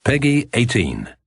Pegi 18.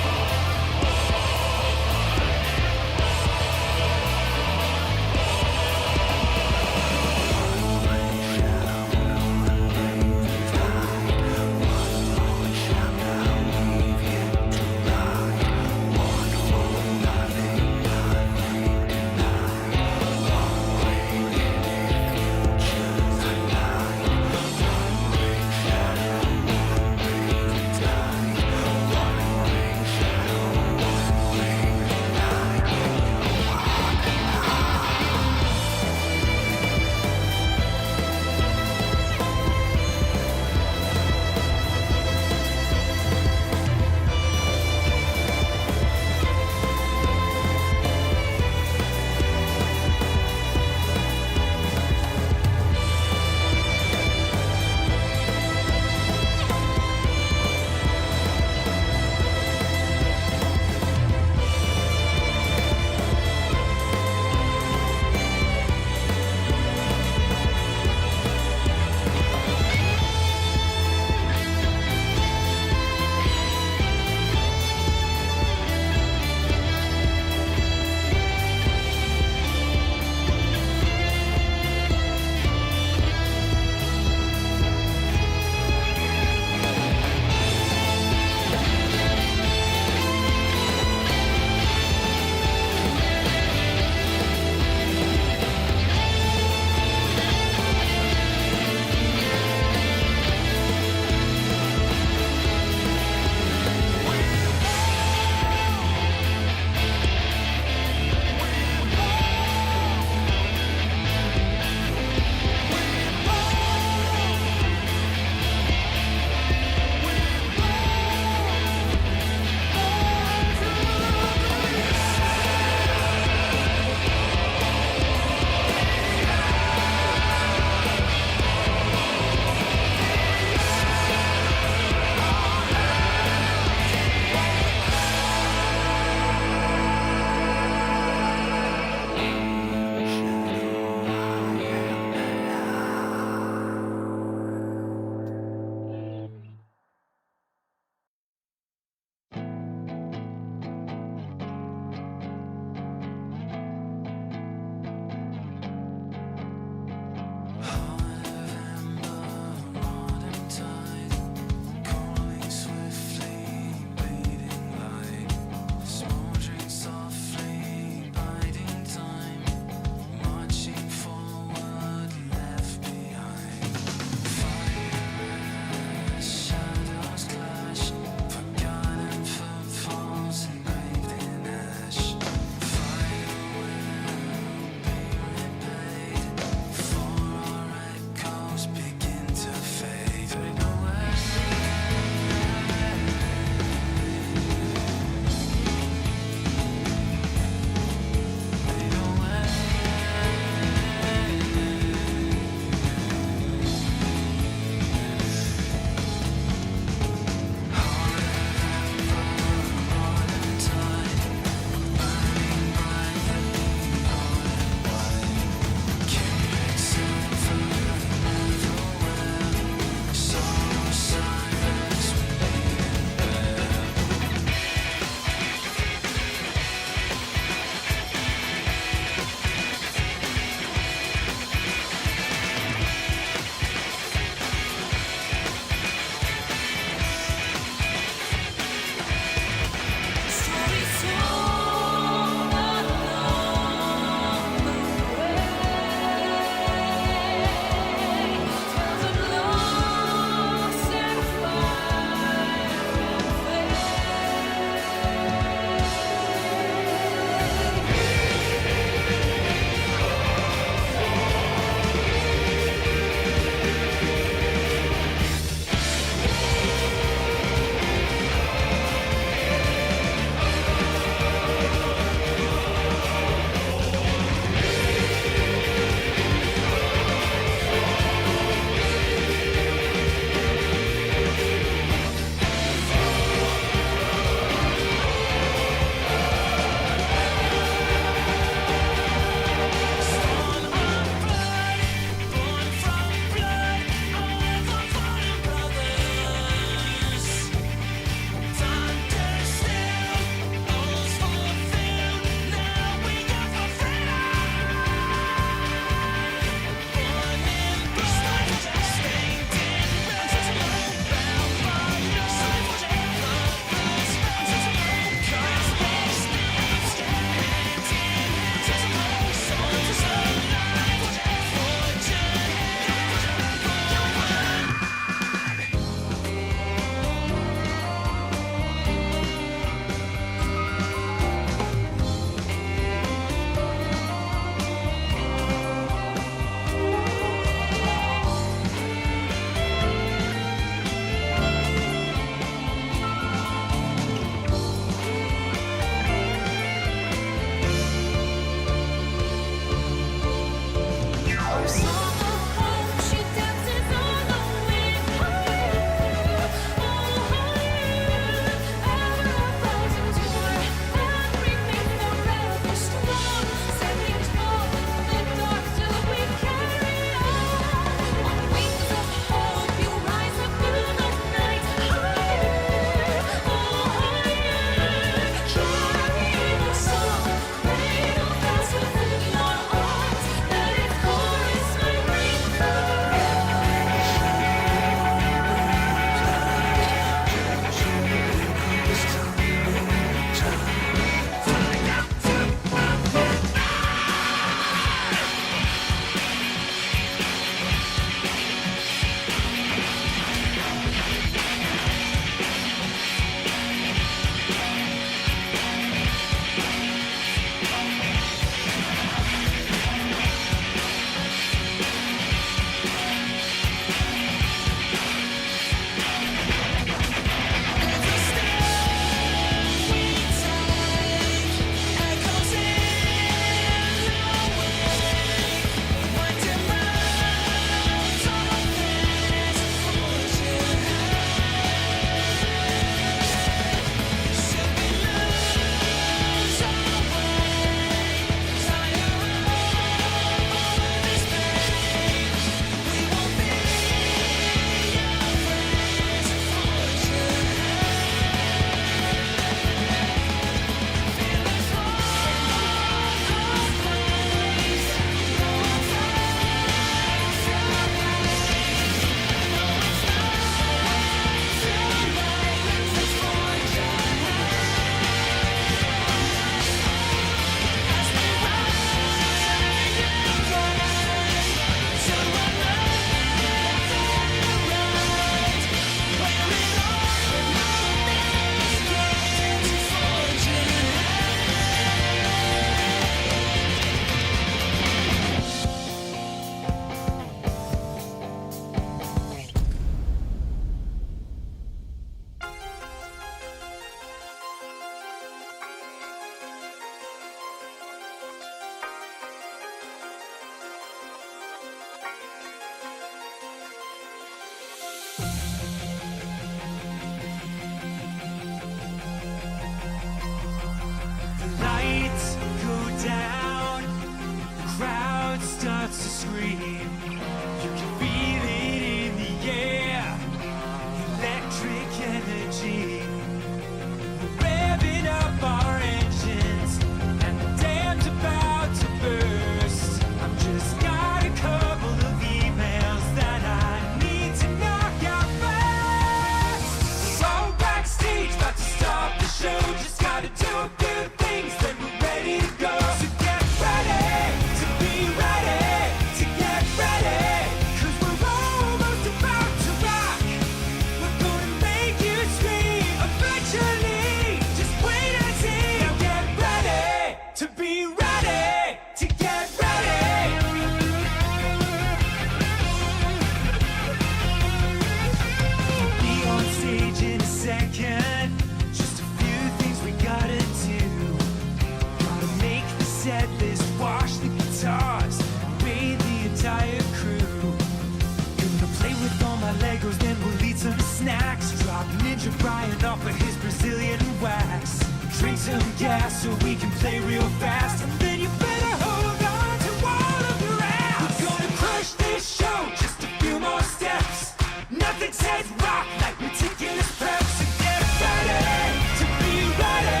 Ryan off of his Brazilian wax. Drink some gas so we can play real fast. And then you better hold on to all of your ass. We're gonna crush this show, just a few more steps. Nothing says rock like meticulous prep. So get ready to be ready,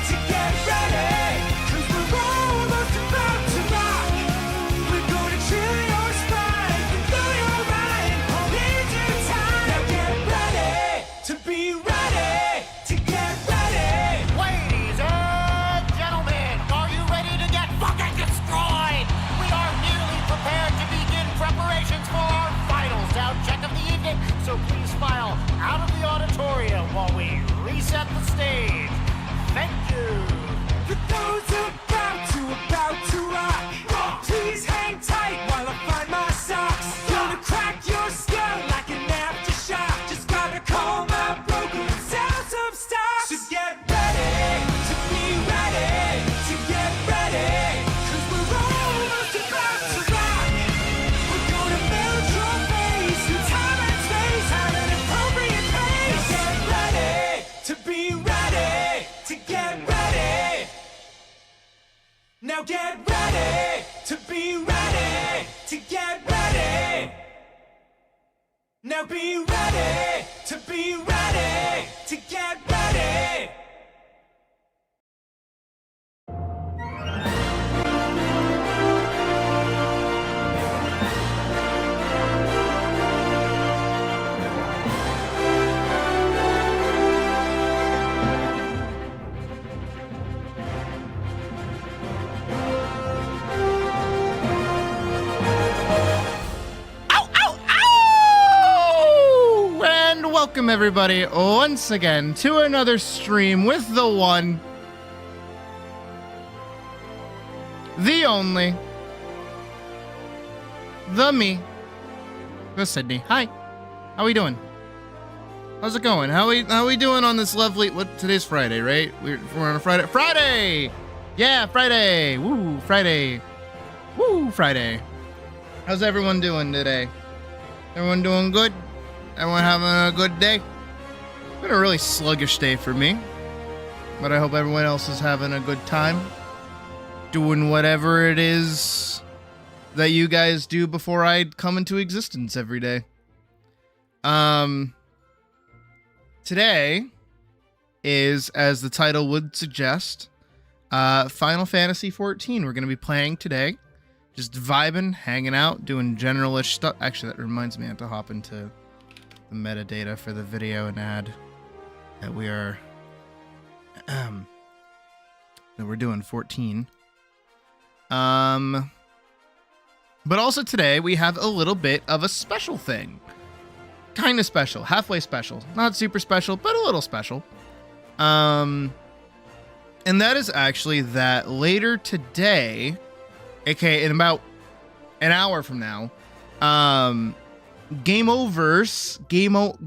to get ready. Cause we're almost about to rock. We're gonna chill your spine and blow your mind all in due time. Now get ready to be ready, to get ready. Ladies and gentlemen, are you ready to get fucking destroyed? We are nearly prepared to begin preparations for our final sound check of the evening, so please file out of the auditorium while we reset the stage. Thank you. For those about to rock, please hang tight while I find my socks. Gonna crack your skull like an aftershock. Just gotta call my broker and sell some stocks. So get ready to be ready, to get ready. Cause we're almost about to rock. We're gonna melt your face through time and space at an appropriate pace. Now get ready to be ready, to get ready. Now get ready to be ready, to get ready. Now be ready to be ready, to get ready. And welcome everybody once again to another stream with the one, the only, the me, the Sydney. Hi, how we doing? How's it going? How we doing on this lovely? What today's Friday, right? We're on a Friday. Friday, yeah, Friday. Woo, Friday. Woo, Friday. How's everyone doing today? Everyone doing good? Everyone having a good day? It's been a really sluggish day for me, but I hope everyone else is having a good time doing whatever it is that you guys do before I come into existence every day. Today is, as the title would suggest, Final Fantasy XIV. We're going to be playing today, just vibing, hanging out, doing generalish stuff. Actually, that reminds me, I have to hop into the metadata for the video and add that we are that we're doing 14. But also today we have a little bit of a special thing. Kind of special, halfway special. Not super special, but a little special. And that is actually that later today, aka in about an hour from now, Game Overs will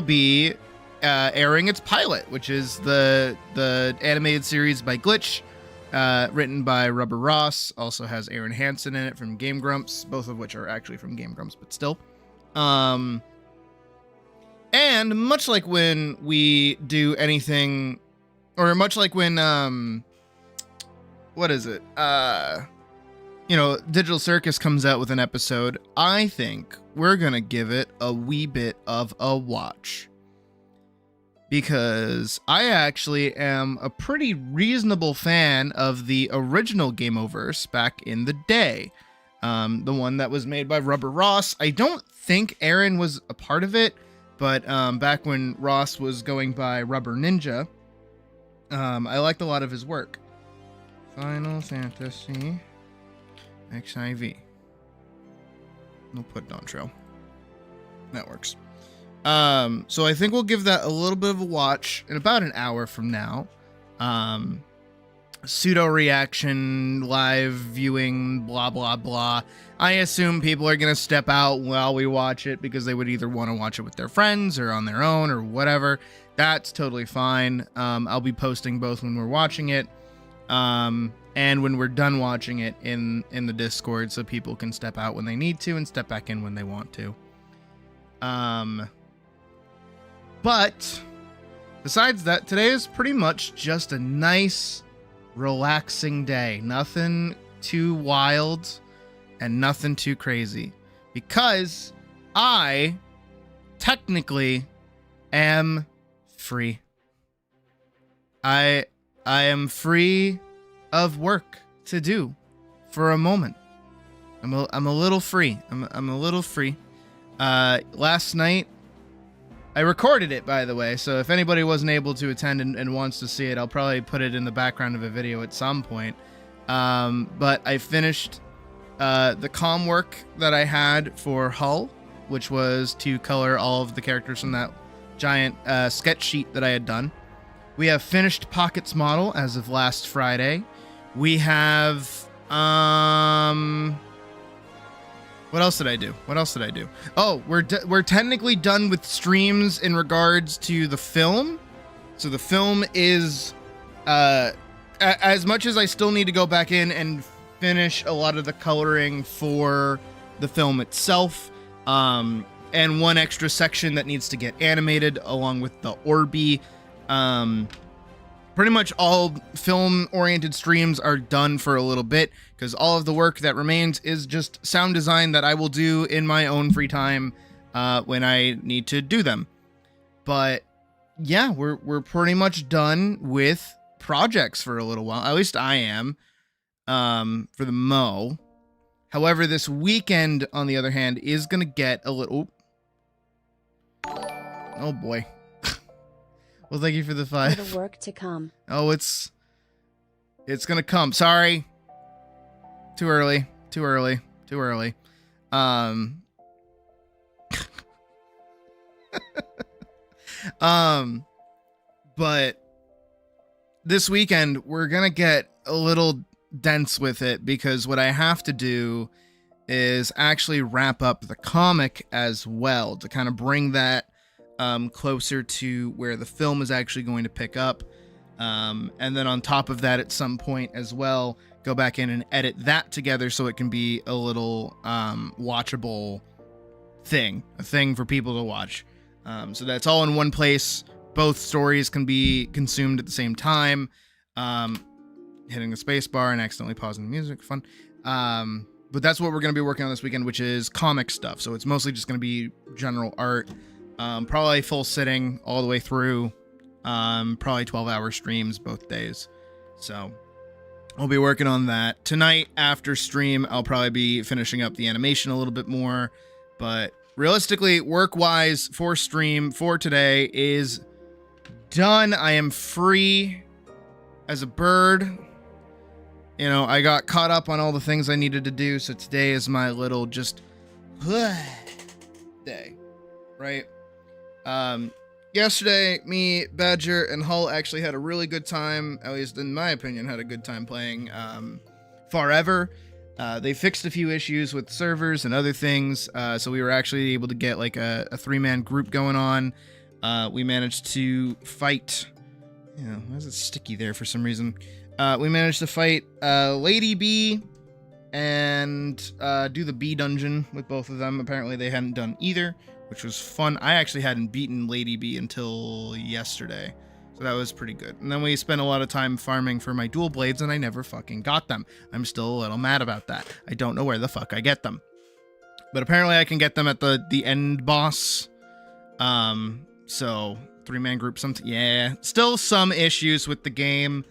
be airing its pilot, which is the animated series by Glitch, written by Rubber Ross. Also has Aaron Hansen in it from Game Grumps, both of which are actually from Game Grumps, but still. And much like when we do anything, or much like when what is it? Digital Circus comes out with an episode, I think we're going to give it a wee bit of a watch. Because I actually am a pretty reasonable fan of the original Game Oververse back in the day. The one that was made by Rubber Ross. I don't think Aaron was a part of it, but back when Ross was going by Rubber Ninja, I liked a lot of his work. Final Fantasy XIV. We'll put it on trail. That works. So I think we'll give that a little bit of a watch in about an hour from now. Pseudo reaction, live viewing, blah, blah, blah. I assume people are going to step out while we watch it because they would either want to watch it with their friends or on their own or whatever. That's totally fine. I'll be posting both when we're watching it. And when we're done watching it in the Discord, so people can step out when they need to and step back in when they want to. But besides that, today is pretty much just a nice, relaxing day. Nothing too wild and nothing too crazy. Because I technically am free. I am free of work to do for a moment. I'm a little free. I'm a little free. Last night I recorded it, by the way, so if anybody wasn't able to attend and wants to see it, I'll probably put it in the background of a video at some point. But I finished the comm work that I had for Hull, which was to color all of the characters from that giant sketch sheet that I had done. We have finished Pocket's model as of last Friday. We have what else did I do? Oh, we're technically done with streams in regards to the film. So the film is as much as I still need to go back in and finish a lot of the coloring for the film itself, and one extra section that needs to get animated along with the Orby. Pretty much all film-oriented streams are done for a little bit, because all of the work that remains is just sound design that I will do in my own free time when I need to do them. But yeah, we're pretty much done with projects for a little while. At least I am, for the mo. However, this weekend, on the other hand, is gonna get a little... Oh boy. Well, thank you for the 5. For the work to come. Oh, it's gonna come. Sorry. Too early. But this weekend we're gonna get a little dense with it, because what I have to do is actually wrap up the comic as well, to kind of bring that closer to where the film is actually going to pick up. And then on top of that, at some point as well, go back in and edit that together so it can be a little watchable thing, a thing for people to watch. So that's all in one place. Both stories can be consumed at the same time. Hitting the space bar and accidentally pausing the music, fun. But that's what we're going to be working on this weekend, which is comic stuff. So it's mostly just going to be general art. Probably full sitting all the way through. Probably 12-hour streams both days. So I'll be working on that. Tonight after stream, I'll probably be finishing up the animation a little bit more. But realistically, work-wise, for stream for today is done. I am free as a bird. You know, I got caught up on all the things I needed to do. So today is my little just day, right? Yesterday, me, Badger, and Hull actually had a really good time, at least in my opinion, had a good time playing Farever. They fixed a few issues with servers and other things, so we were actually able to get like a 3-man group going on. We managed to fight... why is it sticky there for some reason? We managed to fight Lady Bee and do the Bee dungeon with both of them. Apparently they hadn't done either, which was fun. I actually hadn't beaten Lady Bee until yesterday, so that was pretty good. And then we spent a lot of time farming for my dual blades, and I never fucking got them. I'm still a little mad about that. I don't know where the fuck I get them. But apparently I can get them at the end boss. So 3-man group, still some issues with the game.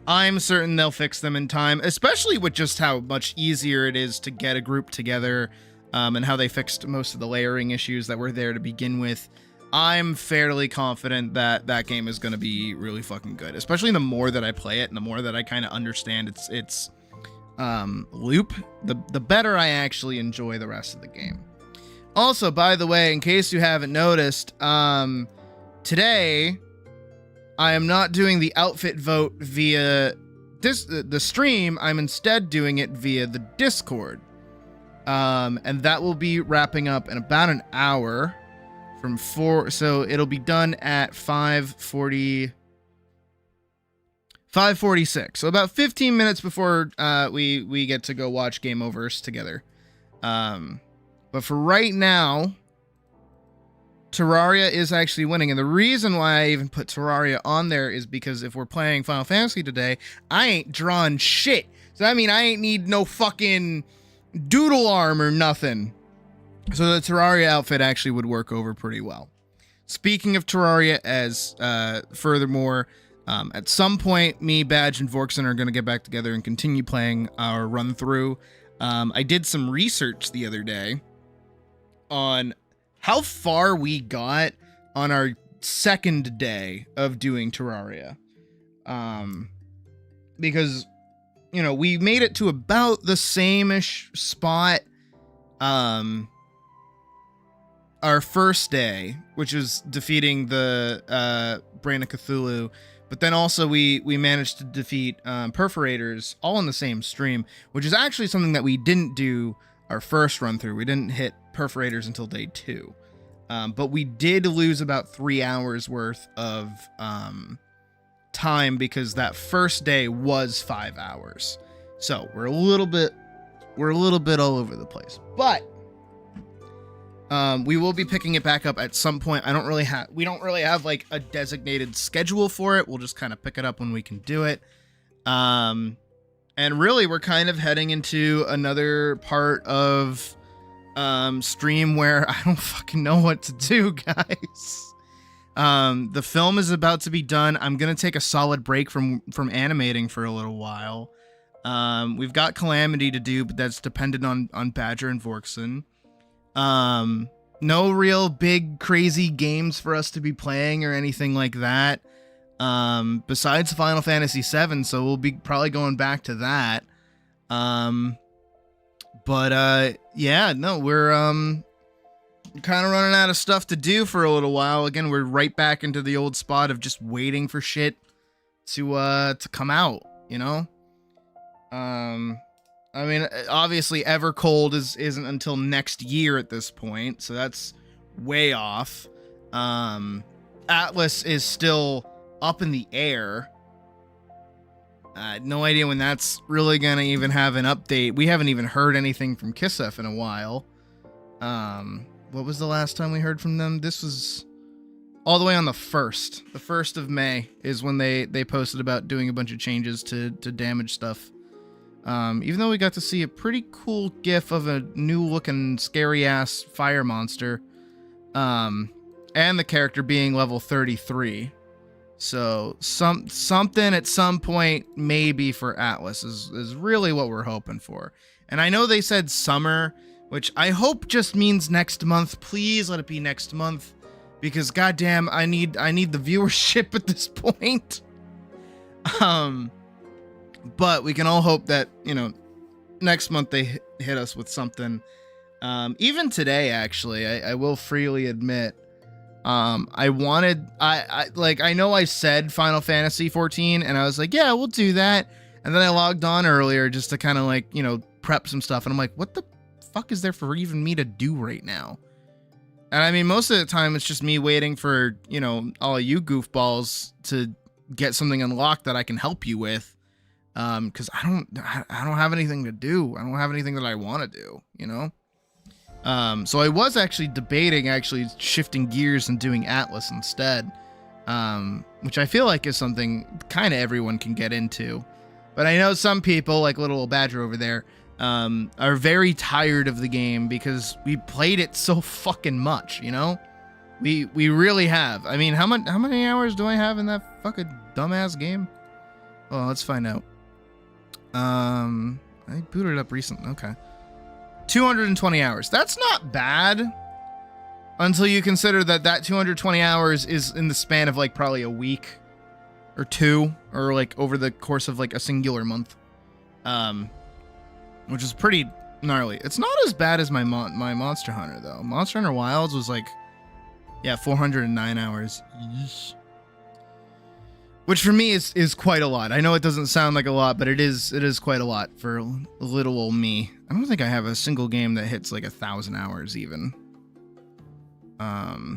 I'm certain they'll fix them in time, especially with just how much easier it is to get a group together. And how they fixed most of the layering issues that were there to begin with. I'm fairly confident that that game is going to be really fucking good, especially the more that I play it and the more that I kind of understand its loop, the better I actually enjoy the rest of the game. Also, by the way, in case you haven't noticed, today I am not doing the outfit vote via the stream. I'm instead doing it via the Discord. And that will be wrapping up in about an hour from 4. So it'll be done at 5:46. So about 15 minutes before we get to go watch Game Overs together. But for right now, Terraria is actually winning. And the reason why I even put Terraria on there is because if we're playing Final Fantasy today, I ain't drawing shit. So that mean I ain't need no fucking doodle arm or nothing. So the Terraria outfit actually would work over pretty well. Speaking of Terraria, as furthermore, at some point, me, Badge, and Vorkson are going to get back together and continue playing our run through. I did some research the other day on how far we got on our second day of doing Terraria. Because, you know, we made it to about the same-ish spot our first day, which was defeating the Brain of Cthulhu. But then also we managed to defeat Perforators all in the same stream, which is actually something that we didn't do our first run through. We didn't hit Perforators until day 2. But we did lose about 3 hours worth of time because that first day was 5 hours. So we're a little bit all over the place. But we will be picking it back up at some point. We don't really have like a designated schedule for it. We'll just kind of pick it up when we can do it. And really we're kind of heading into another part of stream where I don't fucking know what to do, guys. The film is about to be done. I'm gonna take a solid break from animating for a little while. We've got Calamity to do, but that's dependent on Badger and Vorkson. No real big crazy games for us to be playing or anything like that. Besides Final Fantasy VII, so we'll be probably going back to that. Yeah, no, we're kind of running out of stuff to do for a little while. Again, we're right back into the old spot of just waiting for shit to come out, you know? I mean, obviously Evercold isn't until next year at this point, so that's way off. Atlas is still up in the air. No idea when that's really gonna even have an update. We haven't even heard anything from Kisef in a while. What was the last time we heard from them? This was all the way on the 1st. The 1st of May is when they posted about doing a bunch of changes to damage stuff. Even though we got to see a pretty cool gif of a new looking scary ass fire monster. And the character being level 33. So something at some point maybe for Atlas is really what we're hoping for. And I know they said summer, which I hope just means next month. Please let it be next month, because goddamn, I need the viewership at this point. But we can all hope that, you know, next month they hit us with something. Even today, actually, I will freely admit, I know I said Final Fantasy 14 and I was like, yeah, we'll do that. And then I logged on earlier just to kind of like, you know, prep some stuff. And I'm like, what the fuck is there for even me to do right now? And I mean, most of the time it's just me waiting for, you know, all of you goofballs to get something unlocked that I can help you with. Cause I don't have anything to do. I don't have anything that I want to do, you know? So I was actually debating shifting gears and doing Atlas instead, which I feel like is something kind of everyone can get into. But I know some people, like little Badger over there, are very tired of the game because we played it so fucking much, you know? We really have. I mean, how many hours do I have in that fucking dumbass game? Well, let's find out. I booted it up recently. Okay. 220 hours. That's not bad. Until you consider that 220 hours is in the span of like probably a week or two, or like over the course of like a singular month. Which is pretty gnarly. It's not as bad as my Monster Hunter though. Monster Hunter Wilds was like, yeah, 409 hours. Yeesh. Which for me is quite a lot. I know it doesn't sound like a lot, but it is quite a lot for little old me. I don't think I have a single game that hits like 1,000 hours even. No,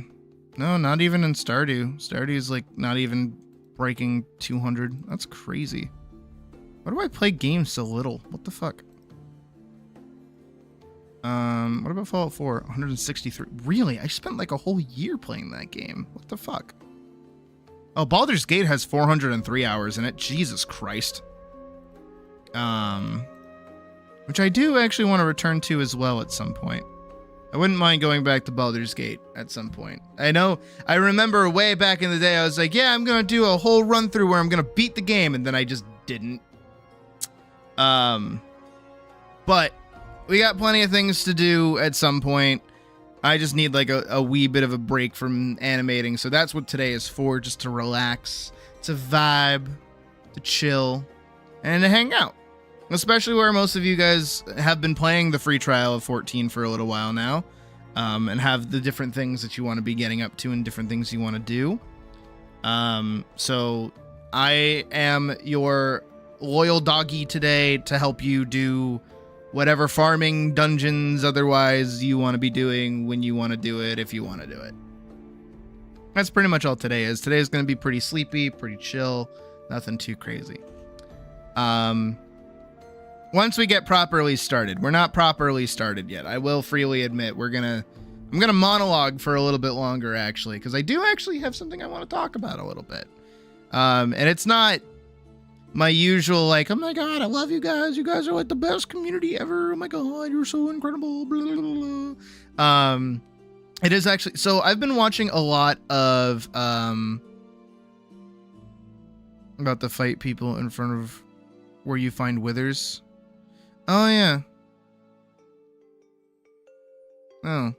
not even in Stardew. Stardew is like not even breaking 200. That's crazy. Why do I play games so little? What the fuck? What about Fallout 4? 163. Really? I spent like a whole year playing that game. What the fuck? Oh, Baldur's Gate has 403 hours in it. Jesus Christ. Which I do actually want to return to as well at some point. I wouldn't mind going back to Baldur's Gate at some point. I remember way back in the day, I was like, yeah, I'm going to do a whole run through where I'm going to beat the game. And then I just didn't. But we got plenty of things to do at some point. I just need like a wee bit of a break from animating. So that's what today is for, just to relax, to vibe, to chill, and to hang out. Especially where most of you guys have been playing the free trial of 14 for a little while now, and have the different things that you want to be getting up to and different things you want to do. So I am your loyal doggy today to help you do whatever farming, dungeons, otherwise you want to be doing when you want to do it, if you want to do it. That's pretty much all today is. Today is going to be pretty sleepy, pretty chill, nothing too crazy. Once we get properly started, we're not properly started yet. I will freely admit I'm gonna monologue for a little bit longer actually, because I do actually have something I want to talk about a little bit. And it's not my usual like, oh my god, I love you guys. You guys are like the best community ever. Oh my god, you're so incredible. Blah, blah, blah, blah. It is actually, so I've been watching a lot of about the fight people in front of where you find withers. Oh, yeah. Oh.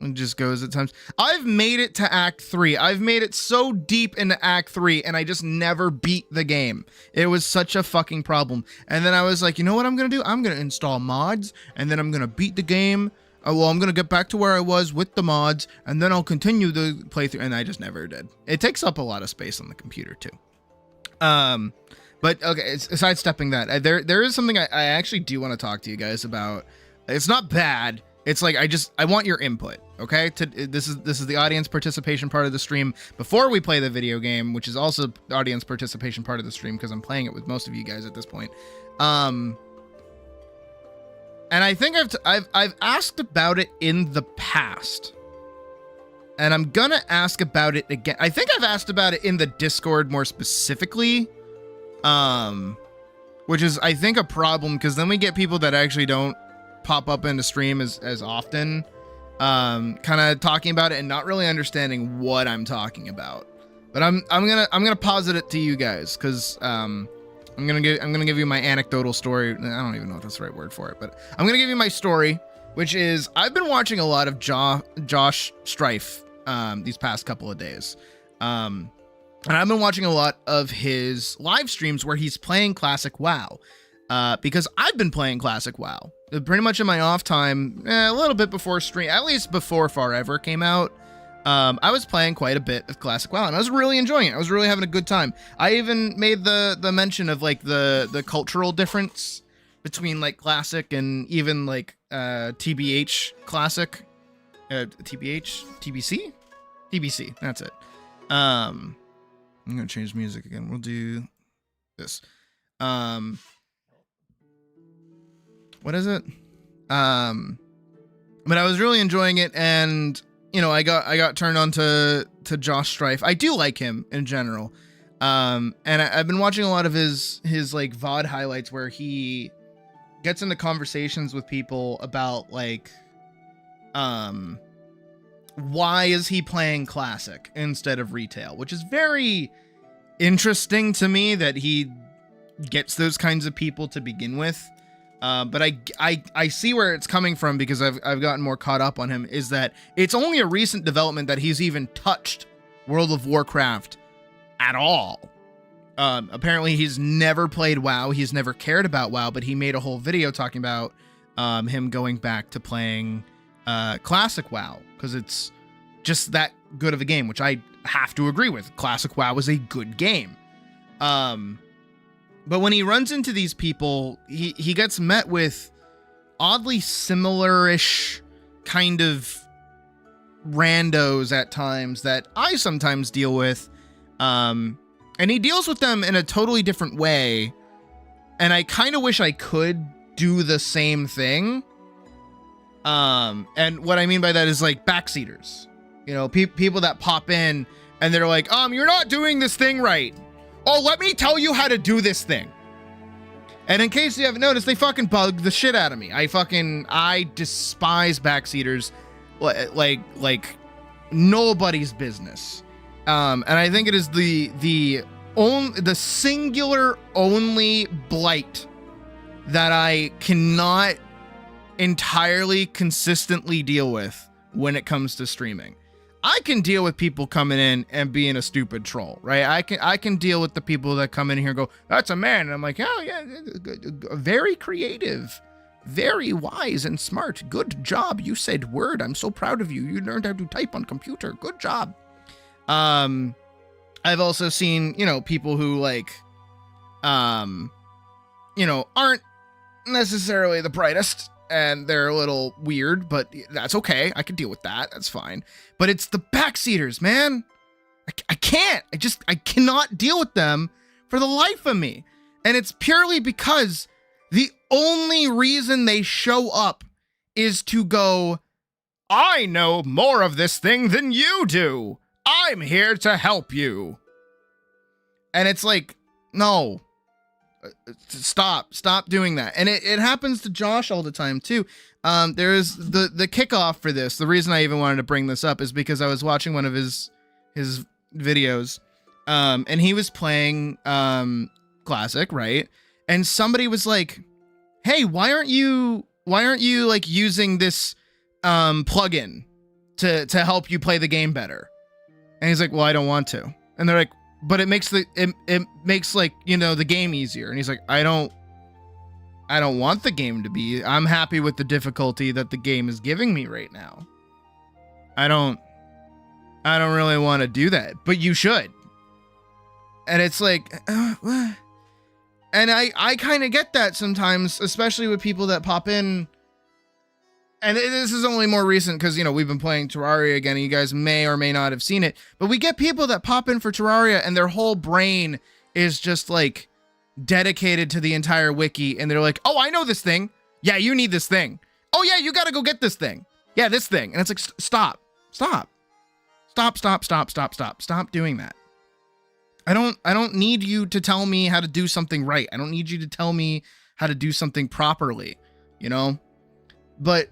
It just goes at times. I've made it to Act 3. I've made it so deep into Act 3, and I just never beat the game. It was such a fucking problem. And then I was like, you know what I'm going to do? I'm going to install mods, and then I'm going to beat the game. Well, I'm going to get back to where I was with the mods, and then I'll continue the playthrough, and I just never did. It takes up a lot of space on the computer, too. But okay, sidestepping that, there is something I actually do want to talk to you guys about. It's not bad. It's like I want your input. Okay, this is the audience participation part of the stream before we play the video game, which is also audience participation part of the stream because I'm playing it with most of you guys at this point. And I think I've asked about it in the past, and I'm gonna ask about it again. I think I've asked about it in the Discord more specifically. Which is, I think, a problem because then we get people that actually don't pop up in the stream as often, kind of talking about it and not really understanding what I'm talking about. But I'm gonna posit it to you guys because I'm gonna give you my anecdotal story. I don't even know if that's the right word for it, but I'm gonna give you my story, which is I've been watching a lot of Josh Strife these past couple of days. And I've been watching a lot of his live streams where he's playing Classic WoW, because I've been playing Classic WoW pretty much in my off time, a little bit before stream, at least before Farever came out. I was playing quite a bit of Classic WoW, and I was really enjoying it. I was really having a good time. I even made the mention of like the cultural difference between like Classic and even like TBH Classic, TBC, that's it. I'm gonna change music again. We'll do this. What is it? But I was really enjoying it, and you know, I got turned on to Josh Strife. I do like him in general. And I've been watching a lot of his like VOD highlights where he gets into conversations with people about like why is he playing Classic instead of retail, which is very interesting to me that he gets those kinds of people to begin with. But I see where it's coming from because I've gotten more caught up on him, is that it's only a recent development that he's even touched World of Warcraft at all. Apparently he's never played WoW. He's never cared about WoW, but he made a whole video talking about him going back to playing Classic WoW because it's just that good of a game, which I have to agree with. Classic WoW is a good game. But when he runs into these people, he gets met with oddly similar-ish kind of randos at times that I sometimes deal with. And he deals with them in a totally different way. And I kind of wish I could do the same thing. And what I mean by that is like backseaters, you know, people that pop in and they're like, you're not doing this thing right. Oh, let me tell you how to do this thing. And in case you haven't noticed, they fucking bug the shit out of me. I despise backseaters like nobody's business. And I think it is the singular only blight that I cannot entirely consistently deal with when it comes to streaming. I can deal with people coming in and being a stupid troll, right? I can deal with the people that come in here and go, that's a man. And I'm like, oh yeah, very creative, very wise and smart. Good job. You said word. I'm so proud of you. You learned how to type on computer. Good job. I've also seen, you know, people who like, you know, aren't necessarily the brightest and they're a little weird, but that's okay. I can deal with that. That's fine. But it's the backseaters, man. I can't. I cannot deal with them for the life of me. And it's purely because the only reason they show up is to go, I know more of this thing than you do. I'm here to help you. And it's like, no. Stop doing that. And it happens to Josh all the time too. There is the kickoff for this. The reason I even wanted to bring this up is because I was watching one of his videos, and he was playing Classic, right? And somebody was like, hey, why aren't you like using this plugin to help you play the game better? And he's like, well, I don't want to. And they're like, but it makes it makes like, you know, the game easier. And he's like, I don't want the game to be. I'm happy with the difficulty that the game is giving me right now. I don't really want to do that, but you should. And it's like, and I kind of get that sometimes, especially with people that pop in. And this is only more recent because, you know, we've been playing Terraria again, and you guys may or may not have seen it. But we get people that pop in for Terraria, and their whole brain is just, like, dedicated to the entire wiki. And they're like, oh, I know this thing. Yeah, you need this thing. Oh, yeah, you got to go get this thing. Yeah, this thing. And it's like, stop doing that. I don't need you to tell me how to do something right. I don't need you to tell me how to do something properly, you know? But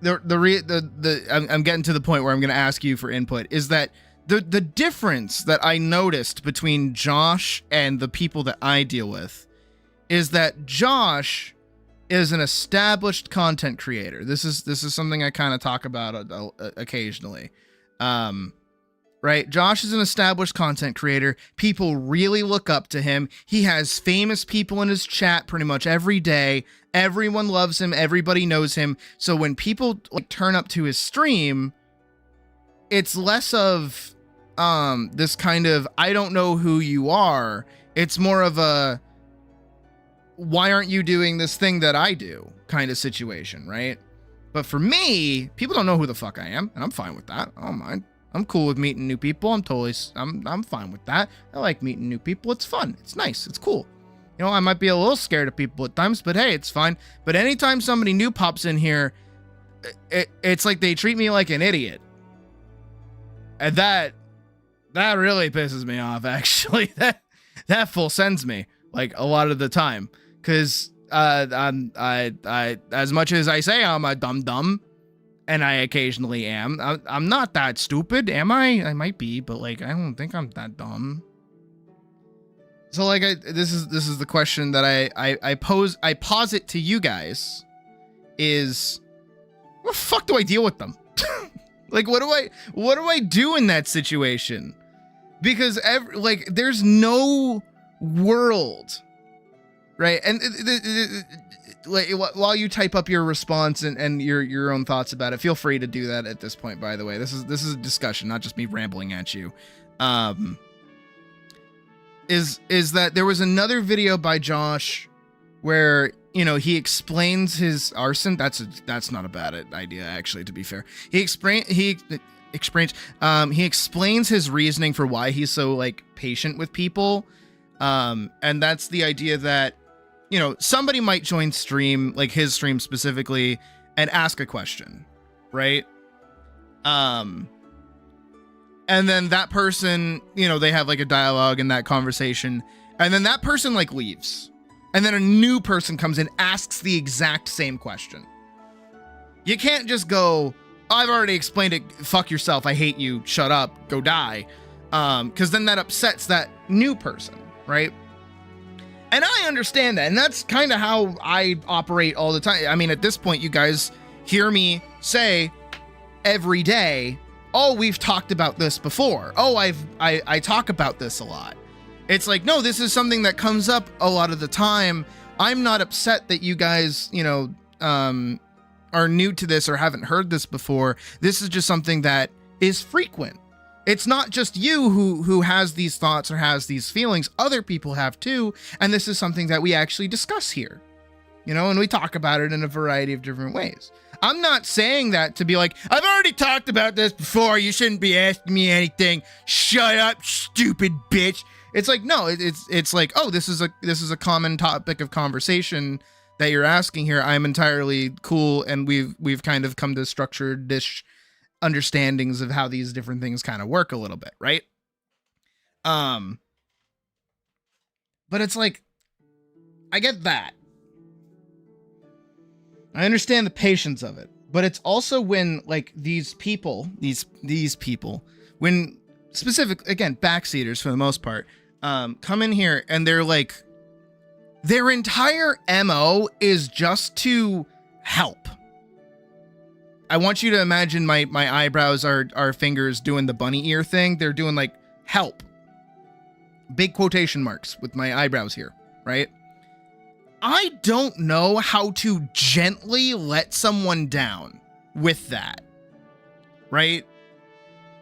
I'm getting to the point where I'm going to ask you for input, is that the difference that I noticed between Josh and the people that I deal with is that Josh is an established content creator. This is something I kind of talk about occasionally. Right? Josh is an established content creator. People really look up to him. He has famous people in his chat pretty much every day. Everyone loves him. Everybody knows him. So when people like turn up to his stream, it's less of this kind of, I don't know who you are. It's more of a, why aren't you doing this thing that I do kind of situation, right? But for me, people don't know who the fuck I am, and I'm fine with that. I don't mind. I'm cool with meeting new people. I'm fine with that. I like meeting new people. It's fun. It's nice. It's cool. You know, I might be a little scared of people at times, but hey, it's fine. But anytime somebody new pops in here, it's like they treat me like an idiot. And that really pisses me off, actually. That full sends me, like, a lot of the time. Because I as much as I say I'm a dumb, and I occasionally am, I'm not that stupid, am I? I might be, but like, I don't think I'm that dumb. So like, this is the question that I posit to you guys is, what the fuck do I deal with them? Like, what do I do in that situation? Because there's no world, right? And like, while you type up your response and your own thoughts about it, feel free to do that at this point, by the way. This is a discussion, not just me rambling at you. Is that there was another video by Josh where, you know, he explains his arson. That's not a bad idea, actually, to be fair. He explains his reasoning for why he's so, like, patient with people. And that's the idea that somebody might join stream, like his stream specifically, and ask a question, right? And then that person, they have like a dialogue in that conversation, and then that person like leaves. And then a new person comes in, asks the exact same question. You can't just go, I've already explained it, fuck yourself, I hate you, shut up, go die. Because then that upsets that new person, right? And I understand that, and that's kind of how I operate all the time. I mean, at this point, you guys hear me say every day, oh, we've talked about this before. Oh, I talk about this a lot. It's like, no, this is something that comes up a lot of the time. I'm not upset that you guys, are new to this or haven't heard this before. This is just something that is frequent. It's not just you who has these thoughts or has these feelings. Other people have too. And this is something that we actually discuss here, and we talk about it in a variety of different ways. I'm not saying that to be like, I've already talked about this before. You shouldn't be asking me anything. Shut up, stupid bitch. It's like, no, it's like, oh, this is a common topic of conversation that you're asking here. I'm entirely cool. And we've kind of come to structured-ish understandings of how these different things kind of work a little bit, right? But it's like, I get that. I understand the patience of it, but it's also when like these people, when specific, again, backseaters for the most part, come in here and they're like, their entire MO is just to help. I want you to imagine my eyebrows are fingers doing the bunny ear thing. They're doing like help. Big quotation marks with my eyebrows here, right? I don't know how to gently let someone down with that, right?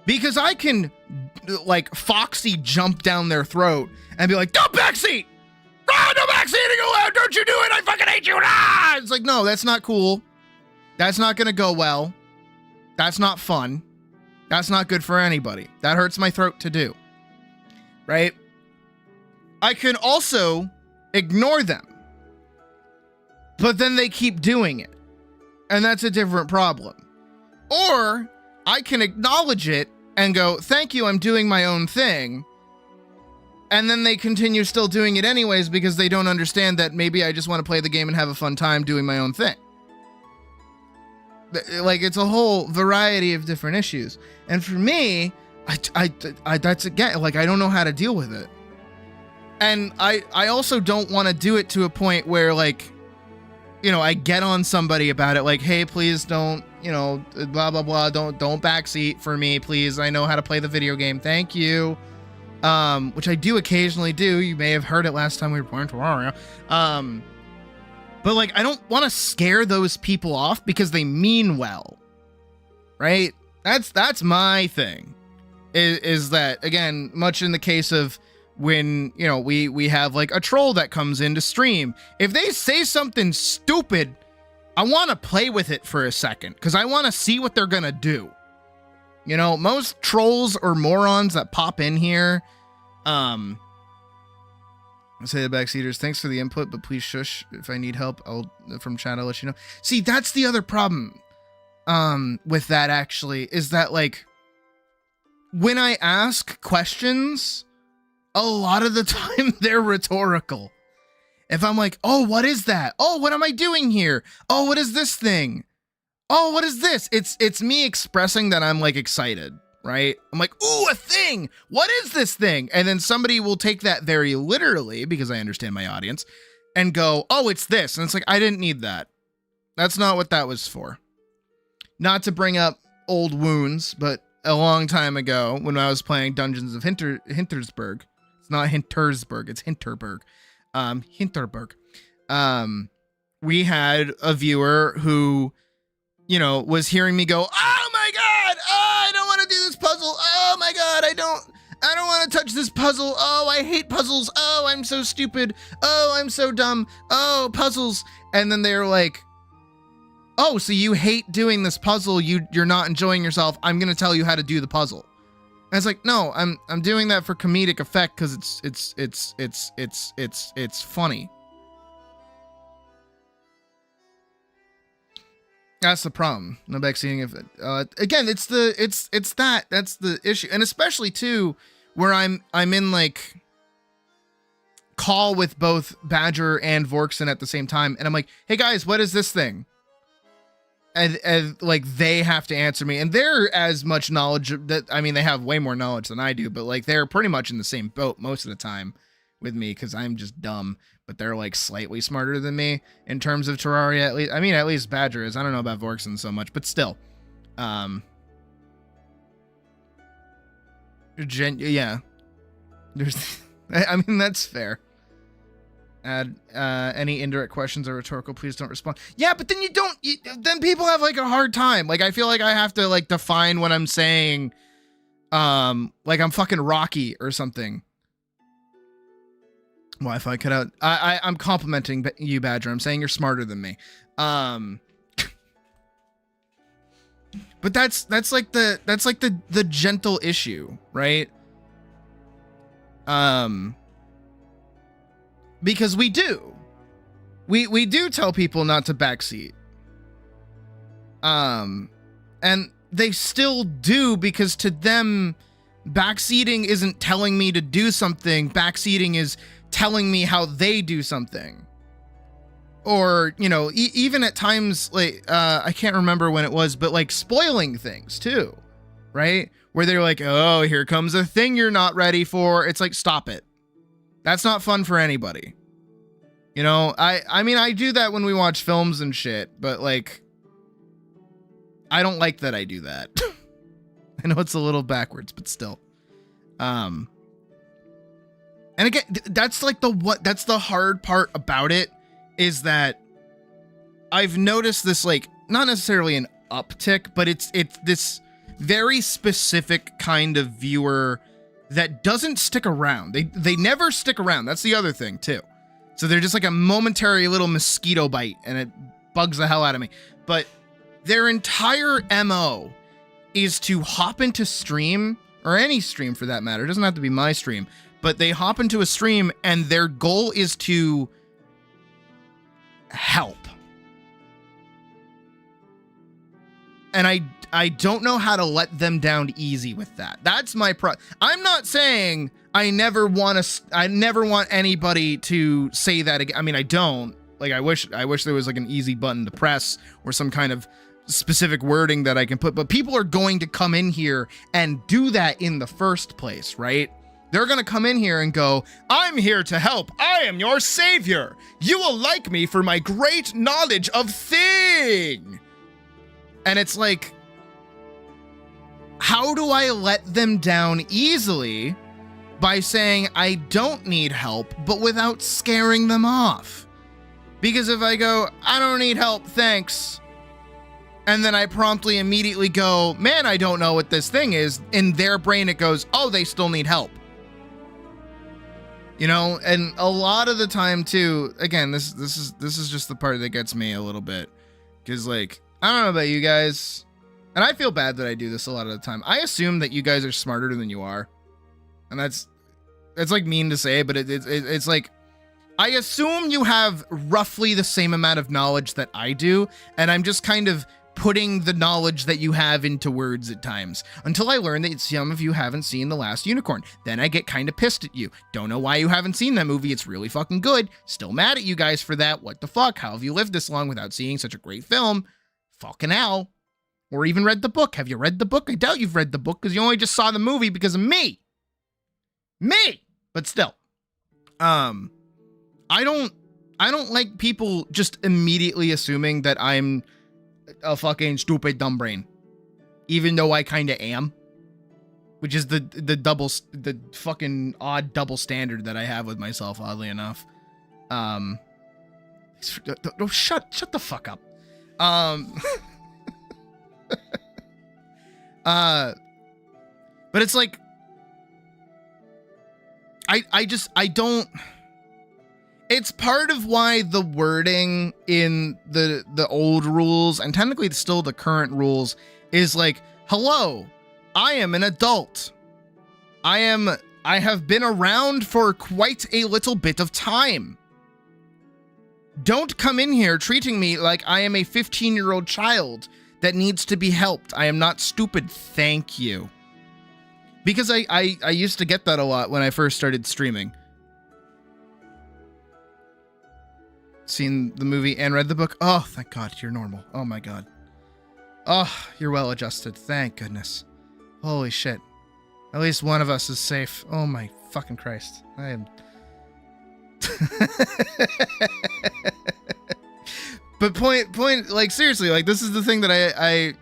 Because I can like Foxy jump down their throat and be like, don't backseat! Ah, no backseating allowed! Don't you do it! I fucking hate you! Ah! It's like, no, that's not cool. That's not gonna go well. That's not fun. That's not good for anybody. That hurts my throat to do. Right? I can also ignore them. But then they keep doing it. And that's a different problem. Or I can acknowledge it and go, thank you, I'm doing my own thing. And then they continue still doing it anyways because they don't understand that maybe I just want to play the game and have a fun time doing my own thing. Like, it's a whole variety of different issues. And for me, I that's again, like, I don't know how to deal with it. And I also don't want to do it to a point where, like, I get on somebody about it, like, hey, please don't, blah, blah, blah. Don't backseat for me, please. I know how to play the video game. Thank you. Which I do occasionally do. You may have heard it last time we were playing Terraria. But like, I don't want to scare those people off because they mean well, right? That's my thing. Is that, again, much in the case of when, we have like a troll that comes in to stream. If they say something stupid, I want to play with it for a second because I want to see what they're going to do. Most trolls or morons that pop in here, I say the backseaters, thanks for the input, but please shush. If I need help, from chat, I'll let you know. See, that's the other problem with that, actually, is that, like, when I ask questions, a lot of the time they're rhetorical. If I'm like, oh, what is that? Oh, what am I doing here? Oh, what is this thing? Oh, what is this? It's me expressing that I'm, like, excited. Right? I'm like, ooh, a thing. What is this thing? And then somebody will take that very literally because I understand my audience and go, oh, it's this. And it's like, I didn't need that. That's not what that was for. Not to bring up old wounds, but a long time ago when I was playing Dungeons of Hintersburg, it's not Hintersburg, it's Hinterberg. Hinterberg. We had a viewer who, was hearing me go, oh my God, I don't want to do this puzzle. Oh my God, I don't want to touch this puzzle. Oh, I hate puzzles. Oh, I'm so stupid. Oh, I'm so dumb. Oh, puzzles. And then they're like, oh, so you hate doing this puzzle. You're not enjoying yourself. I'm going to tell you how to do the puzzle. And it's like, no, I'm doing that for comedic effect because it's funny. That's the problem. No backseating. If again, it's that's the issue, and especially too where I'm in like call with both Badger and Vorkson at the same time, and I'm like, hey guys, what is this thing? And like they have to answer me, and they're as much knowledge that I mean they have way more knowledge than I do, but like they're pretty much in the same boat most of the time with me because I'm just dumb. But they're like slightly smarter than me in terms of Terraria. At least, I mean, at least Badger is. I don't know about Vorkson so much, but still. Yeah. There's, I mean, that's fair. Add any indirect questions or rhetorical, please don't respond. Yeah, but then then people have like a hard time. Like, I feel like I have to like define what I'm saying. Like I'm fucking Rocky or something. Wi-Fi cut out. I'm complimenting you, Badger. I'm saying you're smarter than me. But that's like the gentle issue, right? Because we do tell people not to backseat. And they still do because to them, backseating isn't telling me to do something. Backseating is telling me how they do something. Or, you know, even at times, like, I can't remember when it was, but like spoiling things too, right? Where they're like, oh, here comes a thing you're not ready for. It's like, stop it. That's not fun for anybody. You know, I mean, I do that when we watch films and shit, but like, I don't like that I do that. I know it's a little backwards, but still. And again, that's like that's the hard part about it is that I've noticed this, like, not necessarily an uptick, but it's this very specific kind of viewer that doesn't stick around. They never stick around. That's the other thing too. So they're just like a momentary little mosquito bite and it bugs the hell out of me. But their entire MO is to hop into stream, or any stream for that matter. It doesn't have to be my stream, but they hop into a stream and their goal is to help. And I don't know how to let them down easy with that. That's my I'm not saying I never want anybody to say that again. I mean, I don't. Like, I wish there was like an easy button to press or some kind of specific wording that I can put, but people are going to come in here and do that in the first place, right? They're going to come in here and go, I'm here to help. I am your savior. You will like me for my great knowledge of thing. And it's like, how do I let them down easily by saying I don't need help, but without scaring them off? Because if I go, I don't need help, thanks, and then I promptly immediately go, man, I don't know what this thing is, in their brain it goes, oh, they still need help. You know, and a lot of the time too, again, this is just the part that gets me a little bit, because like, I don't know about you guys, and I feel bad that I do this a lot of the time. I assume that you guys are smarter than you are, and that's like mean to say, but it's like, I assume you have roughly the same amount of knowledge that I do, and I'm just kind of putting the knowledge that you have into words at times, until I learn that some of you haven't seen The Last Unicorn. Then I get kind of pissed at you. Don't know why you haven't seen that movie. It's really fucking good. Still mad at you guys for that. What the fuck? How have you lived this long without seeing such a great film? Fucking hell. Or even read the book. Have you read the book? I doubt you've read the book because you only just saw the movie because of me. But still, I don't like people just immediately assuming that I'm a fucking stupid dumb brain, even though I kind of am, which is the fucking odd double standard that I have with myself, oddly enough. Shut the fuck up. But it's like, I don't. It's part of why the wording in the old rules, and technically still the current rules, is like, hello, I am an adult. I have been around for quite a little bit of time. Don't come in here treating me like I am a 15-year-old child that needs to be helped. I am not stupid. Thank you. Because I used to get that a lot when I first started streaming. Seen the movie and read the book. Oh, thank God, you're normal. Oh my God. Oh, you're well adjusted. Thank goodness. Holy shit. At least one of us is safe. Oh my fucking Christ. I am... But point, like, seriously, like, this is the thing that I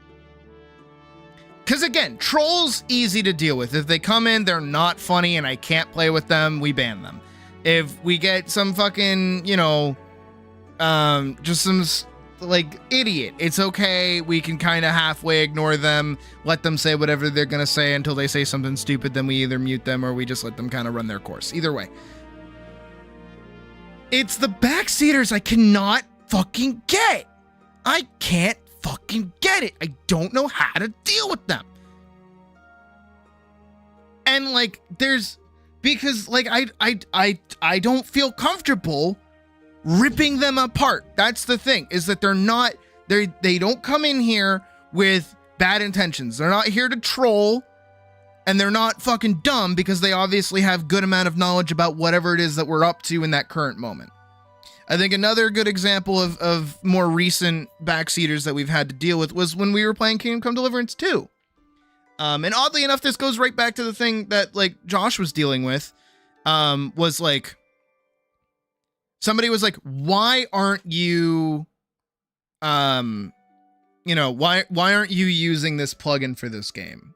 because again, trolls easy to deal with. If they come in, they're not funny and I can't play with them, we ban them. If we get some fucking, you know, just some like idiot, it's okay. We can kind of halfway ignore them, let them say whatever they're gonna say until they say something stupid. Then we either mute them or we just let them kind of run their course. Either way, it's the backseaters I cannot fucking get. I can't fucking get it. I don't know how to deal with them. And like, because like I don't feel comfortable ripping them apart. That's the thing, is that they don't come in here with bad intentions. They're not here to troll, and they're not fucking dumb, because they obviously have good amount of knowledge about whatever it is that we're up to in that current moment. I think another good example of more recent backseaters that we've had to deal with was when we were playing Kingdom Come Deliverance 2. And oddly enough, this goes right back to the thing that like Josh was dealing with, was like, somebody was like, why aren't you, you know, why aren't you using this plugin for this game?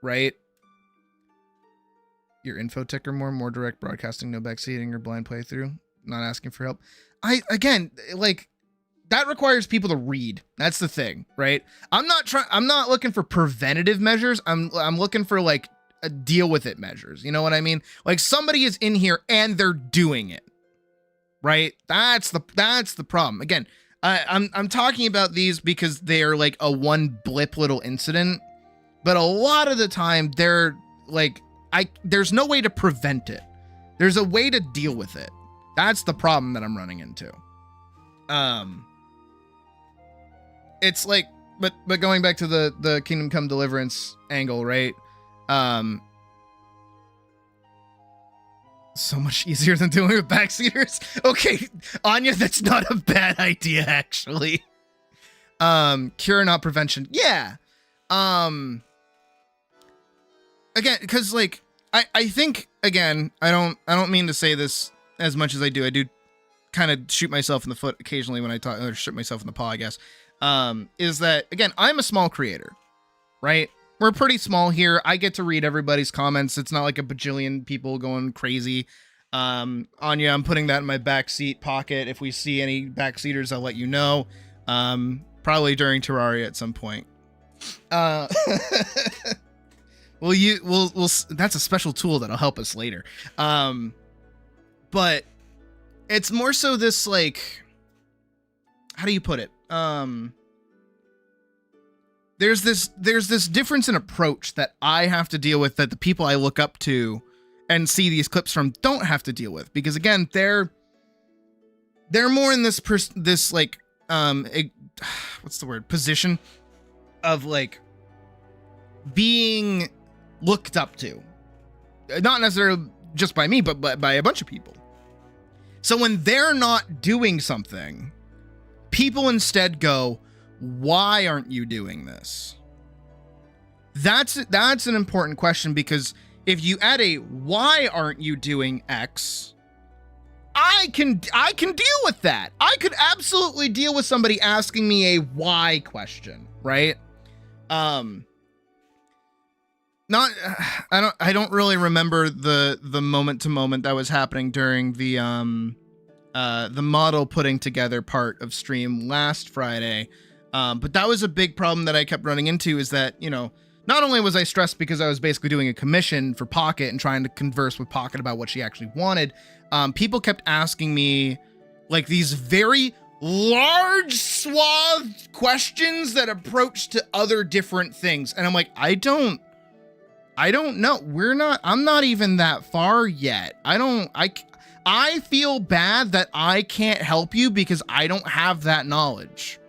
Right? Your info ticker more direct broadcasting, no backseating or blind playthrough. Not asking for help. Again, like, that requires people to read. That's the thing, right? I'm not looking for preventative measures. I'm looking for like a deal with it measures. You know what I mean? Like, somebody is in here and they're doing it, right? That's the problem. Again, I'm talking about these because they're like a one blip little incident, but a lot of the time they're like, there's no way to prevent it. There's a way to deal with it. That's the problem that I'm running into. It's like, but going back to the Kingdom Come Deliverance angle, right? So much easier than dealing with backseaters. Okay, Anya, that's not a bad idea, actually. Cure, not prevention. Yeah. Again, because like, I think, again, I don't mean to say this as much as I do kind of shoot myself in the foot occasionally when I talk, or shoot myself in the paw, I guess, is that, again, I'm a small creator, right? We're pretty small here. I get to read everybody's comments. It's not like a bajillion people going crazy. Anya, I'm putting that in my backseat pocket. If we see any backseaters, I'll let you know. Probably during Terraria at some point. We'll that's a special tool that'll help us later. But it's more so this, like, how do you put it? There's this difference in approach that I have to deal with that the people I look up to and see these clips from don't have to deal with, because again, they're more in this like, what's the word? Position of like being looked up to, not necessarily just by me, but by a bunch of people. So when they're not doing something, people instead go, why aren't you doing this? That's an important question, because if you add a why aren't you doing X, I can deal with that. I could absolutely deal with somebody asking me a why question, right? I don't really remember the moment to moment that was happening during the model putting together part of stream last Friday. But that was a big problem that I kept running into, is that, you know, not only was I stressed because I was basically doing a commission for Pocket and trying to converse with Pocket about what she actually wanted, people kept asking me like these very large swath questions that approach to other different things. And I'm like, I don't know. I'm not even that far yet. I I feel bad that I can't help you because I don't have that knowledge.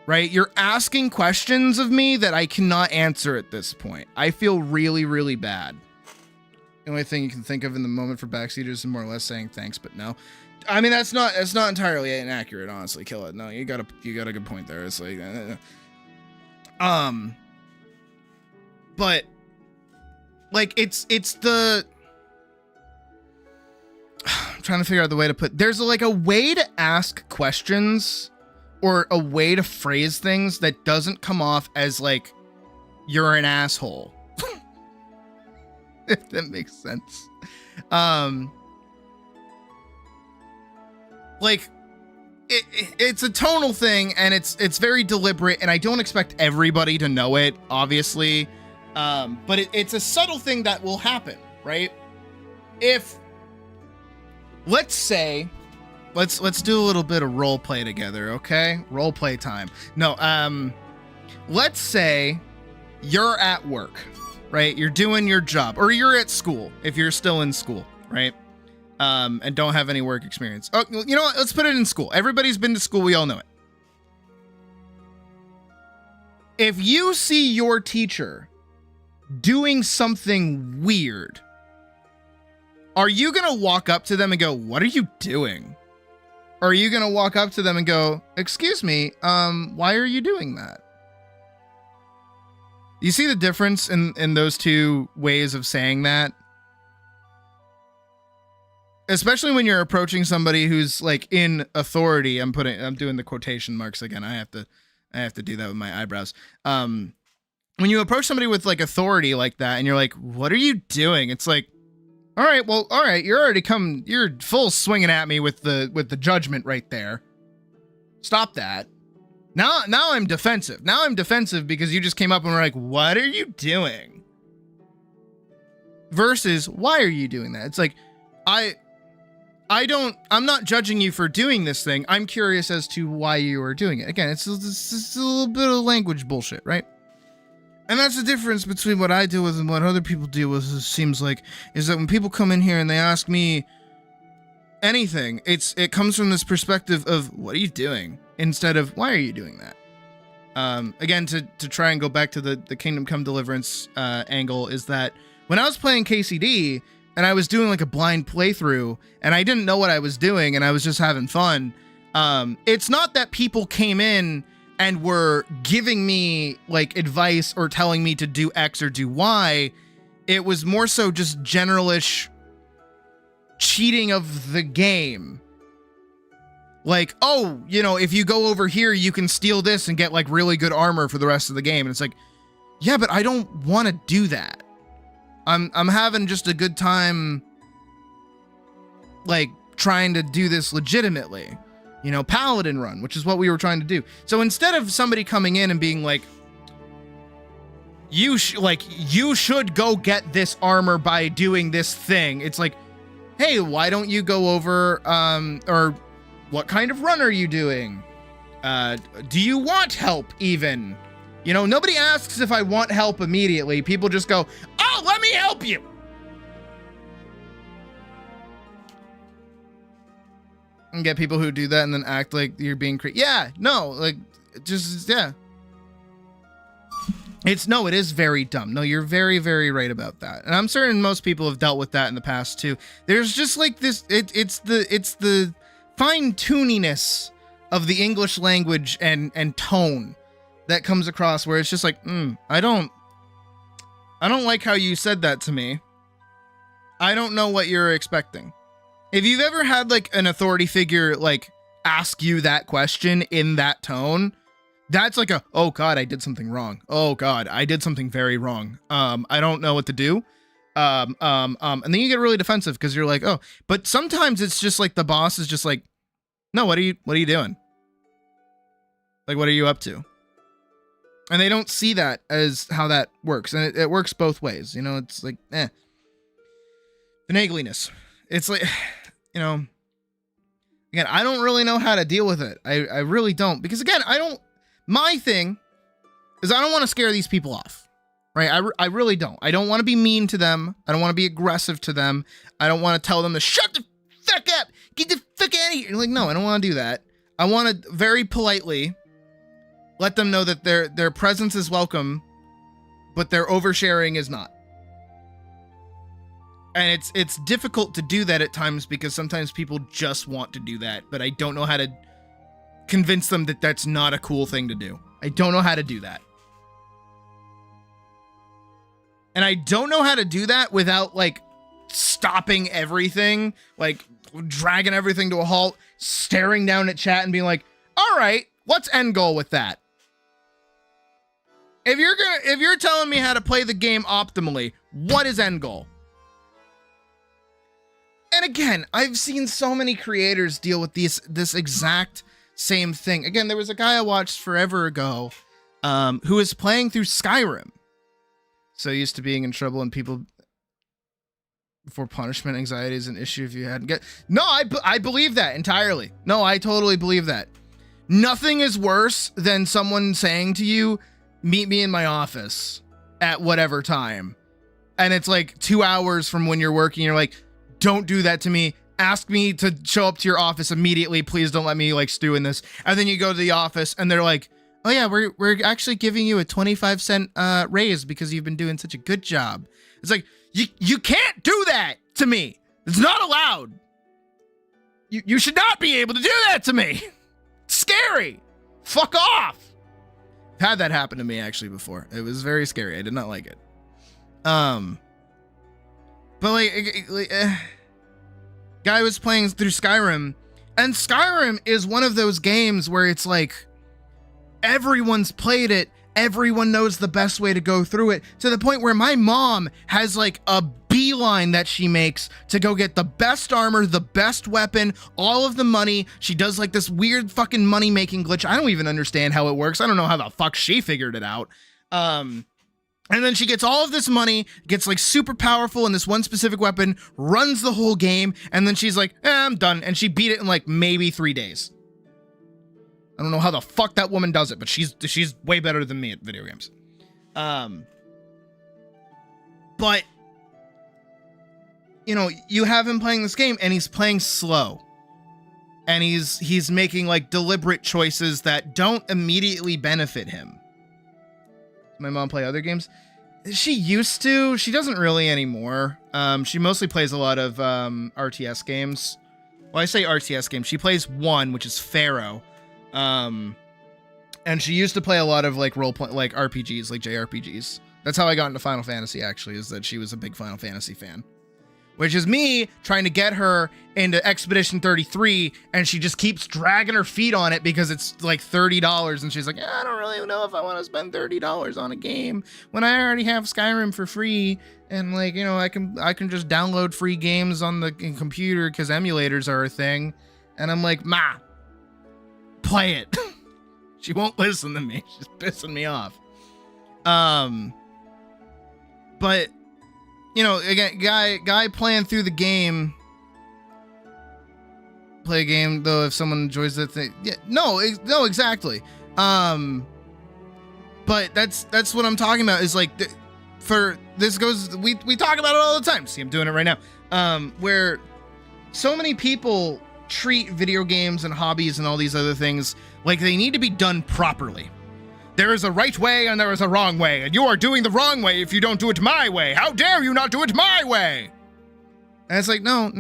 Right? You're asking questions of me that I cannot answer at this point. I feel really, really bad. The only thing you can think of in the moment for backseaters is more or less saying thanks, but no. I mean, that's not entirely inaccurate, honestly. Kill it. No, you got a good point there. It's like, but like it's the. I'm trying to figure out the way to put. There's like a way to ask questions or a way to phrase things that doesn't come off as like you're an asshole. If that makes sense. Like it's a tonal thing and it's very deliberate and I don't expect everybody to know it, obviously. But it's a subtle thing that will happen, right? If let's say let's do a little bit of role play together, okay? Role play time. No, let's say you're at work, right? You're doing your job, or you're at school if you're still in school, right? And don't have any work experience. Oh, you know what? Let's put it in school. Everybody's been to school. We all know it. If you see your teacher doing something weird, are you going to walk up to them and go, "What are you doing?" Or are you going to walk up to them and go, "Excuse me, why are you doing that?" You see the difference in those two ways of saying that? Especially when you're approaching somebody who's like in authority. I'm doing the quotation marks again. I have to do that with my eyebrows. When you approach somebody with like authority like that and you're like, "What are you doing?" It's like, all right, you're full swinging at me with the judgment right there. Stop that. Now I'm defensive. Now I'm defensive because you just came up and were like, "What are you doing?" Versus, "Why are you doing that?" It's like, I'm not judging you for doing this thing. I'm curious as to why you are doing it. Again, it's a little bit of language bullshit, right? And that's the difference between what I deal with and what other people deal with, it seems like, is that when people come in here and they ask me anything, it comes from this perspective of, "What are you doing?" instead of, "Why are you doing that?" Again, to try and go back to the Kingdom Come Deliverance angle, is that when I was playing KCD and I was doing like a blind playthrough and I didn't know what I was doing and I was just having fun, it's not that people came in and were giving me like advice or telling me to do X or do Y. It was more so just generalish cheating of the game. Like, "Oh, if you go over here, you can steal this and get like really good armor for the rest of the game." And it's like, yeah, but I don't want to do that. I'm having just a good time, like trying to do this legitimately. Paladin run, which is what we were trying to do. So instead of somebody coming in and being like, you should go get this armor by doing this thing. It's like, "Hey, why don't you go over, or what kind of run are you doing? Do you want help even?" Nobody asks if I want help immediately. People just go, "Oh, let me help you." And get people who do that and then act like you're being yeah, no, like, just, yeah. It is very dumb. No, you're very, very right about that. And I'm certain most people have dealt with that in the past too. There's just like this, it's the fine-tuniness of the English language and tone that comes across where it's just like, I don't like how you said that to me. I don't know what you're expecting. If you've ever had like an authority figure like ask you that question in that tone, that's like "Oh God, I did something wrong. Oh God, I did something very wrong. I don't know what to do." And then you get really defensive because you're like, "Oh," but sometimes it's just like the boss is just like, "No, what are you doing? Like, what are you up to?" And they don't see that as how that works. And it works both ways. It's like, finagliness. It's like, again, I don't really know how to deal with it. I really don't. Because again, my thing is I don't want to scare these people off. right? I really don't. I don't want to be mean to them. I don't want to be aggressive to them. I don't want to tell them to shut the fuck up, get the fuck out of here. Like, no, I don't want to do that. I want to very politely let them know that their presence is welcome, but their oversharing is not. And it's difficult to do that at times because sometimes people just want to do that, but I don't know how to convince them that that's not a cool thing to do. I don't know how to do that. And I don't know how to do that without, like, stopping everything, like, dragging everything to a halt, staring down at chat and being like, all right, what's end goal with that? If you're telling me how to play the game optimally, what is end goal? And again, I've seen so many creators deal with this exact same thing. Again, there was a guy I watched forever ago who was playing through Skyrim. So used to being in trouble and people before punishment anxiety is an issue if you hadn't get. No, I believe that entirely. No, I totally believe that. Nothing is worse than someone saying to you, meet me in my office at whatever time. And it's like 2 hours from when you're working. You're like, don't do that to me. Ask me to show up to your office immediately. Please don't let me like stew in this. And then you go to the office and they're like, oh yeah, we're actually giving you a 25-cent raise because you've been doing such a good job. It's like, you can't do that to me. It's not allowed. You should not be able to do that to me. It's scary. Fuck off. I've had that happen to me actually before. It was very scary. I did not like it. But guy was playing through Skyrim, and Skyrim is one of those games where it's like everyone's played it, everyone knows the best way to go through it, to the point where my mom has like a beeline that she makes to go get the best armor, the best weapon, all of the money. She does like this weird fucking money making glitch. I don't even understand how it works. I don't know how the fuck she figured it out. And then she gets all of this money, gets like super powerful in this one specific weapon, runs the whole game, and then she's like, I'm done. And she beat it in like maybe 3 days. I don't know how the fuck that woman does it, but she's way better than me at video games. But you know, you have him playing this game and he's playing slow. And he's making like deliberate choices that don't immediately benefit him. My mom play other games? She used to. She doesn't really anymore. She mostly plays a lot of RTS games. Well, I say RTS games. She plays one, which is Pharaoh. And she used to play a lot of like like RPGs, like JRPGs. That's how I got into Final Fantasy, actually, is that she was a big Final Fantasy fan. Which is me trying to get her into Expedition 33, and she just keeps dragging her feet on it because it's like $30, and she's like, I don't really know if I want to spend $30 on a game when I already have Skyrim for free, and like, you know, I can just download free games on the computer because emulators are a thing. And I'm like, Ma, play it. She won't listen to me. She's pissing me off. But you know, again, guy playing through the game. Play a game though if someone enjoys that thing. Yeah, no, exactly. But that's what I'm talking about. Is like, for this goes. We talk about it all the time. See, I'm doing it right now. Where so many people treat video games and hobbies and all these other things like they need to be done properly. There is a right way and there is a wrong way, and you are doing the wrong way if you don't do it my way. How dare you not do it my way? And it's like, no.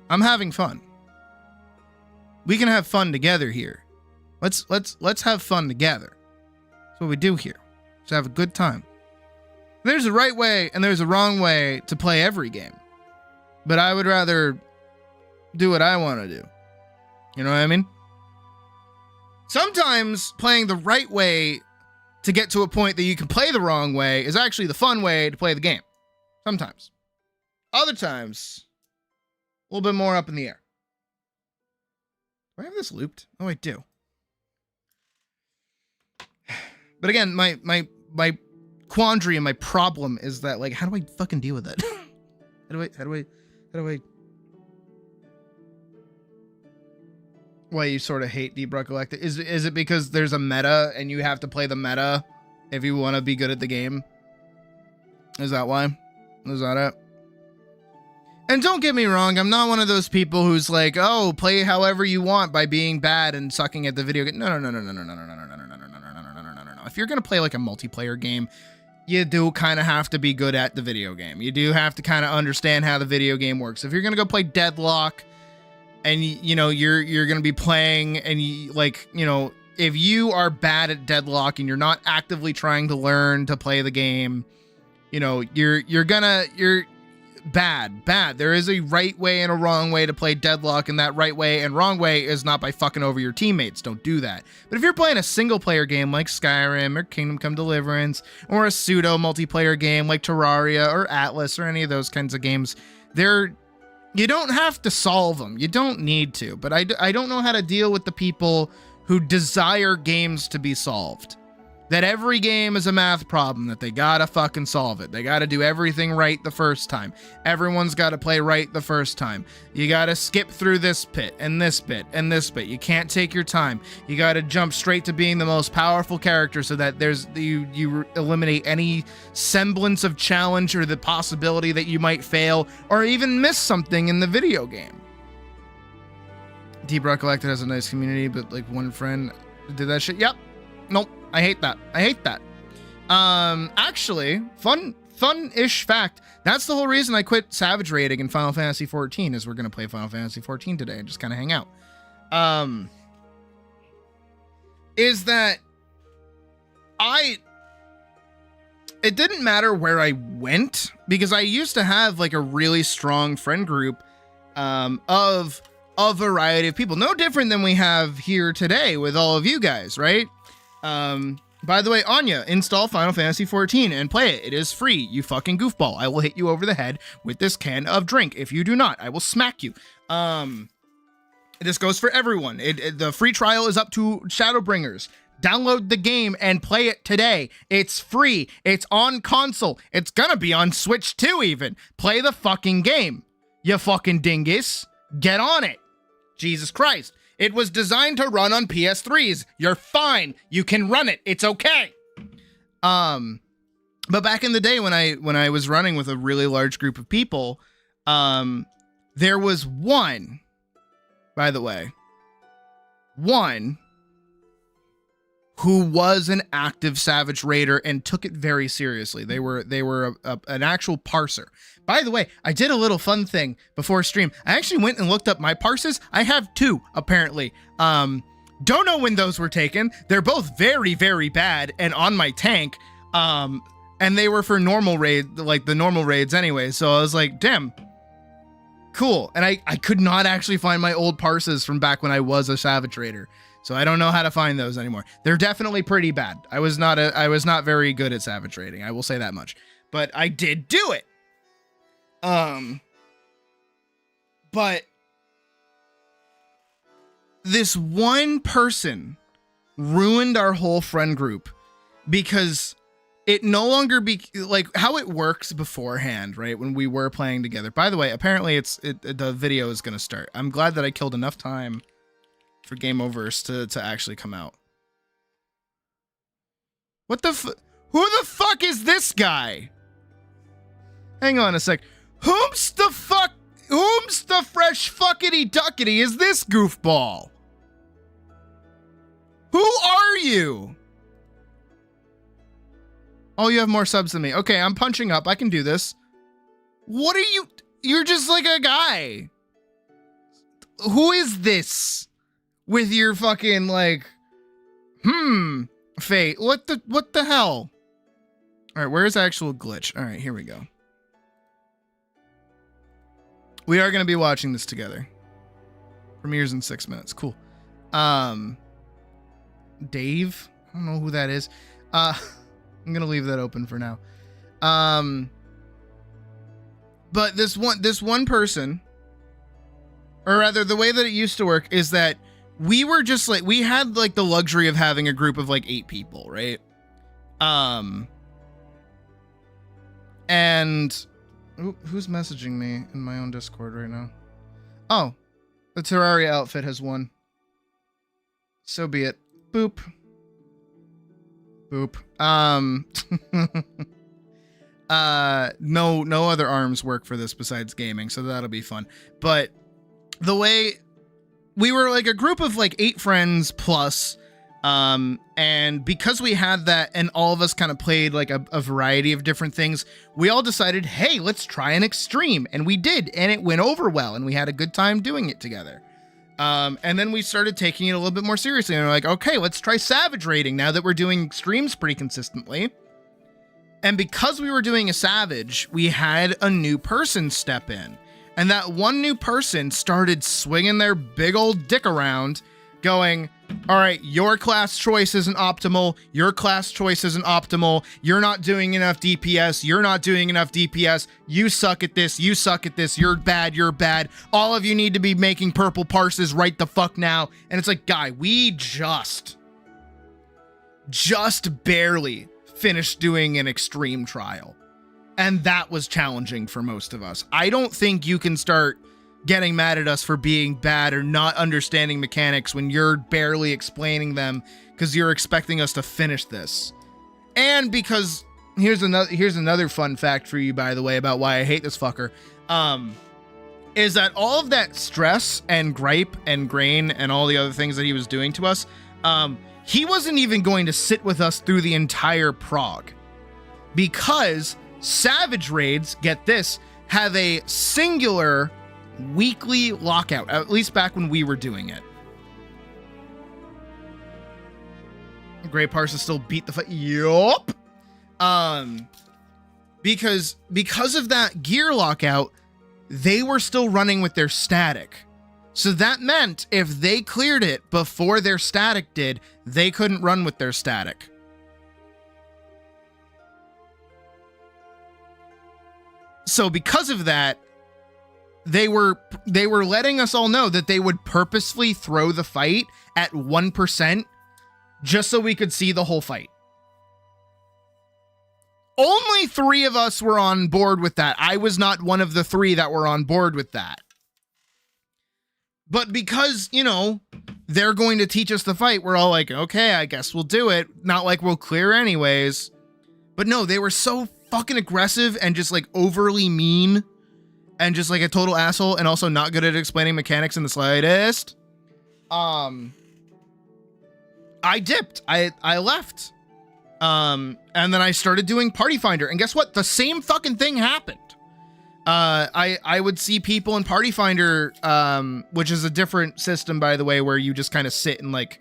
I'm having fun. We can have fun together here. Let's have fun together. That's what we do here. Let's have a good time. There's a right way and there's a wrong way to play every game. But I would rather do what I want to do. You know what I mean? Sometimes playing the right way to get to a point that you can play the wrong way is actually the fun way to play the game. Sometimes. Other times, a little bit more up in the air. Do I have this looped? Oh, I do. But again, my quandary and my problem is that, like, how do I fucking deal with it? How do I why you sort of hate Deep Recollected? Is it because there's a meta and you have to play the meta if you want to be good at the game? Is that why? Is that it? And don't get me wrong, I'm not one of those people who's like, oh, play however you want by being bad and sucking at the video game. No. If you're gonna play like a multiplayer game, you do kind of have to be good at the video game. You do have to kind of understand how the video game works. If you're gonna go play Deadlock, and you're gonna be playing, and if you are bad at Deadlock and you're not actively trying to learn to play the game, you're bad. There is a right way and a wrong way to play Deadlock, and that right way and wrong way is not by fucking over your teammates. Don't do that. But if you're playing a single player game like Skyrim or Kingdom Come Deliverance, or a pseudo multiplayer game like Terraria or Atlas or any of those kinds of games, you don't have to solve them. You don't need to. But I don't know how to deal with the people who desire games to be solved. That every game is a math problem, that they gotta fucking solve it. They gotta do everything right the first time. Everyone's gotta play right the first time. You gotta skip through this bit and this bit and this bit. You can't take your time. You gotta jump straight to being the most powerful character so that you eliminate any semblance of challenge or the possibility that you might fail or even miss something in the video game. Deep Recollected has a nice community, but like one friend did that shit. Yep. Nope. I hate that. Actually, fun-ish fact. That's the whole reason I quit Savage raiding in Final Fantasy 14 is we're going to play Final Fantasy 14 today and just kind of hang out. Is that it didn't matter where I went because I used to have like a really strong friend group, of a variety of people. No different than we have here today with all of you guys, right? By the way, Anya, install Final Fantasy 14 and play it. It is free, you fucking goofball. I will hit you over the head with this can of drink. If you do not, I will smack you. This goes for everyone. The free trial is up to Shadowbringers. Download the game and play it today. It's free. It's on console. It's gonna be on Switch too, even. Play the fucking game. You fucking dingus. Get on it. Jesus Christ. It was designed to run on PS3s. You're fine. You can run it. It's okay. But back in the day when I was running with a really large group of people, there was one, by the way, who was an active Savage Raider and took it very seriously. They were an actual parser. By the way, I did a little fun thing before stream. I actually went and looked up my parses. I have 2, apparently. Don't know when those were taken. They're both very, very bad and on my tank. And they were for normal raid, like the normal raids anyway. So I was like, damn, cool. And I could not actually find my old parses from back when I was a Savage Raider. So I don't know how to find those anymore. They're definitely pretty bad. I was not very good at Savage raiding. I will say that much. But I did do it. But this one person ruined our whole friend group because it no longer be like how it works beforehand, right? When we were playing together. By the way, apparently the video is going to start. I'm glad that I killed enough time for Game Overs to actually come out. What the who the fuck is this guy? Hang on a sec. Whom's the fresh fuckity duckity is this goofball? Who are you? Oh, you have more subs than me. Okay, I'm punching up. I can do this. What are you? You're just like a guy. Who is this? With your fucking like, Fate. What the hell? All right, where's the actual glitch? All right, here we go. We are going to be watching this together. Premieres in 6 minutes. Cool. Dave? I don't know who that is. I'm going to leave that open for now. But this one person, or rather the way that it used to work is that we were just like, we had like the luxury of having a group of like 8 people, right? And who's messaging me in my own Discord right now? Oh, the Terraria outfit has won. So be it. Boop. Boop. No other arms work for this besides gaming, so that'll be fun. But the way we were like a group of like 8 friends plus, and because we had that and all of us kind of played like a variety of different things, we all decided, hey, let's try an extreme. And we did, and it went over well, and we had a good time doing it together. And then we started taking it a little bit more seriously, and we're like, okay, let's try savage rating now that we're doing extremes pretty consistently. And because we were doing a savage, we had a new person step in. And that one new person started swinging their big old dick around, going, all right, your class choice isn't optimal. Your class choice isn't optimal. You're not doing enough DPS. You're not doing enough DPS. You suck at this. You suck at this. You're bad. You're bad. All of you need to be making purple parses right the fuck now. And it's like, guy, we just barely finished doing an extreme trial. And that was challenging for most of us. I don't think you can start getting mad at us for being bad or not understanding mechanics when you're barely explaining them because you're expecting us to finish this. And because here's another fun fact for you, by the way, about why I hate this fucker, is that all of that stress and gripe and grain and all the other things that he was doing to us, he wasn't even going to sit with us through the entire prog, because savage raids, get this, have a singular weekly lockout, at least back when we were doing it. Gray Parsa still beat the fight. Yup. Because of that gear lockout, they were still running with their static. So that meant if they cleared it before their static did, they couldn't run with their static. So because of that, they were letting us all know that they would purposefully throw the fight at 1% just so we could see the whole fight. Only 3 of us were on board with that. I was not one of the 3 that were on board with that. But because, you know, they're going to teach us the fight, we're all like, okay, I guess we'll do it. Not like we'll clear anyways. But no, they were so fucking aggressive and just like overly mean and just like a total asshole, and also not good at explaining mechanics in the slightest. I dipped. I left. And then I started doing Party Finder, and guess what? The same fucking thing happened. I would see people in Party Finder, which is a different system, by the way, where you just kind of sit in like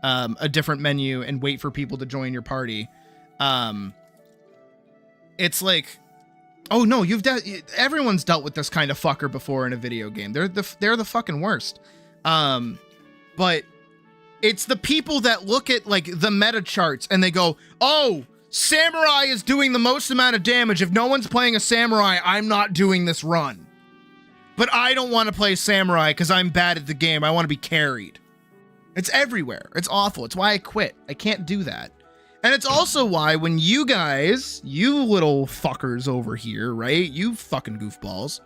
a different menu and wait for people to join your party. It's like, oh no, everyone's dealt with this kind of fucker before in a video game. They're the fucking worst. But it's the people that look at like the meta charts and they go, oh, Samurai is doing the most amount of damage. If no one's playing a Samurai, I'm not doing this run. But I don't want to play Samurai because I'm bad at the game. I want to be carried. It's everywhere. It's awful. It's why I quit. I can't do that. And it's also why when you guys, you little fuckers over here, right? You fucking goofballs.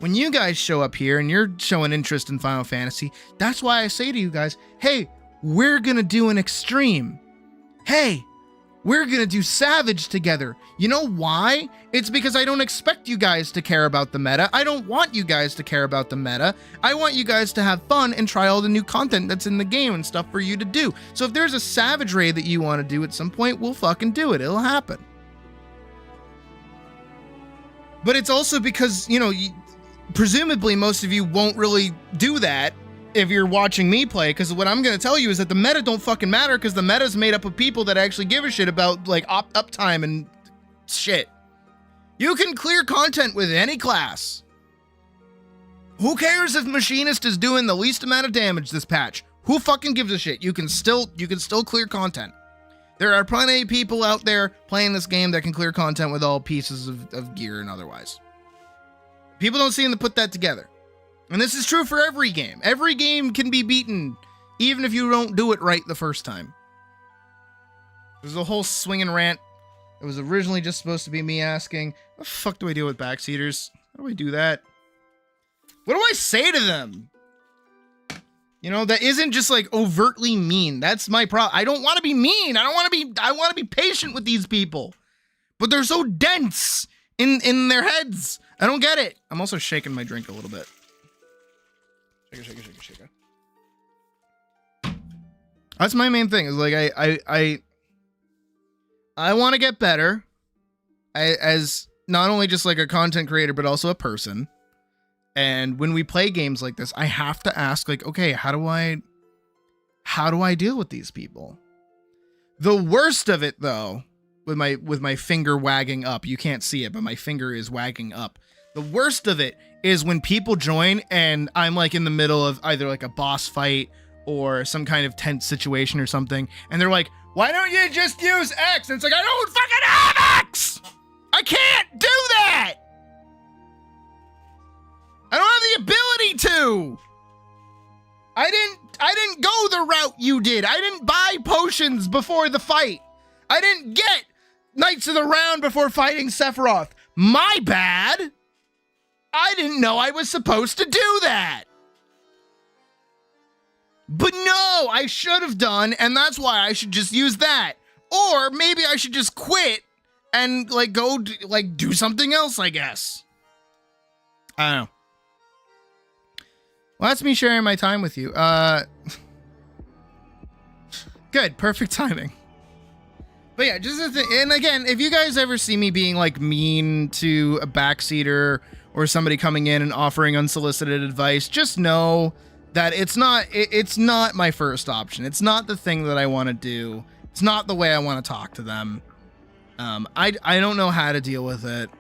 When you guys show up here and you're showing interest in Final Fantasy, that's why I say to you guys, hey, we're going to do an extreme. Hey, we're going to do Savage together. You know why? It's because I don't expect you guys to care about the meta. I don't want you guys to care about the meta. I want you guys to have fun and try all the new content that's in the game and stuff for you to do. So if there's a Savage raid that you want to do at some point, we'll fucking do it. It'll happen. But it's also because, you know, presumably most of you won't really do that if you're watching me play, because what I'm going to tell you is that the meta don't fucking matter, because the meta's made up of people that actually give a shit about like uptime and shit. You can clear content with any class. Who cares if Machinist is doing the least amount of damage this patch? Who fucking gives a shit? You can still clear content. There are plenty of people out there playing this game that can clear content with all pieces of gear and otherwise. People don't seem to put that together. And this is true for every game. Every game can be beaten, even if you don't do it right the first time. There's a whole swinging rant. It was originally just supposed to be me asking, what the fuck do I do with backseaters? How do I do that? What do I say to them? You know, that isn't just like overtly mean. That's my problem. I don't want to be mean. I want to be patient with these people. But they're so dense in their heads. I don't get it. I'm also shaking my drink a little bit. Shake it. That's my main thing. Is like I want to get better as not only just like a content creator, but also a person. And when we play games like this, I have to ask, like, okay, how do I deal with these people? The worst of it, though, with my finger wagging up, you can't see it, but my finger is wagging up. The worst of it is when people join and I'm like in the middle of either like a boss fight or some kind of tense situation or something, and they're like, why don't you just use X? And it's like, I don't fucking have X! I can't do that! I don't have the ability to! I didn't go the route you did. I didn't buy potions before the fight. I didn't get Knights of the Round before fighting Sephiroth. My bad! I didn't know I was supposed to do that! But no, I should have done, and that's why I should just use that. Or maybe I should just quit and like go do something else, I guess. I don't know. Well, that's me sharing my time with you. Good, perfect timing. But yeah, just a thing. And again, if you guys ever see me being like mean to a backseater or somebody coming in and offering unsolicited advice, just know that it's not my first option. It's not the thing that I want to do. It's not the way I want to talk to them. I don't know how to deal with it.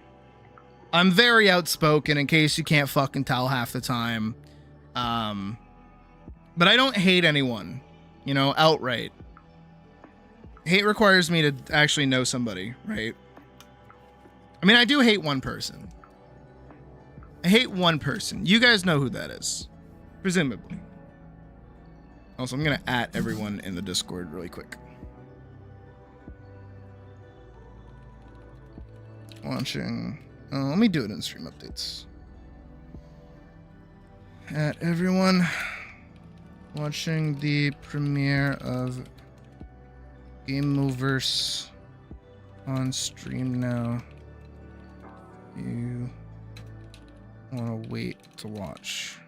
I'm very outspoken, in case you can't fucking tell half the time. But I don't hate anyone, you know, outright. Hate requires me to actually know somebody, right? I mean, I do hate one person. I hate one person. You guys know who that is. Presumably. Also, I'm gonna @ everyone in the Discord really quick. Watching. Oh, let me do it in stream updates. @ everyone watching the premiere of Gameoverse on stream now. You want to wait to watch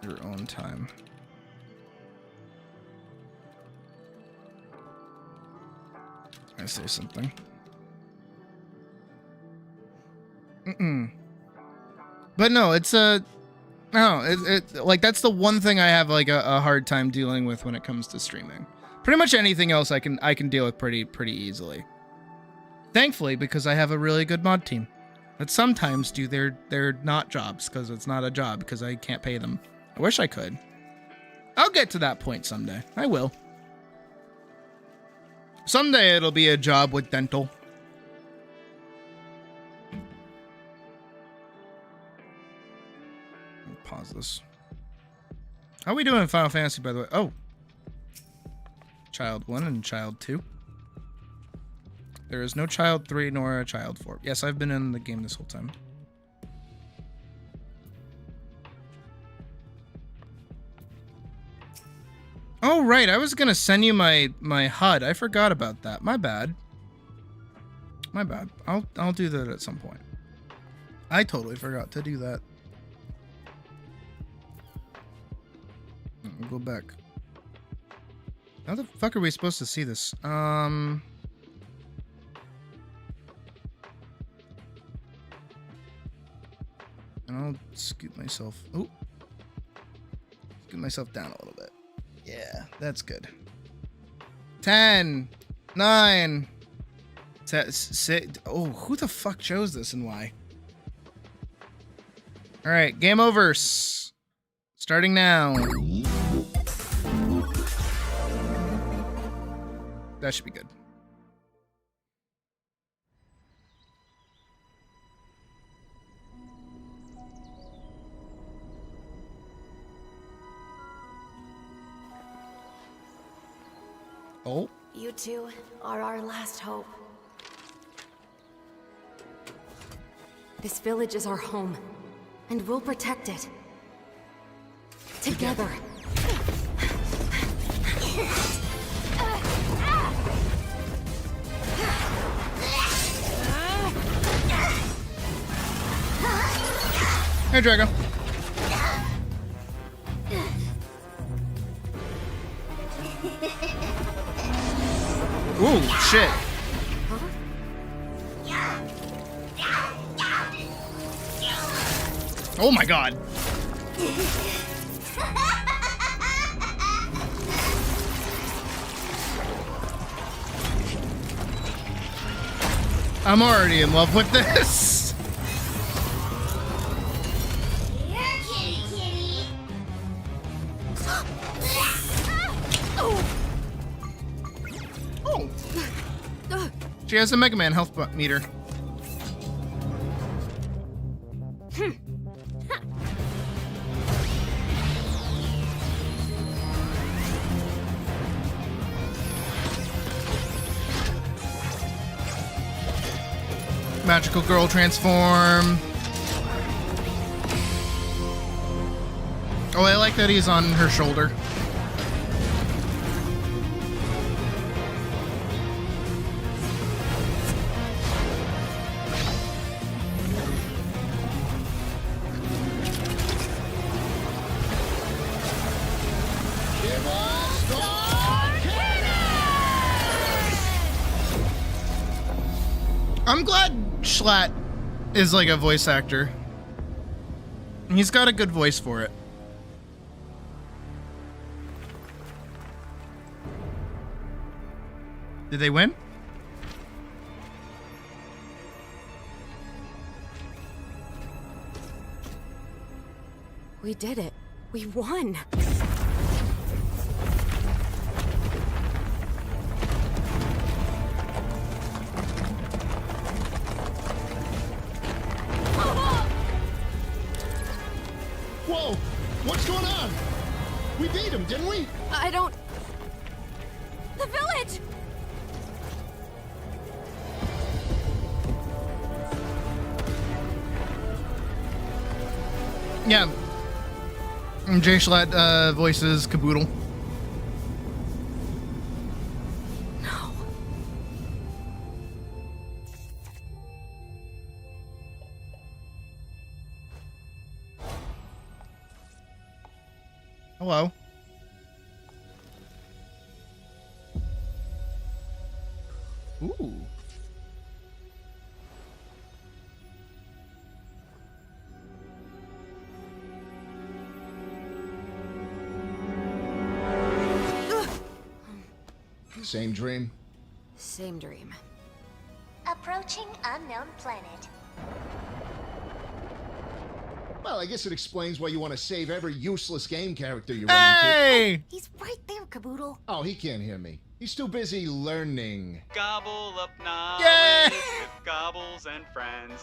your own time. I say something. But no, it's like that's the one thing I have like a hard time dealing with when it comes to streaming. Pretty much anything else I can deal with pretty easily. Thankfully, because I have a really good mod team that sometimes do their not jobs because it's not a job because I can't pay them. I wish I could. I'll get to that point someday. I will. Someday it'll be a job with dental. Pause this. How are we doing in Final Fantasy, by the way? Oh. Child 1 and Child 2. There is no Child 3 nor a Child 4. Yes, I've been in the game this whole time. Oh, right. I was going to send you my HUD. I forgot about that. My bad. My bad. I'll do that at some point. I totally forgot to do that. We'll go back. How the fuck are we supposed to see this? And I'll scoot myself. Oh, scoot myself down a little bit. Yeah, that's good. 10, 9, 10, 6. Oh, who the fuck chose this and why? All right, game over. Starting now. That should be good. Oh. You two are our last hope. This village is our home, and we'll protect it. Together. Hey, Drago. Ooh, shit. Oh my god. I'm already in love with this. Here, kitty kitty. Oh. She has a Mega Man health meter. Magical girl transform. Oh, I like that he's on her shoulder. I'm glad Schlatt is like a voice actor. He's got a good voice for it. Did they win? We did it. We won. Whoa! What's going on? We beat him, didn't we? I don't... The village! Yeah. Jay Schlatt voices Caboodle. No. Hello. Ooh. Same dream. Same dream. Approaching unknown planet. Well, I guess it explains why you want to save every useless game character you run into. Hey! He's right there, Caboodle. Oh, he can't hear me. He's too busy learning. Gobble up knowledge Yay! with gobbles and friends.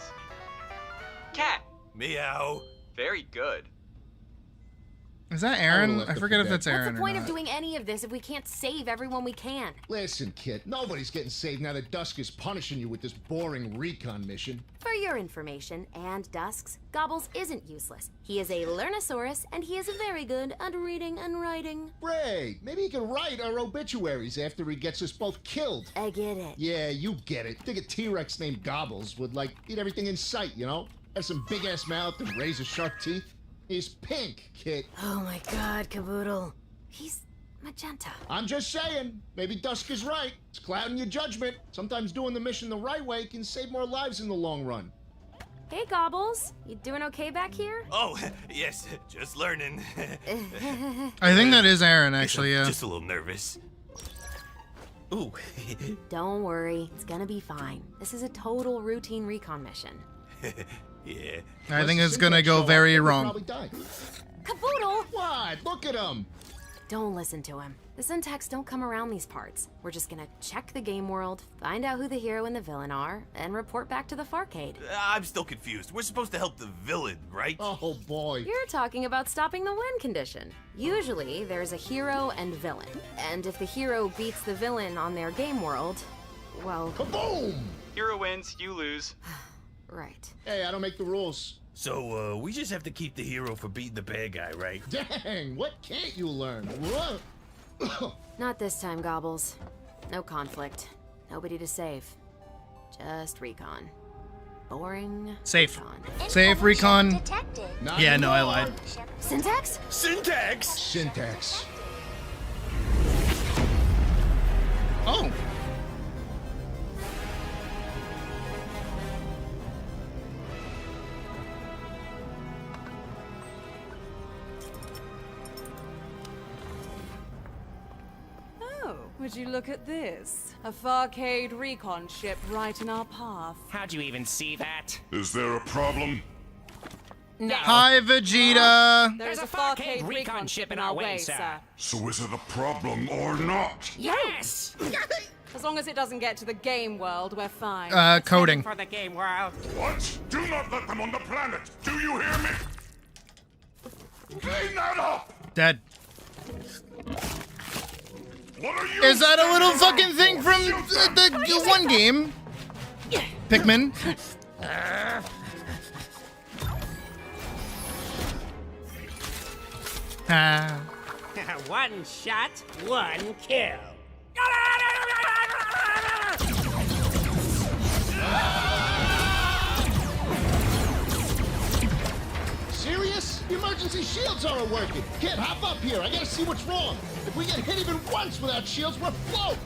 Cat. Meow. Very good. Is that I Aaron? would've I left forget it if for that's dead. Aaron What's the point or of not. doing any of this if we can't save everyone we can? Listen, kid, nobody's getting saved now that Dusk is punishing you with this boring recon mission. For your information, and Dusk's, Gobbles isn't useless. He is a Learnosaurus, and he is very good at reading and writing. Great. Maybe he can write our obituaries after he gets us both killed. I get it. Yeah, you get it. Think a T-Rex named Gobbles would, like, eat everything in sight, you know? Have some big-ass mouth and razor-sharp teeth. He's pink, kid. Oh my god, Caboodle. He's magenta. I'm just saying. Maybe Dusk is right. It's clouding your judgment. Sometimes doing the mission the right way can save more lives in the long run. Hey, Gobbles. You doing okay back here? Oh, yes, just learning. I think that is Aaron, actually, yeah. Just a little nervous. Ooh. Don't worry. It's gonna be fine. This is a total routine recon mission. Yeah. I think Unless it's the gonna syntax go show up, very then we'll wrong. probably die. Caboodle! What? Look at him. Don't listen to him. The syntax don't come around these parts. We're just gonna check the game world, find out who the hero and the villain are, and report back to the Farcade. I'm still confused. We're supposed to help the villain, right? Oh, boy. You're talking about stopping the win condition. Usually, there's a hero and villain. And if the hero beats the villain on their game world, well, Kaboom! Hero wins, you lose. right. Hey, I don't make the rules. So, we just have to keep the hero from beating the bad guy, right? Dang, what can't you learn? Whoa. Not this time, Gobbles. No conflict. Nobody to save. Just recon. Boring. Safe. Recon. Safe recon. Detected. Not Yeah, no, I anymore. lied. Syntax? Syntax! Syntax. Oh. Oh, would you look at this? A Farcade recon ship right in our path. How'd you even see that? Is there a problem? No. Hi, Vegeta. There's a Farcade recon ship in our way, sir. So is it a problem or not? Yes! As long as it doesn't get to the game world, we're fine. Coding. For the game world. What? Do not let them on the planet! Do you hear me? Clean that up! Dead. What are you Is that a little standing fucking thing for? from Shoot them! the one game? Pikmin. Ah. One shot, one kill. Serious? The emergency shields aren't working. Kid, hop up here. I gotta see what's wrong. If we get hit even once without shields, we're afloat.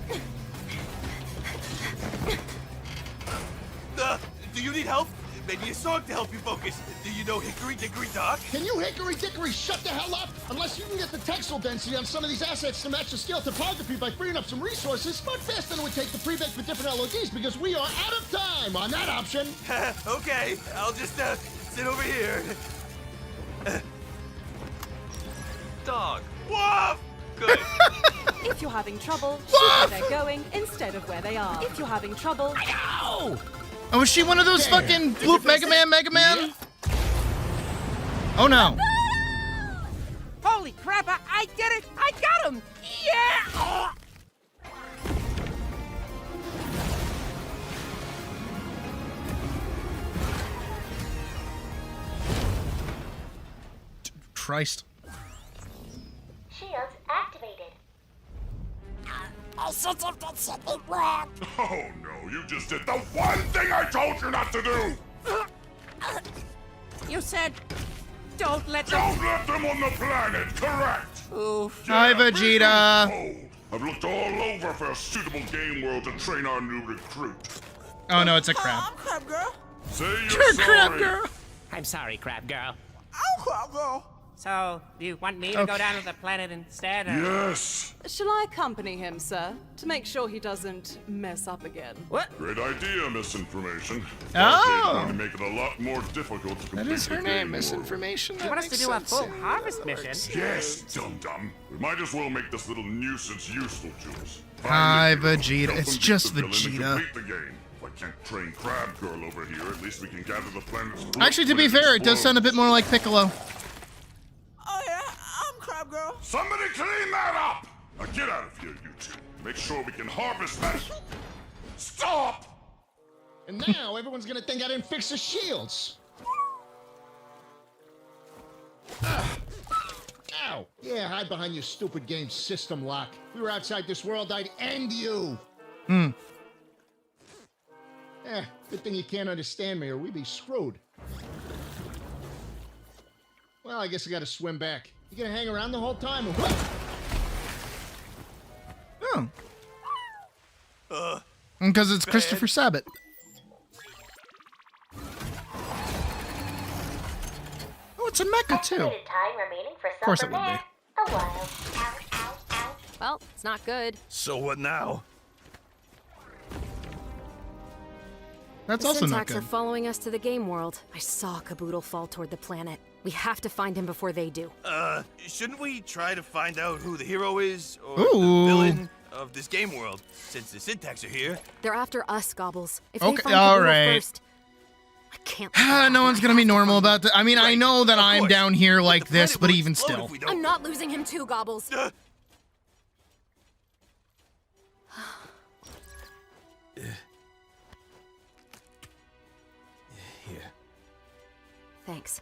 Do you need help? Maybe a song to help you focus. Do you know Hickory Dickory Dock? Can you hickory dickory shut the hell up? Unless you can get the textile density on some of these assets to match the scale topography by freeing up some resources, much faster than it would take to pre-bake with different LODs because we are out of time on that option. Okay, I'll just sit over here. Dog. Woof! Good. If you're having trouble, shoot where they're going instead of where they are. If you're having trouble, No! Oh, is she one of those Damn. fucking Bloop Mega Man? Oh no. Holy crap, I did it! I got him! Yeah! Christ. Shields activated. Oh no, you just did the one thing I told you not to do! You said, don't let them... Don't let them on the planet, correct? Oof. Hi, Vegeta. Oh, I've looked all over for a suitable game world to train our new recruit. Oh no, it's a crab. Crab girl. Say you're sorry. I'm sorry, Crab girl. Oh, crap, girl. So, you want me to go down to the planet instead? Or... Yes. shall I accompany him, sir, to make sure he doesn't mess up again? What? Great idea, misinformation. Oh. Going to make it a lot more difficult to complete That is her the name, game world. misinformation. You want us to do a full harvest mission? Yes, dum-dum. We might as well make this little nuisance useful to us. Hi, Find the hero, Vegeta. help It's them beat just the villain, and Vegeta. complete the game. If I can't train Crab Girl over here, at least we can gather the planet's blood Actually, to when be it fair, it does sound a bit explodes. more like Piccolo. Oh, yeah, I'm crab girl. Somebody clean that up! Now get out of here, you two. Make sure we can harvest that. Stop! And now everyone's gonna think I didn't fix the shields. Ow! Yeah, hide behind your stupid game system lock. If we were outside this world, I'd end you. Good thing you can't understand me, or we'd be screwed. Well, I guess I gotta swim back. You gonna hang around the whole time? Or what? Oh. Because it's Christopher Sabat. Oh, it's a mecha too. Estimated time remaining for Of course it would be. self-repair. A while. Ow, ow, ow. Well, it's not good. So what now? That's The also not Syntax good. are following us to the game world. I saw Caboodle fall toward the planet. We have to find him before they do. Shouldn't we try to find out who the hero is or Ooh. the villain of this game world, since the Syntax are here? They're after us, Gobbles. If Okay, they find all Caboodle right. first, I can't. let that No happen. one's I gonna be have to normal find about that. I mean, I Right, know that of I'm course. down here But like the this, planet but will even explode still. if we him. don't- I'm not losing him too, Gobbles. Here. Thanks.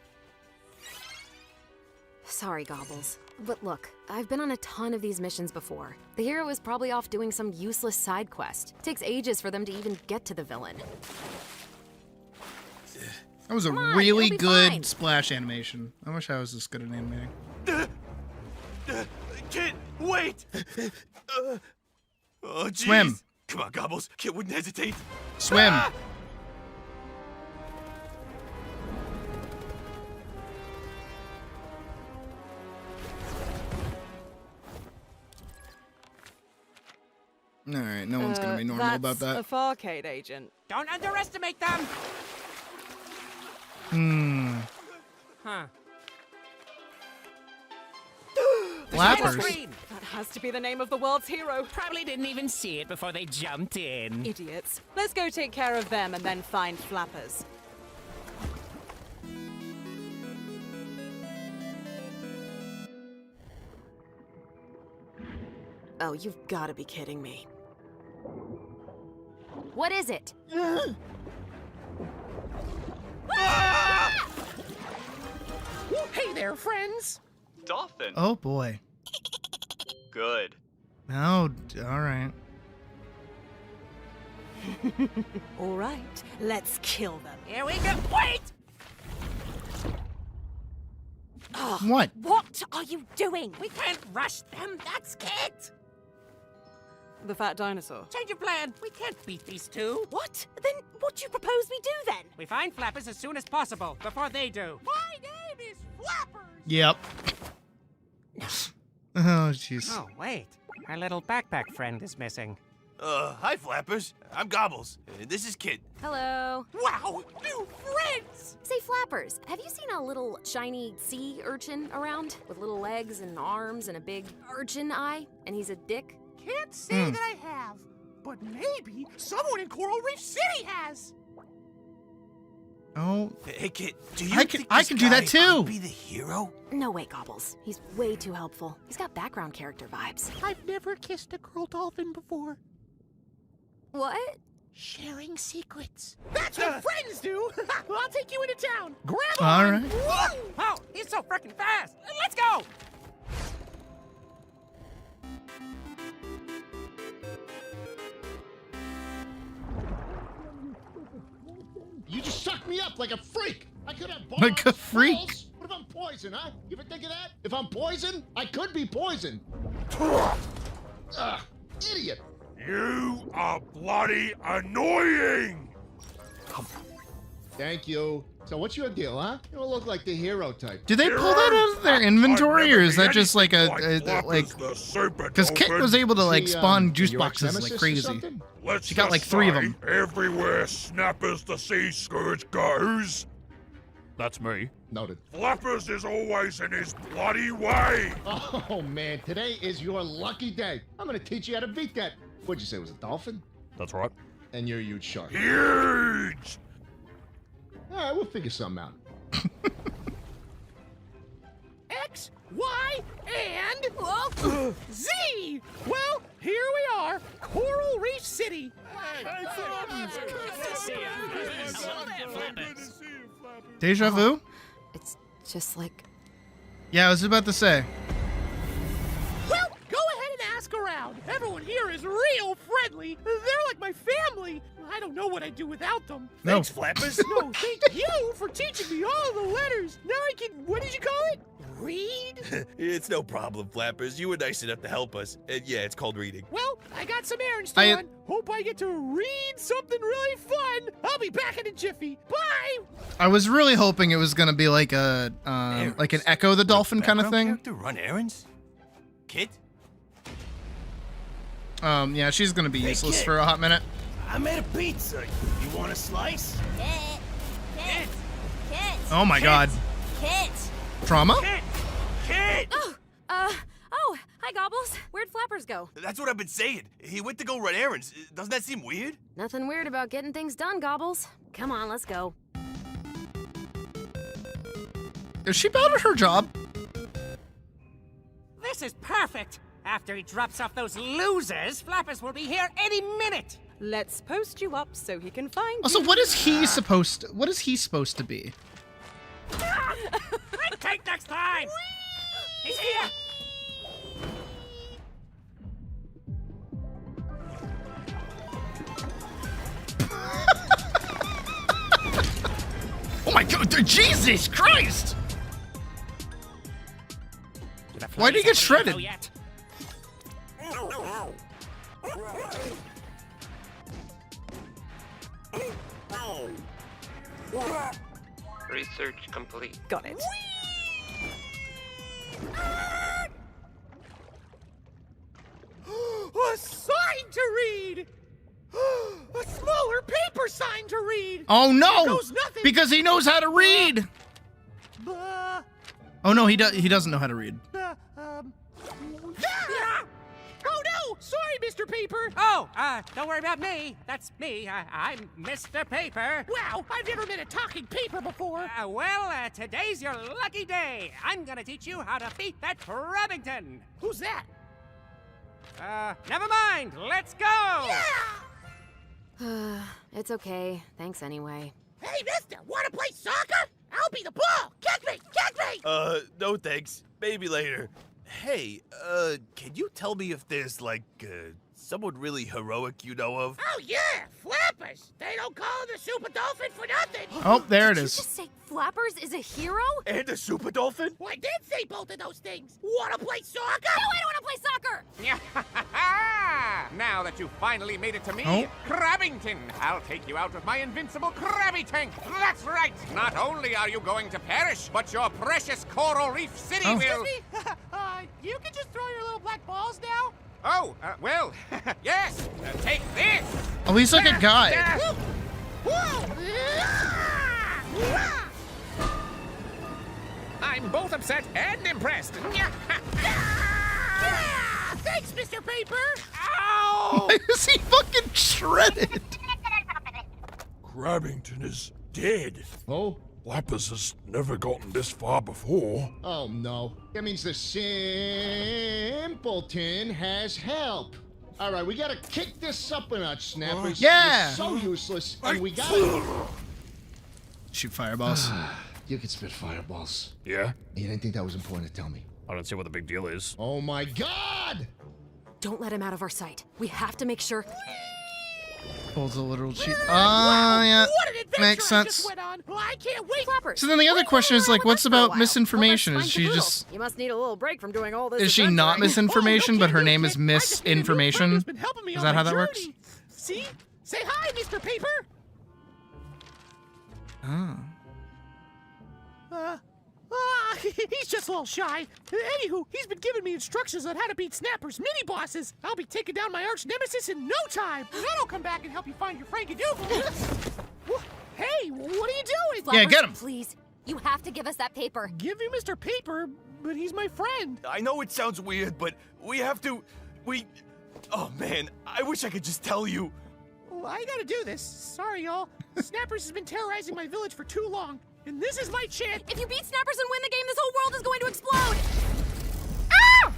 Sorry, Gobbles. But look, I've been on a ton of these missions before. The hero is probably off doing some useless side quest. Takes ages for them to even get to the villain. That was a Come on, really it'll be good fine. splash animation. I wish I was this good at animating. Kid, wait! Oh, jeez. Swim. Come on, Gobbles. Kid wouldn't hesitate. Swim. Ah! All right, no one's gonna be normal that's about that. a Farcade agent. Don't underestimate them. Huh. Flappers. That has to be the name of the world's hero. Probably didn't even see it before they jumped in. Idiots. Let's go take care of them and then find Flappers. Oh, you've got to be kidding me. What is it? Hey there, friends. Dolphin. Oh boy. Good. Oh, all right. All right, let's kill them. Here we go. Wait! What? What are you doing? We can't rush them. That's Kit. The fat dinosaur. Change your plan. We can't beat these two. What? Then what do you propose we do then? We find Flappers as soon as possible, before they do. My name is Flappers! Yep. Oh jeez. Oh, wait. Our little backpack friend is missing. Hi, Flappers. I'm Gobbles. This is Kid. Hello. Wow! New friends! Say, Flappers, have you seen a little shiny sea urchin around? With little legs and arms and a big urchin eye? And he's a dick? Can't say that I have, but maybe someone in Coral Reef City has. Oh, Hey, Kid, do you I can- think I this can do that guy too. could be the hero? No way, Gobbles. He's way too helpful. He's got background character vibes. I've never kissed a girl dolphin before. What? Sharing secrets. That's what friends do. I'll take you into town. Grab all on. right. Whoa! Oh, he's so freaking fast. Let's go. You just sucked me up like a freak. I could have balls. Like a freak? balls. What if I'm poison, huh? You ever think of that? If I'm poison, I could be poison. Ugh, idiot. You are bloody annoying! Thank you. So what's your deal, huh? You don't look like the hero type. Do they pull that out of their inventory, or is that just like like? Because Kit was able to like She, spawn juice your boxes ex-nemesis like or crazy. something? Let's She got like just 3 of say, them. Everywhere Snappers the Sea Scourge goes. That's me. Noted. Flappers is always in his bloody way. Oh man, today is your lucky day. I'm gonna teach you how to beat that. What'd you say, it was a dolphin? That's right. And you're a huge shark. Huge! All right, we'll figure something out. X, Y, and Z. Well, here we are, Coral Reef City. Deja vu? It's just like... Yeah, I was about to say. Well, go ahead and ask around. Everyone here is real friendly. They're like my family. I don't know what I'd do without them. No. Thanks, Flappers. No, thank you for teaching me all the letters. Now I can, what did you call it? Read? It's no problem, Flappers. You were nice enough to help us. And yeah, it's called reading. Well, I got some errands to run. Hope I get to read something really fun. I'll be back in a jiffy. Bye! I was really hoping it was gonna be like a like an Echo the Dolphin kind of Background thing. character run errands? Kid? Yeah, she's gonna be Hey, useless kid. for a hot minute. I made a pizza. You want a slice? Kit! Kit! Oh my God, Kit! trauma? Kid! Oh, hi, Gobbles. Where'd Flappers go? That's what I've been saying. He went to go run errands. Doesn't that seem weird? Nothing weird about getting things done, Gobbles. Come on, let's go. Is she bad at her job? This is perfect. After he drops off those losers, Flappers will be here any minute. Let's post you up so he can find Also, you. what is he supposed to be? Bring cake next time! He's here! Oh my god, Jesus Christ! Why did he get shredded? Research complete. Got it. A sign to read! A smaller paper sign to read! Oh no! Knows nothing. Because he knows how to read! Blah, Oh no, he doesn't know how to read. Oh no! Sorry, Mr. Paper! Oh, don't worry about me. That's me. I'm Mr. Paper. Wow, I've never met a talking paper before! Today's your lucky day. I'm gonna teach you how to beat that Crabbington. Who's that? Never mind. Let's go. It's okay. Thanks anyway. Hey, mister, wanna play soccer? I'll be the ball! Kick me! Kick me! No thanks. Maybe later. Hey, can you tell me if there's, like, someone really heroic you know of? Oh yeah, Flappers! They don't call him the Super Dolphin for nothing! Oh, there it Did you is. just say Flappers is a hero? And a super dolphin? Well, I did say both of those things! Wanna play soccer? No, I don't want to play soccer! Now that you finally made it to me, Oh. Crabbington, I'll take you out with my invincible Krabby Tank. That's right. Not only are you going to perish, but your precious coral reef city will. Excuse me? You can just throw your little black balls now? Oh, well, yes. Take this. Oh, he's like a guy. I'm both upset and impressed. Thanks, Mr. Paper! Ow! Why is he fucking shredded? Crabbington is dead. Oh? Flappers has never gotten this far before. Oh no. That means the simpleton has help. All right, we gotta kick this up a notch, Snappers. Yeah. You're so useless, and we gotta... Shoot fireballs. You can spit fireballs. Yeah? You didn't think that was important to tell me. I don't see what the big deal is. Oh my God! Don't let him out of our sight. We have to make sure. Pulls a literal cheat. Wow, Yeah. what an adventure Makes I sense. just went on. Well, I can't wait. Flappers. So then the other question is like, what's For a about while. misinformation? Well, Is that's she fine to just... do. You must need a little break from doing all this. Is she not adventuring. misinformation, but her name is I just made a new friend misinformation? who's been helping me Is on that my how that journey. works? See? Say hi, Mr. Paper. Oh. He's just a little shy. Anywho, he's been giving me instructions on how to beat Snapper's mini-bosses. I'll be taking down my arch-nemesis in no time. Then I'll come back and help you find your Frankie-Doodle. Hey, what are you doing? Yeah, Flappers, get him. Please. You have to give us that paper. Give you Mr. Paper, but he's my friend. I know it sounds weird, but we have to... Oh, man, I wish I could just tell you. Well, I gotta do this. Sorry, y'all. Snappers has been terrorizing my village for too long, and this is my chance. If you beat Snappers and win the game, this whole world is going to explode. Ah!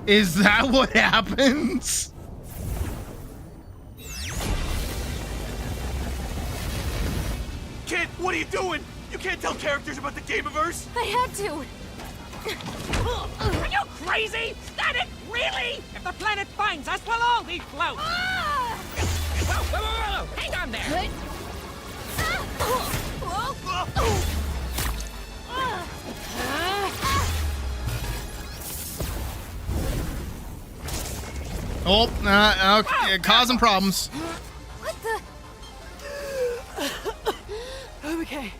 Is that what happens? Kid, what are you doing? You can't tell characters about the Gameverse. I had to. Are you crazy? That it? Really? If the planet finds us, we'll all be float. Ah! Whoa. Hang on there. Oh, okay, causing problems. What the? Okay.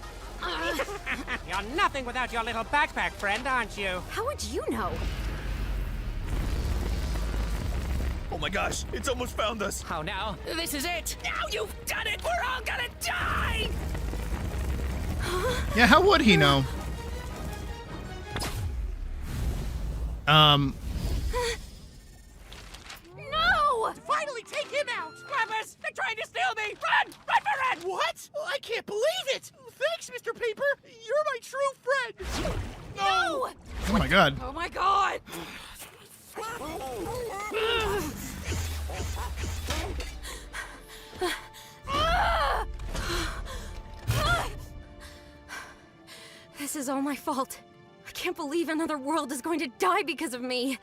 You're nothing without your little backpack friend, aren't you? How would you know? Oh my gosh, it's almost found us. Oh no, this is it. Now you've done it. We're all gonna die. Yeah, how would he know? No! Finally take him out. Flappers, they're trying to steal me. Run! Run for it! What? I can't believe it. Thanks, Mr. Paper. You're my true friend. No! Oh my god. Oh my god! Ah! This is all my fault. I can't believe another world is going to die because of me.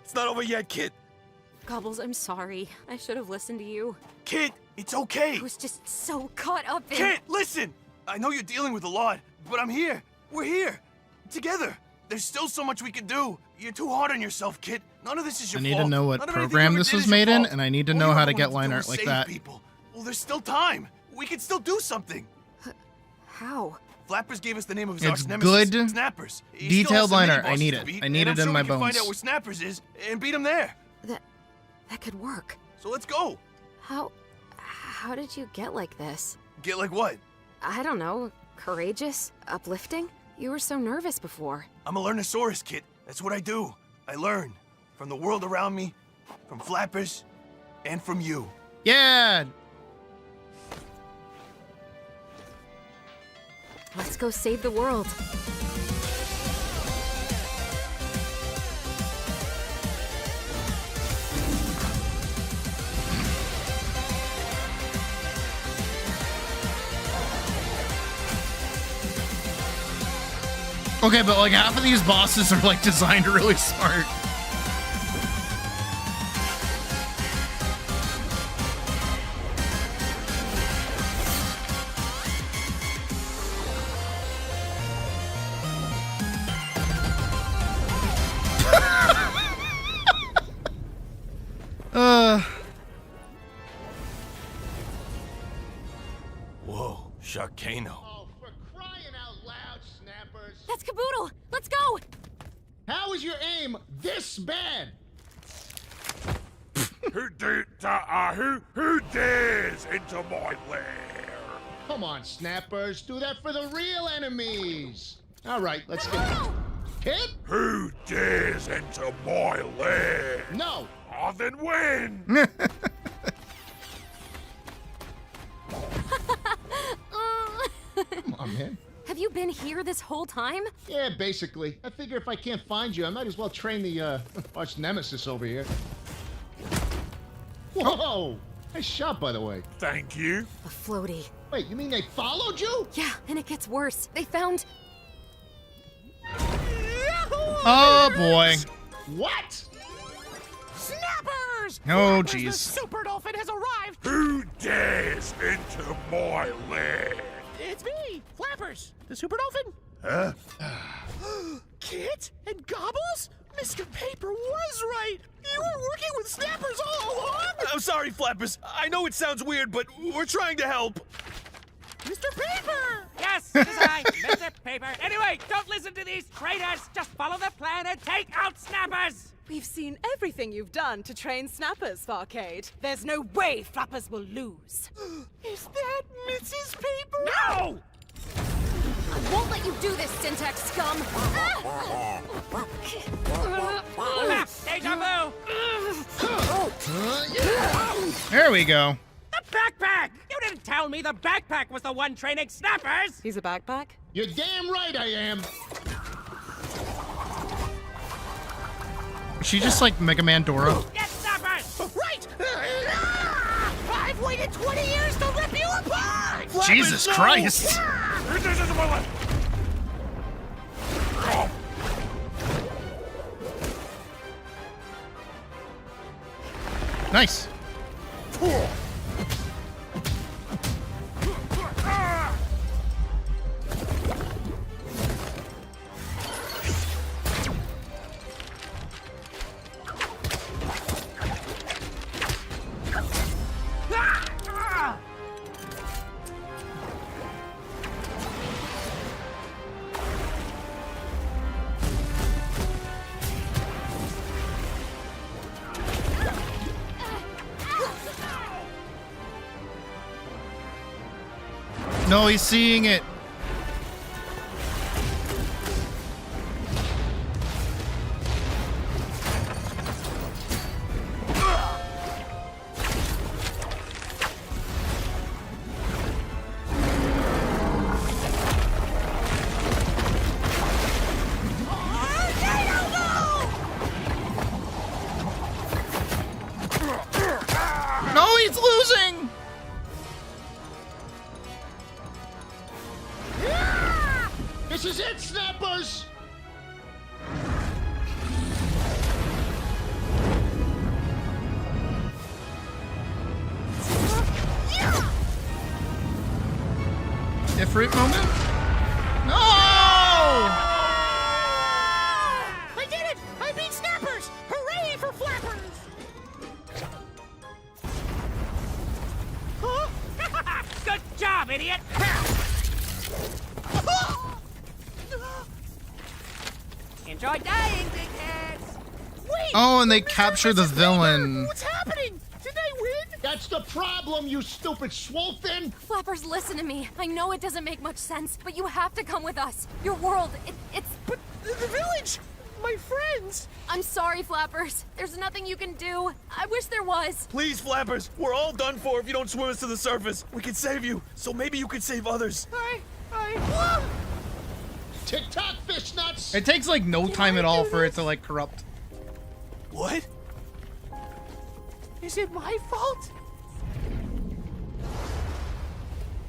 It's not over yet, Kit. Gobbles, I'm sorry. I should have listened to you. Kit, it's okay. I was just so caught up in... Kit, listen! I know you're dealing with a lot, but I'm here. We're here. Together. There's still so much we can do. You're too hard on yourself, Kit. None of this is your I fault. need to know what None of anything program you ever this did was is your made in, fault. and I need to All know you how ever to get wanted line do art was like save that. People. Well, there's still time. We can still do something. How? Flappers gave us the name of his It's arch nemesis, good, Snappers. He still detailed has some line mini art. I bosses need to it. beat, I need and it I'm in sure my we can find bones. out where Snappers is and beat him there. That could work. So let's go. How did you get like this? Get like what? I don't know. Courageous? Uplifting? You were so nervous before. I'm a learnosaurus, Kit. That's what I do. I learn. From the world around me, from Flappers, and from you. Yeah. Let's go save the world. Okay, but like half of these bosses are like designed really smart. Whoa, Sharkano. Oh, for crying out loud, Snappers. That's Caboodle! Let's go! How is your aim this bad? Who dares into my lair? Come on, Snappers. Do that for the real enemies. All right, let's get... Kid? Who dares enter my lair? No. Oh, then win! Come on, man. Have you been here this whole time? Yeah, basically. I figure if I can't find you, I might as well train the, arch nemesis over here. Whoa! Nice shot, by the way. Thank you. A floaty. Wait, you mean they followed you? Yeah, and it gets worse. They found... Oh boy. What? Snappers! Oh, Flappers, the jeez. super dolphin has arrived! Who dares enter my lair? It's me, Flappers, the super dolphin. Huh? Kit and Gobbles? Mr. Paper was right! You were working with Snappers all along! I'm sorry, Flappers. I know it sounds weird, but we're trying to help. Mr. Paper! Yes, it is I, Mr. Paper. Anyway, don't listen to these traitors. Just follow the plan and take out Snappers. We've seen everything you've done to train Snappers, Farcade. There's no way Flappers will lose. Is that Mrs. Paper? No! I won't let you do this, Syntax scum! Ah, deja vu! There we go. The backpack! You didn't tell me the backpack was the one training Snappers! He's a backpack? You're damn right I am. Is she just like Mega Man Dora? Get Snappers! Right! I've waited 20 years to rip you apart! Jesus Christ! Who dares enter my lair? Nice. No, he's seeing it. No, he's losing. fruit moment? No! I did it! I beat Snappers! Hooray for Flappers! Huh? Good job, idiot! Enjoy dying, big heads! Wait! Oh, and they Mr. capture the Mrs. villain. What's happening? Did they win? That's the problem, you stupid swolefin! Flappers, listen to me. I know it doesn't make much sense, but you have to come with us. Your world, it's... But the village! My friends! I'm sorry, Flappers. There's nothing you can do. I wish there was. Please, Flappers, we're all done for if you don't swim us to the surface. We can save you, so maybe you could save others. Tick-tock, fish nuts! It takes like no time at all for it to like corrupt. What? Is it my fault?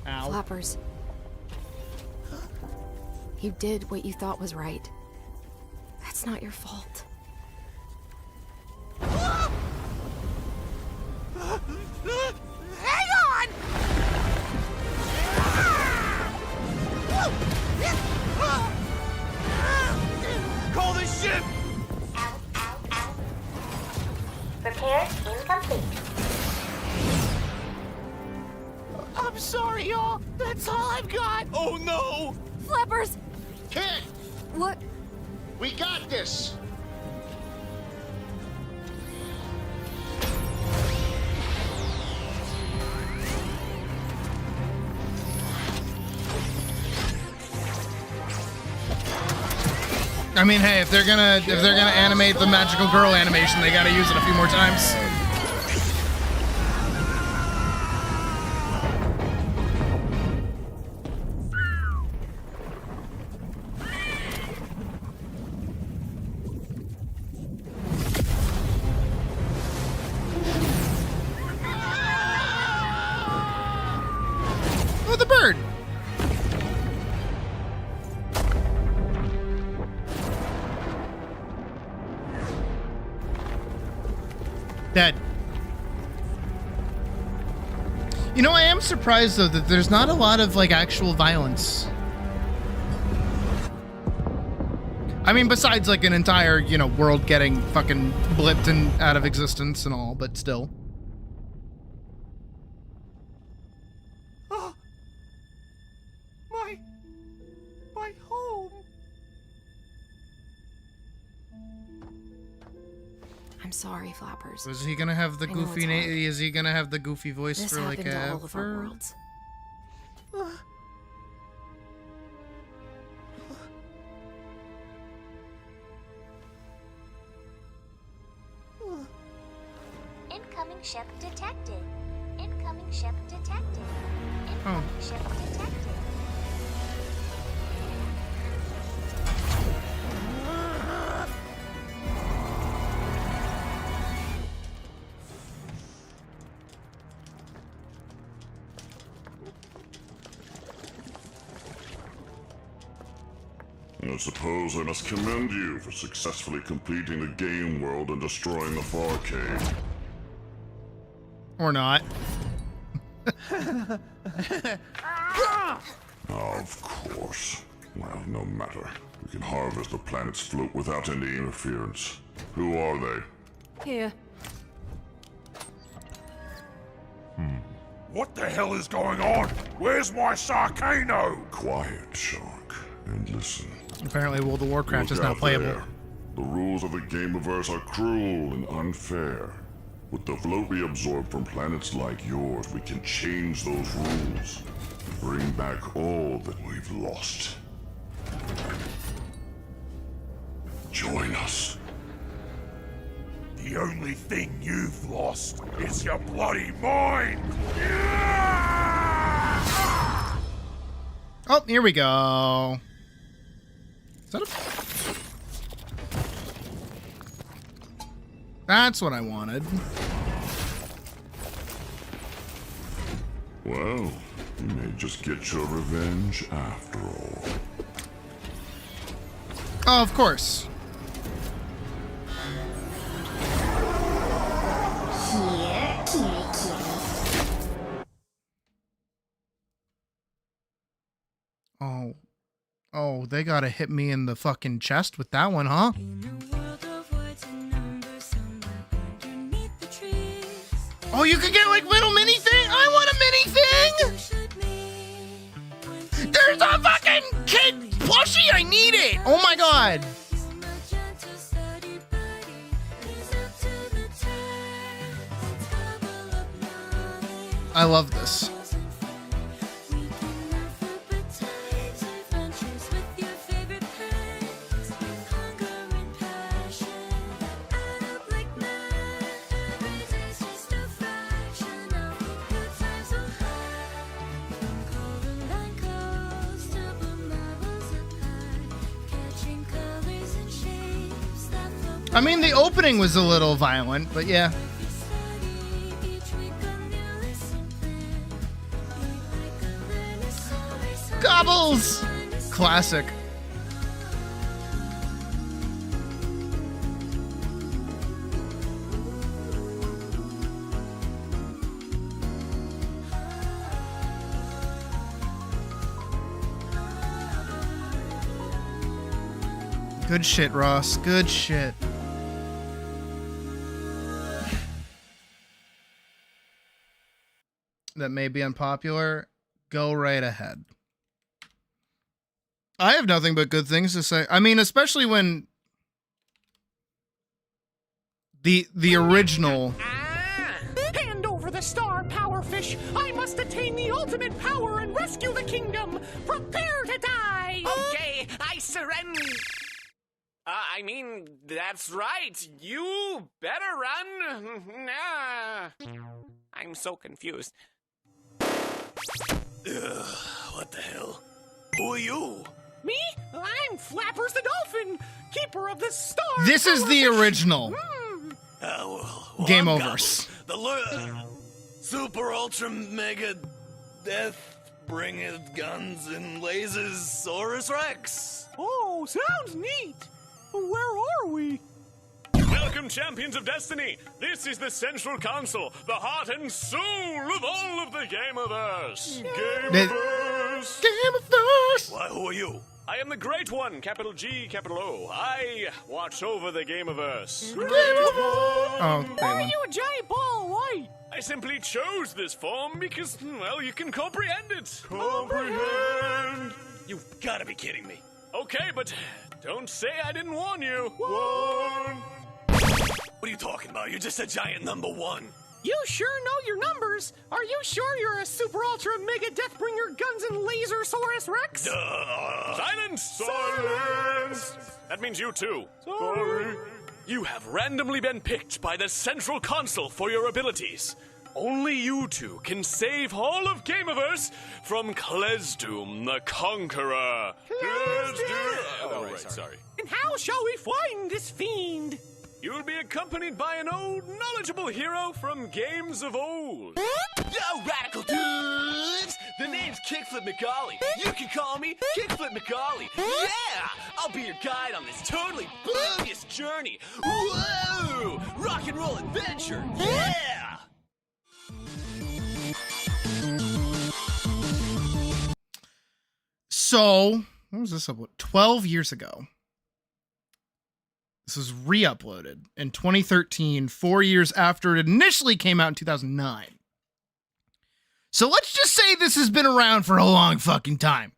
Ow. Flappers. You did what you thought was right. That's not your fault. Hang on! Call the ship! Repairs incomplete. I'm sorry, y'all. That's all I've got. Oh no! Flappers! Kid, What? we got this! I mean, hey, if they're gonna animate the magical girl animation, they gotta use it a few more times. Oh, the bird! Dead. You know, I am surprised though that there's not a lot of like actual violence. I mean, besides like an entire, you know, world getting fucking blipped and out of existence and all, but still. My home. I'm sorry, Flappers. Is he gonna have the I know goofy it's hard. is he gonna have the goofy voice This for like happened to all of our ever? worlds. Incoming ship detected. Incoming ship detected. Incoming ship detected. I suppose I must commend you for successfully completing the game world and destroying the Farcade. Or not. Of course. Well, no matter. We can harvest the planet's float without any interference. Who are they? Here. What the hell is going on? Where's my Sarcano? Quiet, Shark, and listen. Apparently World of Warcraft Look is now out playable. there. The rules of the Gameverse are cruel and unfair. With the float we absorb from planets like yours, we can change those rules. Bring back all that we've lost. Join us. The only thing you've lost is your bloody mind! Oh, here we go. Is that a... That's what I wanted. Well, you may just get your revenge after all. Oh, of course. Here, kitty kitty. Oh, they gotta hit me in the fucking chest with that one, huh? Oh, you could get like little mini thing? I want a mini thing! There's a fucking kid plushie! I need it! Oh my god! I love this. I mean, the opening was a little violent, but yeah. Gobbles! Classic. Good shit, Ross. Good shit. That may be unpopular. Go right ahead. I have nothing but good things to say. I mean, especially when the original. Hand over the star, Powerfish. I must attain the ultimate power and rescue the kingdom. Prepare to die. Okay, I surrender. I mean, that's right. You better run. Nah. I'm so confused. Ugh, what the hell? Who are you? Me? I'm Flappers the Dolphin, keeper of the star. This is the original. Well, Game I'm overs. Gobble, the super ultra mega death bringeth guns and lasers Saurus Rex. Oh, sounds neat. Where are we? Welcome, champions of destiny. This is the Central Council, the heart and soul of all of the Gameverse. Gameverse. Gameverse. Why, who are you? I am the Great One, capital G, capital O. I watch over the Gameverse. Oh, Why are you a giant ball of light? I simply chose this form because, well, you can comprehend it. Comprehend. You've got to be kidding me. Okay, but don't say I didn't warn you. Warn. What are you talking about? You're just a giant number one. You sure know your numbers. Are you sure you're a super ultra mega deathbringer guns and laser Saurus Rex? Silence! Silence! That means you too. Sorry. You have randomly been picked by the Central Council for your abilities. Only you two can save all of Gameverse from Klesdoom the Conqueror. Klesdoom! Oh, right, sorry. And how shall we find this fiend? You'll be accompanied by an old, knowledgeable hero from games of old. Yo, radical dudes! The name's Kickflip McCauley. You can call me Kickflip McCauley. Yeah! I'll be your guide on this totally bogus journey. Whoa! Rock and roll adventure. Yeah! So, what was this upload? 12 years ago. This was re-uploaded in 2013, 4 years after it initially came out in 2009. So let's just say this has been around for a long fucking time.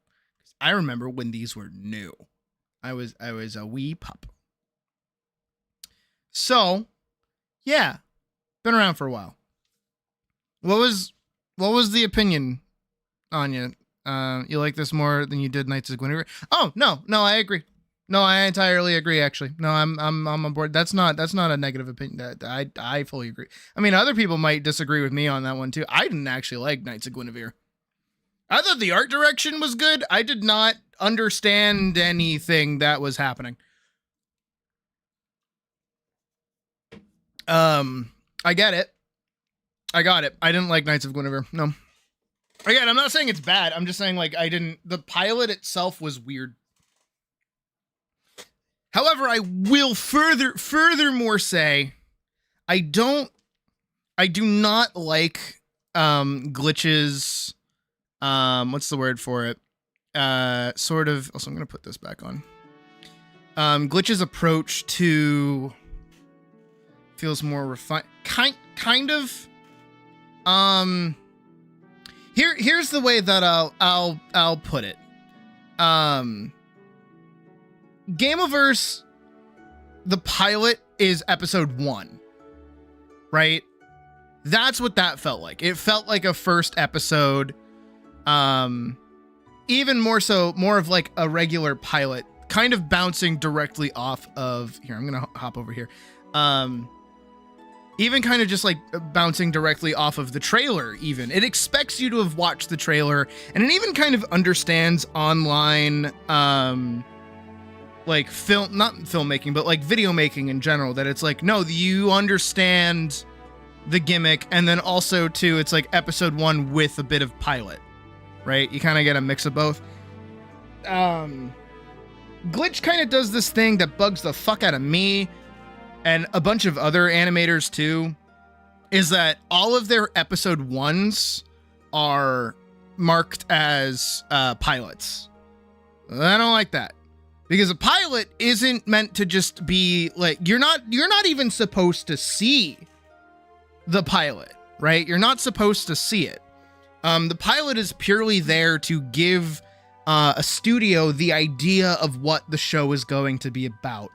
I remember when these were new. I was a wee pup. So, yeah, been around for a while. What was the opinion, Anya? You like this more than you did Knights of Guinevere? Oh, no, I agree. No, I entirely agree, actually. No, I'm on board. That's not a negative opinion. I fully agree. I mean, other people might disagree with me on that one too. I didn't actually like Knights of Guinevere. I thought the art direction was good. I did not understand anything that was happening. I get it. I got it. I didn't like Knights of Guinevere. No. Again, I'm not saying it's bad. I'm just saying, like, the pilot itself was weird. However, I will furthermore say, I do not like, glitches, what's the word for it? sort of, also I'm going to put this back on. Glitch's approach to feels more refined, kind of. Here's the way that I'll put it. Gameoverse, the pilot is episode 1, right? That's what that felt like. It felt like a first episode. Even more so, more of like a regular pilot, kind of bouncing directly off of here. I'm gonna hop over here. Even kind of just like bouncing directly off of the trailer. Even it expects you to have watched the trailer, and it even kind of understands online, like not filmmaking, but like video making in general. That it's like, no, you understand the gimmick, and then also too, it's like episode 1 with a bit of pilot. Right? You kind of get a mix of both. Glitch kind of does this thing that bugs the fuck out of me and a bunch of other animators too, is that all of their episode 1s are marked as pilots. I don't like that, because a pilot isn't meant to just be like, you're not even supposed to see the pilot, right? You're not supposed to see it. The pilot is purely there to give a studio the idea of what the show is going to be about.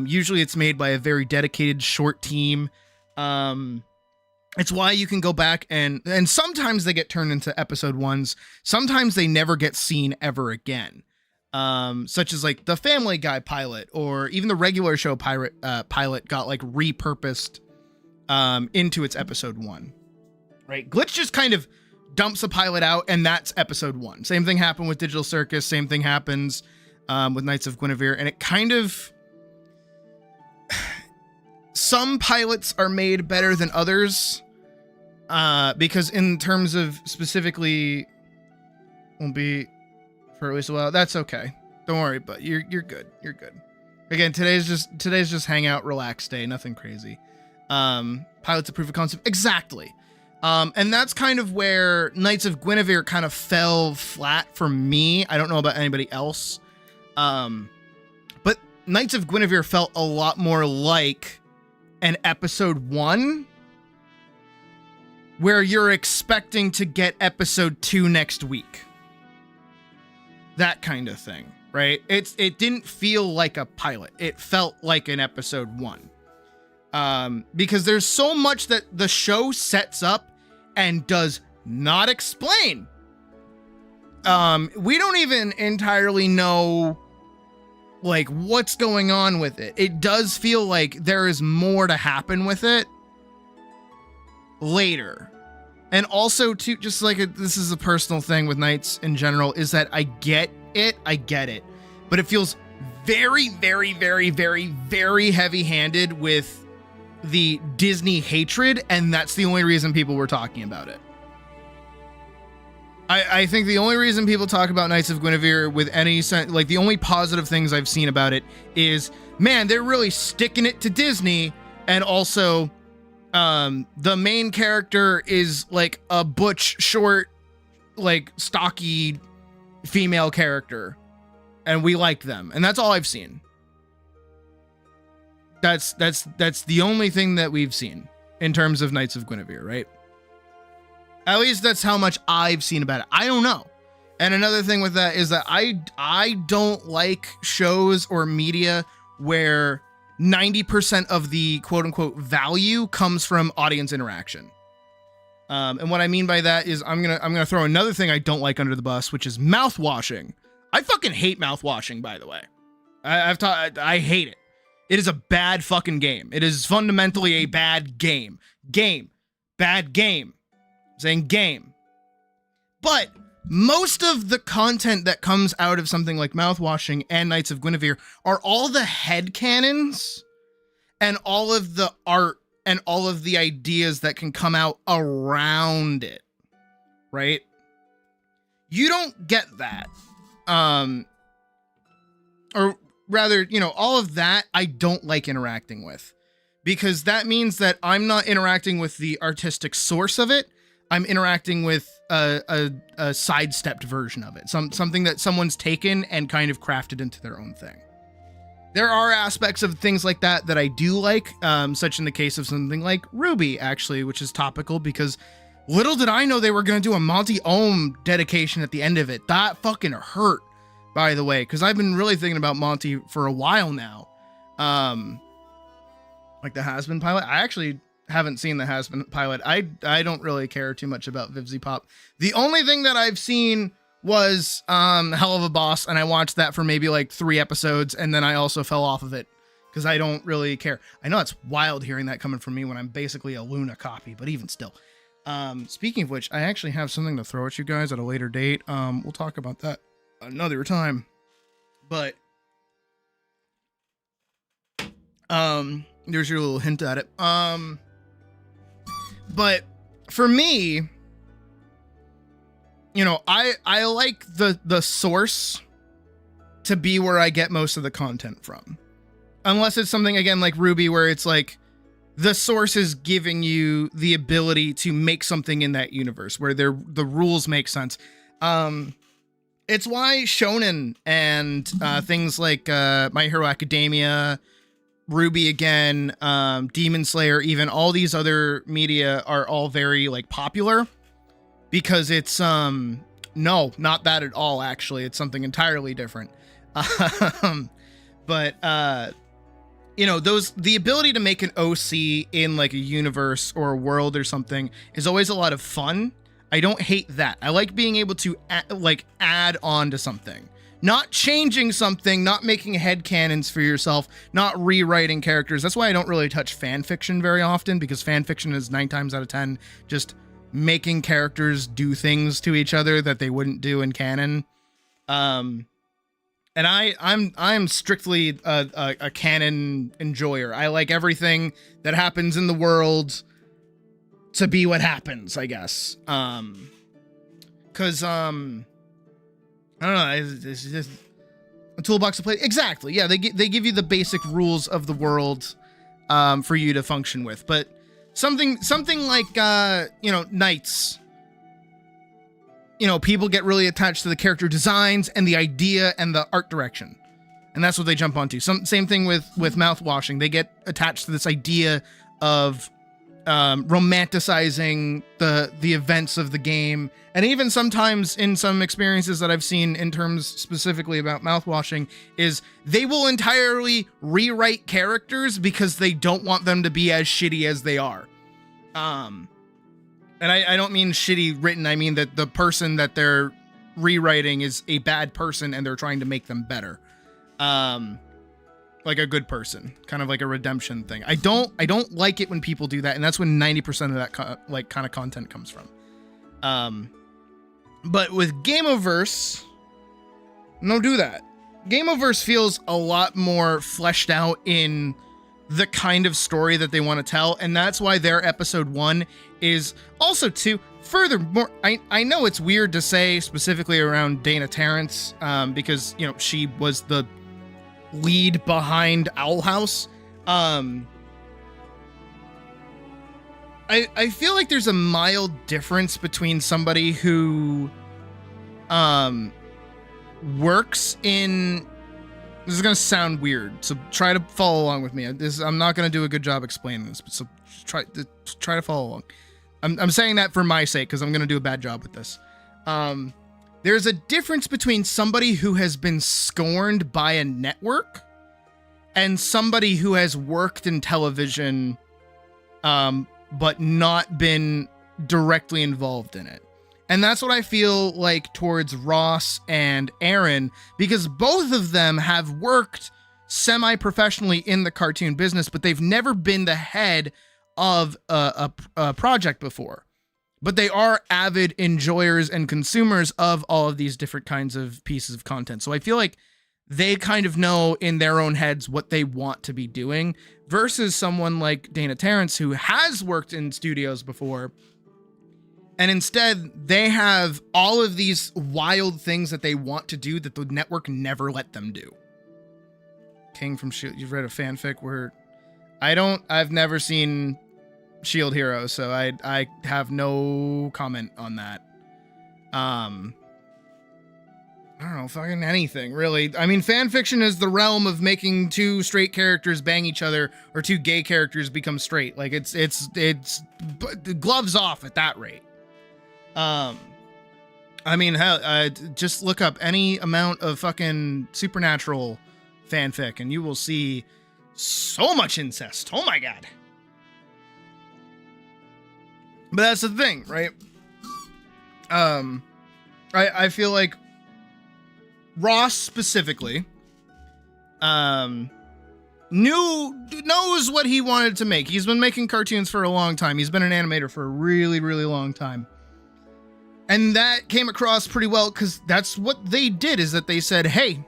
Usually it's made by a very dedicated short team. It's why you can go back and sometimes they get turned into episode 1s. Sometimes they never get seen ever again. Such as like the Family Guy pilot, or even the regular show pilot got like repurposed into its episode 1. Right? Glitch just kind of dumps a pilot out, and that's episode 1. Same thing happened with Digital Circus. Same thing happens with Knights of Guinevere. And it kind of... Some pilots are made better than others, because in terms of specifically... Won't be for at least a while. That's okay. Don't worry, but you're good. You're good. Again, today's just hangout, relax day. Nothing crazy. Pilots of proof of concept. Exactly. And that's kind of where Knights of Guinevere kind of fell flat for me. I don't know about anybody else. But Knights of Guinevere felt a lot more like an episode 1 where you're expecting to get episode 2 next week. That kind of thing, right? It didn't feel like a pilot. It felt like an episode 1. Because there's so much that the show sets up and does not explain. We don't even entirely know like what's going on with it. It does feel like there is more to happen with it later. And also too, just like this is a personal thing with Knights in general, is that I get it, but it feels very, very, very, very, very heavy-handed with the Disney hatred, and that's the only reason people were talking about it. I think the only reason people talk about Knights of Guinevere with any sense, like the only positive things I've seen about it is, man, they're really sticking it to Disney, and also the main character is like a butch, short, like stocky female character, and we like them, and that's all I've seen. That's the only thing that we've seen in terms of Knights of Guinevere, right? At least that's how much I've seen about it. I don't know. And another thing with that is that I don't like shows or media where 90% of the quote unquote value comes from audience interaction. And what I mean by that is I'm gonna throw another thing I don't like under the bus, which is mouth washing. I fucking hate mouth washing, by the way. I hate it. It is a bad fucking game. It is fundamentally a bad game. Bad game. I'm saying game. But most of the content that comes out of something like Mouthwashing and Knights of Guinevere are all the headcanons and all of the art and all of the ideas that can come out around it. Right? You don't get that. Or rather, all of that I don't like interacting with, because that means that I'm not interacting with the artistic source of it. I'm interacting with a sidestepped version of it, something that someone's taken and kind of crafted into their own thing. There are aspects of things like that that I do like, such in the case of something like Ruby, actually, which is topical because little did I know they were going to do a Monty Ohm dedication at the end of it. That fucking hurt, by the way, because I've been really thinking about Monty for a while now. Like the Has-Been pilot. I actually haven't seen the Has-Been pilot. I don't really care too much about Vivzy Pop. The only thing that I've seen was Hell of a Boss, and I watched that for maybe like 3 episodes, and then I also fell off of it because I don't really care. I know it's wild hearing that coming from me when I'm basically a Luna copy, but even still. Speaking of which, I actually have something to throw at you guys at a later date. We'll talk about that another time. But there's your little hint at it. But for me, you know, I like the source to be where I get most of the content from. Unless it's something, again, like Ruby, where it's like the source is giving you the ability to make something in that universe where the rules make sense. It's why Shonen and things like My Hero Academia, Ruby again, Demon Slayer, even all these other media are all very like popular because it's no, not that at all. Actually, it's something entirely different. But you know, the ability to make an OC in like a universe or a world or something is always a lot of fun. I don't hate that. I like being able to add on to something. Not changing something, not making headcanons for yourself, not rewriting characters. That's why I don't really touch fan fiction very often, because fan fiction is 9 times out of 10 just making characters do things to each other that they wouldn't do in canon. And I'm strictly a canon enjoyer. I like everything that happens in the world to be what happens, I guess. Cause I don't know. It's just a toolbox to play. Exactly. Yeah, they give you the basic rules of the world for you to function with. But something like you know, Knights. You know, people get really attached to the character designs and the idea and the art direction, and that's what they jump onto. Same thing with mouthwashing. They get attached to this idea of romanticizing the events of the game. And even sometimes in some experiences that I've seen in terms specifically about mouthwashing is they will entirely rewrite characters because they don't want them to be as shitty as they are. And I don't mean shitty written. I mean that the person that they're rewriting is a bad person and they're trying to make them better. Like a good person, kind of like a redemption thing. I don't like it when people do that, and that's when 90% of that kind of content comes from. But with Gameoverse, no, do that. Gameoverse feels a lot more fleshed out in the kind of story that they want to tell, and that's why their episode 1 is also 2. Furthermore, I know it's weird to say specifically around Dana Terrence, because, you know, she was the lead behind Owl House. I feel like there's a mild difference between somebody who works in, this is gonna sound weird, so try to follow along with me. I'm not gonna do a good job explaining this, but so try to follow along. I'm saying that for my sake because I'm gonna do a bad job with this. There's a difference between somebody who has been scorned by a network and somebody who has worked in television, but not been directly involved in it. And that's what I feel like towards Ross and Aaron, because both of them have worked semi-professionally in the cartoon business, but they've never been the head of a project before. But they are avid enjoyers and consumers of all of these different kinds of pieces of content. So I feel like they kind of know in their own heads what they want to be doing, versus someone like Dana Terrence, who has worked in studios before. And instead, they have all of these wild things that they want to do that the network never let them do. King from Shield, you've read a fanfic where I've never seen Shield Hero, so I have no comment on that. I don't know, fucking anything, really. I mean, fan fiction is the realm of making two straight characters bang each other or two gay characters become straight. Like, it's gloves off at that rate. I mean, hell, just look up any amount of fucking Supernatural fanfic and you will see so much incest. Oh my god. But that's the thing, right? I feel like Ross specifically knows what he wanted to make. He's been making cartoons for a long time. He's been an animator for a really, really long time. And that came across pretty well because that's what they did, is that they said, hey,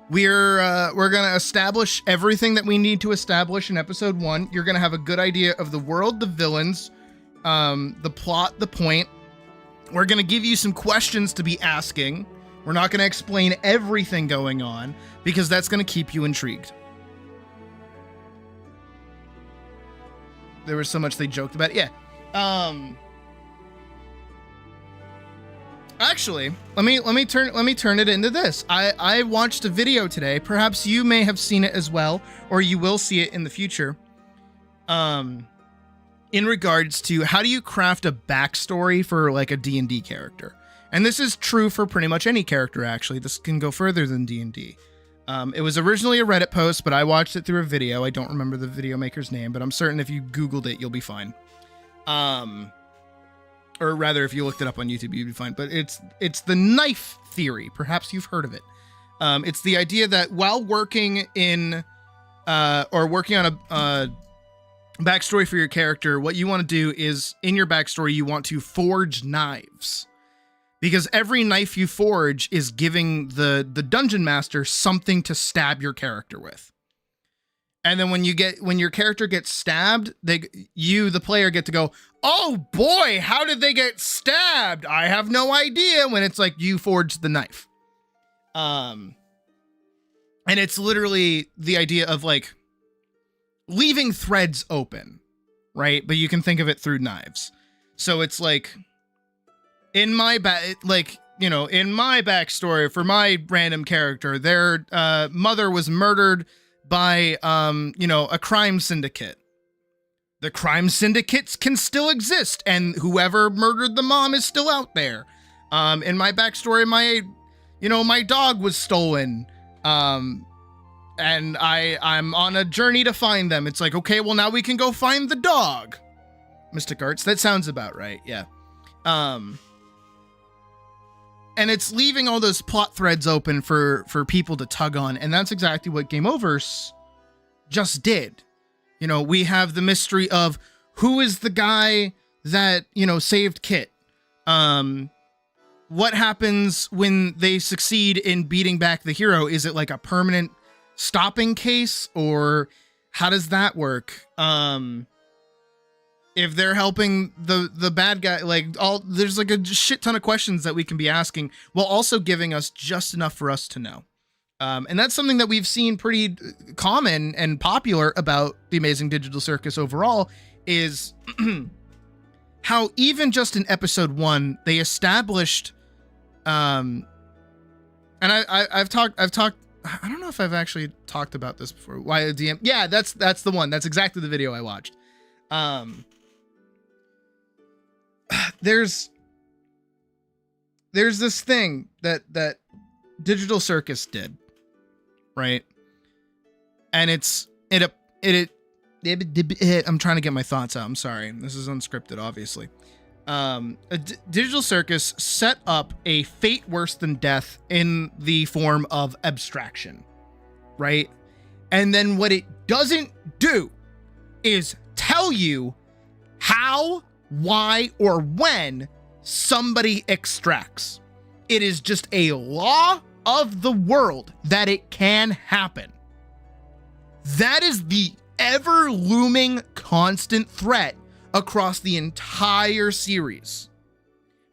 we're going to establish everything that we need to establish in episode 1. You're going to have a good idea of the world, the villains, the plot, the point. We're going to give you some questions to be asking. We're not going to explain everything going on because that's going to keep you intrigued. There was so much they joked about. Yeah. Actually, let me turn it into this. I watched a video today. Perhaps you may have seen it as well, or you will see it in the future. In regards to how do you craft a backstory for like a D&D character. And this is true for pretty much any character, actually. This can go further than D&D. It was originally a Reddit post, but I watched it through a video. I don't remember the video maker's name, but I'm certain if you Googled it, you'll be fine. Or rather, if you looked it up on YouTube, you'd be fine. But it's the knife theory. Perhaps you've heard of it. It's the idea that while working in or working on a backstory for your character, what you want to do is, in your backstory, you want to forge knives. Because every knife you forge is giving the dungeon master something to stab your character with. And then when your character gets stabbed, the player, get to go, oh boy, how did they get stabbed? I have no idea, when it's like you forged the knife. And it's literally the idea of like leaving threads open, right? But you can think of it through knives. So it's like in my backstory for my random character, their mother was murdered by a crime syndicate. The crime syndicates can still exist, and whoever murdered the mom is still out there. In my backstory, my dog was stolen. And I'm on a journey to find them. It's like, okay, well, now we can go find the dog. Mystic Arts, that sounds about right, yeah. And it's leaving all those plot threads open for people to tug on, and that's exactly what Game Over's just did. We have the mystery of who is the guy that, saved Kit. What happens when they succeed in beating back the hero? Is it like a permanent stopping case, or how does that work? If they're helping the bad guy, there's like a shit ton of questions that we can be asking while also giving us just enough for us to know. And that's something that we've seen pretty common and popular about the Amazing Digital Circus overall, is how even just in episode 1, they established, and I've talked, I don't know if I've actually talked about this before. Why a DM? Yeah, that's the one. That's exactly the video I watched. There's this thing that Digital Circus did, right? And I'm trying to get my thoughts out. I'm sorry. This is unscripted, obviously. Digital Circus set up a fate worse than death in the form of abstraction, right? And then what it doesn't do is tell you how, why, or when somebody extracts. It is just a law of the world that it can happen. That is the ever looming constant threat across the entire series,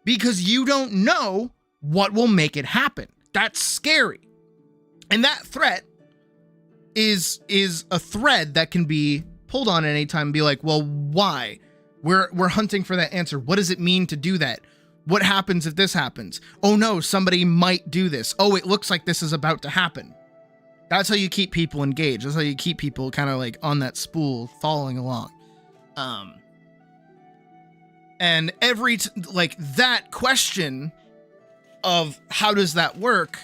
because you don't know what will make it happen. That's scary. And that threat is a thread that can be pulled on at any time and be like, well, why? We're hunting for that answer. What does it mean to do that? What happens if this happens? Oh no, somebody might do this. Oh, it looks like this is about to happen. That's how you keep people engaged. That's how you keep people kind of like on that spool following along. And every like that question of how does that work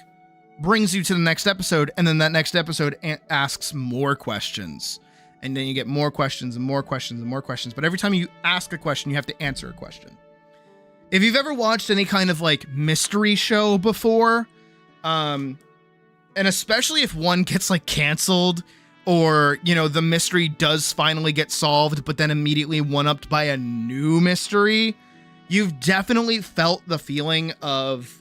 brings you to the next episode, and then that next episode asks more questions, and then you get more questions and more questions and more questions. But every time you ask a question, you have to answer a question. If you've ever watched any kind of like mystery show before, and especially if one gets like canceled, or, you know, the mystery does finally get solved, but then immediately one-upped by a new mystery, you've definitely felt the feeling of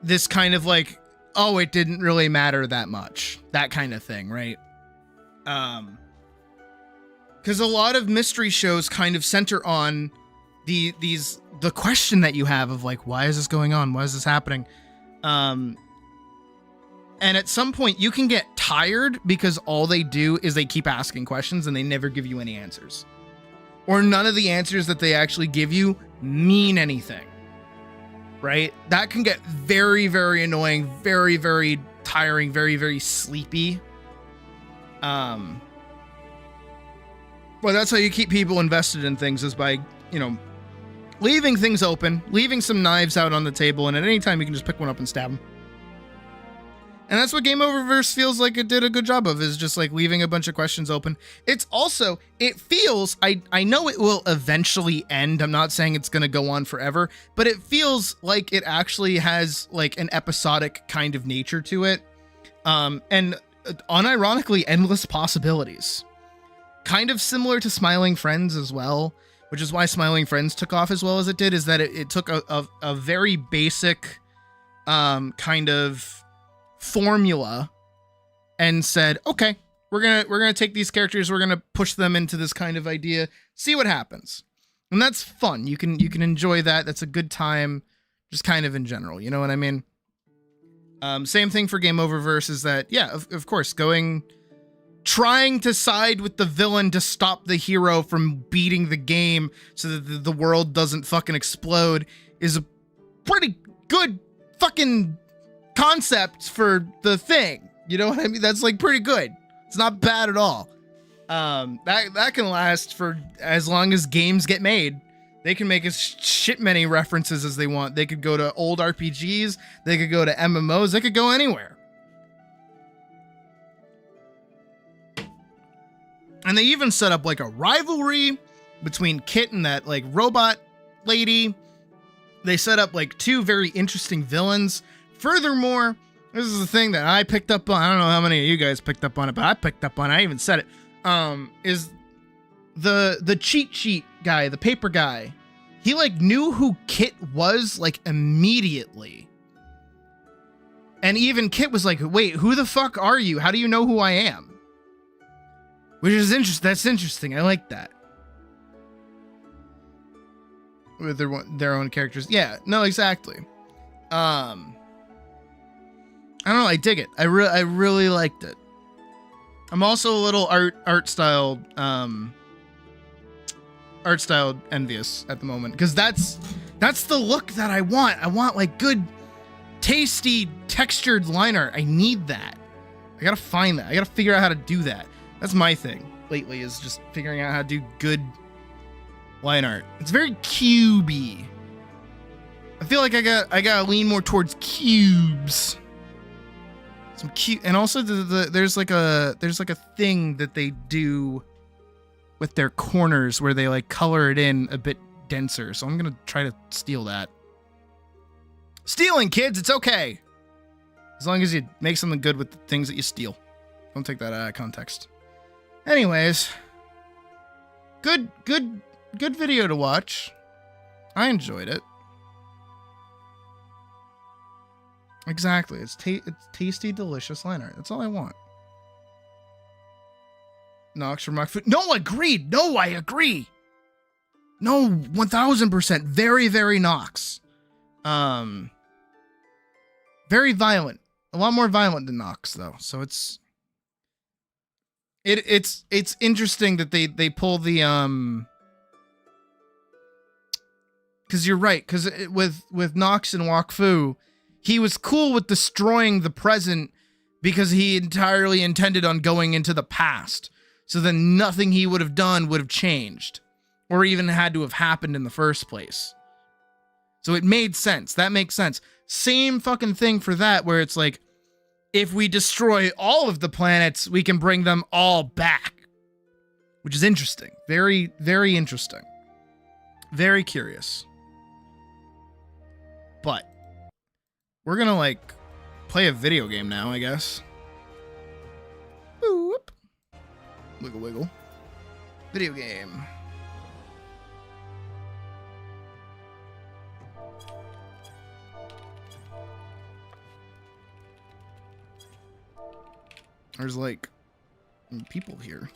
this kind of like, oh, it didn't really matter that much. That kind of thing, right? Because a lot of mystery shows kind of center on the question that you have of like, why is this going on? Why is this happening? And at some point you can get tired because all they do is they keep asking questions and they never give you any answers. Or none of the answers that they actually give you mean anything. Right? That can get very, very annoying, very, very tiring, very, very sleepy. But that's how you keep people invested in things, is by, you know, leaving things open, leaving some knives out on the table, and at any time you can just pick one up and stab them. And that's what Game Oververse feels like it did a good job of, is just like leaving a bunch of questions open. It's also, it feels, I know it will eventually end. I'm not saying it's going to go on forever, but it feels like it actually has like an episodic kind of nature to it. And unironically, endless possibilities. Kind of similar to Smiling Friends as well, which is why Smiling Friends took off as well as it did, is that it took a very basic kind of formula and said, okay, we're gonna take these characters, we're gonna push them into this kind of idea, see what happens. And that's fun. You can enjoy that. That's a good time, just kind of in general, you know what I mean? Same thing for Game Oververse, is that, yeah, of course, trying to side with the villain to stop the hero from beating the game so that the world doesn't fucking explode is a pretty good fucking concept for the thing. You know what I mean? That's like pretty good. It's not bad at all. That can last for as long as games get made. They can make as shit many references as they want. They could go to old RPGs, they could go to MMOs, they could go anywhere. And they even set up like a rivalry between Kit and that like robot lady. They set up like two very interesting villains. Furthermore, this is the thing that I picked up on. I don't know how many of you guys picked up on it, but I picked up on it. I even said it. Is the cheat sheet guy, the paper guy. He like knew who Kit was like immediately. And even Kit was like, wait, who the fuck are you? How do you know who I am? Which is interesting. That's interesting. I like that. With their own characters. Yeah, no, exactly. I don't know. I dig it. I really liked it. I'm also a little art style envious at the moment, because that's the look that I want. I want like good, tasty, textured line art. I need that. I gotta find that. I gotta figure out how to do that. That's my thing lately, is just figuring out how to do good line art. It's very cubey. I feel like I gotta lean more towards cubes. Some cute, and also there's like a thing that they do with their corners where they like color it in a bit denser. So I'm gonna try to steal that. Stealing, kids, it's okay, as long as you make something good with the things that you steal. Don't take that out of context. Anyways, good video to watch. I enjoyed it. Exactly. It's tasty, delicious line art. That's all I want. Nox from Rockfoot. No, agreed. No, I agree. No, 1000%. Very, very Nox. Very violent. A lot more violent than Nox, though. So it's It's interesting that they pull the because you're right, because with Nox and Wakfu, he was cool with destroying the present because he entirely intended on going into the past. So then nothing he would have done would have changed or even had to have happened in the first place. So it made sense. That makes sense. Same fucking thing for that, where it's like, if we destroy all of the planets, we can bring them all back. Which is interesting. Very, very interesting. Very curious. But we're gonna, like, play a video game now, I guess. Boop. Wiggle, wiggle. Video game. There's, like, people here.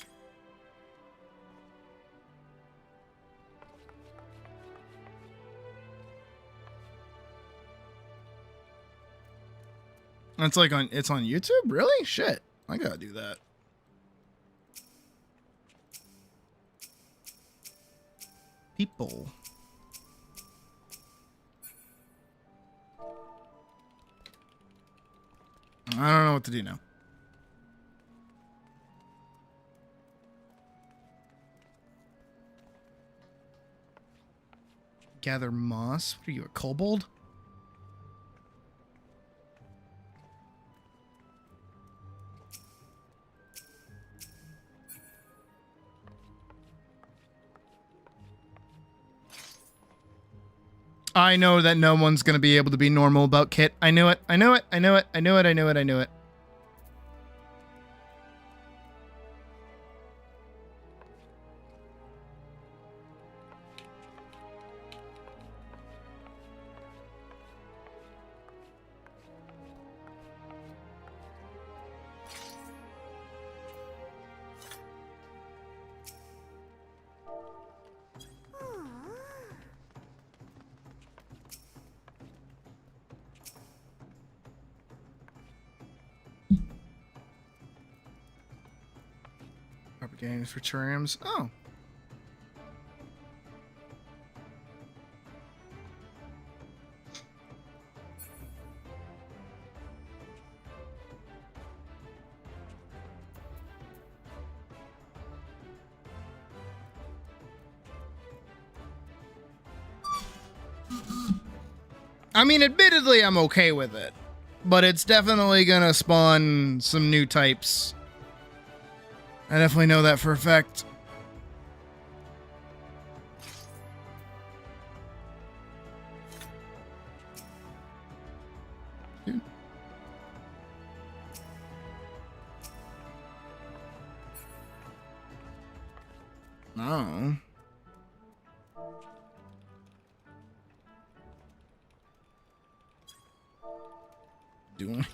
It's like it's on YouTube? Really? Shit. I gotta do that. People. I don't know what to do now. Gather moss? What are you, a kobold? I know that no one's gonna be able to be normal about Kit. I knew it. I knew it. I knew it. I knew it. I knew it. I knew it. Games for terrariums. Oh. I mean, admittedly, I'm okay with it, but it's definitely gonna spawn some new types. I definitely know that for a fact. Dude. No. Doing.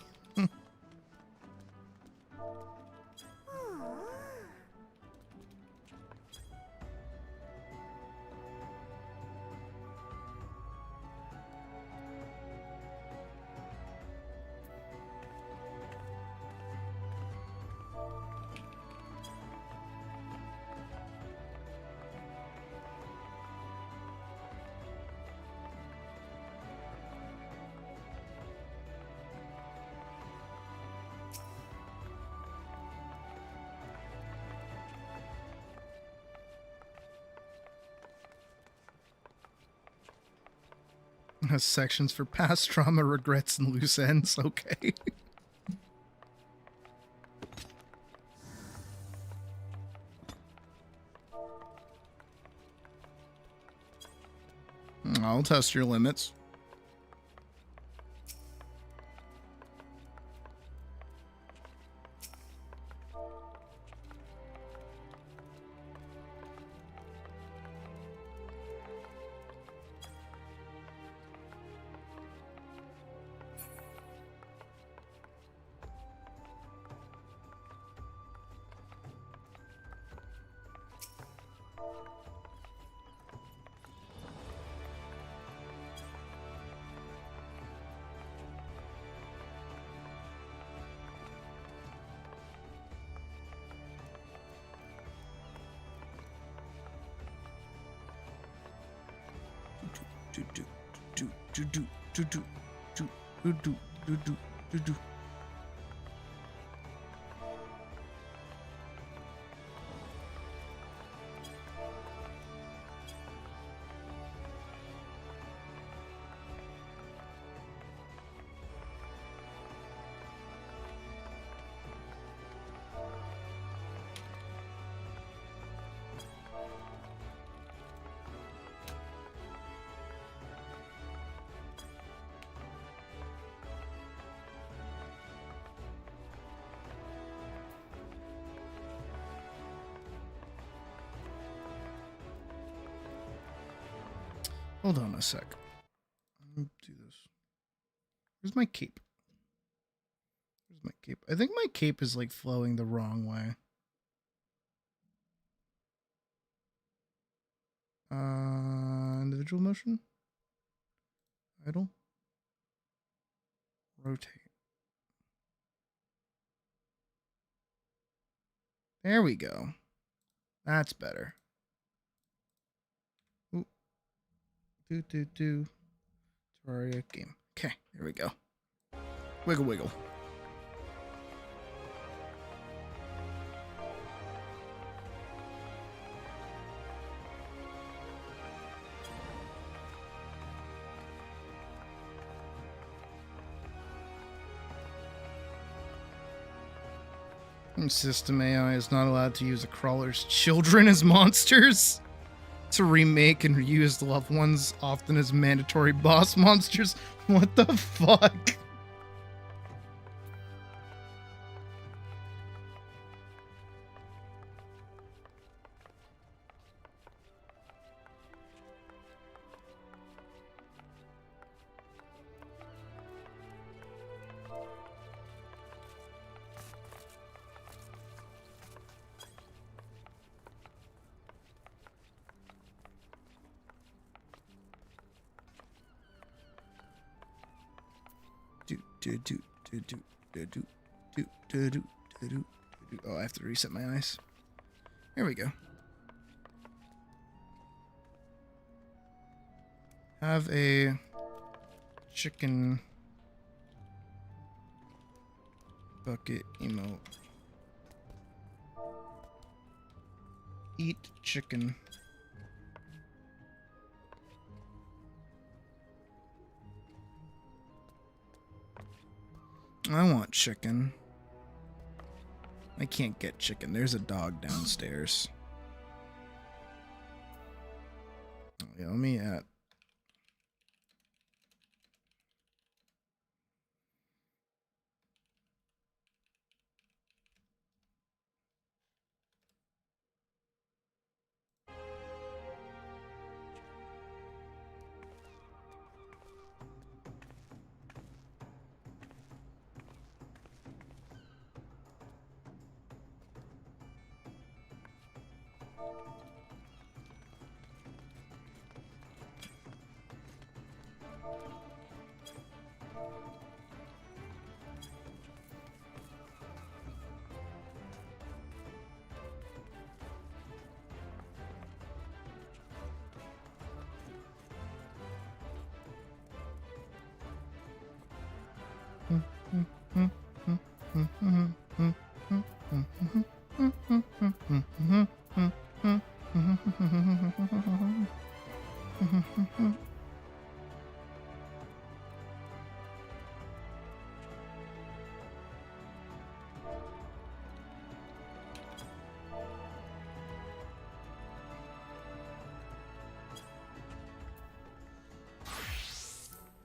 Has sections for past trauma, regrets, and loose ends. Okay. I'll test your limits. Hold on a sec. Let me do this. Where's my cape? Where's my cape? I think my cape is like flowing the wrong way. Individual motion. Idle. Rotate. There we go. That's better. Terraria game. Okay, there we go. Wiggle, wiggle. System AI is not allowed to use a crawler's children as monsters. To remake and reuse the loved ones, often as mandatory boss monsters. What the fuck? Oh, I have to reset my eyes. There we go. Have a chicken bucket emote. Eat chicken. I want chicken. I can't get chicken. There's a dog downstairs. Oh, yeah, let me add.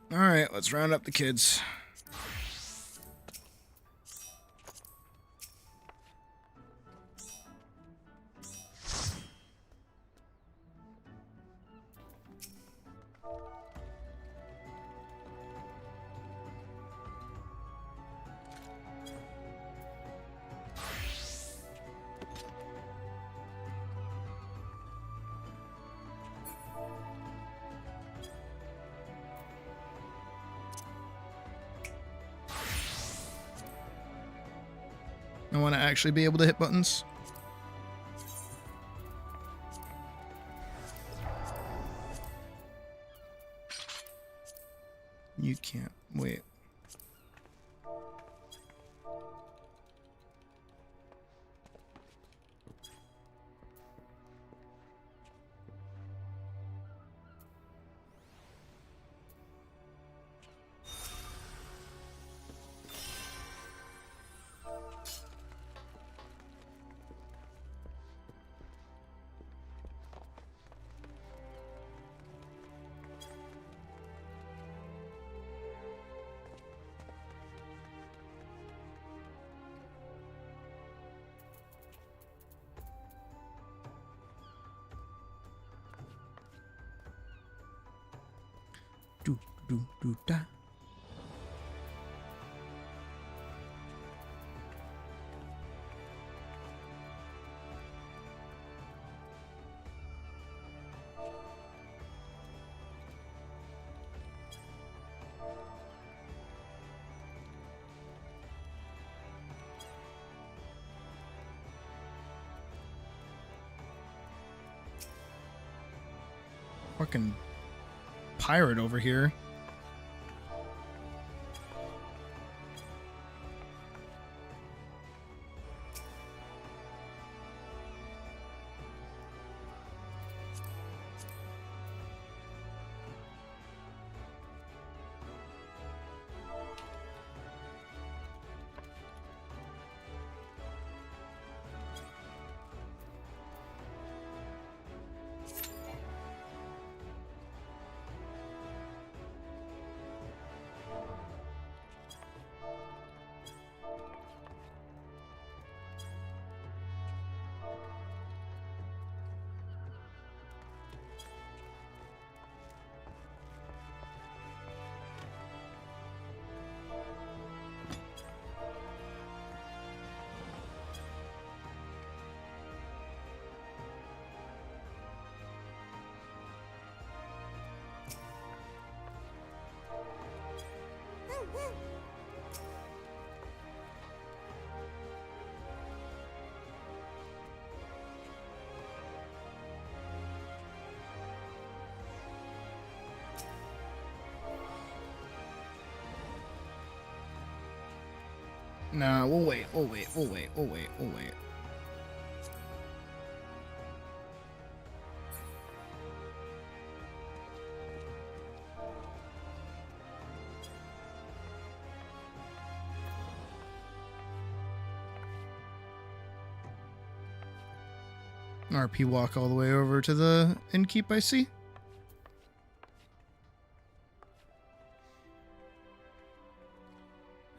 All right, let's round up the kids. I want to actually be able to hit buttons. You can't wait. Da. Fucking pirate over here. Nah, we'll wait. RP walk all the way over to the innkeep, I see.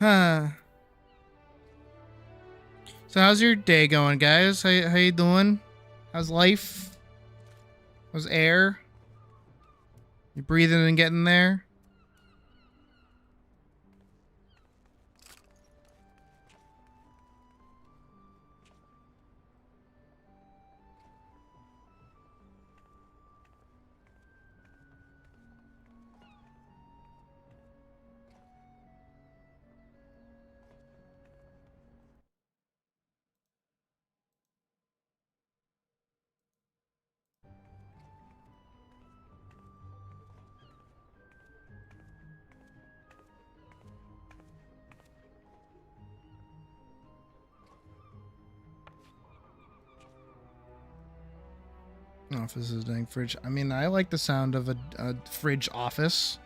Huh. So how's your day going, guys? How you doing? How's life? How's air? You breathing and getting there? Office is dang fridge. I mean, I like the sound of a fridge office.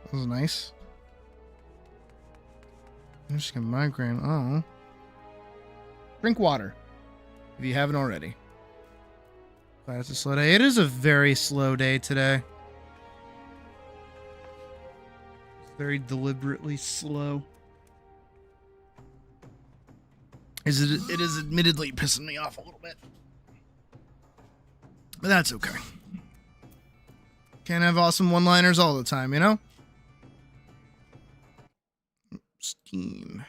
That was nice. I'm just gonna migraine. Oh. Drink water. If you haven't already. Glad it's a slow day. It is a very slow day today. It's very deliberately slow. It is admittedly pissing me off a little bit. But that's okay. Can't have awesome one-liners all the time, you know? Steam.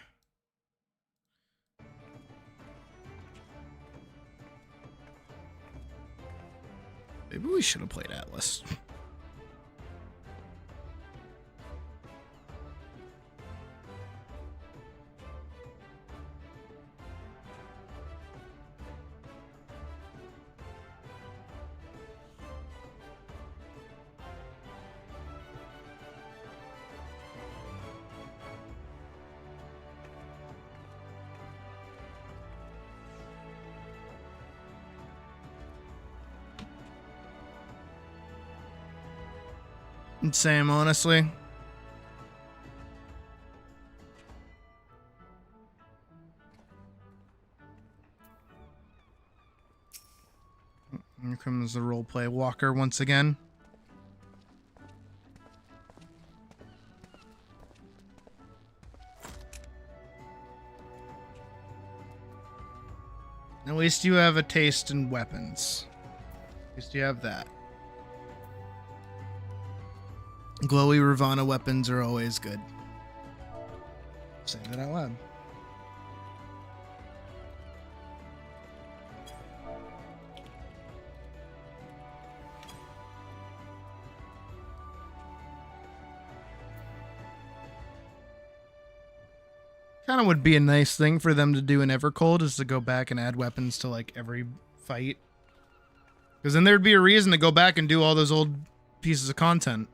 Maybe we should have played Atlas. Same, honestly. Here comes the roleplay walker once again. At least you have a taste in weapons. At least you have that. Glowy Ravana weapons are always good. Say that out loud. Kind of would be a nice thing for them to do in Evercold, is to go back and add weapons to like every fight. Because then there'd be a reason to go back and do all those old pieces of content.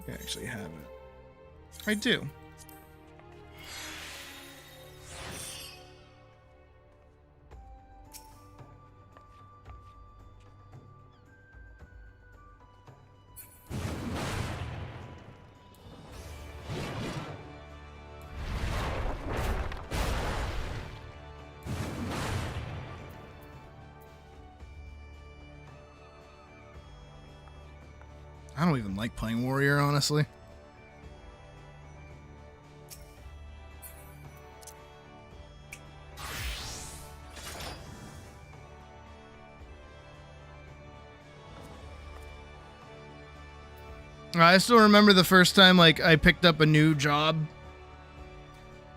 I actually have it. I do. I don't even like playing Warrior, honestly. I still remember the first time, like, I picked up a new job.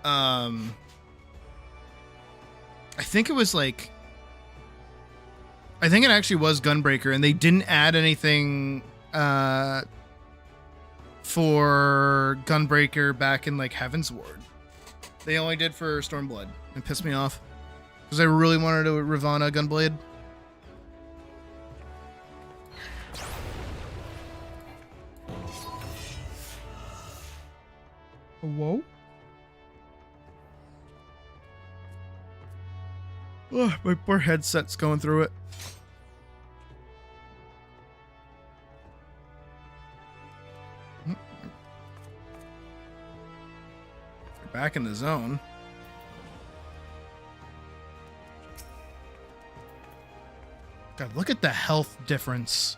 I think it was like... I think it actually was Gunbreaker, and they didn't add anything for Gunbreaker back in, like, Heaven's Ward. They only did for Stormblood. It pissed me off. Because I really wanted a Ravana Gunblade. Whoa. Ugh, my poor headset's going through it. We're back in the zone. God, look at the health difference.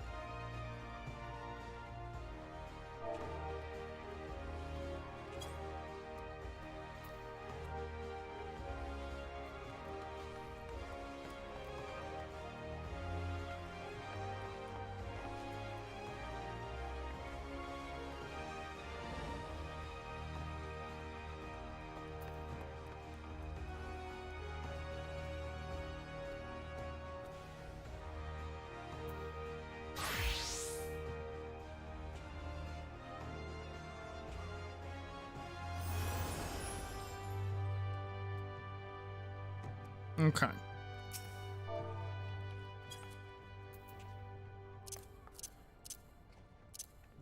Okay.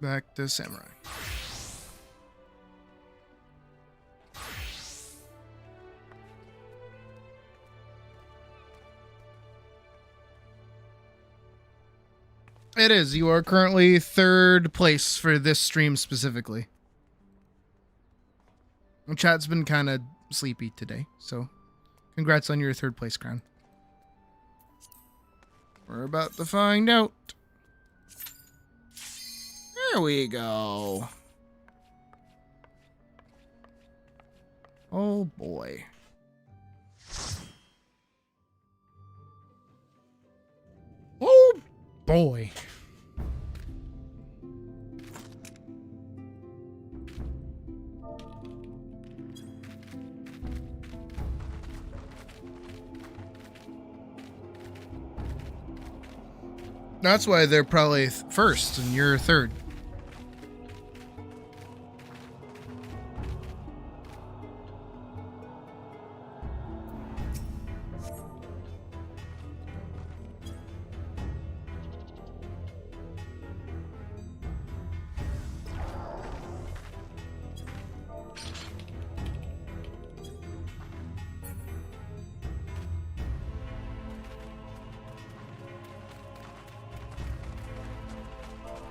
Back to Samurai. It is. You are currently third place for this stream specifically. The chat's been kind of sleepy today, so congrats on your third place crown. We're about to find out. There we go. Oh boy. Oh boy. That's why they're probably first and you're third.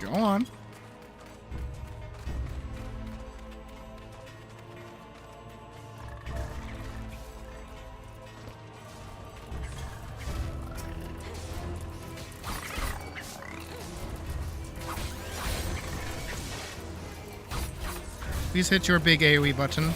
Go on. Please hit your big AoE button.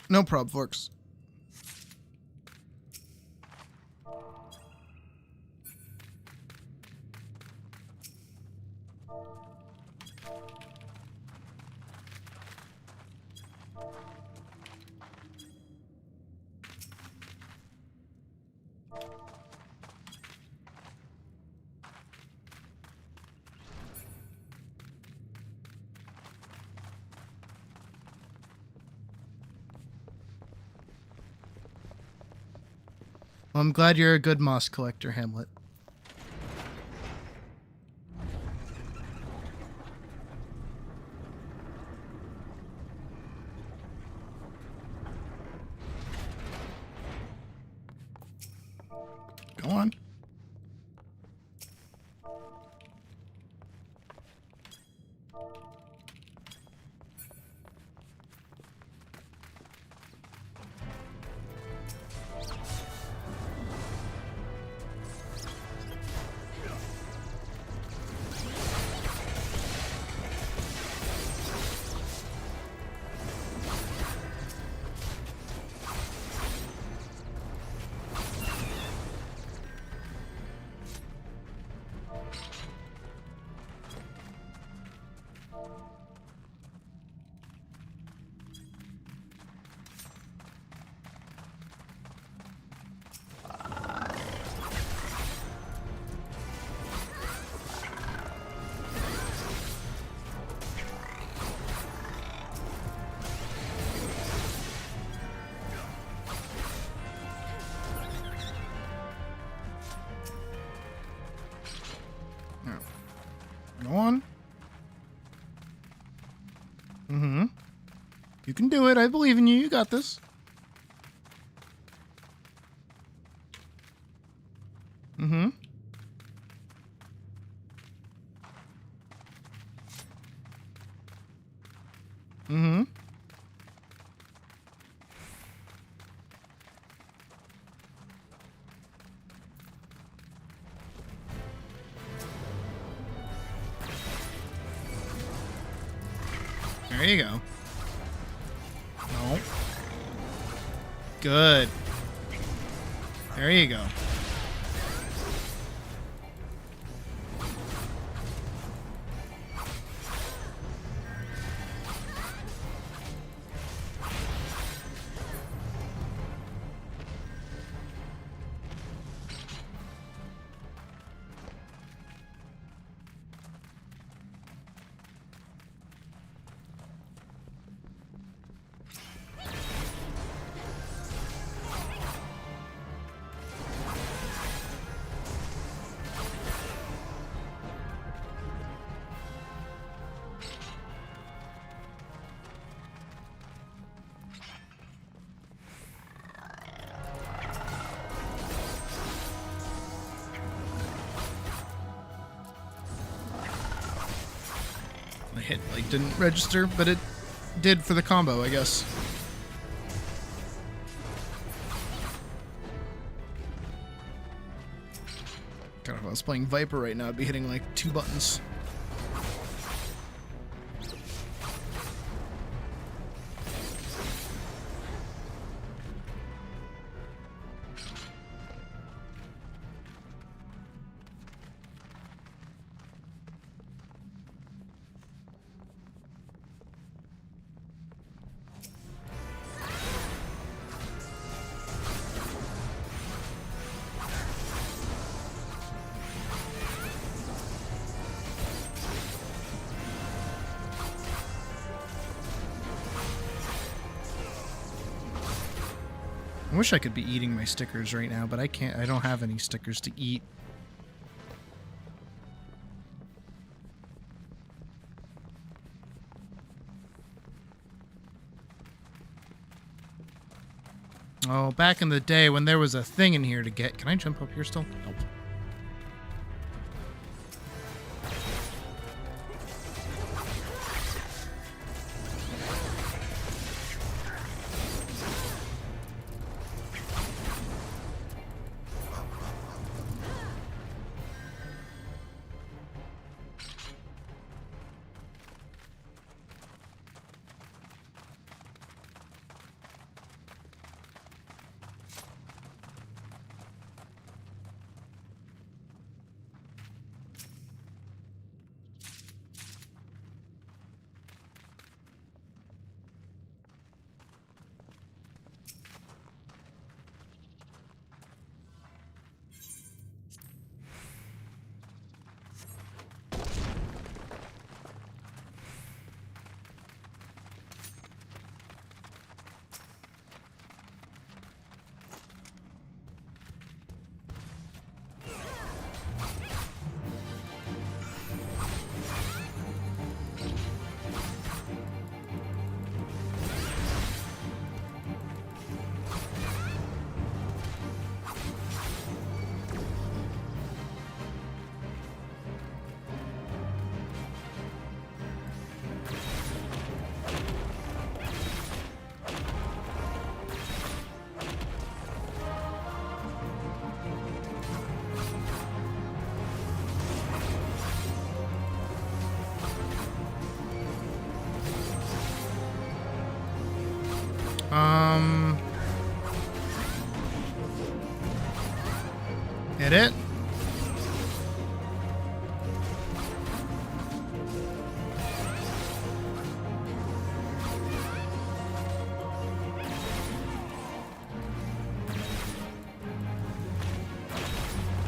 No prob forks. Well, I'm glad you're a good moss collector, Hamlet. Go on. Go on. Mm-hmm. You can do it. I believe in you. You got this. Mm-hmm. Mm-hmm. There you go. No. Good. There you go. The hit like didn't register, but it did for the combo, I guess. God, if I was playing Viper right now, I'd be hitting like 2 buttons. I wish I could be eating my stickers right now, but I can't. I don't have any stickers to eat. Oh, back in the day when there was a thing in here to get. Can I jump up here still? Nope. Hit it.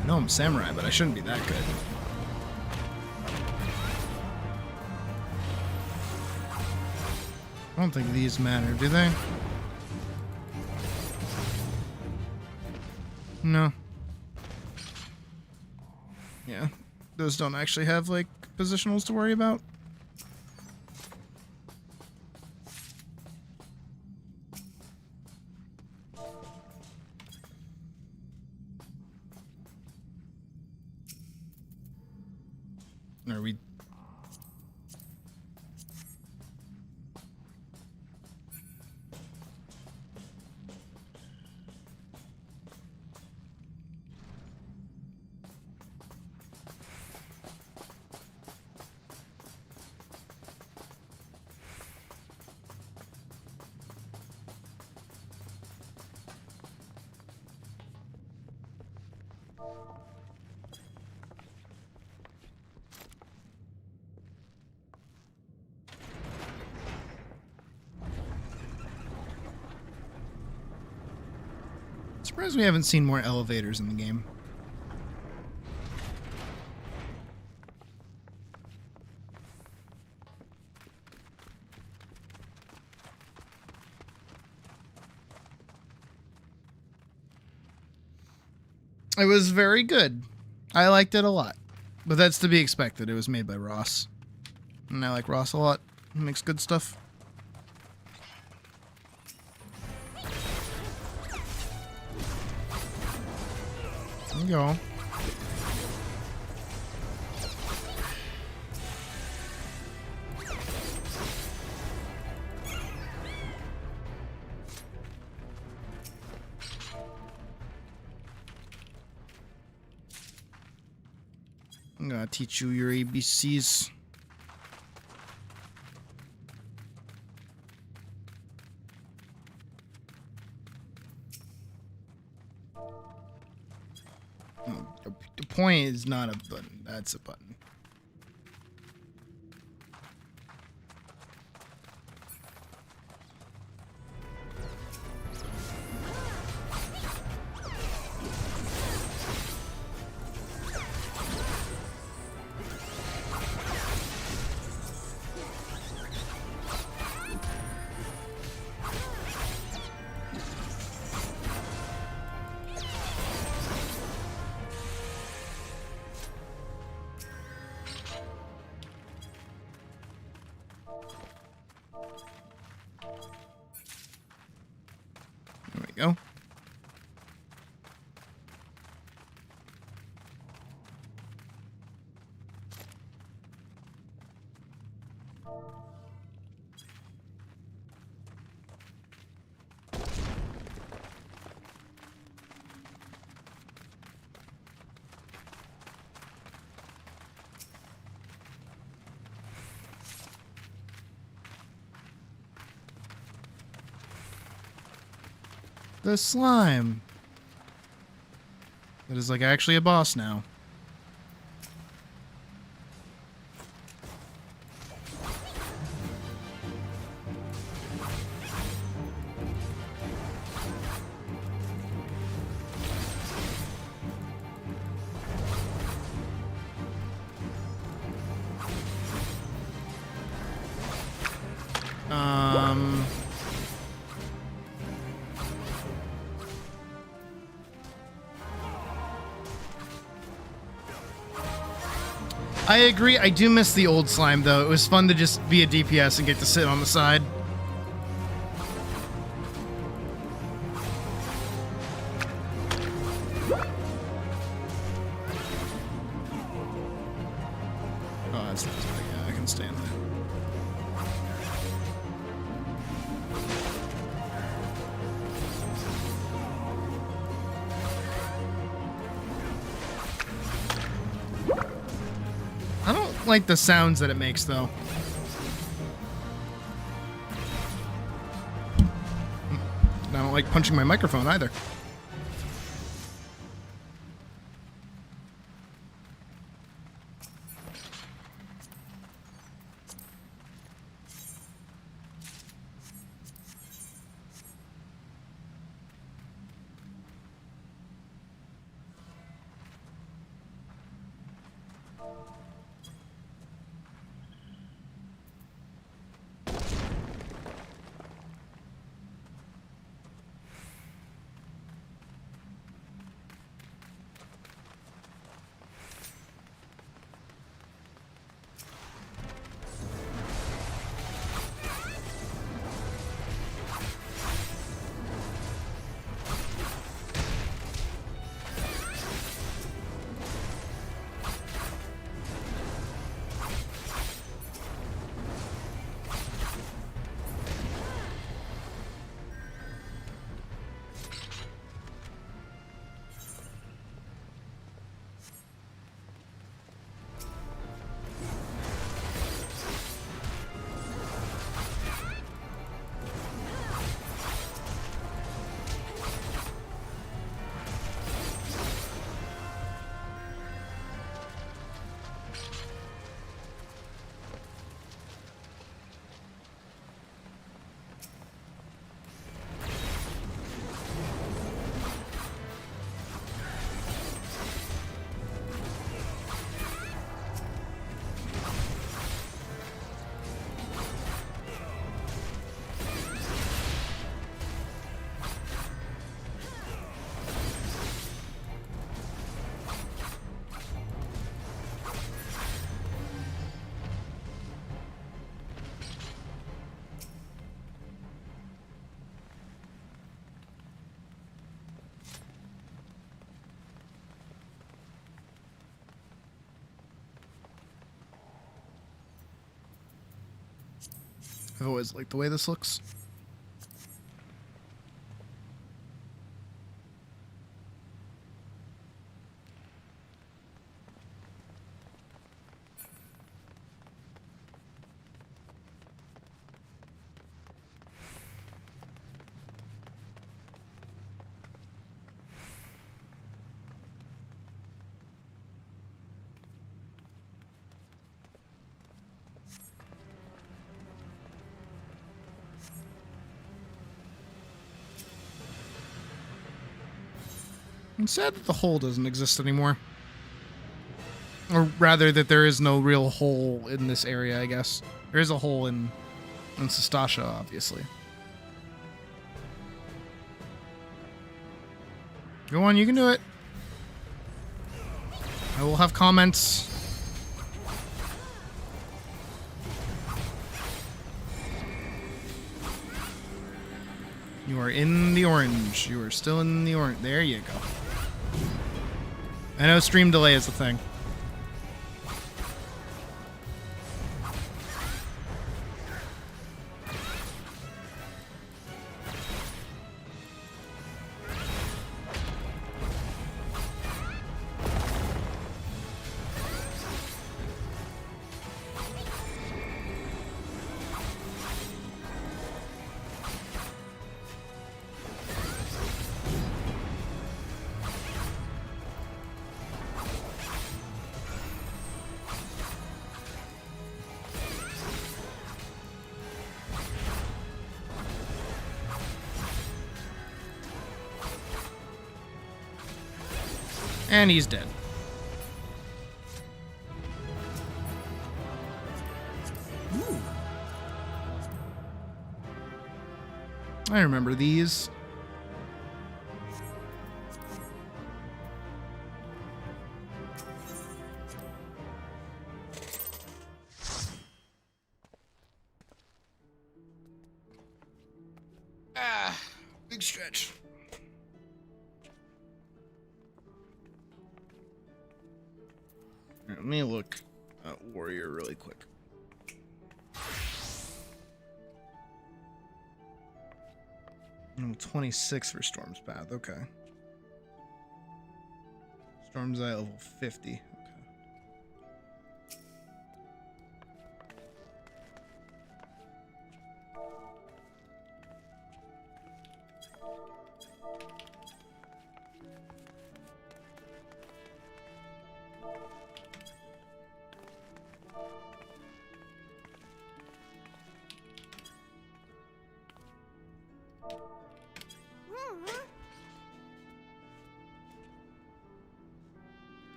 I know I'm samurai, but I shouldn't be that good. I don't think these matter, do they? No. Yeah, those don't actually have, like, positionals to worry about. Are we... Surprised we haven't seen more elevators in the game. It was very good. I liked it a lot. But that's to be expected. It was made by Ross. And I like Ross a lot. He makes good stuff. There you go. I'm gonna teach you your ABCs. The point is not a button, that's a button. go. The slime. That is like actually a boss now. I agree. I do miss the old slime, though. It was fun to just be a DPS and get to sit on the side. Oh, that's not bad. Yeah, I can stand that. I don't like the sounds that it makes, though. I don't like punching my microphone either. I've always liked the way this looks. I'm sad that the hole doesn't exist anymore. Or rather, that there is no real hole in this area, I guess. There is a hole in Sestasha, obviously. Go on, you can do it. I will have comments. You are in the orange. You are still in the orange. There you go. I know stream delay is the thing. And he's dead. Ooh. I remember these. Big stretch. Let me look at Warrior really quick. Oh, 26 for Storm's Path. Okay. Storm's Eye level 50. Okay.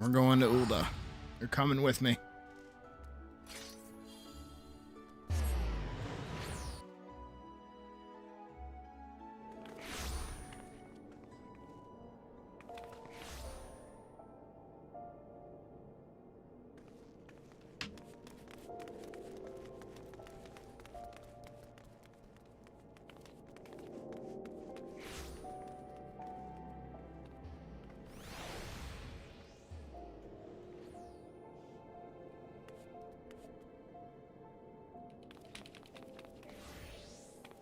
We're going to Ulda. You're coming with me.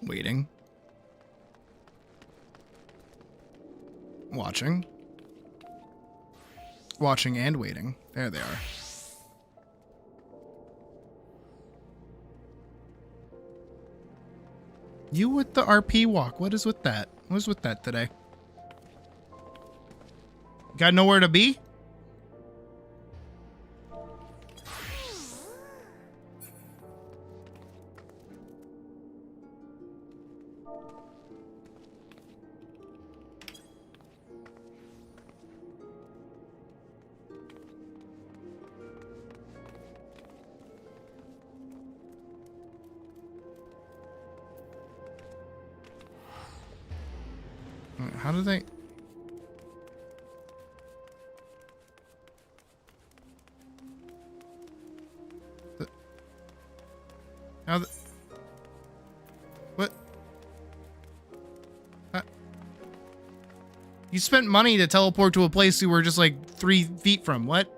Waiting. Watching. Watching and waiting. There they are. You with the RP walk. What is with that? What is with that today? Got nowhere to be? How do they... How the... What? You spent money to teleport to a place you were just like 3 feet from. What?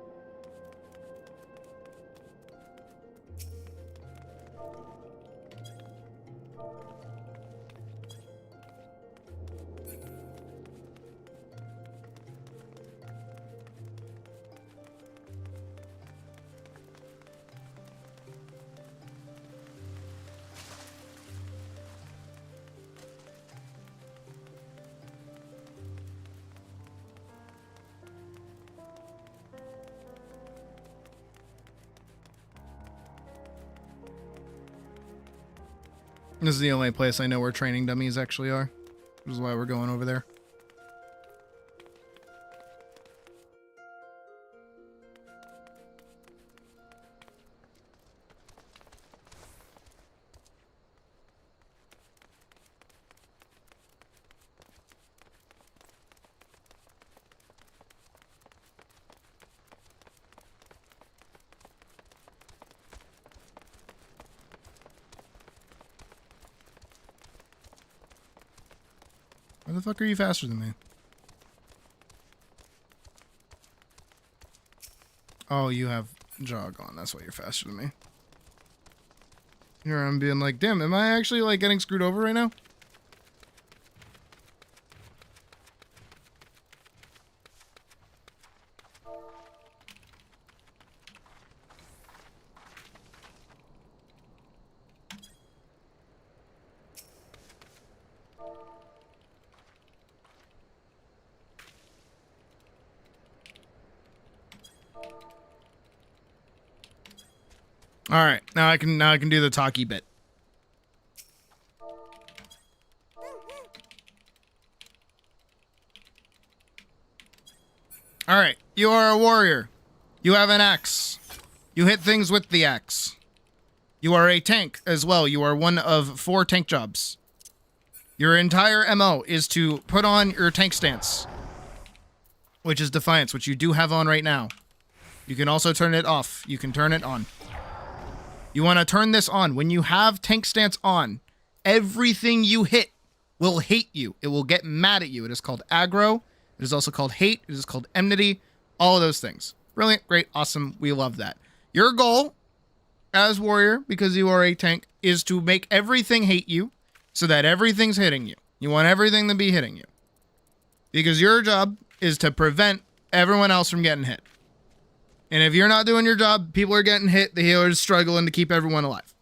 This is the only place I know where training dummies actually are. This is why we're going over there. Why the fuck are you faster than me? Oh, you have jog on. That's why you're faster than me. Here I'm being like, damn, am I actually like getting screwed over right now? All right, now I can do the talkie bit. All right, you are a warrior. You have an axe. You hit things with the axe. You are a tank as well. You are one of 4 tank jobs. Your entire MO is to put on your tank stance, which is Defiance, which you do have on right now. You can also turn it off. You can turn it on. You want to turn this on. When you have tank stance on, everything you hit will hate you. It will get mad at you. It is called aggro. It is also called hate. It is called enmity. All of those things. Brilliant, great, awesome. We love that. Your goal as warrior, because you are a tank, is to make everything hate you so that everything's hitting you. You want everything to be hitting you. Because your job is to prevent everyone else from getting hit. And if you're not doing your job, people are getting hit, the healer's struggling to keep everyone alive.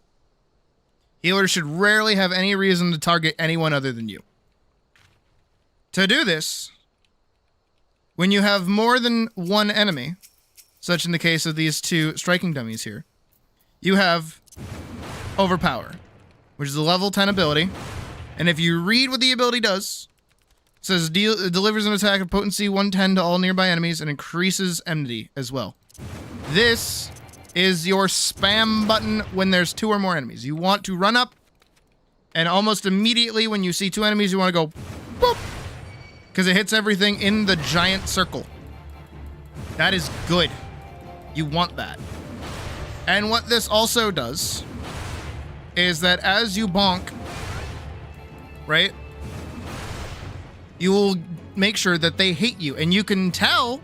Healers should rarely have any reason to target anyone other than you. To do this, when you have more than one enemy, such in the case of these 2 striking dummies here, you have Overpower, which is a level 10 ability. And if you read what the ability does, it says delivers an attack of potency 110 to all nearby enemies and increases enmity as well. This is your spam button when there's 2 or more enemies. You want to run up, and almost immediately when you see 2 enemies, you want to go boop, because it hits everything in the giant circle. That is good. You want that. And what this also does is that as you bonk, right, you will make sure that they hate you. And you can tell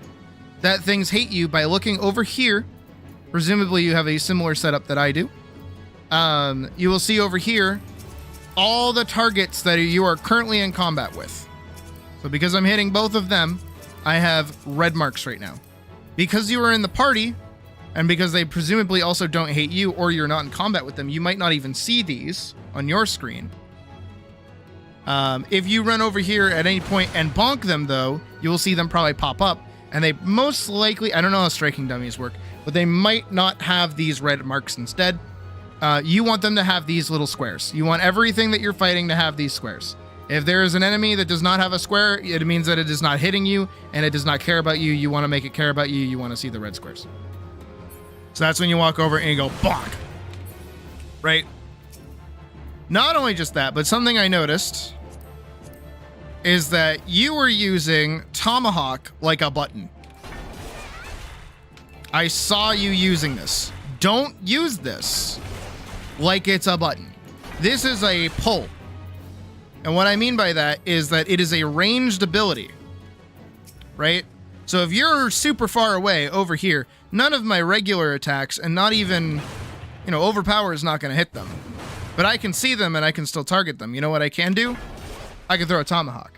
that things hate you by looking over here. Presumably you have a similar setup that I do. You will see over here all the targets that you are currently in combat with. So because I'm hitting both of them, I have red marks right now. Because you are in the party, and because they presumably also don't hate you, or you're not in combat with them, you might not even see these on your screen. If you run over here at any point and bonk them, though, you will see them probably pop up. And they most likely, I don't know how striking dummies work, but they might not have these red marks instead. You want them to have these little squares. You want everything that you're fighting to have these squares. If there is an enemy that does not have a square, it means that it is not hitting you and it does not care about you. You want to make it care about you. You want to see the red squares. So that's when you walk over and you go bonk. Right? Not only just that, but something I noticed is that you were using Tomahawk like a button. I saw you using this. Don't use this like it's a button. This is a pull. And what I mean by that is that it is a ranged ability, right? So if you're super far away over here, none of my regular attacks and not even, Overpower is not going to hit them. But I can see them and I can still target them. You know what I can do? I can throw a Tomahawk.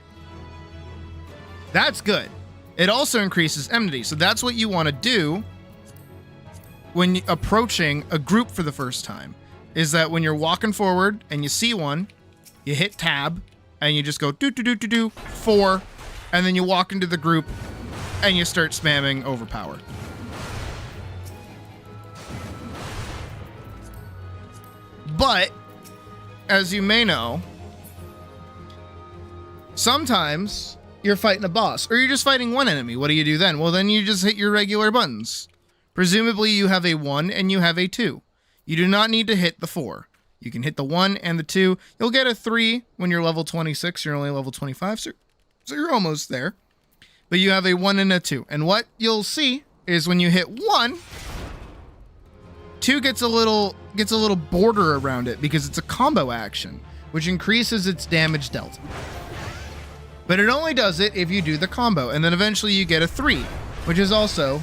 That's good. It also increases enmity. So that's what you want to do when approaching a group for the first time, is that when you're walking forward and you see one, you hit tab and you just go 4, and then you walk into the group and you start spamming Overpower. But as you may know, sometimes you're fighting a boss or you're just fighting one enemy. What do you do then? Well, then you just hit your regular buttons. Presumably you have a 1 and you have a 2. You do not need to hit the 4. You can hit the 1 and the 2. You'll get a 3 when you're level 26. You're only level 25, so you're almost there. But you have a 1 and a 2. And what you'll see is when you hit 1, 2 gets a little border around it because it's a combo action, which increases its damage dealt. But it only does it if you do the combo, and then eventually you get a 3, which is also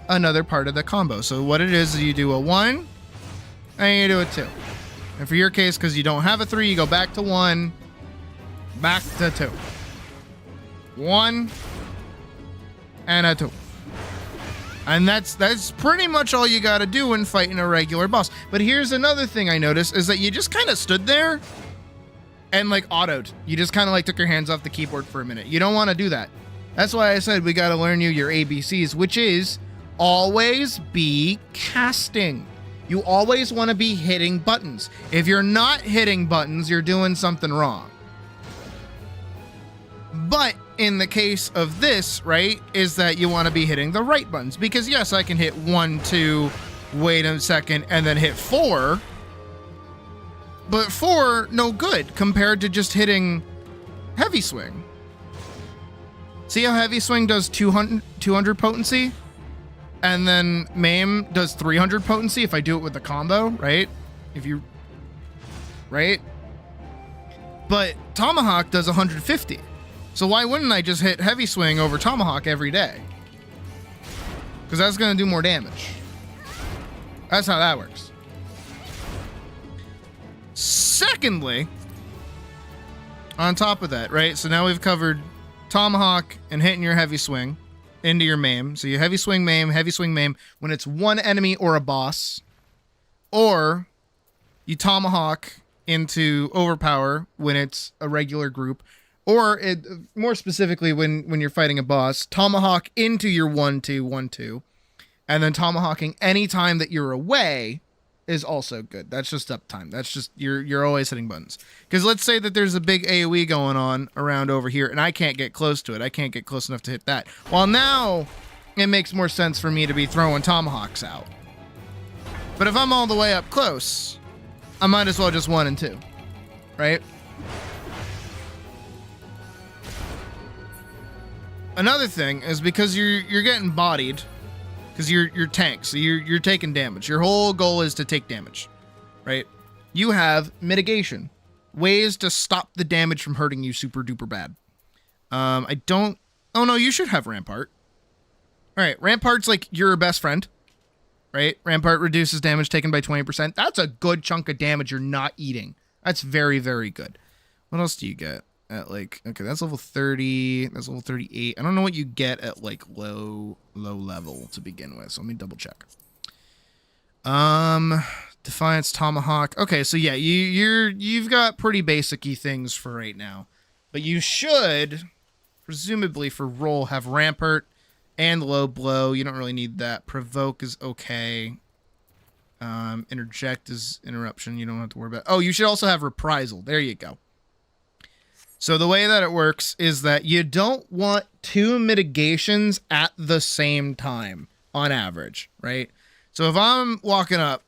another part of the combo. So what it is you do a 1, and you do a 2. And for your case, because you don't have a 3, you go back to 1, back to 2. 1, and a 2. And that's pretty much all you gotta do when fighting a regular boss. But here's another thing I noticed, is that you just kind of stood there and like autoed. You just kind of like took your hands off the keyboard for a minute. You don't want to do that. That's why I said we got to learn you your ABCs, which is always be casting. You always want to be hitting buttons. If you're not hitting buttons, you're doing something wrong. But in the case of this, right, is that you want to be hitting the right buttons. Because yes, I can hit 1, 2, wait a second, and then hit 4. But 4, no good compared to just hitting heavy swing. See how heavy swing does 200 potency? And then maim does 300 potency if I do it with the combo, right? Right? But tomahawk does 150. So why wouldn't I just hit heavy swing over tomahawk every day? Because that's going to do more damage. That's how that works. Secondly, on top of that, right? So now we've covered tomahawk and hitting your heavy swing into your maim. So you heavy swing maim when it's one enemy or a boss, or you tomahawk into overpower when it's a regular group, or more specifically when you're fighting a boss, tomahawk into your 1-2, 1-2, and then tomahawking anytime that you're away is also good. That's just uptime. That's just you're always hitting buttons. Because let's say that there's a big AoE going on around over here and I can't get close to it. I can't get close enough to hit that. Well, now it makes more sense for me to be throwing tomahawks out. But if I'm all the way up close, I might as well just 1 and 2. Right? Another thing is because you're getting bodied, because you're tank, so you're taking damage. Your whole goal is to take damage, right? You have mitigation, ways to stop the damage from hurting you super duper bad. Oh no, you should have Rampart. All right, Rampart's like your best friend, right? Rampart reduces damage taken by 20%. That's a good chunk of damage you're not eating. That's very, very good. What else do you get at like, okay, that's level 30, that's level 38. I don't know what you get at like low level to begin with. So let me double check. Defiance, Tomahawk. Okay, so yeah, you've got pretty basic-y things for right now. But you should, presumably for roll, have Rampart and Low Blow. You don't really need that. Provoke is okay. Interject is interruption. You don't have to worry about. Oh, you should also have Reprisal. There you go. So the way that it works is that you don't want 2 mitigations at the same time on average, right? So if I'm walking up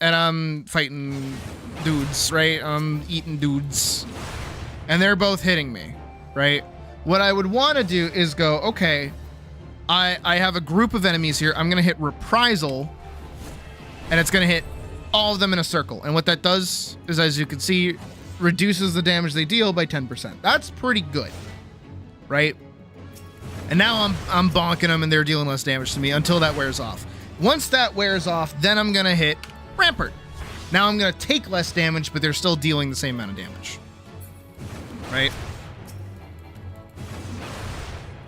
and I'm fighting dudes, right? I'm eating dudes and they're both hitting me, right? What I would want to do is go, okay, I have a group of enemies here. I'm going to hit Reprisal and it's going to hit all of them in a circle. And what that does is, as you can see, reduces the damage they deal by 10%. That's pretty good, right? And now I'm bonking them and they're dealing less damage to me until that wears off. Once that wears off, then I'm gonna hit Rampart. Now I'm gonna take less damage, but they're still dealing the same amount of damage, right?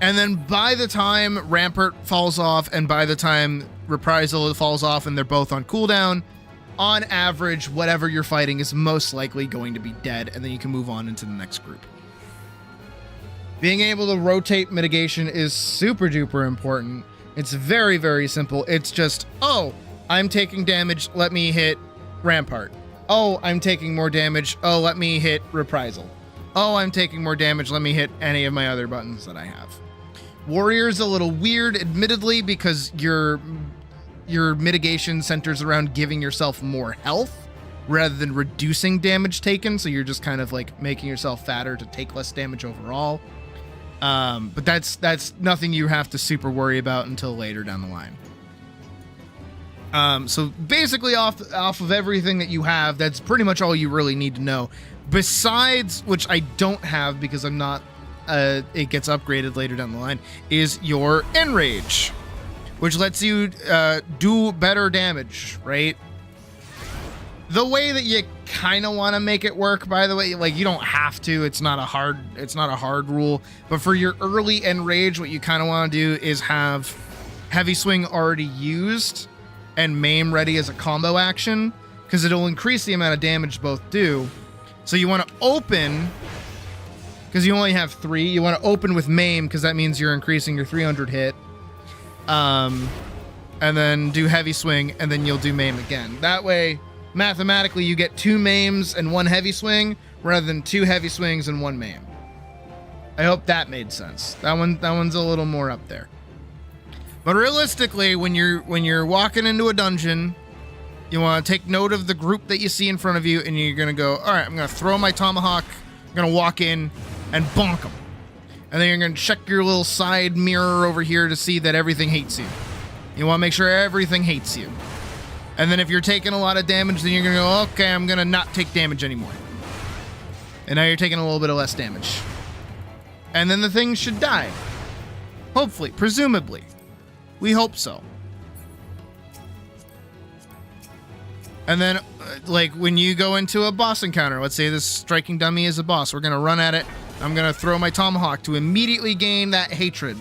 And then by the time Rampart falls off and by the time Reprisal falls off and they're both on cooldown, on average, whatever you're fighting is most likely going to be dead, and then you can move on into the next group. Being able to rotate mitigation is super duper important. It's very, very simple. It's just, oh, I'm taking damage, let me hit Rampart. Oh, I'm taking more damage, oh, let me hit Reprisal. Oh, I'm taking more damage, let me hit any of my other buttons that I have. Warrior's a little weird, admittedly, because your mitigation centers around giving yourself more health rather than reducing damage taken. So you're just kind of like making yourself fatter to take less damage overall. But that's nothing you have to super worry about until later down the line. So basically off of everything that you have, that's pretty much all you really need to know. Besides, which I don't have because I'm not it gets upgraded later down the line, is your enrage, which lets you do better damage, right? The way that you kind of want to make it work, by the way, like you don't have to. It's not a hard rule. But for your early enrage, what you kind of want to do is have heavy swing already used and maim ready as a combo action, because it'll increase the amount of damage both do. So you want to open, because you only have 3. You want to open with maim, because that means you're increasing your 300 hit. And then do heavy swing, and then you'll do maim again. That way, mathematically, you get 2 maims and 1 heavy swing, rather than 2 heavy swings and 1 maim. I hope that made sense. That one's a little more up there. But realistically, when you're walking into a dungeon, you want to take note of the group that you see in front of you, and you're gonna go, all right, I'm gonna throw my tomahawk, I'm gonna walk in and bonk them. And then you're gonna check your little side mirror over here to see that everything hates you. You want to make sure everything hates you. And then if you're taking a lot of damage, then you're gonna go, okay, I'm gonna not take damage anymore. And now you're taking a little bit of less damage. And then the thing should die. Hopefully, presumably. We hope so. And then, like, when you go into a boss encounter, let's say this striking dummy is a boss, we're gonna run at it. I'm gonna throw my tomahawk to immediately gain that hatred.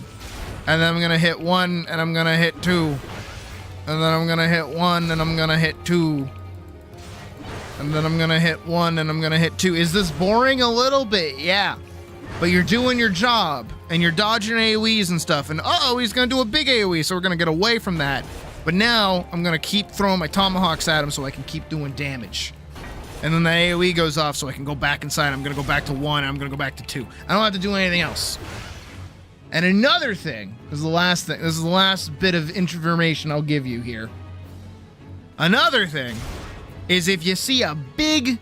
And then I'm gonna hit 1, and I'm gonna hit 2. And then I'm gonna hit 1, and I'm gonna hit 2. And then I'm gonna hit 1, and I'm gonna hit 2. Is this boring? A little bit, yeah. But you're doing your job, and you're dodging AoEs and stuff, and uh-oh, he's gonna do a big AoE, so we're gonna get away from that. But now, I'm gonna keep throwing my tomahawks at him so I can keep doing damage. And then the AoE goes off so I can go back inside. I'm gonna go back to 1, and I'm gonna go back to 2. I don't have to do anything else. And another thing, this is the last bit of information I'll give you here. Another thing is if you see a big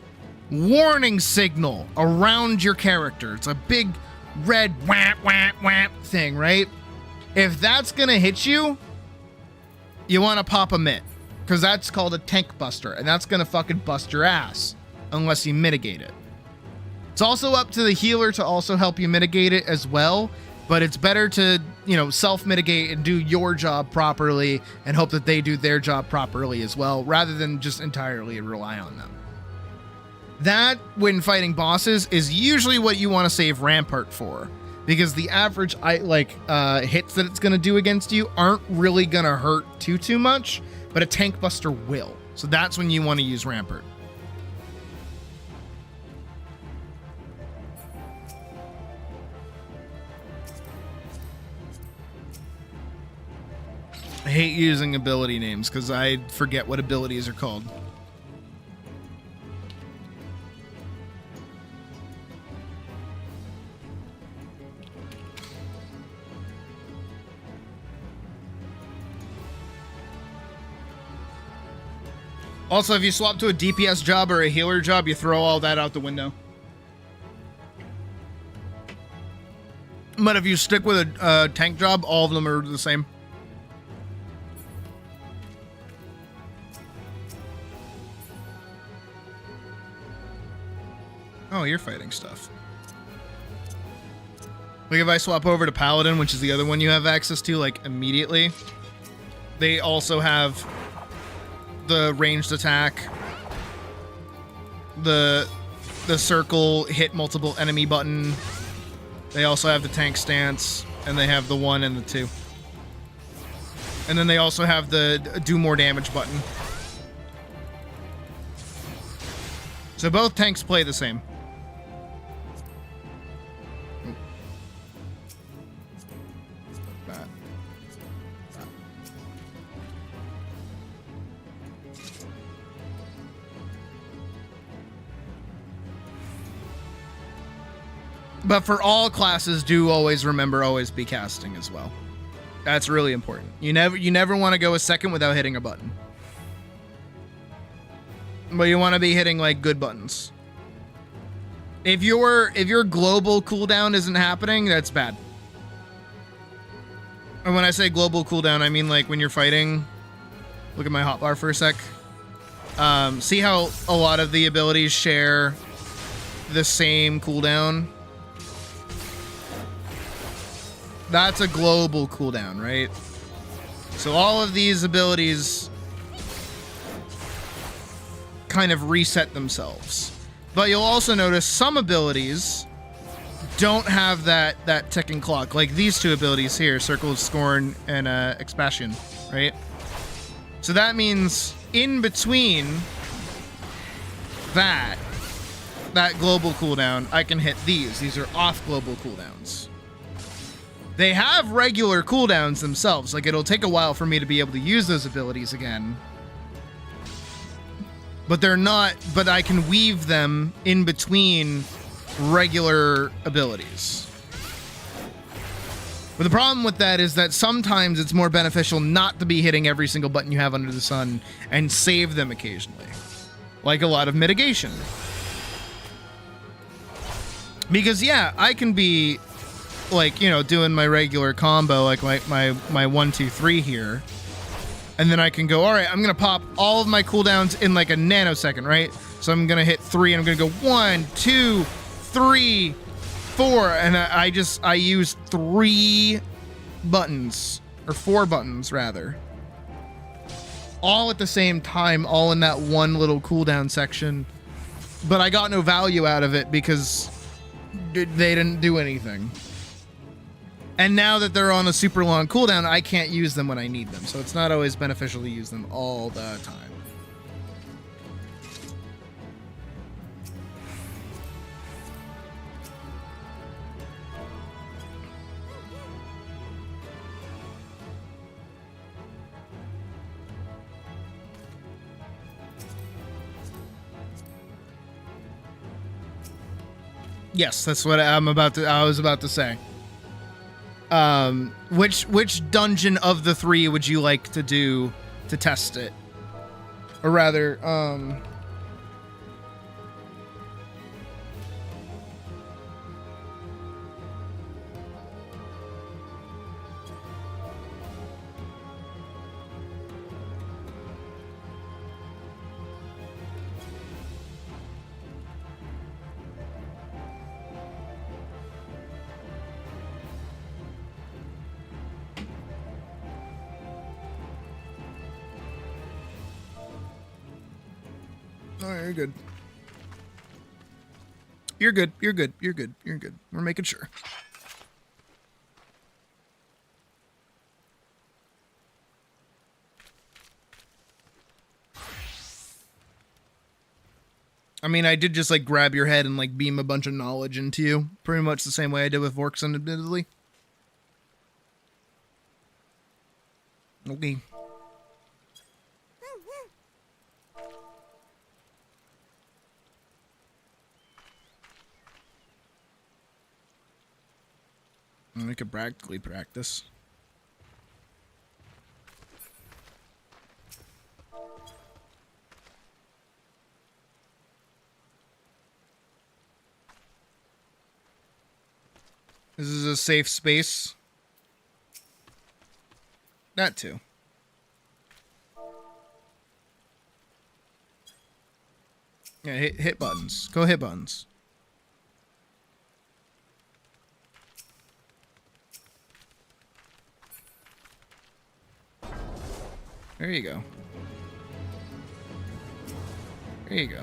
warning signal around your character, it's a big red whap whap whap thing, right? If that's gonna hit you, you want to pop a mitt, because that's called a tank buster, and that's gonna fucking bust your ass unless you mitigate it. It's also up to the healer to also help you mitigate it as well, but it's better to, self-mitigate and do your job properly and hope that they do their job properly as well, rather than just entirely rely on them. That, when fighting bosses, is usually what you want to save Rampart for, because the average hits that it's going to do against you aren't really going to hurt too much, but a tank buster will. So that's when you want to use Rampart. I hate using ability names because I forget what abilities are called. Also, if you swap to a DPS job or a healer job, you throw all that out the window. But if you stick with a tank job, all of them are the same. Oh, you're fighting stuff. Like if I swap over to Paladin, which is the other one you have access to, like immediately, they also have the ranged attack, the circle hit multiple enemy button. They also have the tank stance, and they have the 1 and the 2. And then they also have the do more damage button. So both tanks play the same. But for all classes, do always remember always be casting as well. That's really important. You never want to go a second without hitting a button. But you want to be hitting like good buttons. If your global cooldown isn't happening, that's bad. And when I say global cooldown, I mean like when you're fighting. Look at my hotbar for a sec. See how a lot of the abilities share the same cooldown? That's a global cooldown, right? So all of these abilities kind of reset themselves. But you'll also notice some abilities don't have that ticking clock. Like these two abilities here, Circle of Scorn and Expassion, right? So that means in between that global cooldown, I can hit these. These are off global cooldowns. They have regular cooldowns themselves. Like it'll take a while for me to be able to use those abilities again. But they're not, but I can weave them in between regular abilities. But the problem with that is that sometimes it's more beneficial not to be hitting every single button you have under the sun and save them occasionally. Like a lot of mitigation. Because yeah, I can be like, you know, doing my regular combo, like my 1, 2, 3 here. And then I can go, all right, I'm going to pop all of my cooldowns in like a nanosecond, right? So I'm going to hit 3 and I'm going to go 1, 2, 3, 4. And I use 3 buttons, or 4 buttons rather. All at the same time, all in that one little cooldown section. But I got no value out of it because they didn't do anything. And now that they're on a super long cooldown, I can't use them when I need them. So it's not always beneficial to use them all the time. Yes, that's what I was about to say. Which dungeon of the 3 would you like to do to test it? Or rather, oh, you're good. You're good. You're good. You're good. You're good. We're making sure. I mean, I did just like grab your head and like beam a bunch of knowledge into you. Pretty much the same way I did with Vorkson, admittedly. Okay. We could practically practice. This is a safe space. That too. Yeah, hit buttons. Go hit buttons. There you go. There you go.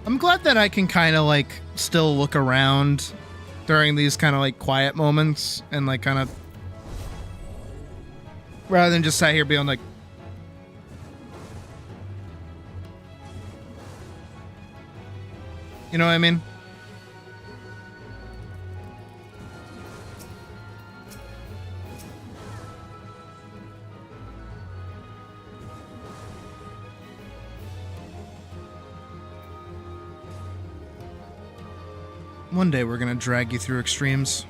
I'm glad that I can kind of like still look around during these kind of like quiet moments and like kind of rather than just sat here being like, you know what I mean? One day we're gonna drag you through extremes.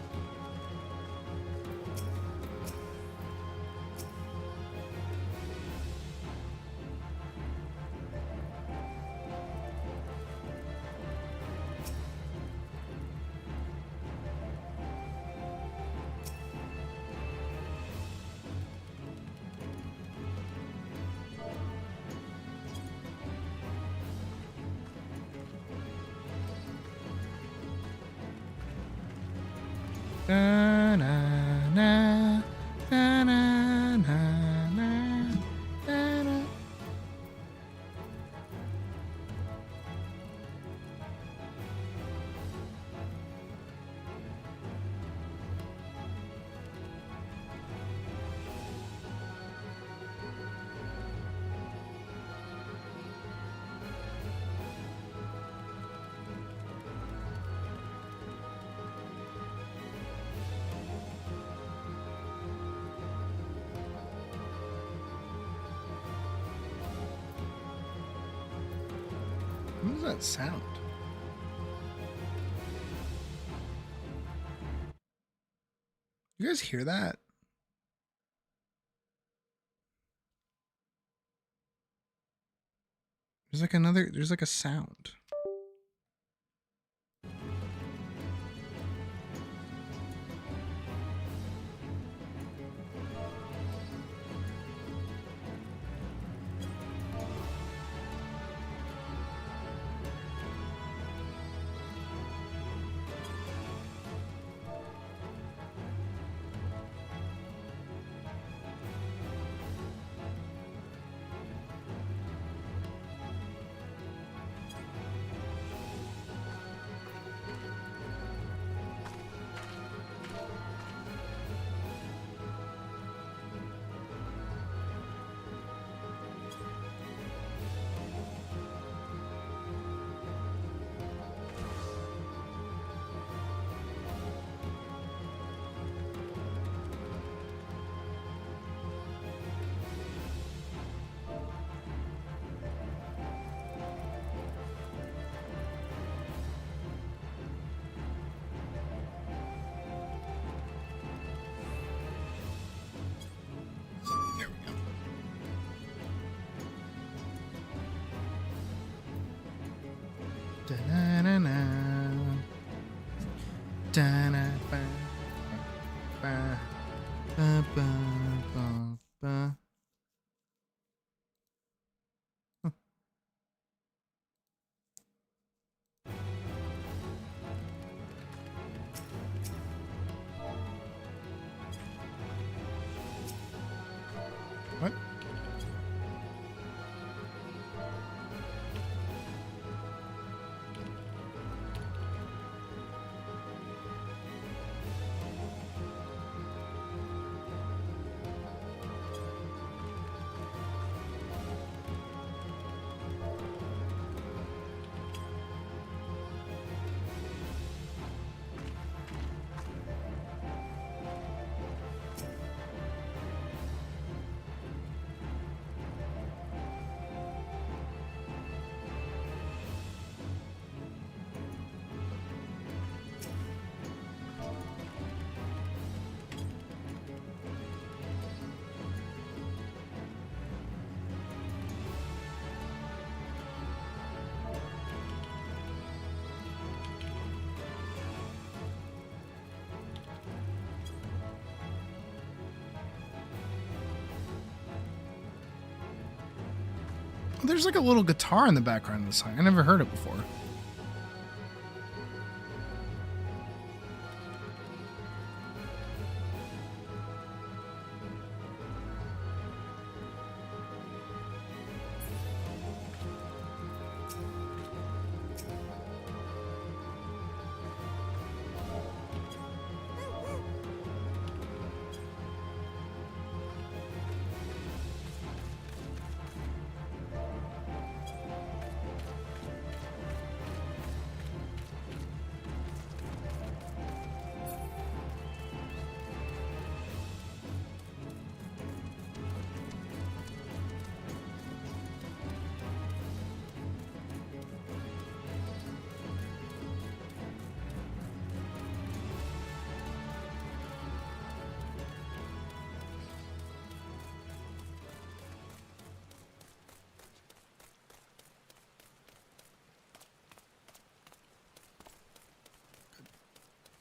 Na, na, na, na, na, na, na, na, na. What does that sound? You guys hear that? There's like a sound. Da-na-na-na. Da-na-ba, ba, ba, ba, ba, ba. Huh. What? There's like a little guitar in the background of the song. I never heard it before.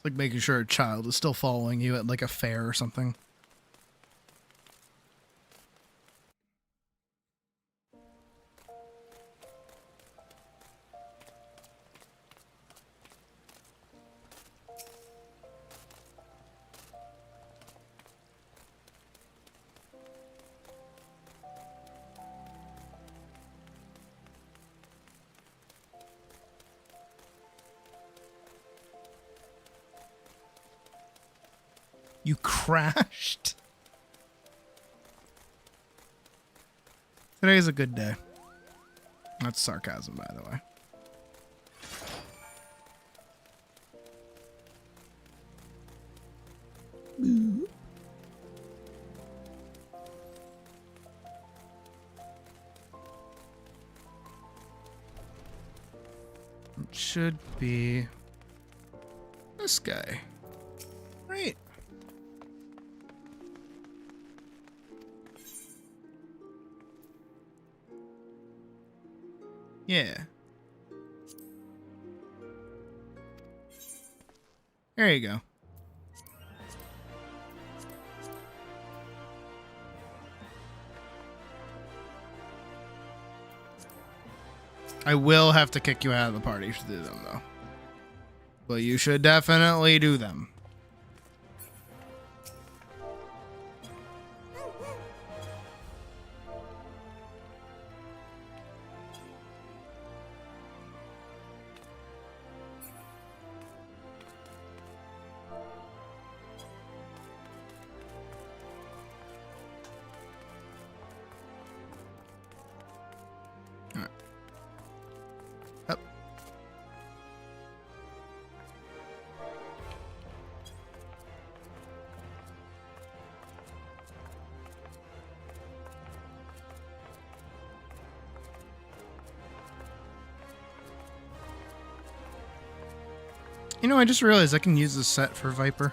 Like making sure a child is still following you at like a fair or something. You crashed? Today's a good day. That's sarcasm, by the way. It should be this guy. Right. Yeah. There you go. I will have to kick you out of the party to do them, though. But you should definitely do them. You know, I just realized I can use this set for Viper.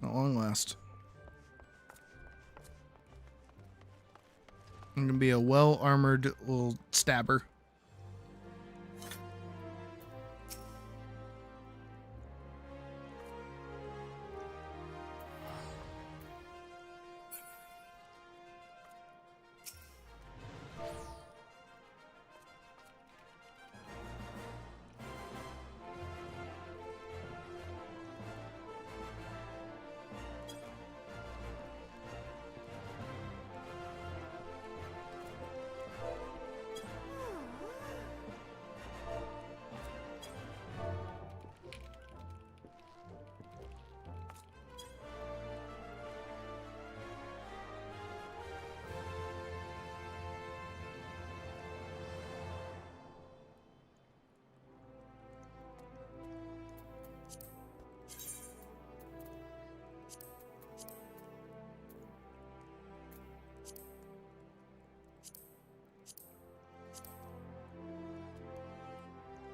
At long last. I'm gonna be a well-armored little stabber.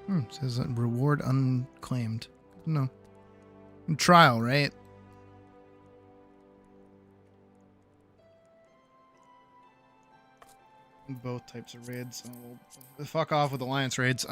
It says reward unclaimed. No. Trial, right? Both types of raids. So fuck off with alliance raids.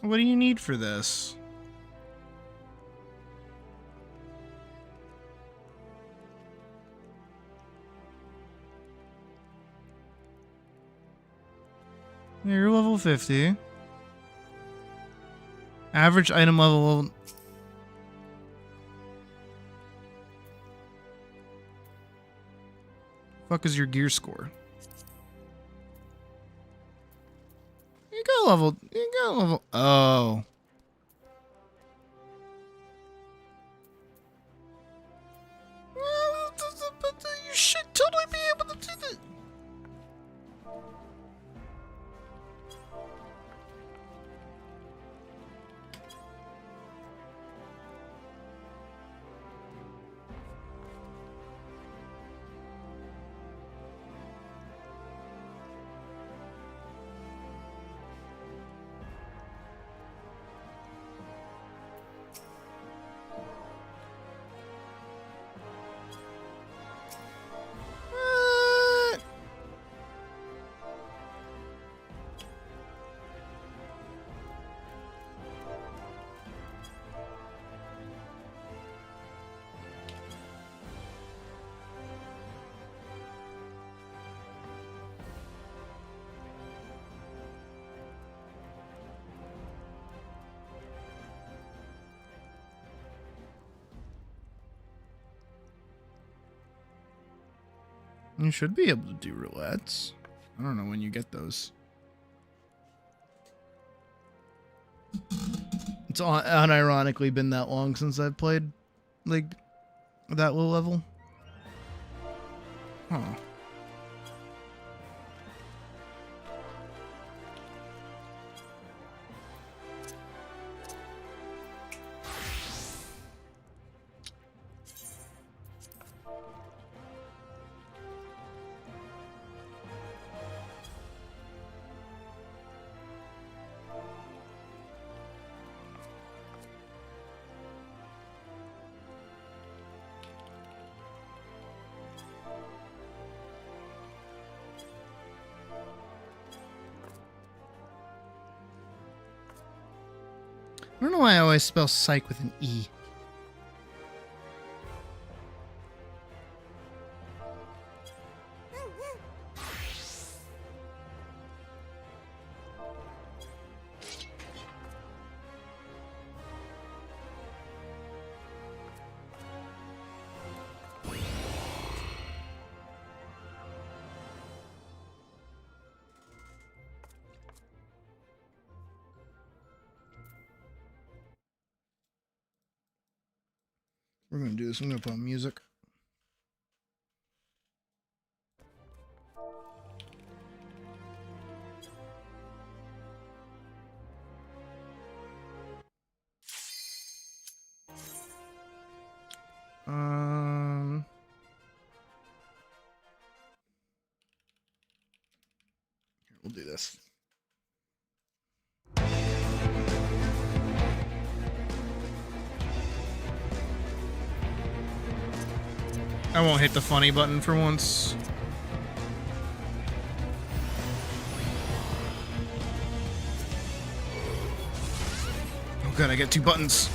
What do you need for this? You're level 50. Average item level. Fuck is your gear score? You got level. You got level. Oh. You should totally be able to do that. You should be able to do roulettes. I don't know when you get those. It's unironically been that long since I've played, like, that low level. Huh. I don't know why I always spell psych with an E. We're gonna do this. I'm gonna put on music. Here, we'll do this. I won't hit the funny button for once. Oh god, I get 2 buttons.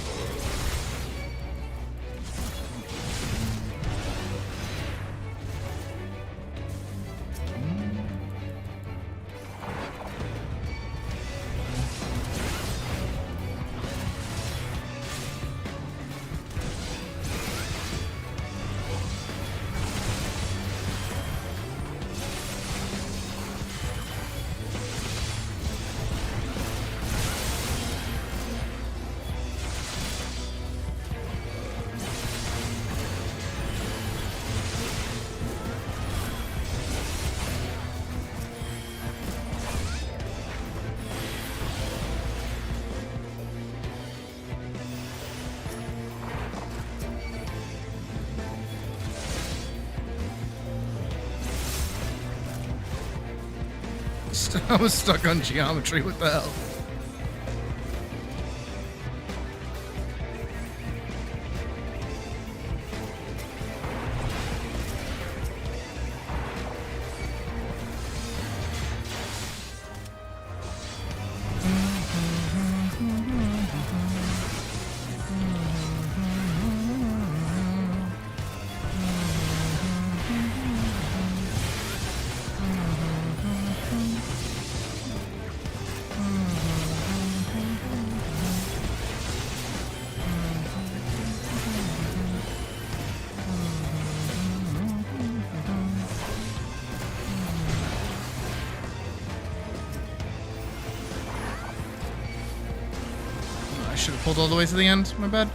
I was stuck on geometry. What the hell? I should have pulled all the way to the end. My bad.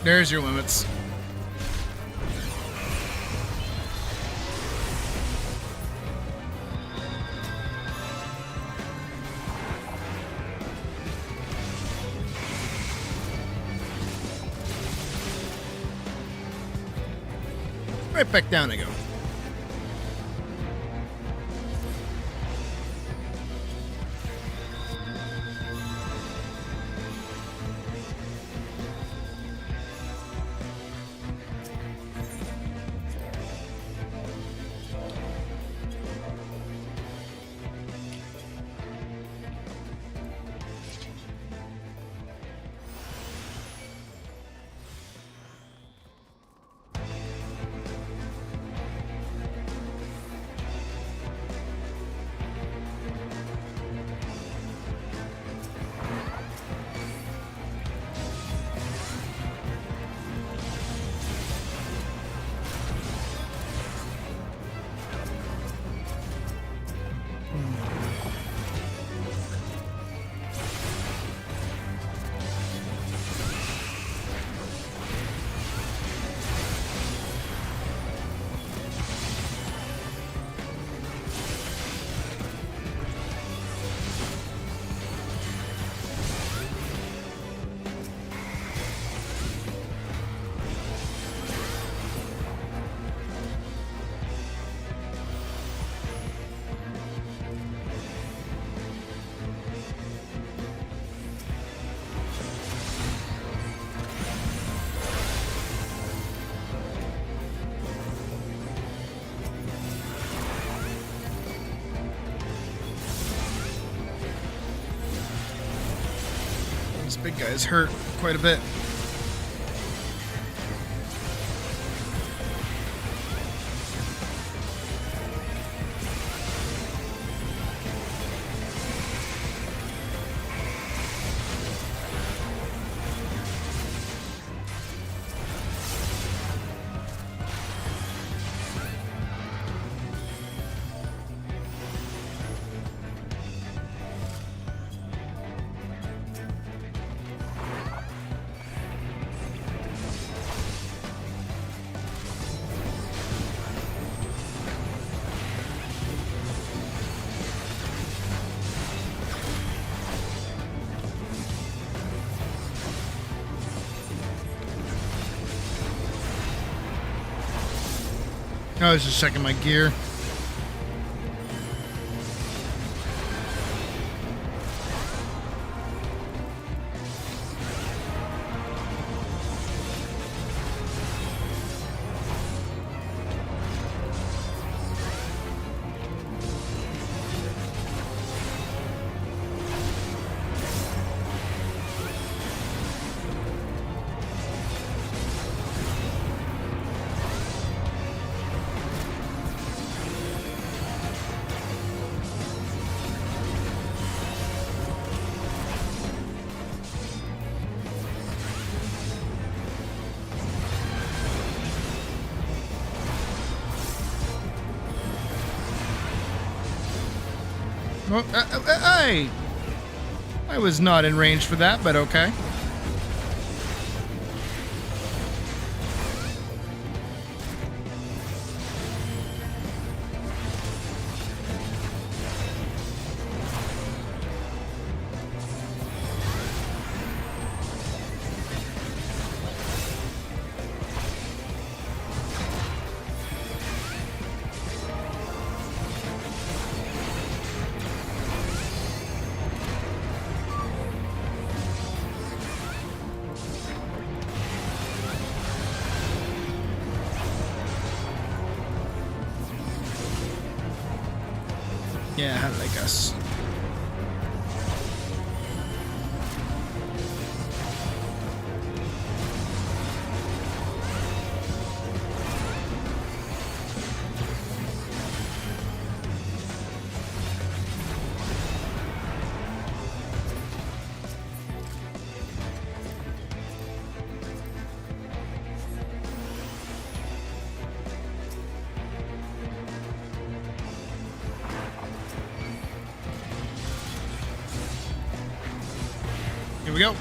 There's your limits. Right back down I go. This big guy's hurt quite a bit. I was just checking my gear. Oh, hey! I was not in range for that, but okay. Yeah, how did I guess? Here we go.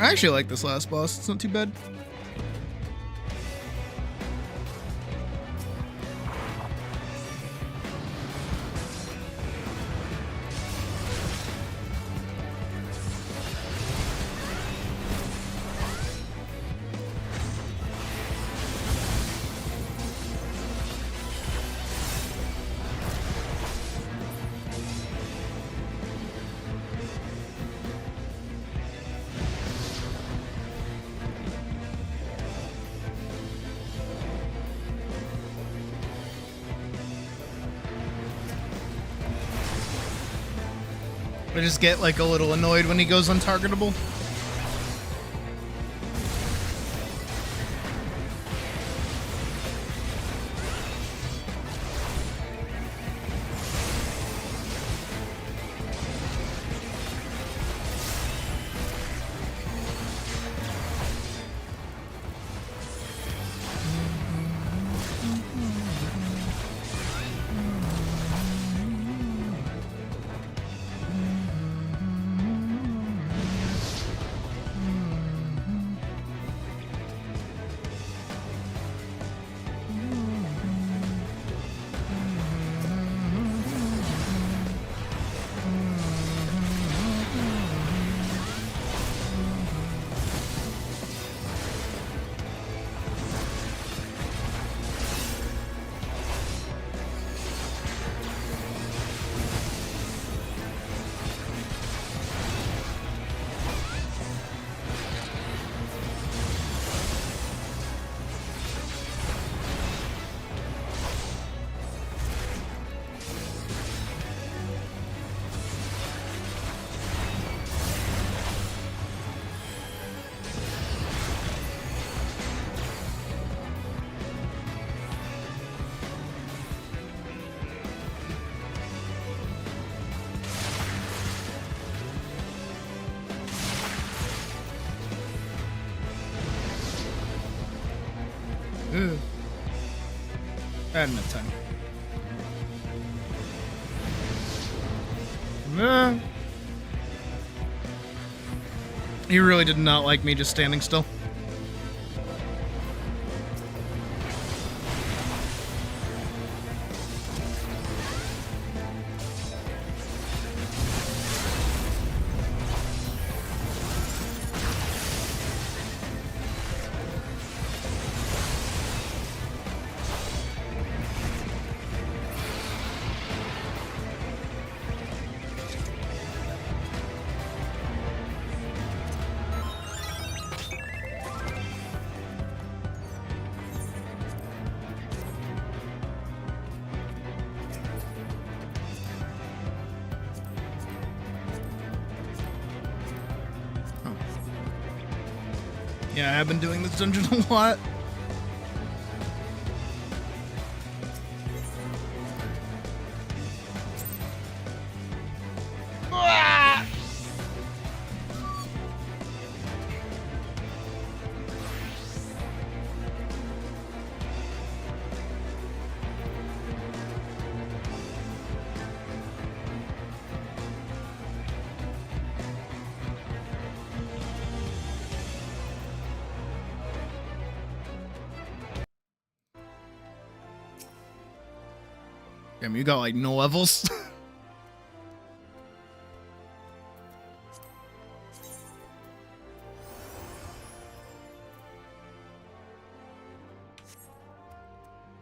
I actually like this last boss. It's not too bad. I just get like a little annoyed when he goes untargetable. I had enough time. Nah. He really did not like me just standing still. Yeah, I have been doing this dungeon a lot. Ah! Damn, you got like no levels.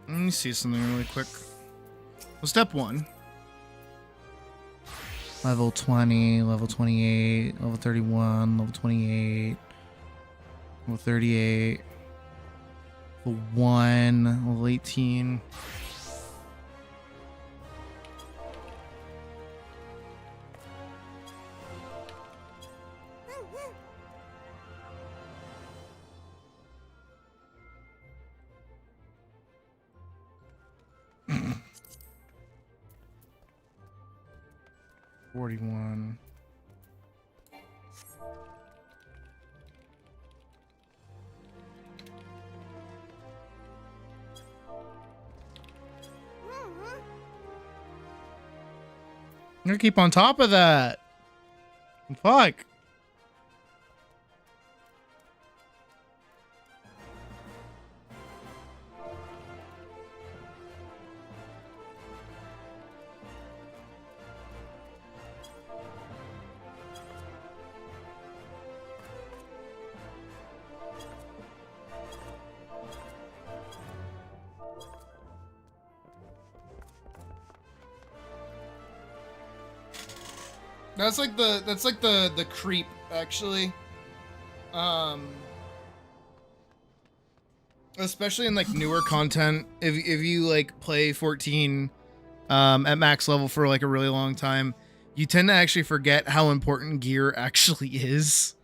Let me see something really quick. Well, step 1. Level 20, level 28, level 31, level 28, level 38, level 1, level 18. $41. I'm gonna keep on top of that. Fuck. That's like the creep actually. Especially in like newer content, if you like play 14 at max level for like a really long time, you tend to actually forget how important gear actually is.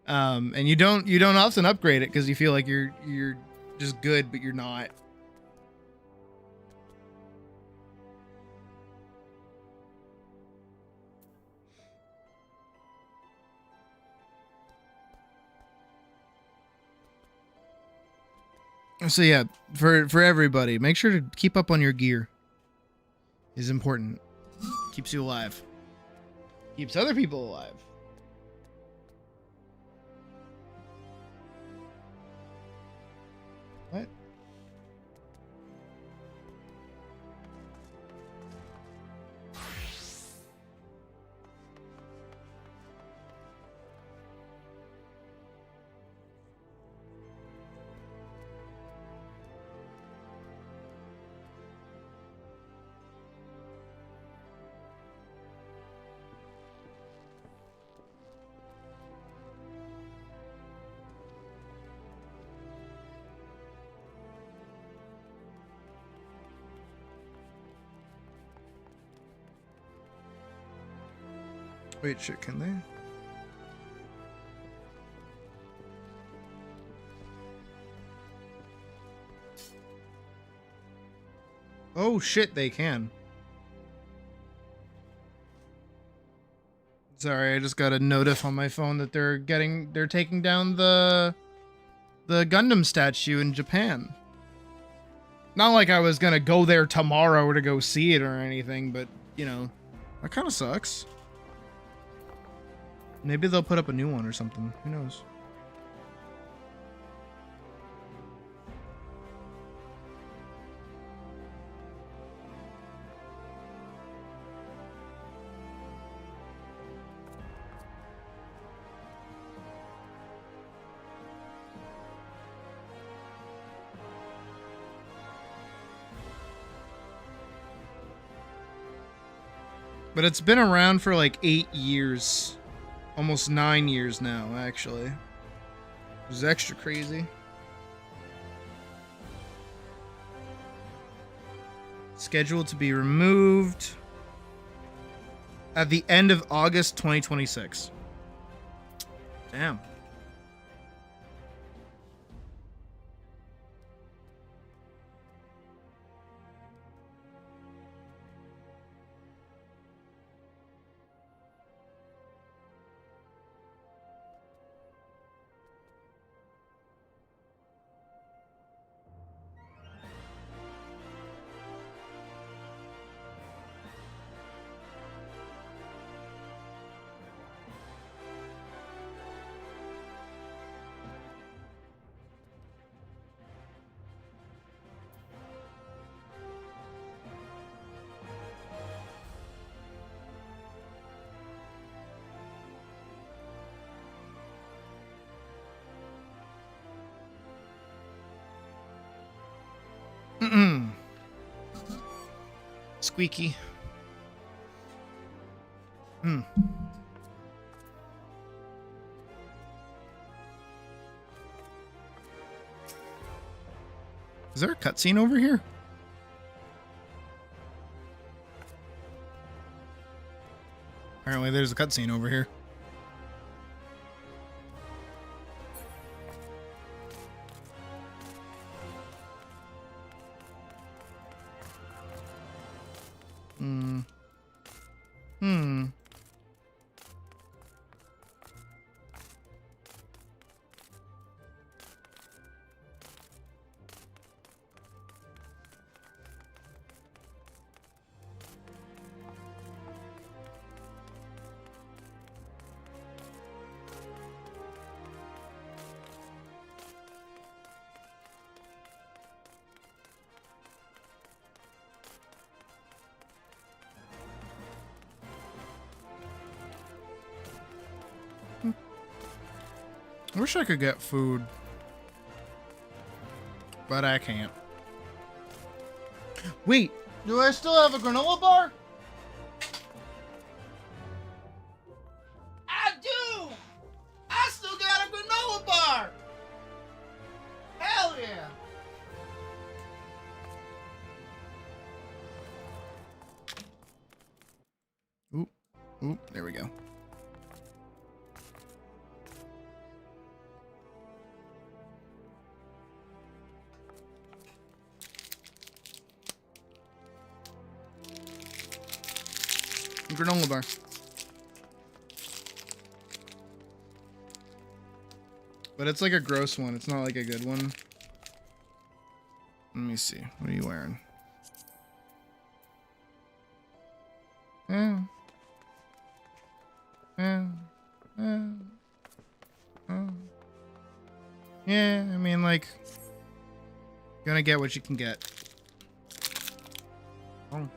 And you don't often upgrade it because you feel like you're just good, but you're not. So yeah, for everybody, make sure to keep up on your gear. Is important. Keeps you alive. Keeps other people alive. What? Wait, shit, can they? Oh shit, they can. Sorry, I just got a notif on my phone that they're taking down the Gundam statue in Japan. Not like I was gonna go there tomorrow to go see it or anything, but, you know, that kind of sucks. Maybe they'll put up a new one or something. Who knows? But it's been around for like 8 years. Almost 9 years now, actually. It was extra crazy. Scheduled to be removed at the end of August 2026. Damn. Squeaky. Is there a cutscene over here? Apparently there's a cutscene over here. I wish I could get food, but I can't. Wait, do I still have a granola bar? I do! I still got a granola bar! Hell yeah! Oop, there we go. Granola bar. But it's like a gross one. It's not like a good one. Let me see. What are you wearing? Yeah, I mean, like, you're gonna get what you can get. Oh.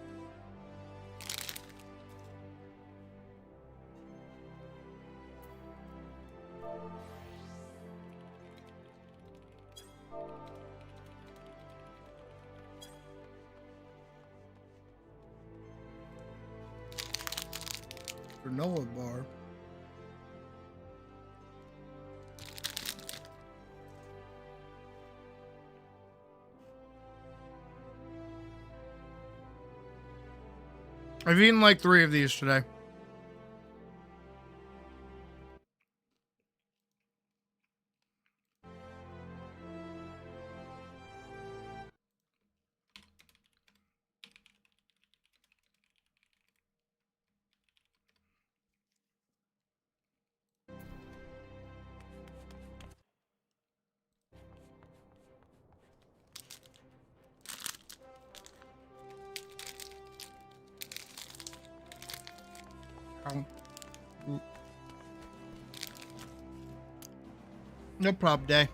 Granola bar. I've eaten like 3 of these today. No problem, Day.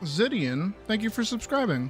Zidian, thank you for subscribing.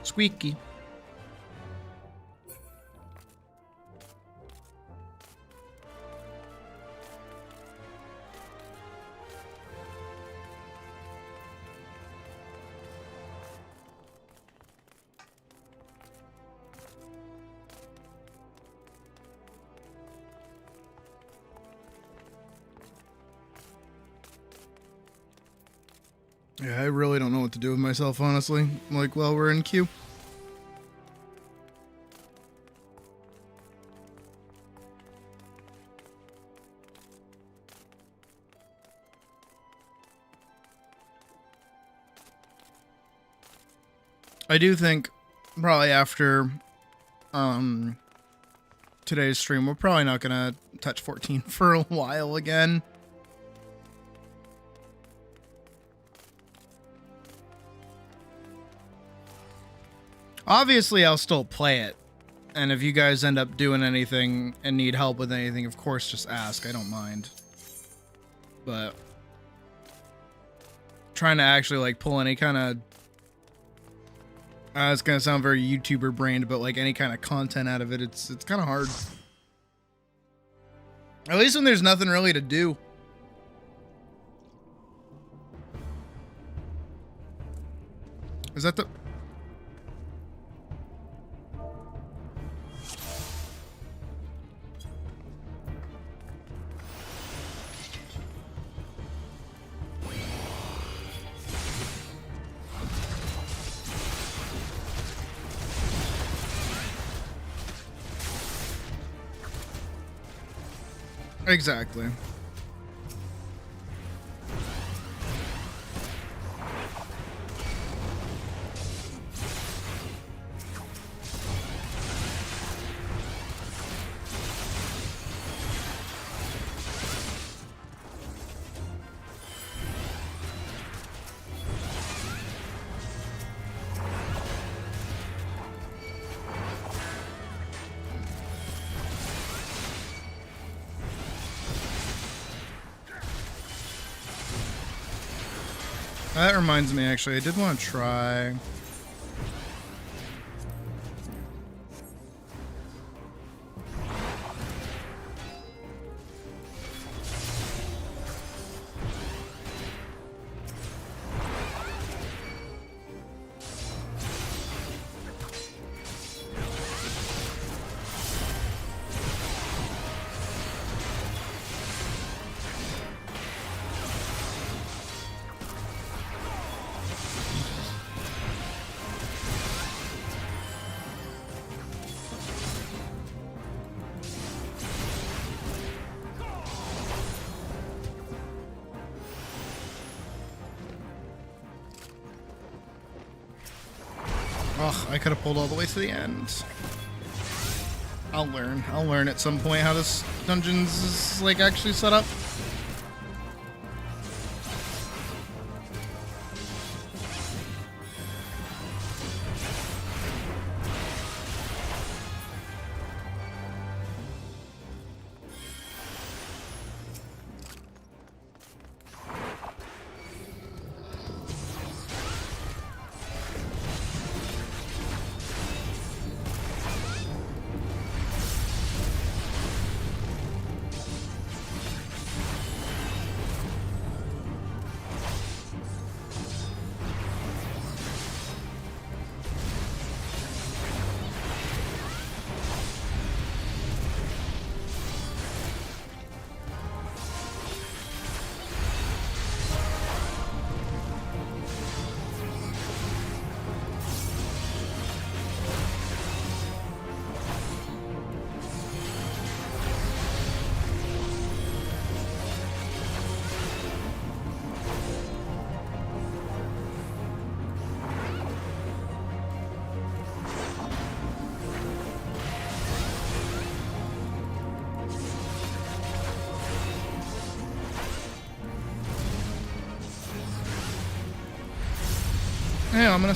Squeaky. Yeah, I really don't know what to do with myself, honestly. Like, well, we're in queue. I do think probably after today's stream, we're probably not gonna touch 14 for a while again. Obviously, I'll still play it. And if you guys end up doing anything and need help with anything, of course, just ask. I don't mind. But trying to actually, like, pull any kind of... it's going to sound very YouTuber brained, but, like, any kind of content out of it, it's kind of hard. At least when there's nothing really to do. Is that the... Exactly. That reminds me, actually, I did want to try. Ugh, I could have pulled all the way to the end. I'll learn. I'll learn at some point how this dungeon's is, like, actually set up. Yeah, I'm gonna.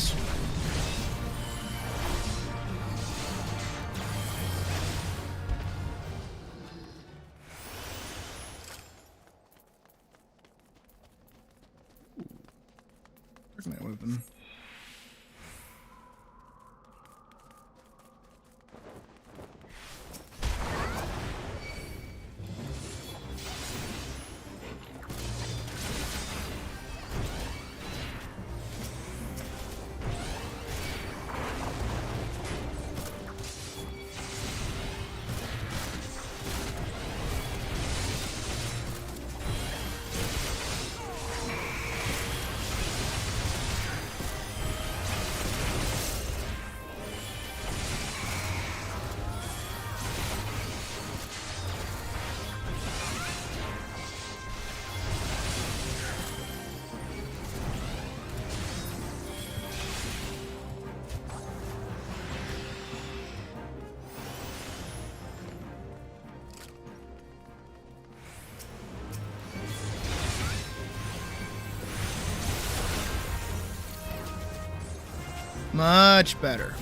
Where's my weapon? Much better.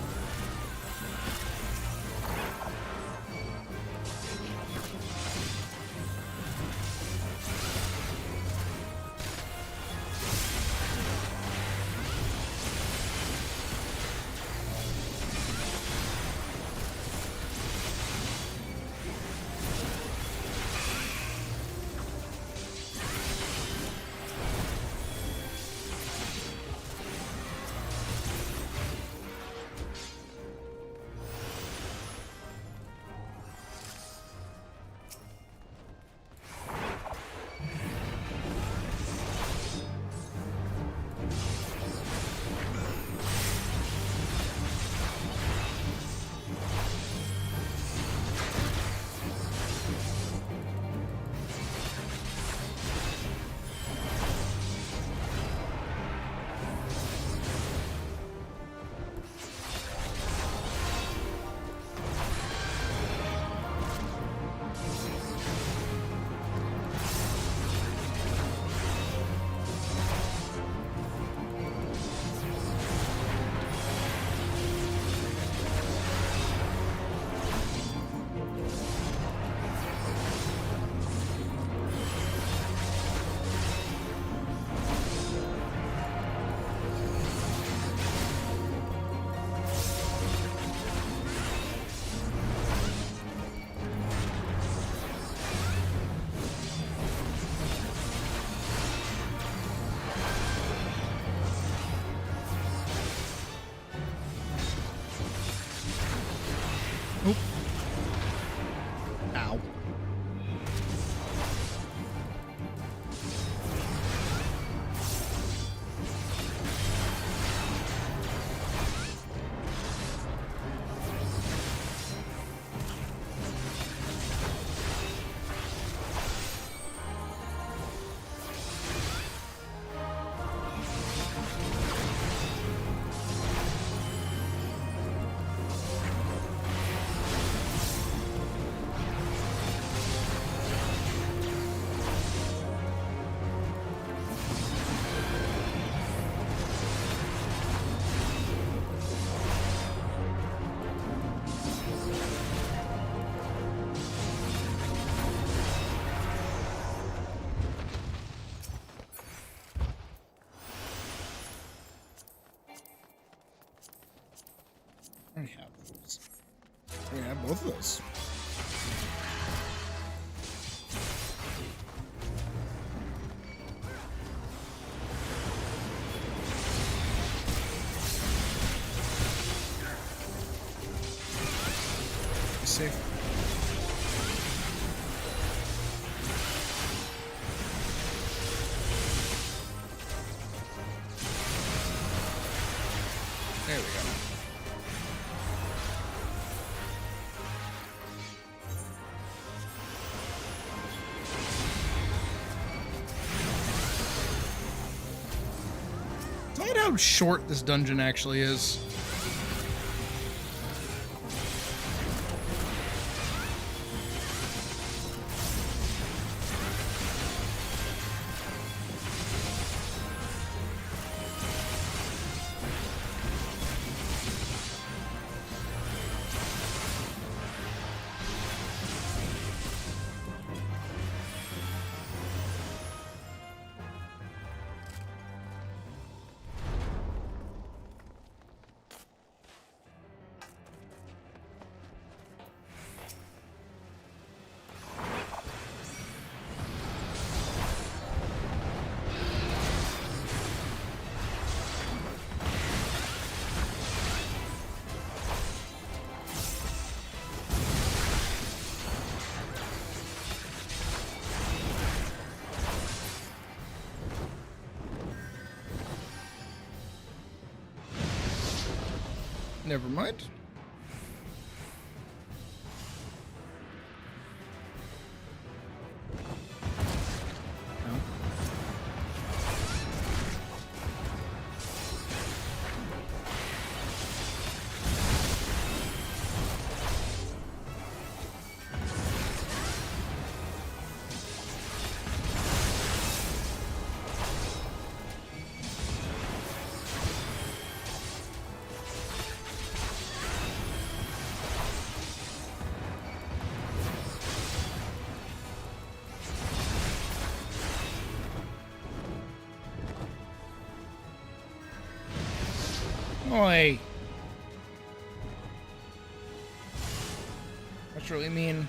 both of those. Safe. There we go. Look at how short this dungeon actually is. Never mind. Oi. That's really mean.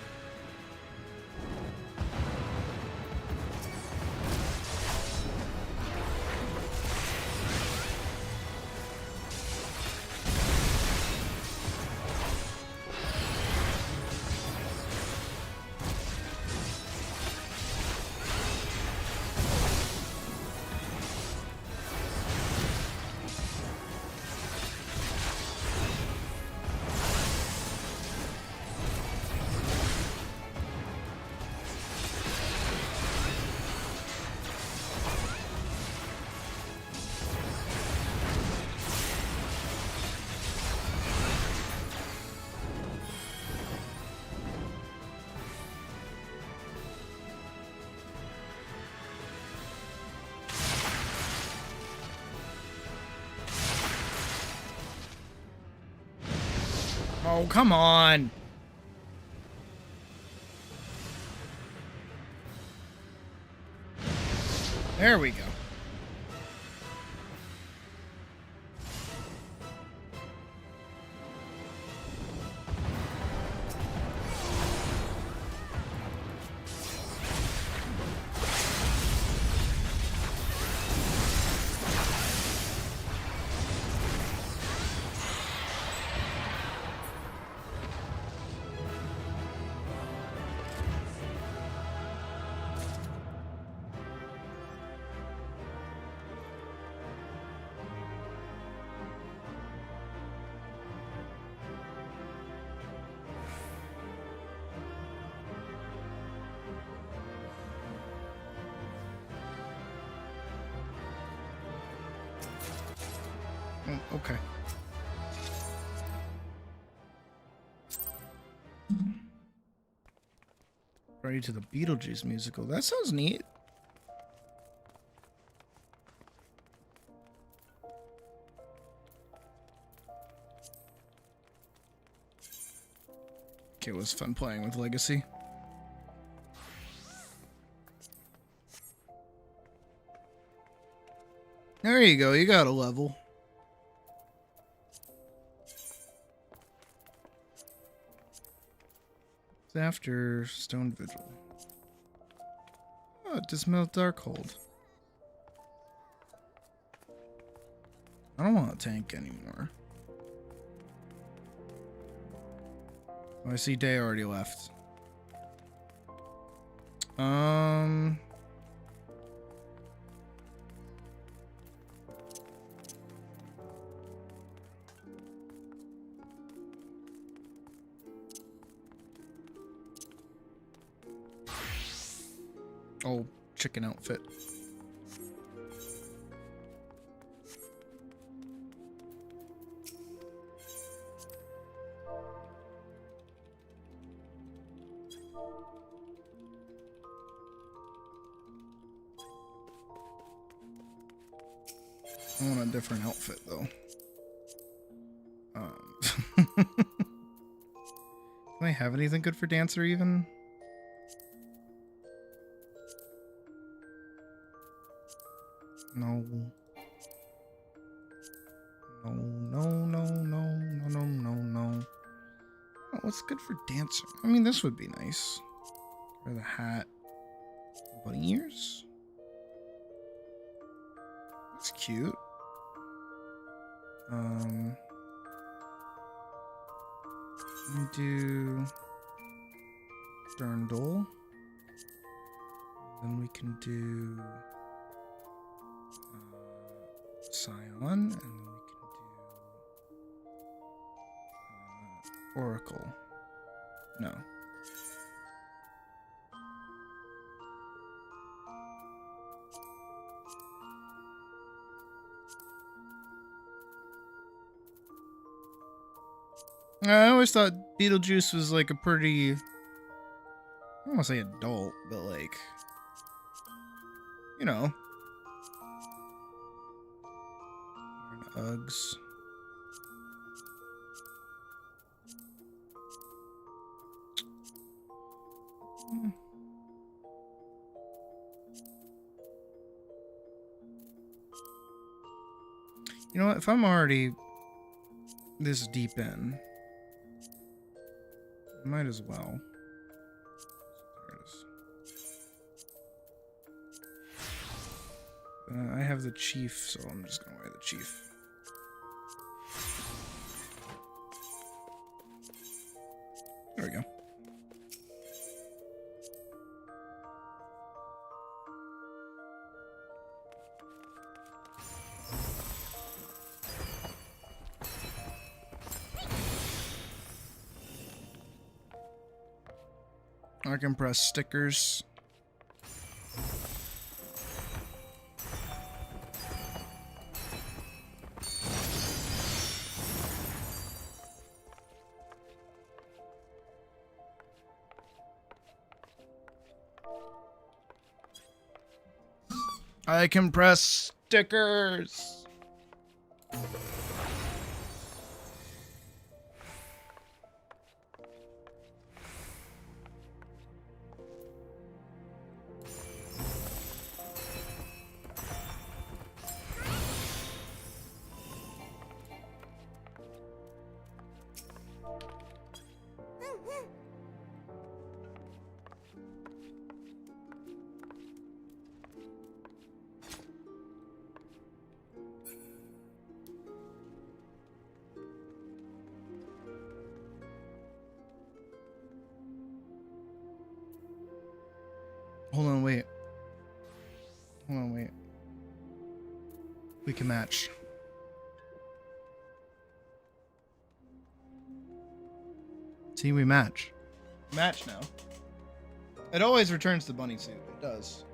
Oh, come on. There we go. Okay. Ready to the Beetlejuice musical. That sounds neat. Okay, it was fun playing with Legacy. There you go, you got a level. Theft or Stone Vigil? Oh, Dismal Darkhold. I don't want a tank anymore. Oh, I see Day already left. Oh, chicken outfit. I want a different outfit though. Do I have anything good for Dancer even? No. No, no, no, no, no, no, no, no. Oh, what's good for Dancer? I mean, this would be nice. Or the hat. Bunny ears? That's cute. Let me do Durndal. Then we can do Scion, and then we can do Oracle. No. I always thought Beetlejuice was like a pretty, I don't want to say adult, but like, you know, Uggs. You know what? If I'm already this deep in, might as well. There it is. I have the chief, so I'm just gonna wear the chief. There we go. I can press stickers. I can press stickers. Hold on, wait. Hold on, wait. We can match. See, we match. Match now. It always returns the bunny suit. It does.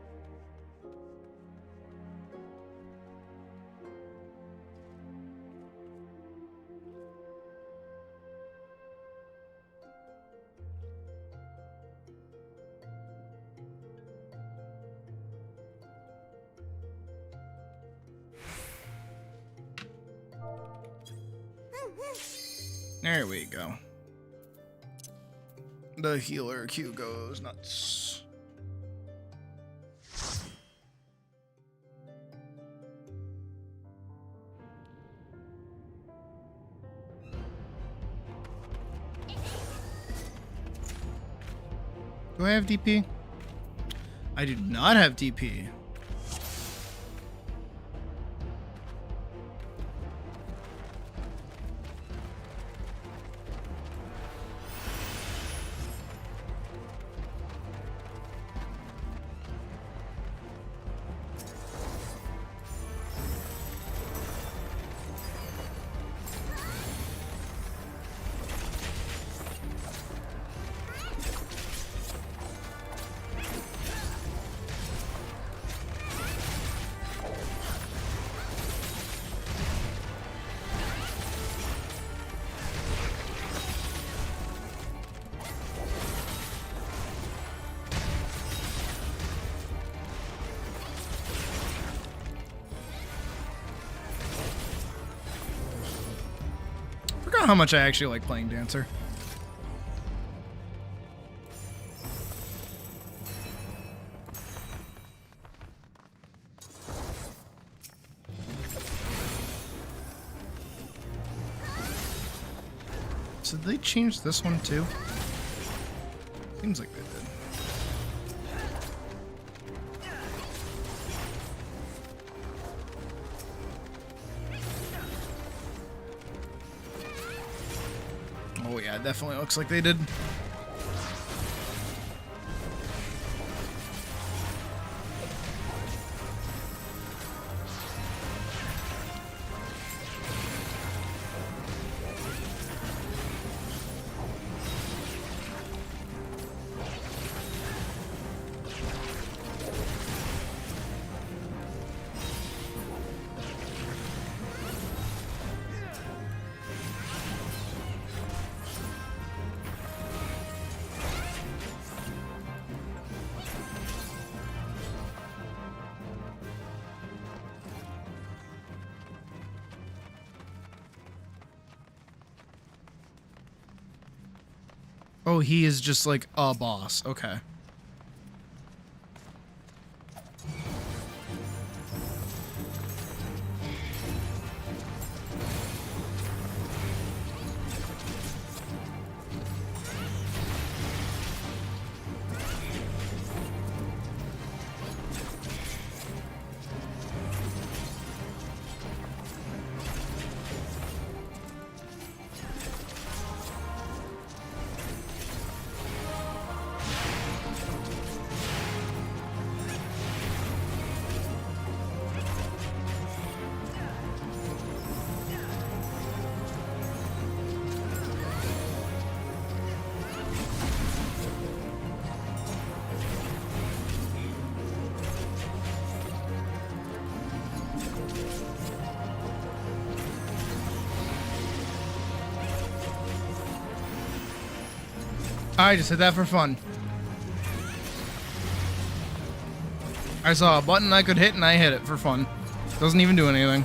There we go. The healer Q goes nuts. Do I have DP? I do not have DP. How much I actually like playing Dancer. So did they change this one too? Seems like they did. Oh yeah, it definitely looks like they did. Oh, he is just like a boss. Okay. I just hit that for fun. I saw a button I could hit and I hit it for fun. Doesn't even do anything.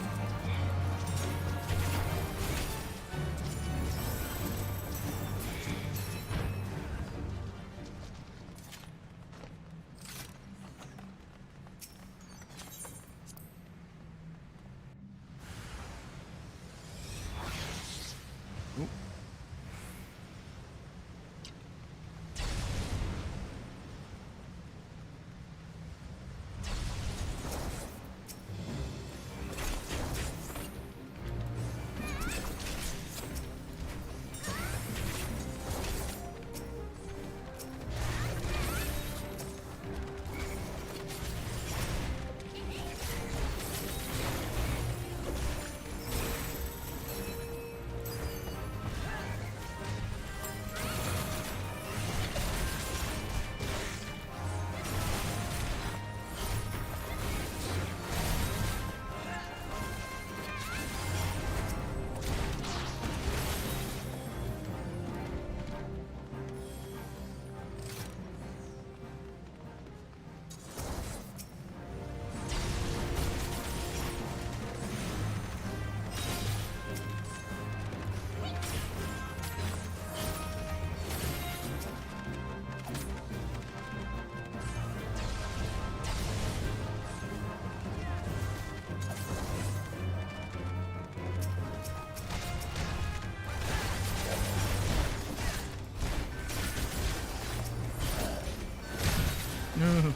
No.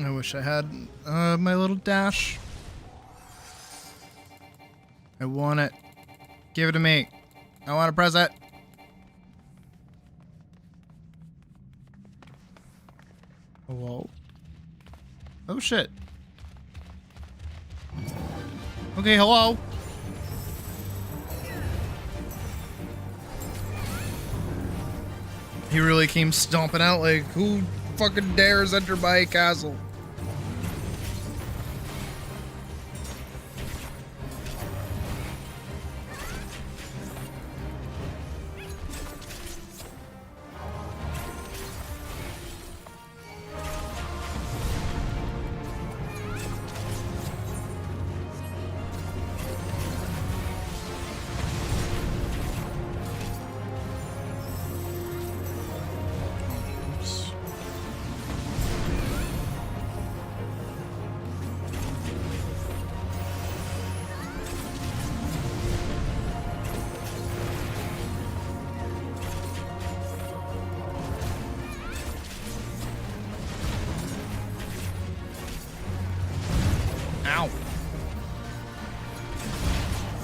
I wish I had my little dash. I want it. Give it to me. I want to press it. Whoa. Oh shit. Okay, hello. He really came stomping out like, who fucking dares enter my castle? Ow.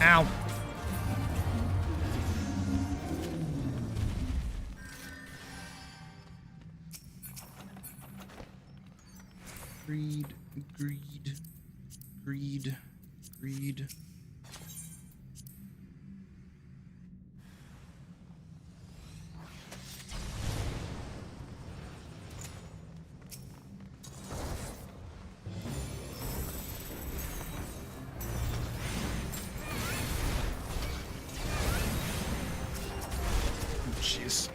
Ow. Greed, greed, greed, greed. Jeez.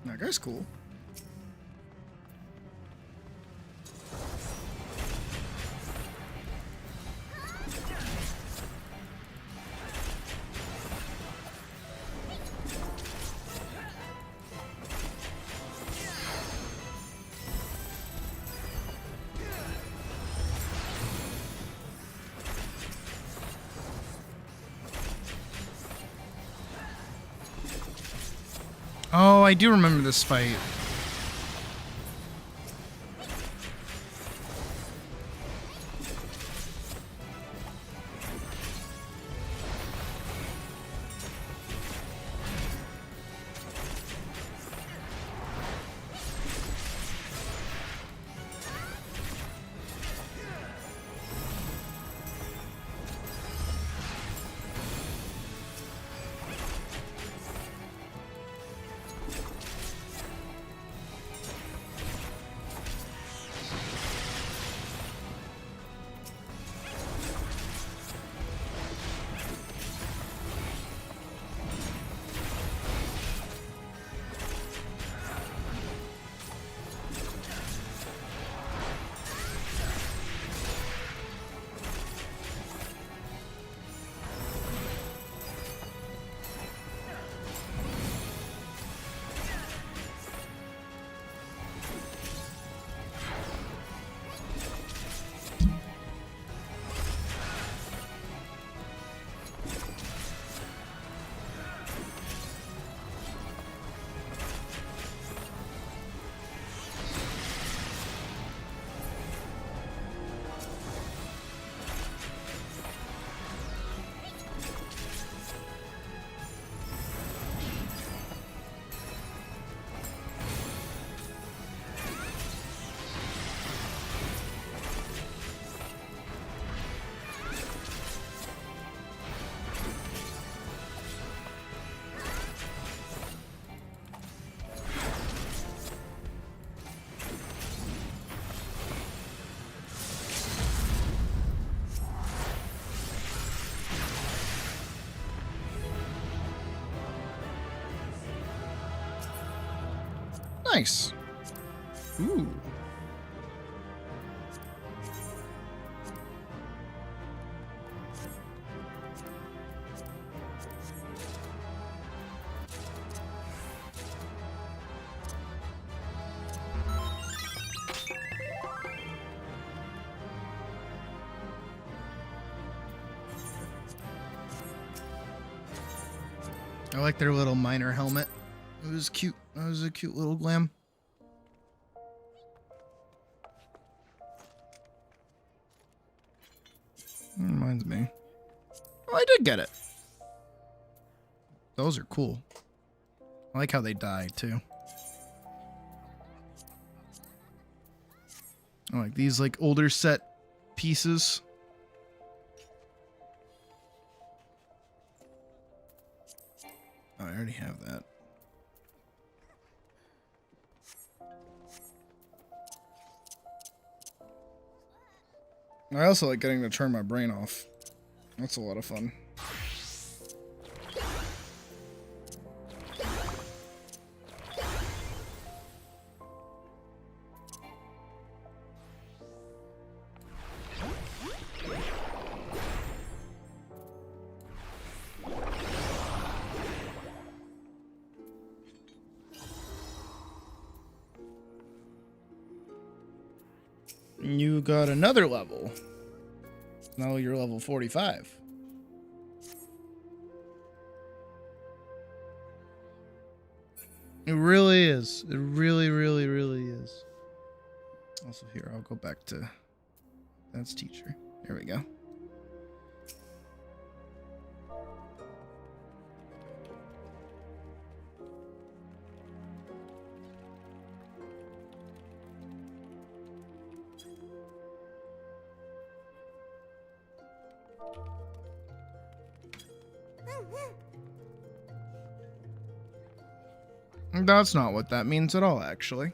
That guy's cool. Oh, I do remember this fight. Nice. Ooh. I like their little miner helmet. It was cute. That was a cute little glam. Reminds me. Oh, I did get it. Those are cool. I like how they die, too. I like these, like, older set pieces. Oh, I already have that. I also like getting to turn my brain off. That's a lot of fun. You got another level. Now you're level 45. It really is. It really, really, really is. Also here, I'll go back to that's teacher. There we go. That's not what that means at all, actually.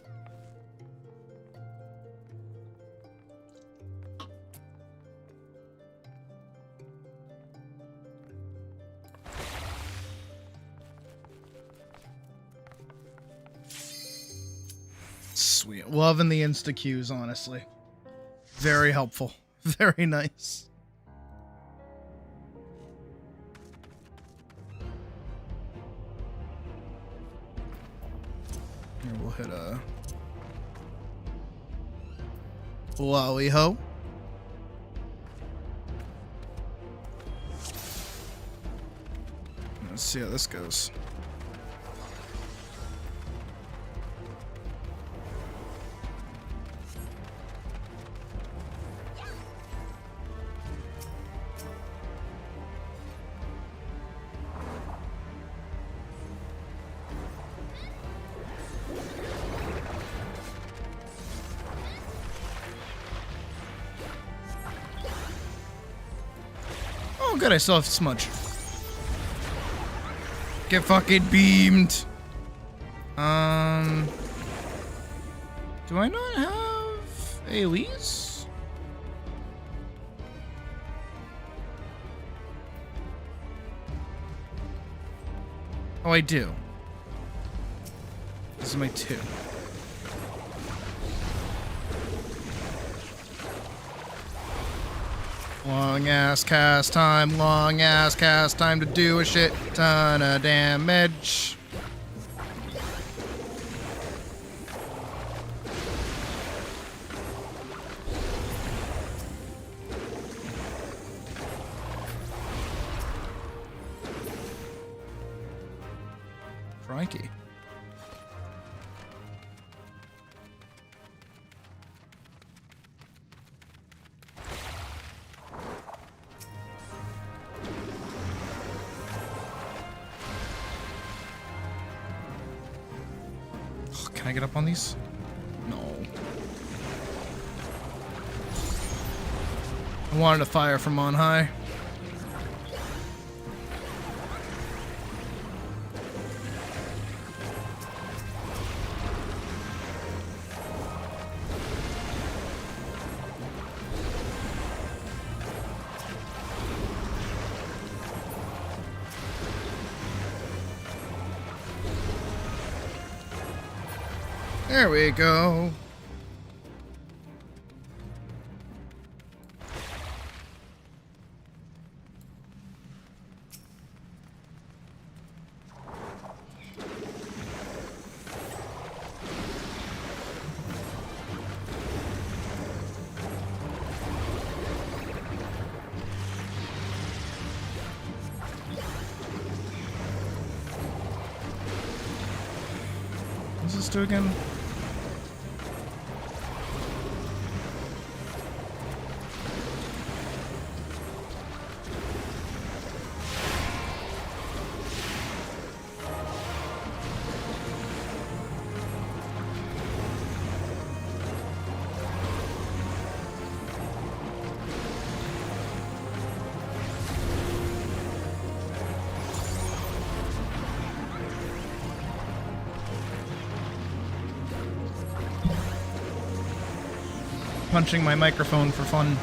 Sweet. Loving the insta cues, honestly. Very helpful. Very nice. Here we'll hit a lolly ho. Let's see how this goes. Oh, good, I still have smudge. Get fucking beamed. Do I not have AoEs? Oh, I do. This is my 2. Long ass cast time to do a shit ton of damage. Crikey. Can I get up on these? No. I wanted to fire from on high. There we go. What's this do again? Punching my microphone for fun.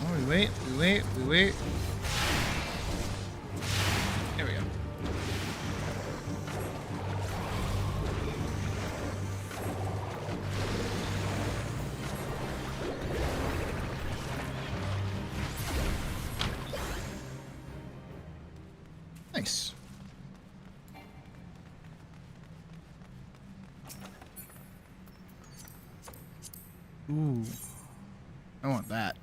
Oh, we wait. There we go. Nice. Ooh. I want that.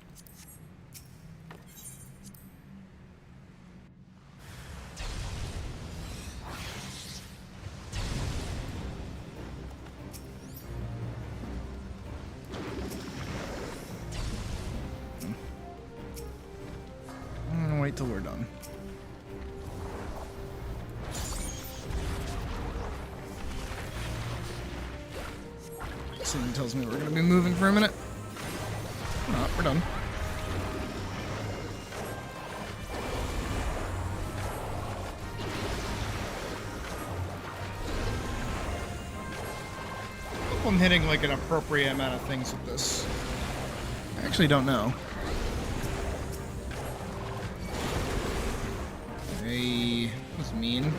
I'm gonna wait till we're done. Something tells me we're gonna be moving for a minute. No, we're done. I hope I'm hitting like an appropriate amount of things with this. I actually don't know. Hey, that's mean.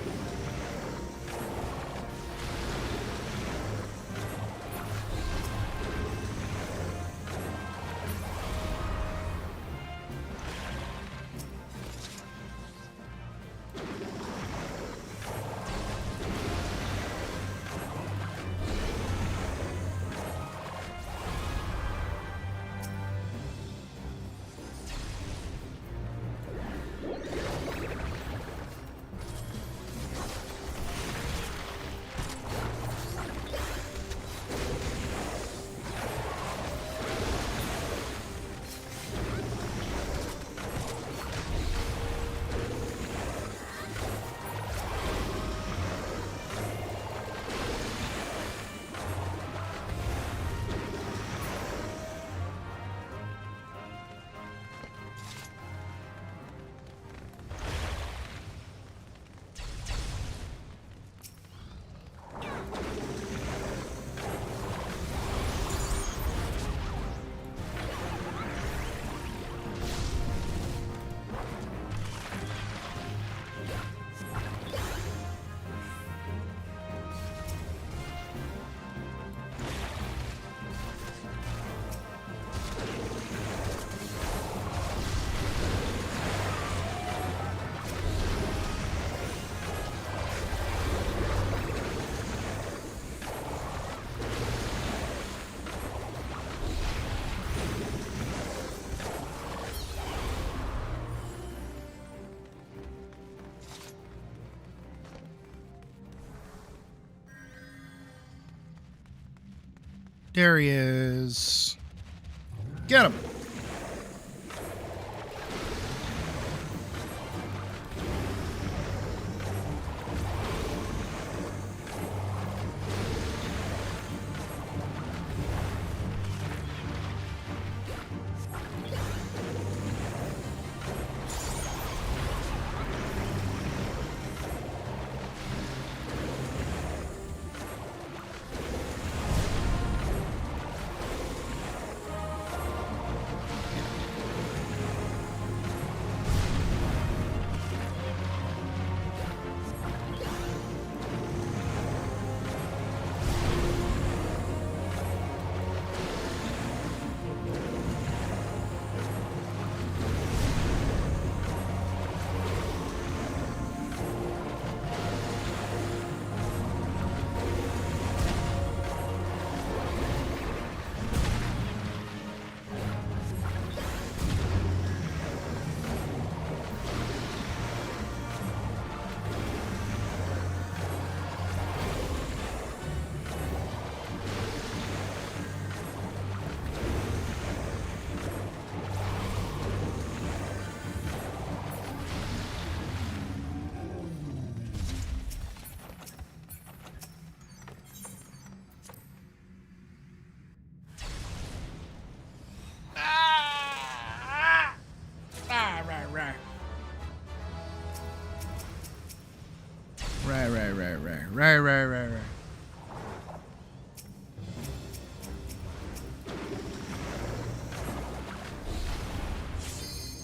There he is. Get him. Right.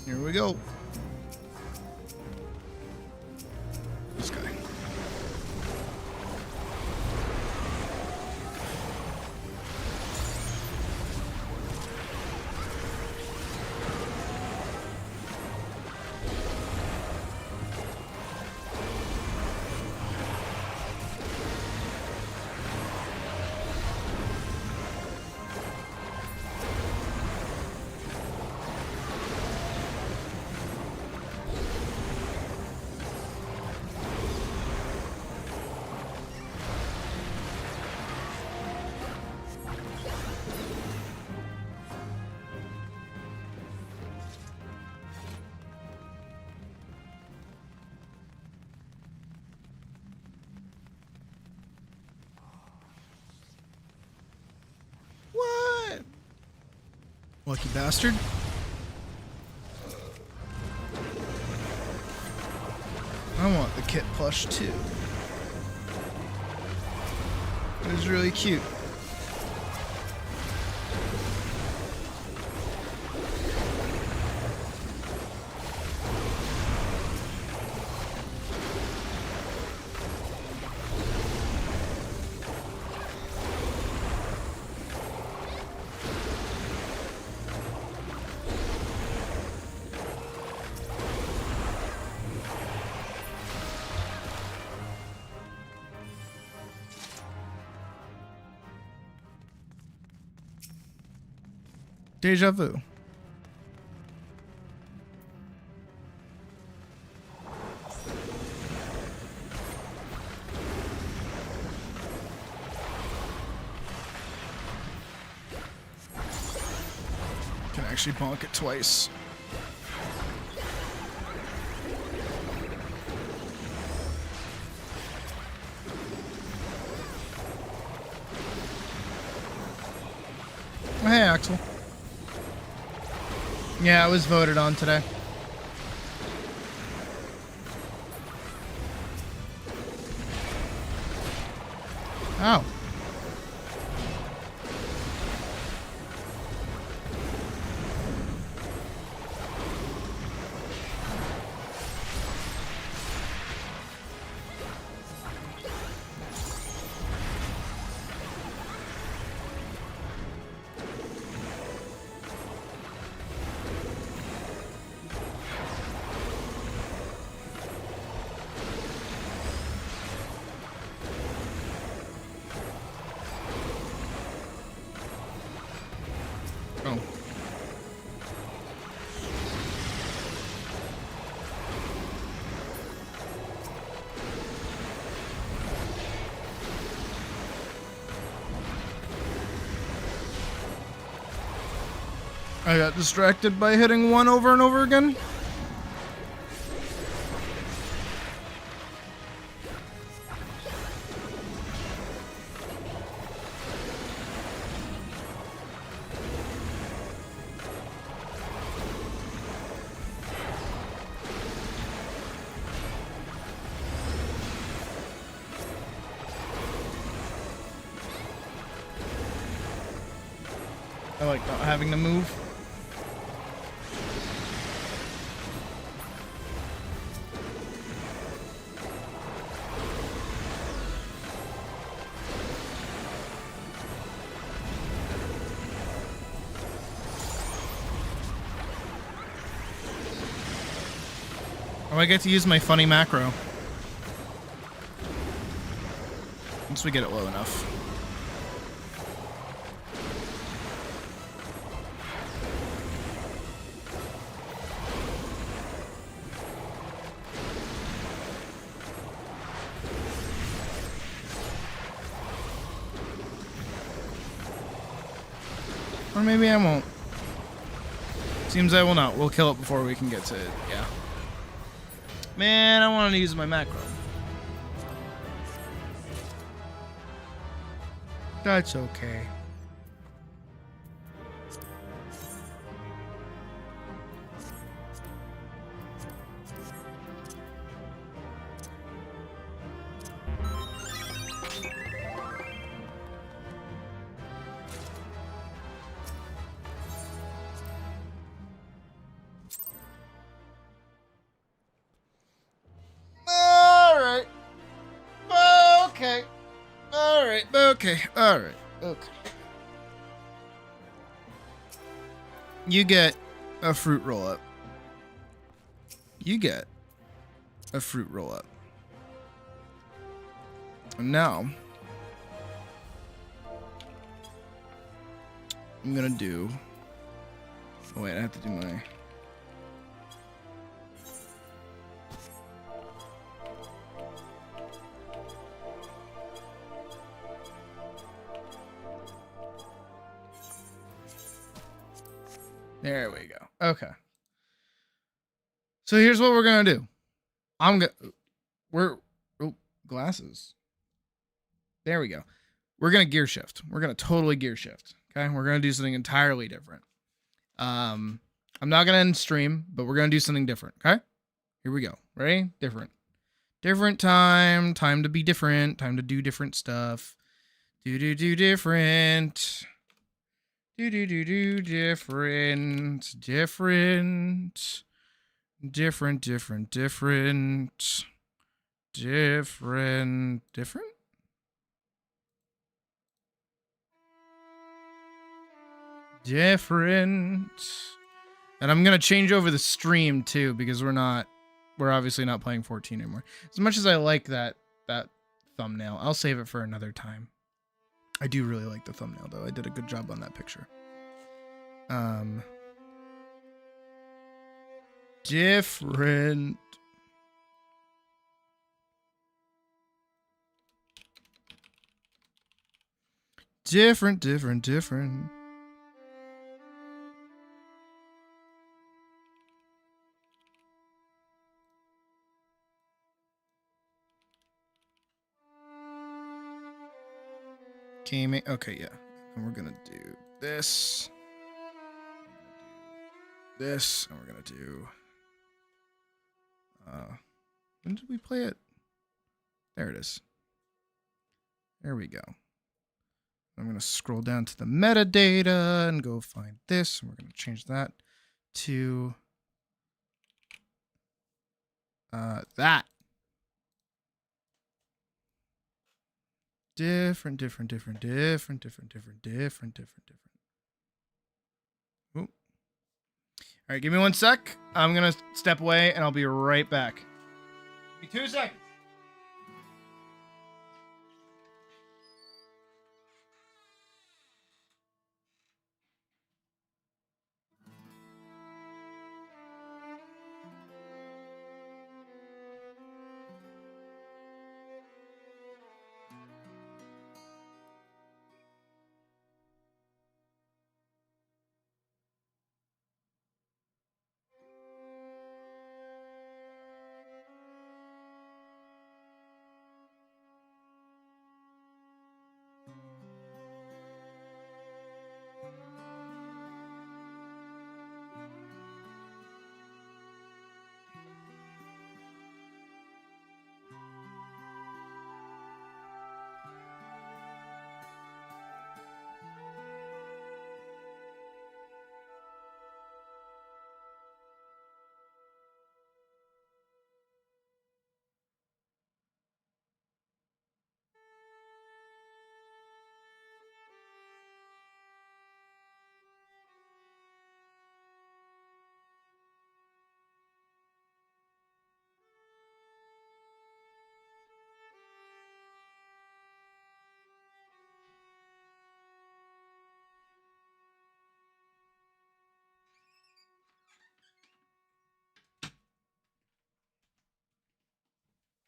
Here we go. This guy. What? Lucky bastard. I want the kit plush too. It was really cute. Deja vu. Can actually bonk it twice. Oh, hey, Axel. Yeah, it was voted on today. Oh. Oh. I got distracted by hitting one over and over again. I like not having to move. Oh, I get to use my funny macro. Once we get it low enough. Or maybe I won't. Seems I will not. We'll kill it before we can get to it. Yeah. Man, I wanted to use my macro. That's okay. right. Okay. All right. Okay. You get a fruit roll up. You get a fruit roll up. And now I'm gonna do. Oh wait, I have to do my. There we go. Okay. So here's what we're gonna do. Glasses. There we go. We're gonna gear shift. We're gonna totally gear shift. Okay. We're gonna do something entirely different. I'm not gonna end stream, but we're gonna do something different. Okay. Here we go. Ready? Different. Different time. Time to be different. Time to do different stuff. Do different. Do different. Different. Different. And I'm gonna change over the stream too, because we're obviously not playing 14 anymore. As much as I like that thumbnail, I'll save it for another time. I do really like the thumbnail though. I did a good job on that picture. Different. Okay, yeah. And we're gonna do this. This, and we're gonna do. When did we play it? There it is. There we go. I'm gonna scroll down to the metadata and go find this, and we're gonna change that to that. Different. Ooh. All right, give me 1 sec. I'm gonna step away, and I'll be right back. Give me 2 seconds.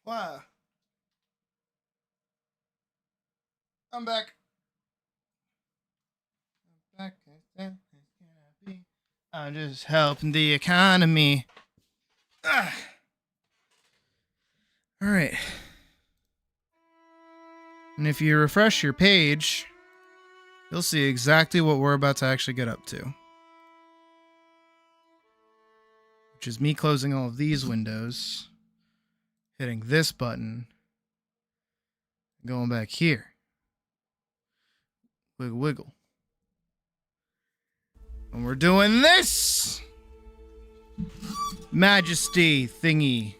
Wow. I'm back. I'm just helping the economy. All right. And if you refresh your page, you'll see exactly what we're about to actually get up to. Which is me closing all of these windows, hitting this button, going back here. Wiggle, wiggle. And we're doing this! Majesty thingy.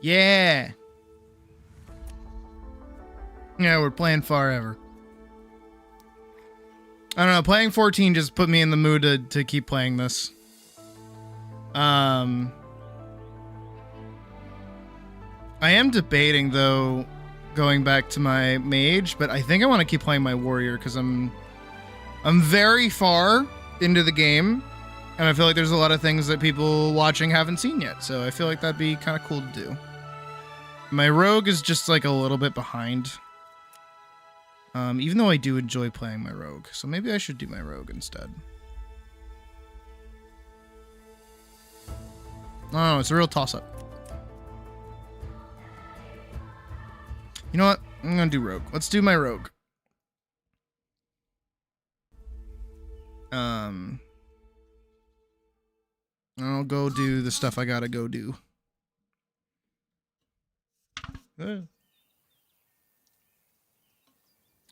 Yeah. Yeah, we're playing Farever. I don't know, playing 14 just put me in the mood to keep playing this. I am debating, though, going back to my mage, but I think I want to keep playing my warrior because I'm very far into the game, and I feel like there's a lot of things that people watching haven't seen yet, so I feel like that'd be kind of cool to do. My rogue is just like a little bit behind, even though I do enjoy playing my rogue, so maybe I should do my rogue instead. No, it's a real toss-up. You know what? I'm gonna do rogue. Let's do my rogue. I'll go do the stuff I gotta go do.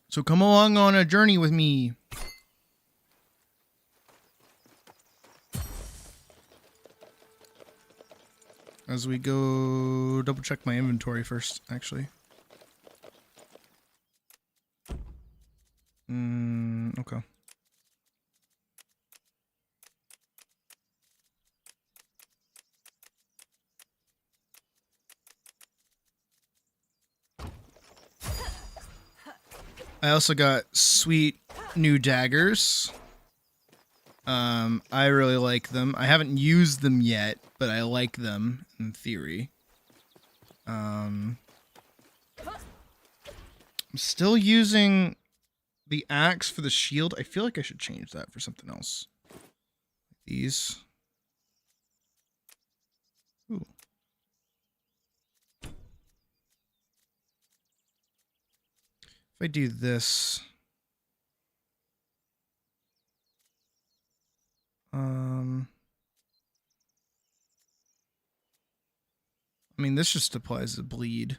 So come along on a journey with me. As we go, double check my inventory first, actually. Okay. I also got sweet new daggers. I really like them. I haven't used them yet, but I like them in theory. I'm still using the axe for the shield. I feel like I should change that for something else. These. Ooh. If I do this, I mean, this just applies the bleed.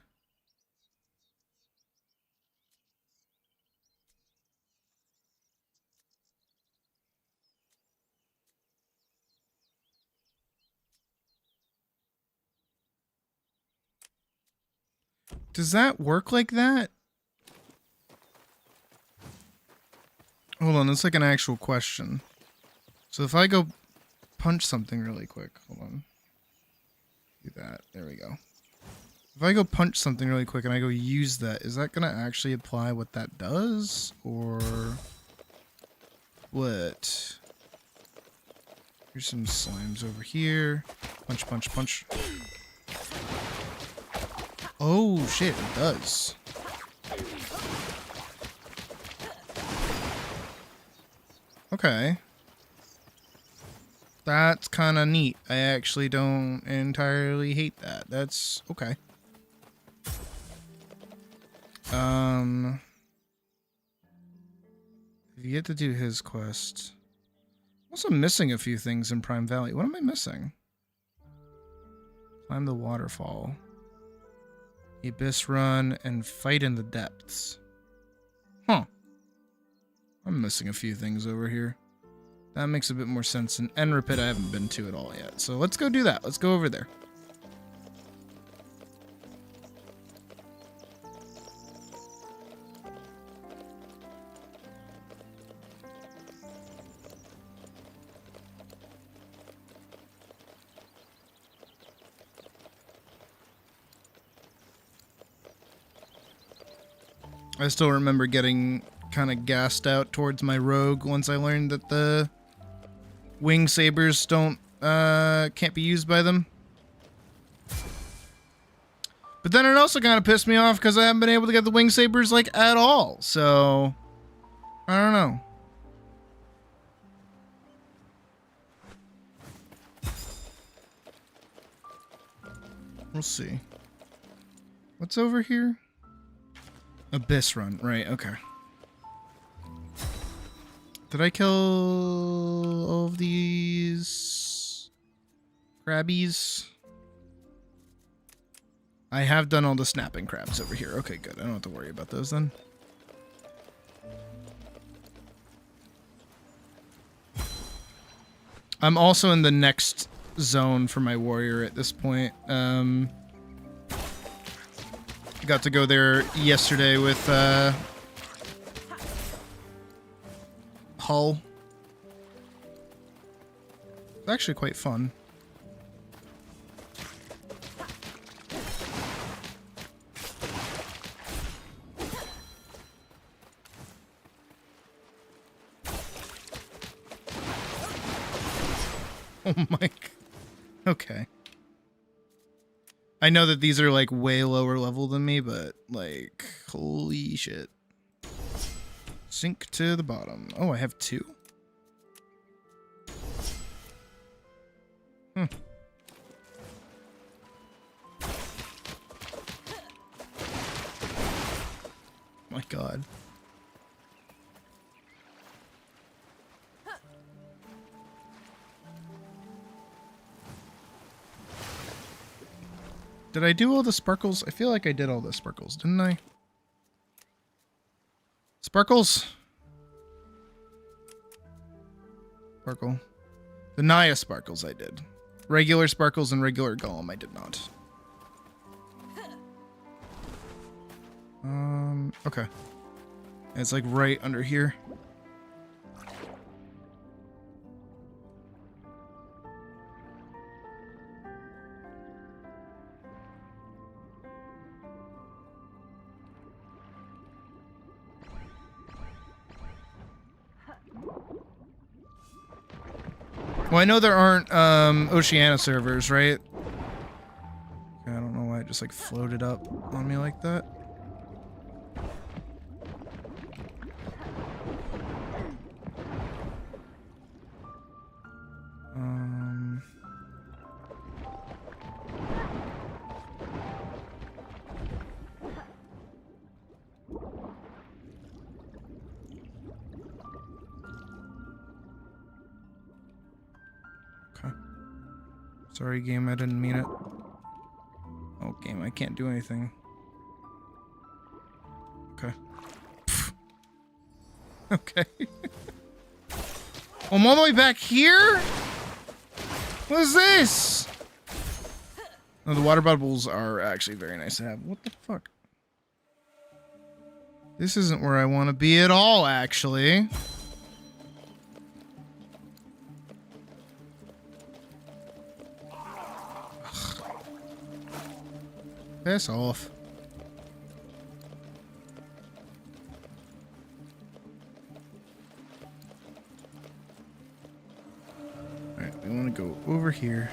Does that work like that? Hold on, that's like an actual question. So if I go punch something really quick, hold on. Do that, there we go. If I go punch something really quick and I go use that, is that gonna actually apply what that does? Or what? Here's some slimes over here. Punch, punch, punch. Oh shit, it does. Okay. That's kind of neat. I actually don't entirely hate that. That's okay. I've yet to do his quest. I'm also missing a few things in Prime Valley. What am I missing? Climb the waterfall. Abyss run and fight in the depths. Huh. I'm missing a few things over here. That makes a bit more sense. And Enrapid I haven't been to at all yet. So let's go do that. Let's go over there. I still remember getting kind of gassed out towards my rogue once I learned that the wing sabers can't be used by them. But then it also kind of pissed me off because I haven't been able to get the wing sabers like at all. So I don't know. We'll see. What's over here? Abyss run, right, okay. Did I kill all of these crabbies? I have done all the snapping crabs over here. Okay, good. I don't have to worry about those then. I'm also in the next zone for my warrior at this point. got to go there yesterday with Hull. It's actually quite fun. Oh my. Okay. I know that these are like way lower level than me, but like, holy shit. Sink to the bottom. Oh, I have 2? My God. Did I do all the sparkles? I feel like I did all the sparkles, didn't I? Sparkles? Sparkle. The Naya sparkles I did. Regular sparkles and regular golem I did not. Okay. It's like right under here. Well, I know there aren't Oceania servers, right? I don't know why it just like floated up on me like that. Sorry, game, I didn't mean it. Oh, game, I can't do anything. Okay. Okay. I'm all the way back here? What is this? No, the water bubbles are actually very nice to have. What the fuck? This isn't where I want to be at all, actually. Piss off. Alright, we want to go over here.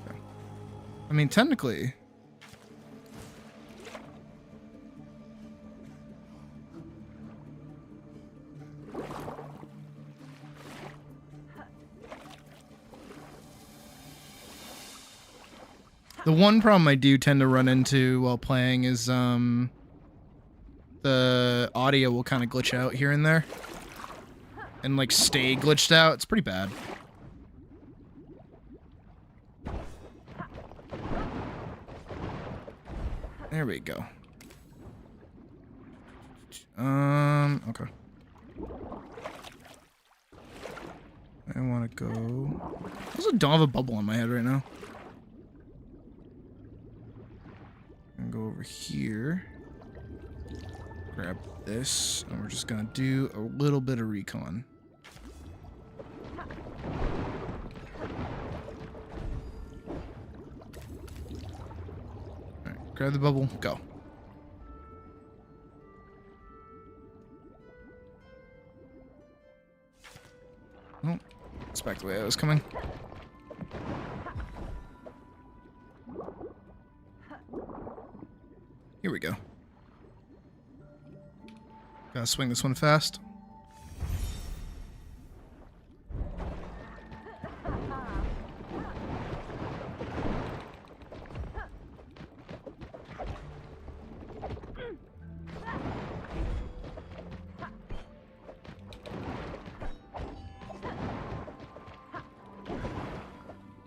Okay. I mean, technically... The one problem I do tend to run into while playing is the audio will kind of glitch out here and there. And like stay glitched out. It's pretty bad. There we go. Okay. I want to go... There's a don't have a bubble on my head right now. And go over here, grab this, and we're just gonna do a little bit of recon. Alright, grab the bubble, go. Oh, it's back the way I was coming. Here we go. Gotta swing this one fast.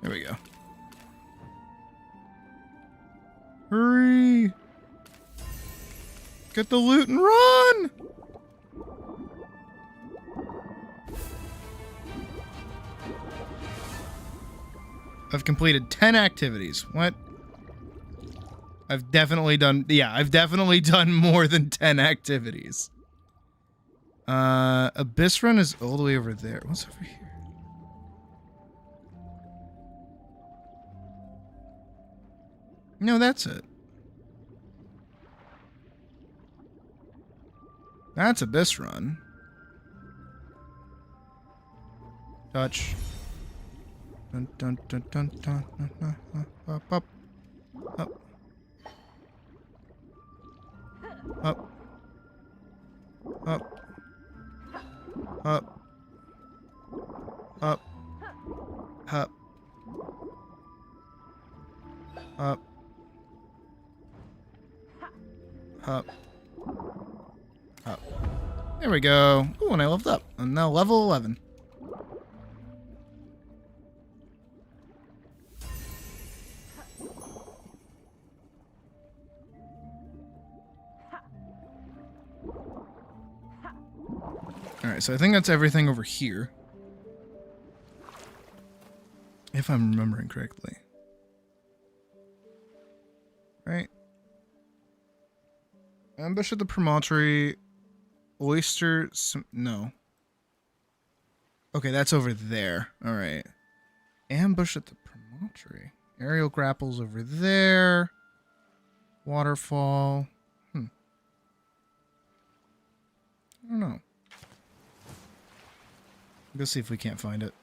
There we go. Hurry! Get the loot and run! I've completed 10 activities. What? I've definitely done more than 10 activities. Abyss Run is all the way over there. What's over here? No, that's it. That's Abyss Run. Touch. Dun dun dun dun dun dun dun dun. Up up. Up. Up. Up. Up. Up. Up. Up. Up. Up. There we go. Ooh, and I leveled up. I'm now level 11. Alright, so I think that's everything over here. If I'm remembering correctly. Right? Ambush at the promontory. Oyster. No. Okay, that's over there. Alright. Ambush at the promontory. Aerial grapples over there. Waterfall. I don't know. Let's see if we can't find it.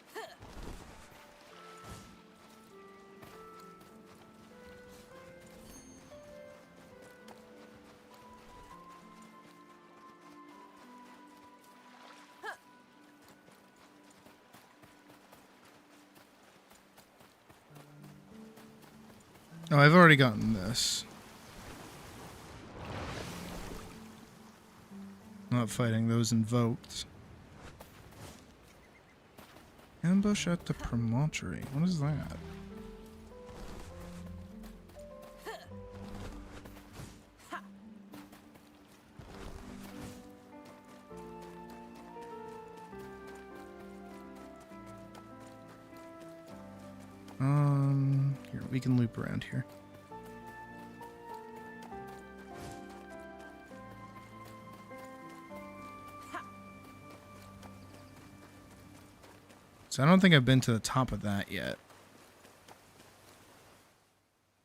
Oh, I've already gotten this. Not fighting those invoked. Ambush at the promontory. What is that? Here, we can loop around here. So I don't think I've been to the top of that yet.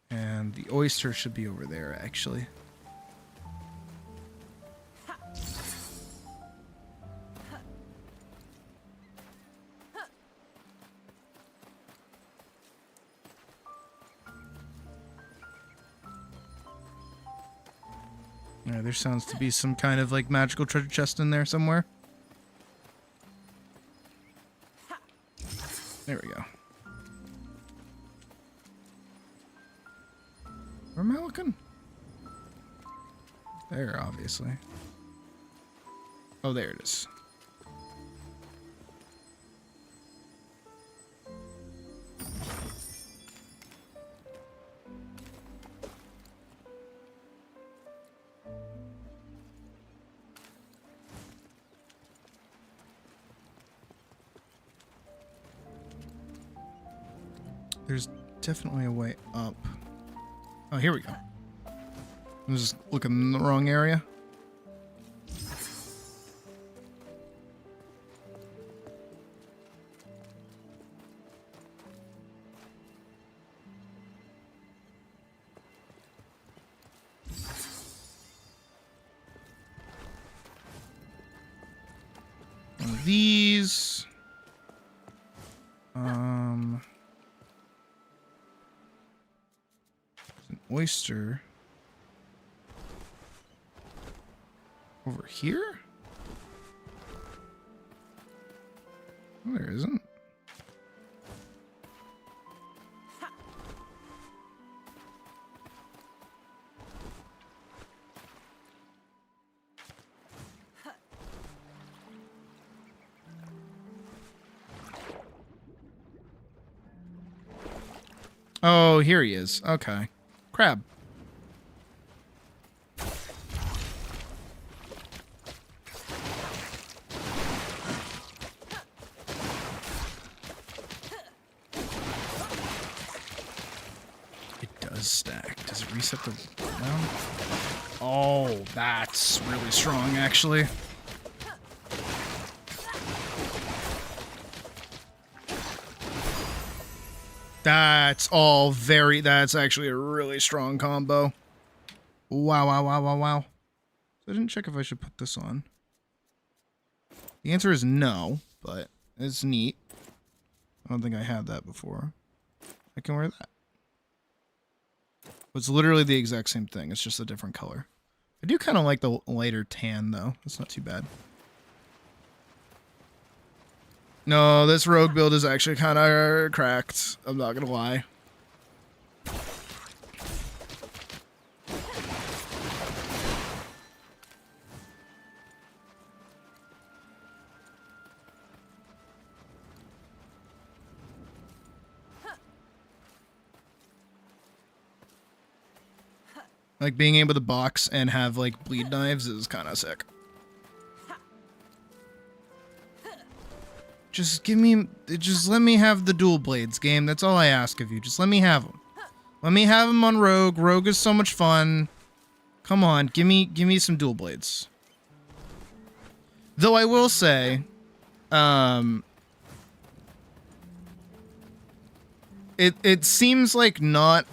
And the oyster should be over there, actually. Yeah, there sounds to be some kind of like magical treasure chest in there somewhere. There we go. Where am I looking? There, obviously. Oh, there it is. There's definitely a way up. Oh, here we go. I'm just looking in the wrong area. One of these. Oyster over here? Oh, there isn't. Oh, here he is. Okay. Crab. is stacked. Does it reset the cooldown? Oh, that's really strong, actually. That's actually a really strong combo. Wow, wow, wow, wow, wow. So I didn't check if I should put this on. The answer is no, but it's neat. I don't think I had that before. I can wear that. It's literally the exact same thing. It's just a different color. I do kind of like the lighter tan, though. It's not too bad. No, this rogue build is actually kind of cracked. I'm not going to lie. Like, being able to box and have, like, bleed knives is kind of sick. Just let me have the dual blades, game. That's all I ask of you. Just let me have them. Let me have them on Rogue. Rogue is so much fun. Come on, give me some dual blades. Though I will say, it seems like not...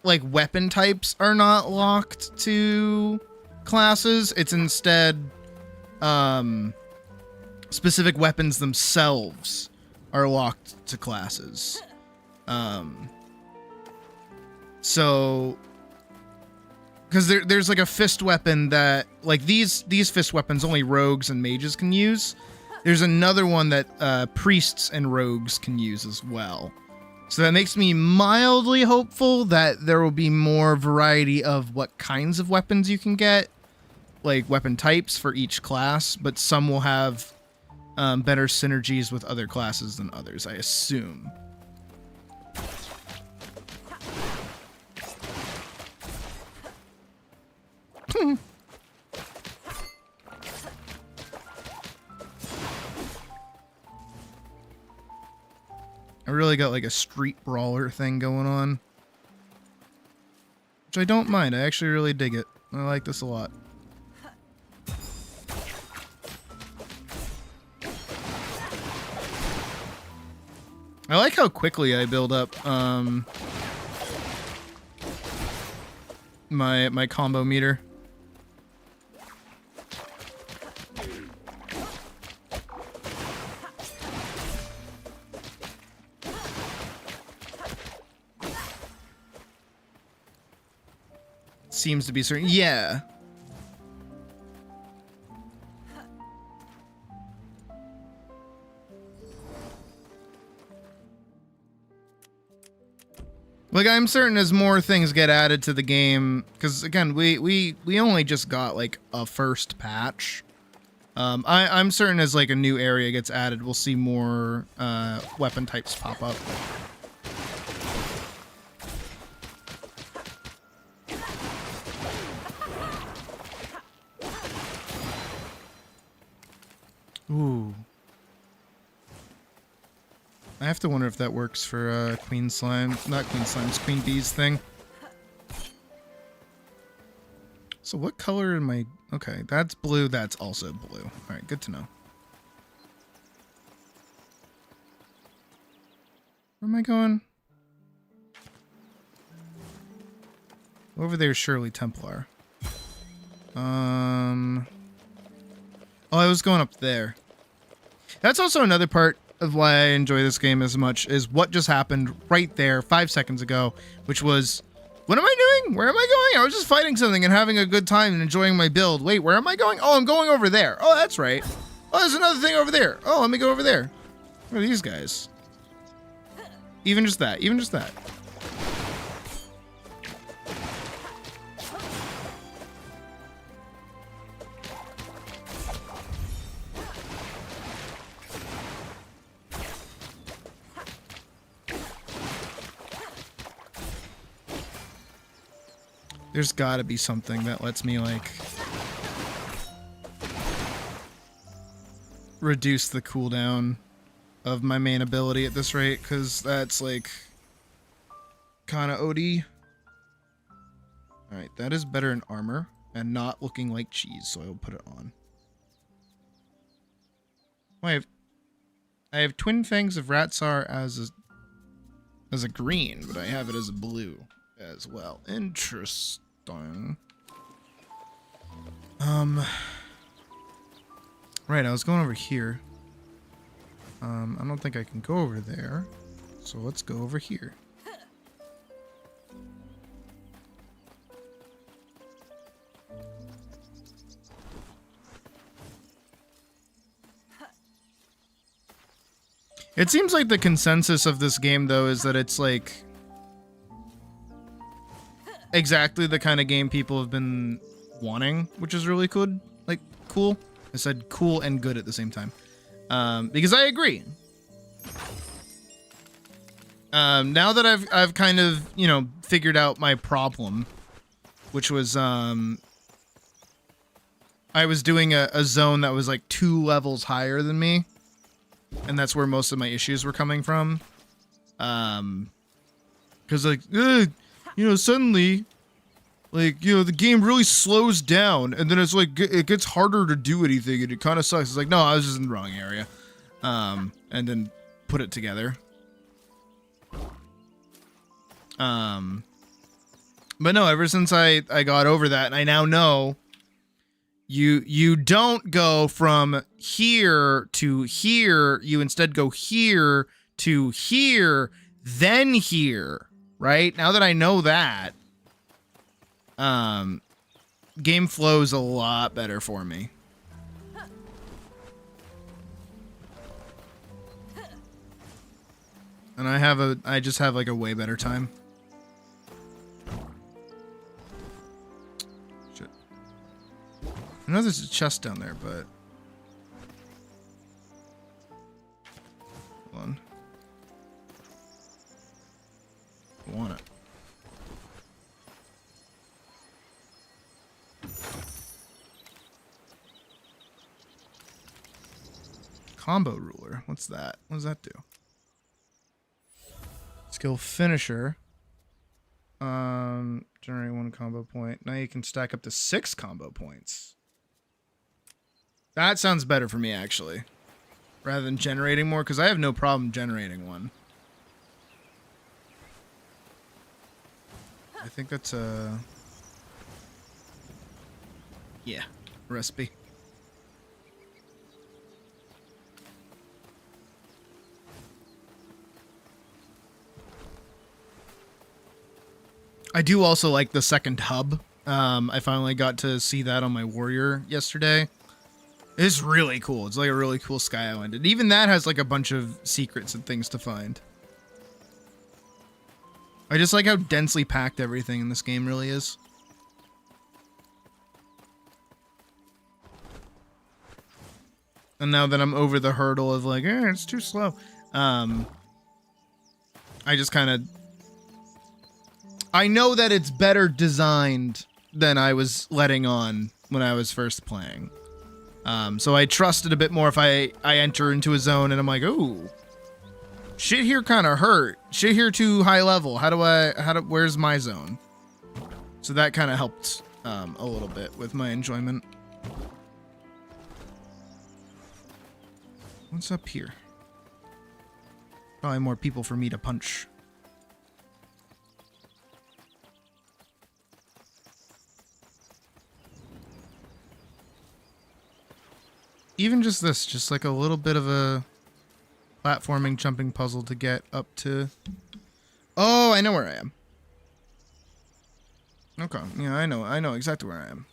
like weapon types are not locked to classes. It's instead specific weapons themselves are locked to classes. So because there's like a fist weapon that like these fist weapons only rogues and mages can use. There's another one that priests and rogues can use as well. So that makes me mildly hopeful that there will be more variety of what kinds of weapons you can get, like weapon types for each class, but some will have better synergies with other classes than others, I assume. I really got like a street brawler thing going on, which I don't mind. I actually really dig it. I like this a lot. I like how quickly I build up my combo meter. Seems to be certain. Yeah. Like, I'm certain as more things get added to the game, because again, we only just got like a first patch. I'm certain as like a new area gets added, we'll see more weapon types pop up. Ooh. I have to wonder if that works for Queen Slime. Not Queen Slime's Queen Bee's thing. So what color am I... Okay, that's blue. That's also blue. Alright, good to know. Where am I going? Over there's Shirley Templar. Oh, I was going up there. That's also another part of why I enjoy this game as much, is what just happened right there 5 seconds ago, which was, what am I doing? Where am I going? I was just fighting something and having a good time and enjoying my build. Wait, where am I going? Oh, I'm going over there. Oh, that's right. Oh, there's another thing over there. Oh, let me go over there. Where are these guys? Even just that. Even just that. There's gotta be something that lets me, like, reduce the cooldown of my main ability at this rate, because that's, like, kind of OD. Alright, that is better in armor and not looking like cheese, so I will put it on. Oh, I have Twin Fangs of Ratsar as a green, but I have it as a blue as well. Interesting. Right, I was going over here. I don't think I can go over there, so let's go over here. It seems like the consensus of this game, though, is that it's like exactly the kind of game people have been wanting, which is really good. Like, cool. I said cool and good at the same time. Because I agree. Now that I've kind of, you know, figured out my problem, which was, I was doing a zone that was like 2 levels higher than me. And that's where most of my issues were coming from. Because, like, you know, suddenly, like, you know, the game really slows down. And then it's like, it gets harder to do anything. And it kind of sucks. It's like, no, I was just in the wrong area. And then put it together. But no, ever since I got over that, and I now know you don't go from here to here, you instead go here to here, then here, right? Now that I know that, game flows a lot better for me. And I just have like a way better time. I know there's a chest down there, but hold on. I want it. Combo ruler. What's that? What does that do? Skill finisher. Generate 1 combo point. Now you can stack up to 6 combo points. That sounds better for me, actually. Rather than generating more, because I have no problem generating one. I think that's a... yeah, recipe. I do also like the second hub. I finally got to see that on my warrior yesterday. It's really cool. It's like a really cool sky island. And even that has like a bunch of secrets and things to find. I just like how densely packed everything in this game really is. And now that I'm over the hurdle of like, it's too slow. I just kind of... I know that it's better designed than I was letting on when I was first playing. So I trust it a bit more if I enter into a zone and I'm like, ooh, shit here kind of hurt. Shit here too high level. Where's my zone? So that kind of helped a little bit with my enjoyment. What's up here? Probably more people for me to punch. Even just this, just like a little bit of a platforming jumping puzzle to get up to... Oh, I know where I am. Okay, yeah, I know exactly where I am.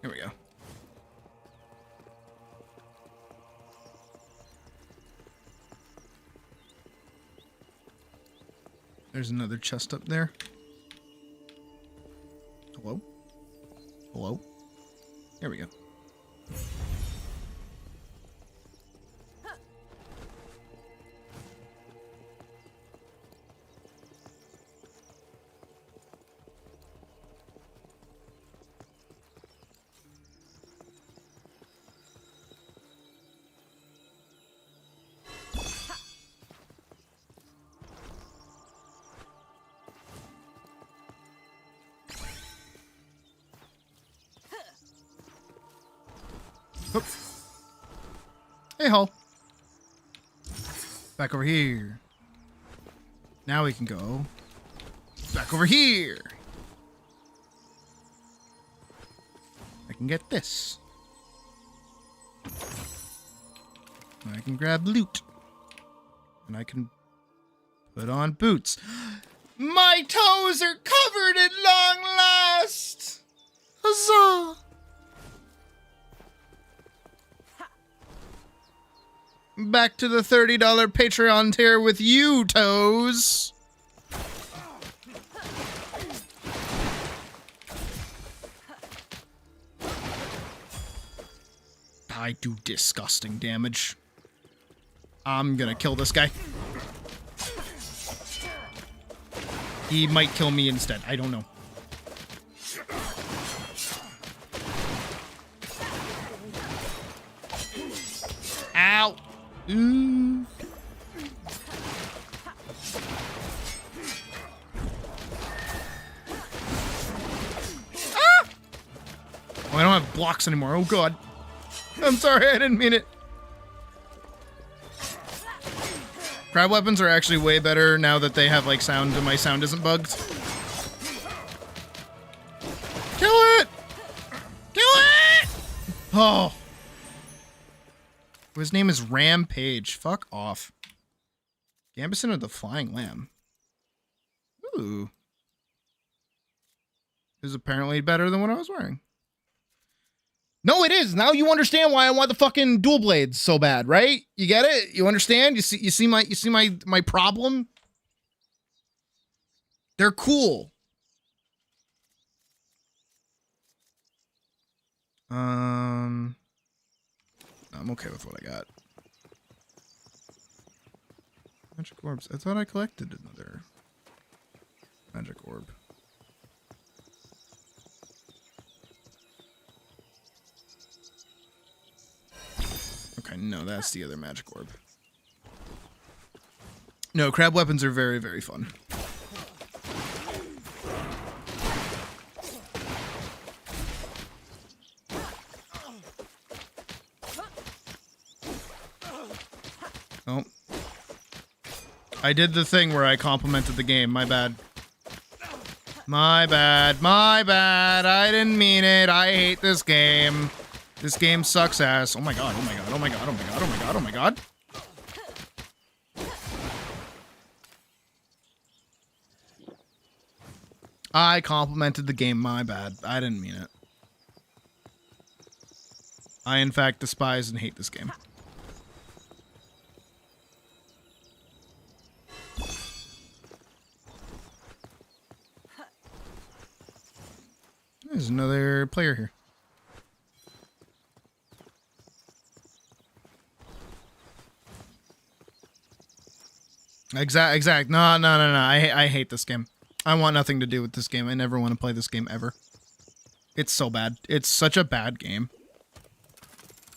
Here we go. There's another chest up there. Hello? Hello? Here we go. Oop. Hey, Hull. Back over here. Now we can go back over here. I can get this. I can grab loot. And I can put on boots. My toes are covered at long last! Huzzah! Back to the $30 Patreon tier with you, toes! I do disgusting damage. I'm gonna kill this guy. He might kill me instead. I don't know. Ow! Ooh. Ah! Oh, I don't have blocks anymore. Oh god. I'm sorry, I didn't mean it. Crab weapons are actually way better now that they have like sound and my sound isn't bugged. Kill it! Kill it! Oh. His name is Rampage. Fuck off. Gambison of the Flying Lamb. Ooh. This is apparently better than what I was wearing. No, it is. Now you understand why I want the fucking dual blades so bad, right? You get it? You understand? You see my problem? They're cool. I'm okay with what I got. Magic orbs. I thought I collected another magic orb. Okay, no, that's the other magic orb. No, crab weapons are very, very fun. Oh. I did the thing where I complimented the game. My bad. My bad. My bad. I didn't mean it. I hate this game. This game sucks ass. Oh my god, oh my god, oh my god, oh my god, oh my god, oh my god. I complimented the game, my bad. I didn't mean it. I, in fact, despise and hate this game. There's another player here. Exact. No. I hate this game. I want nothing to do with this game. I never want to play this game ever. It's so bad. It's such a bad game.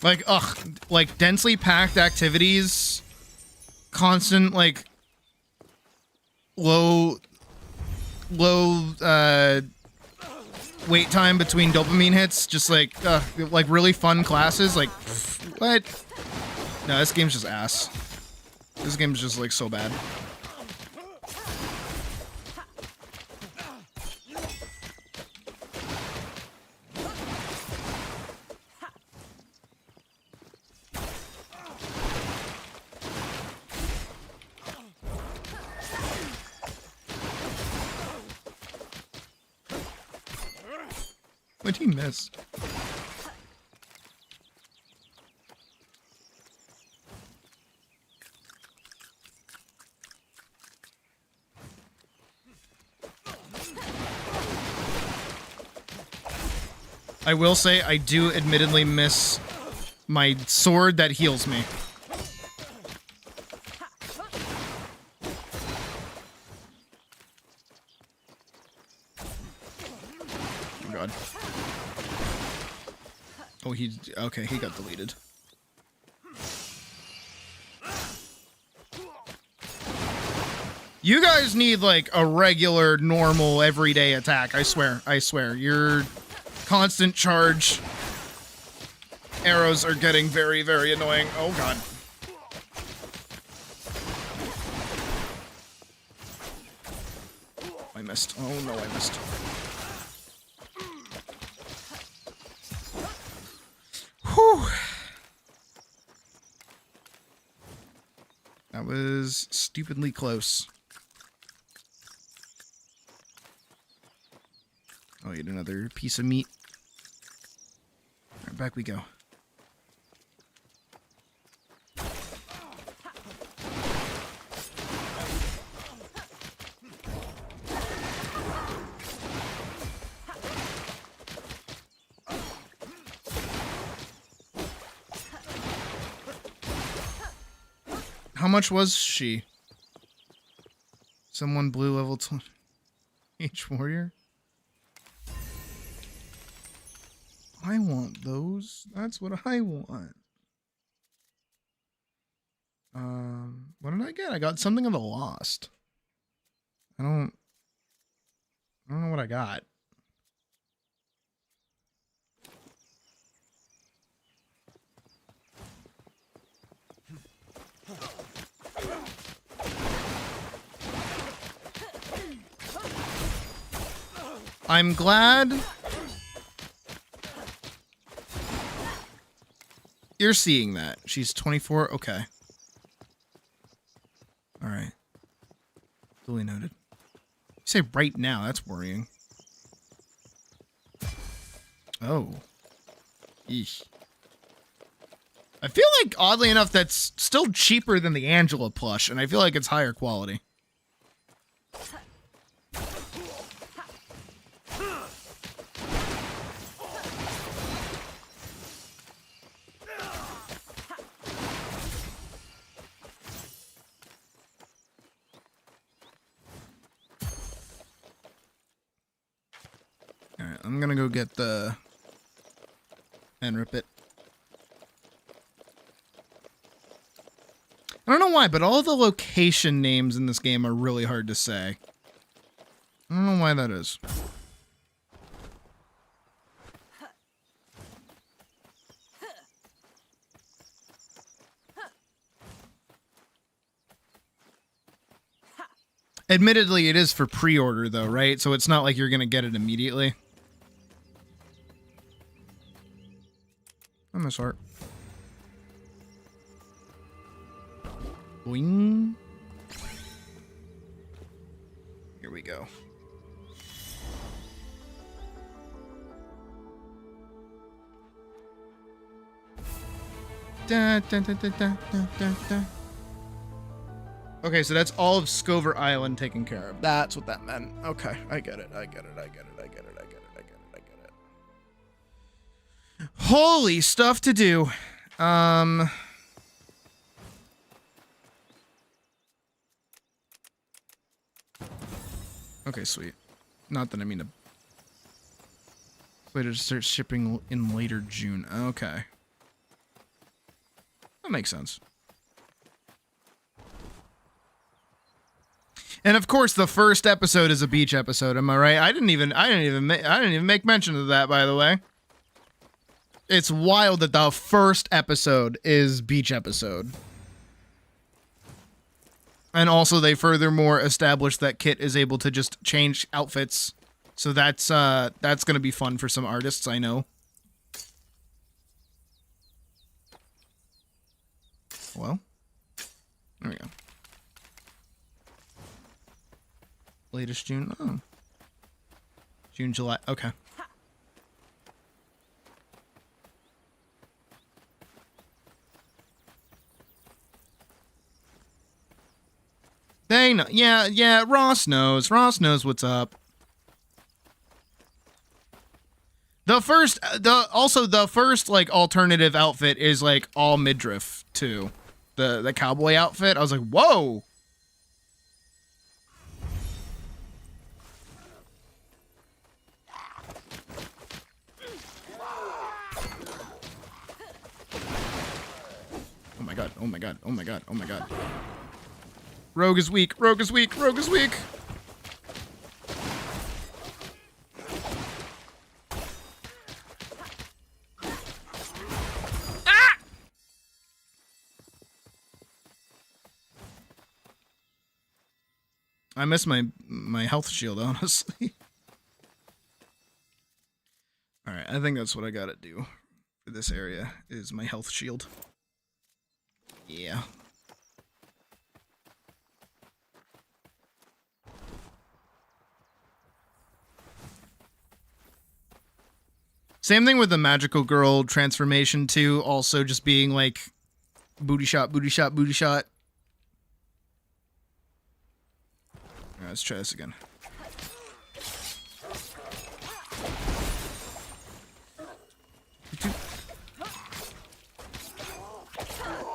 Like, ugh. Like, densely packed activities. Constant, like, low, wait time between dopamine hits. Just, like really fun classes. Like, what? No, this game's just ass. This game's just, like, so bad. What did he miss? I will say I do admittedly miss my sword that heals me. Oh god. Oh, okay, he got deleted. You guys need like a regular, normal, everyday attack. I swear. Your constant charge arrows are getting very, very annoying. Oh god. I missed. Oh no, I missed. Whew. That was stupidly close. Oh, yet another piece of meat. Alright, back we go. How much was she? Someone blue level 20 H warrior? I want those. That's what I want. What did I get? I got something of the lost. I don't know what I got. I'm glad you're seeing that. She's 24. Okay. All right. Duly noted. You say right now. That's worrying. Oh. Eesh. I feel like, oddly enough, that's still cheaper than the Angela plush, and I feel like it's higher quality. Alright, I'm gonna go get the... and rip it. I don't know why, but all the location names in this game are really hard to say. I don't know why that is. Admittedly, it is for pre-order though, right? So it's not like you're gonna get it immediately. I miss art. Boing. Here we go. Da, da, da, da, da, da, da. Okay, so that's all of Scover Island taken care of. That's what that meant. Okay, I get it. I get it. I get it. I get it. I get it. I get it. I get it. Holy stuff to do. Okay, sweet. Not that I mean to... Later to start shipping in later June. Okay. That makes sense. And of course, the first episode is a beach episode. Am I right? I didn't even make mention of that, by the way. It's wild that the first episode is beach episode. And also, they furthermore established that Kit is able to just change outfits. So that's gonna be fun for some artists, I know. Well, there we go. Latest June. Oh. June, July. Okay. They know. Yeah, Ross knows. Ross knows what's up. The first like alternative outfit is like all midriff too. The cowboy outfit. I was like, whoa. Oh my god, oh my god, oh my god, oh my god. Rogue is weak, Rogue is weak, Rogue is weak! I miss my health shield, honestly. Alright, I think that's what I gotta do for this area, is my health shield. Yeah. Same thing with the magical girl transformation too, also just being like booty shot, booty shot, booty shot. Alright, let's try this again.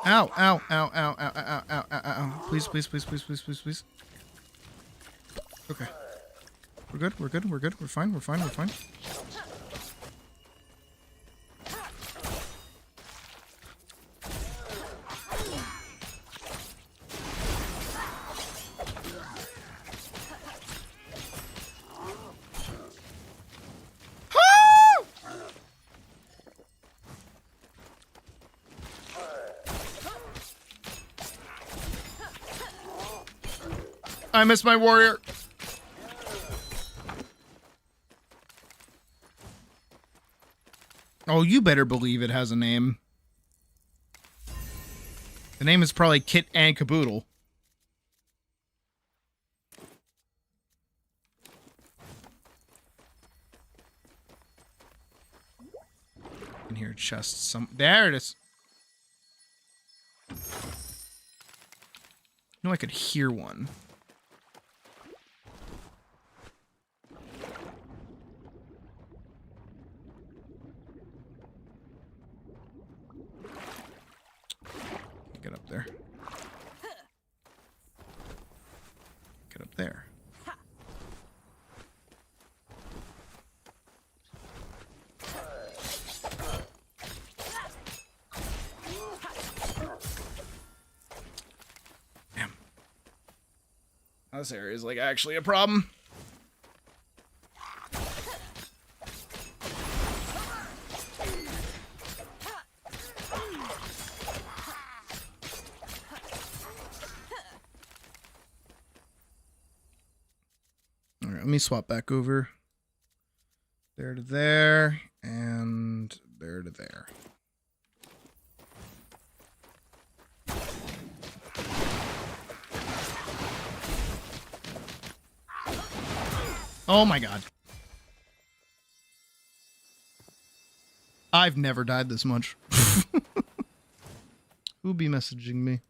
Ow, ow, ow, ow, ow, ow, ow, ow, ow, ow. Please, please, please, please, please, please, please. Okay. We're good, we're good, we're good, we're fine, we're fine, we're fine. I miss my warrior. Oh, you better believe it has a name. The name is probably Kit and Caboodle. In here, chest some. There it is. No, I could hear one. Get up there. Get up there. Damn. This area is like actually a problem. Let me swap back over there to there and there to there. Oh my god. I've never died this much. Who'll be messaging me?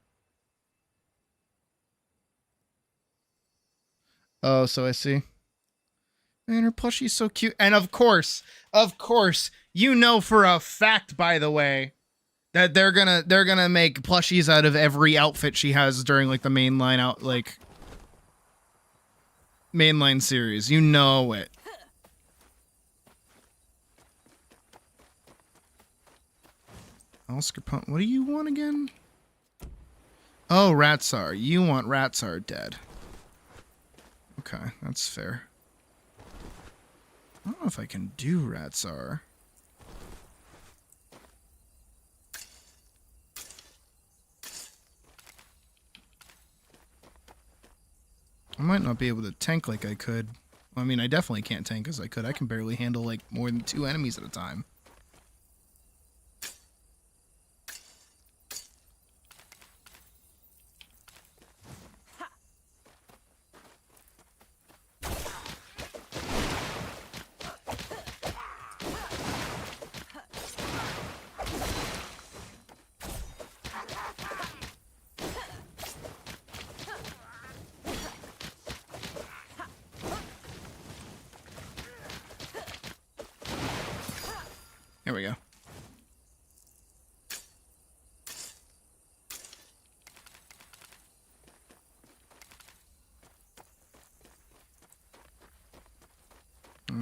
Oh, so I see. Man, her plushie's so cute. And of course, you know for a fact, by the way, that they're gonna make plushies out of every outfit she has during like the mainline series. You know it. Oscar Punt, what do you want again? Oh, Ratsar. You want Ratsar dead. Okay, that's fair. I don't know if I can do Ratsar. I might not be able to tank like I could. I mean, I definitely can't tank as I could. I can barely handle like more than 2 enemies at a time. There we go.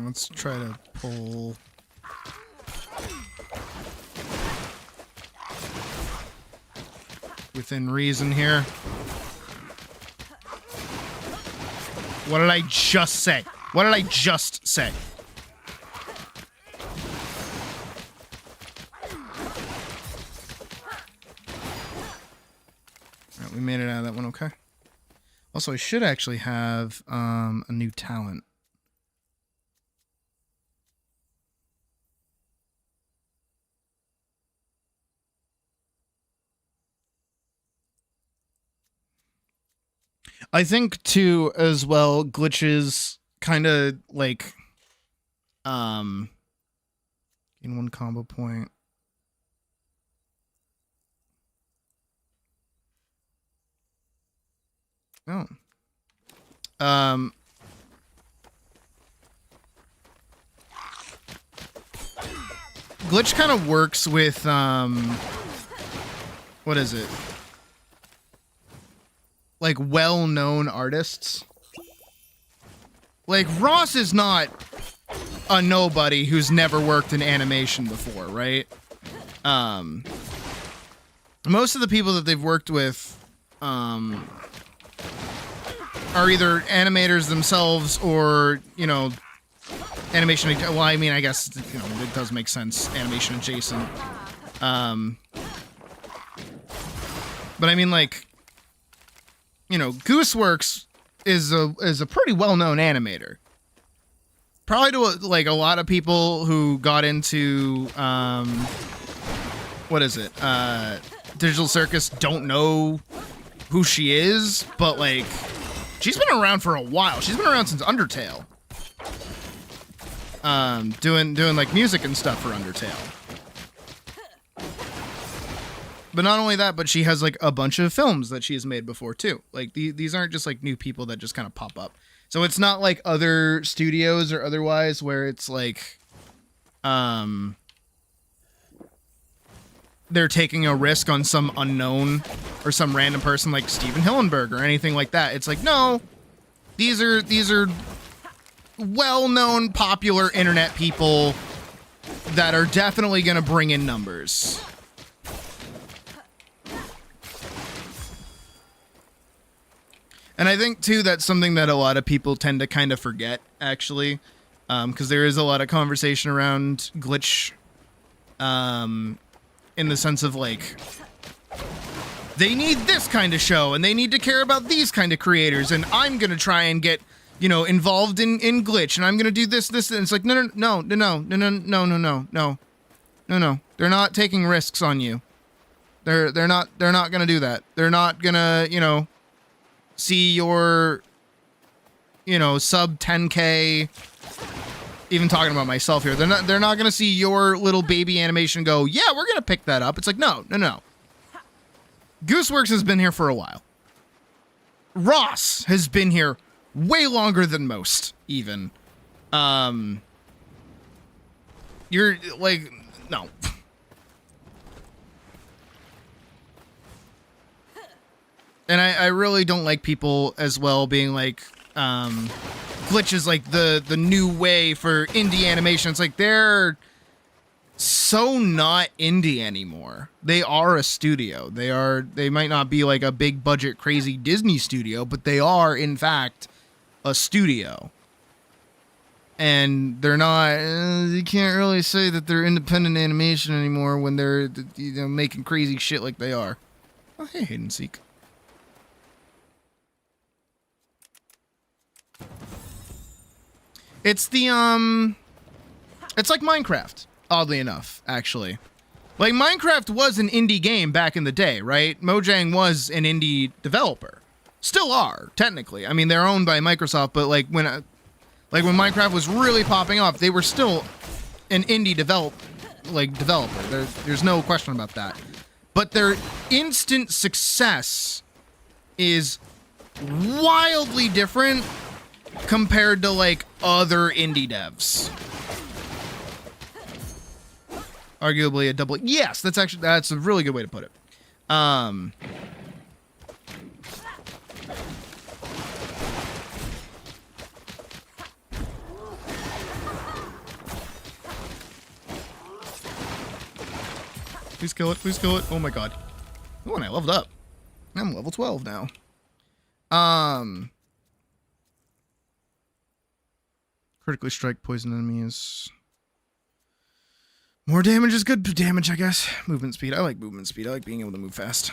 Let's try to pull... within reason here. What did I just say? What did I just say? We made it out of that one, okay. Also, I should actually have a new talent. I think too as well glitches kind of like in one combo point. Oh. Glitch kind of works with what is it? Like well-known artists. Like Ross is not a nobody who's never worked in animation before, right? Most of the people that they've worked with are either animators themselves or, you know, animation. Well, I mean, I guess, you know, it does make sense, animation adjacent. But I mean, like, you know, Gooseworks is a pretty well-known animator. Probably to like a lot of people who got into what is it? Digital Circus don't know who she is, but like she's been around for a while. She's been around since Undertale. Doing like music and stuff for Undertale. But not only that, but she has like a bunch of films that she has made before too. Like these aren't just like new people that just kind of pop up. So it's not like other studios or otherwise where it's like they're taking a risk on some unknown or some random person like Steven Hillenberg or anything like that. It's like, no, these are well-known popular internet people that are definitely going to bring in numbers. And I think, too, that's something that a lot of people tend to kind of forget, actually, because there is a lot of conversation around glitch in the sense of, like, they need this kind of show, and they need to care about these kind of creators, and I'm going to try and get, you know, involved in glitch, and I'm going to do this, and it's like, no. They're not taking risks on you. They're not going to do that. They're not going to, you know, see your, you know, sub 10K, even talking about myself here, they're not going to see your little baby animation and go, yeah, we're going to pick that up. It's like, no. Gooseworks has been here for a while. Ross has been here way longer than most, even. You're like, no. And I really don't like people as well being like, glitch is like the new way for indie animation. It's like they're so not indie anymore. They are a studio. They might not be like a big budget crazy Disney studio, but they are in fact a studio. And they're not, you can't really say that they're independent animation anymore when they're, you know, making crazy shit like they are. Oh, hey, Hidden Seek. It's the, it's like Minecraft, oddly enough, actually. Like, Minecraft was an indie game back in the day, right? Mojang was an indie developer. Still are, technically. I mean, they're owned by Microsoft, but, like, when Minecraft was really popping off, they were still an indie developer. There's no question about that. But their instant success is wildly different compared to like other indie devs. Arguably a double. Yes, that's a really good way to put it. Please kill it. Please kill it. Oh my god. Oh, and I leveled up. I'm level 12 now. Critically strike poison enemies. More damage is good damage, I guess. Movement speed. I like movement speed. I like being able to move fast.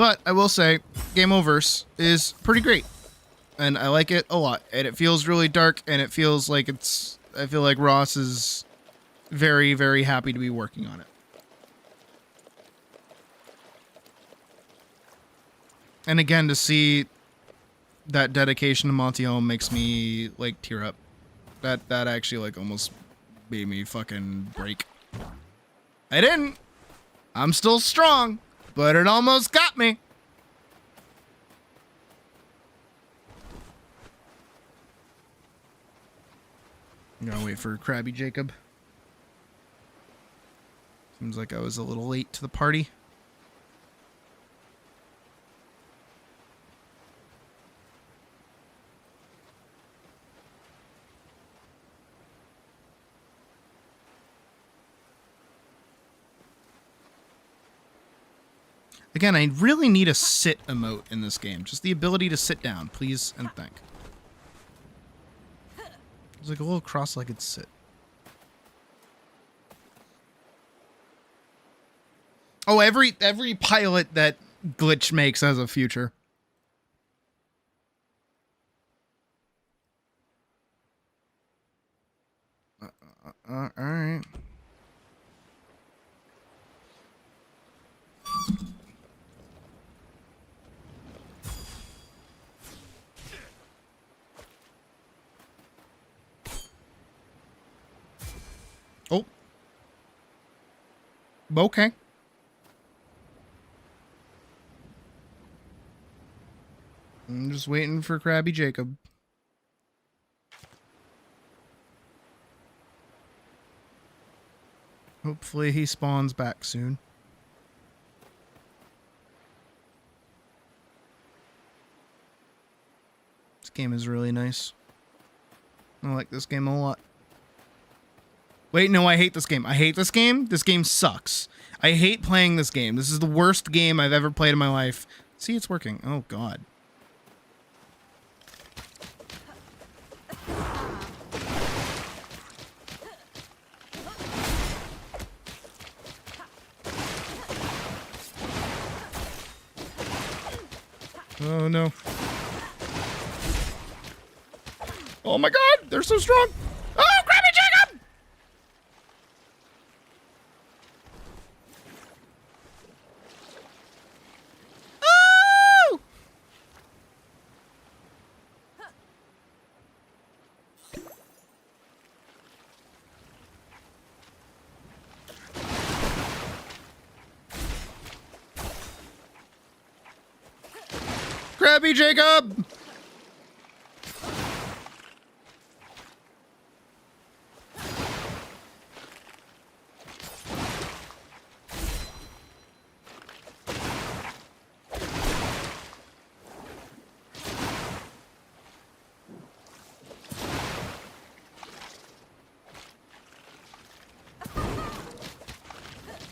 But I will say, Game Oververse is pretty great. And I like it a lot. And it feels really dark, and it feels like it's... I feel like Ross is very, very happy to be working on it. And again, to see that dedication to Montiel makes me, like, tear up. That actually, like, almost made me fucking break. I didn't! I'm still strong, but it almost got me! I'm gonna wait for Krabby Jacob. Seems like I was a little late to the party. Again, I really need a sit emote in this game. Just the ability to sit down, please and thank. It's like a little cross-legged sit. Oh, every pilot that Glitch makes has a future. All right. Oh. Okay. I'm just waiting for Krabby Jacob. Hopefully he spawns back soon. This game is really nice. I like this game a lot. Wait, no, I hate this game. I hate this game. This game sucks. I hate playing this game. This is the worst game I've ever played in my life. See, it's working. Oh, God. Oh, no. Oh, my God. They're so strong. Oh, Krabby Jacob! Oh! Krabby Jacob!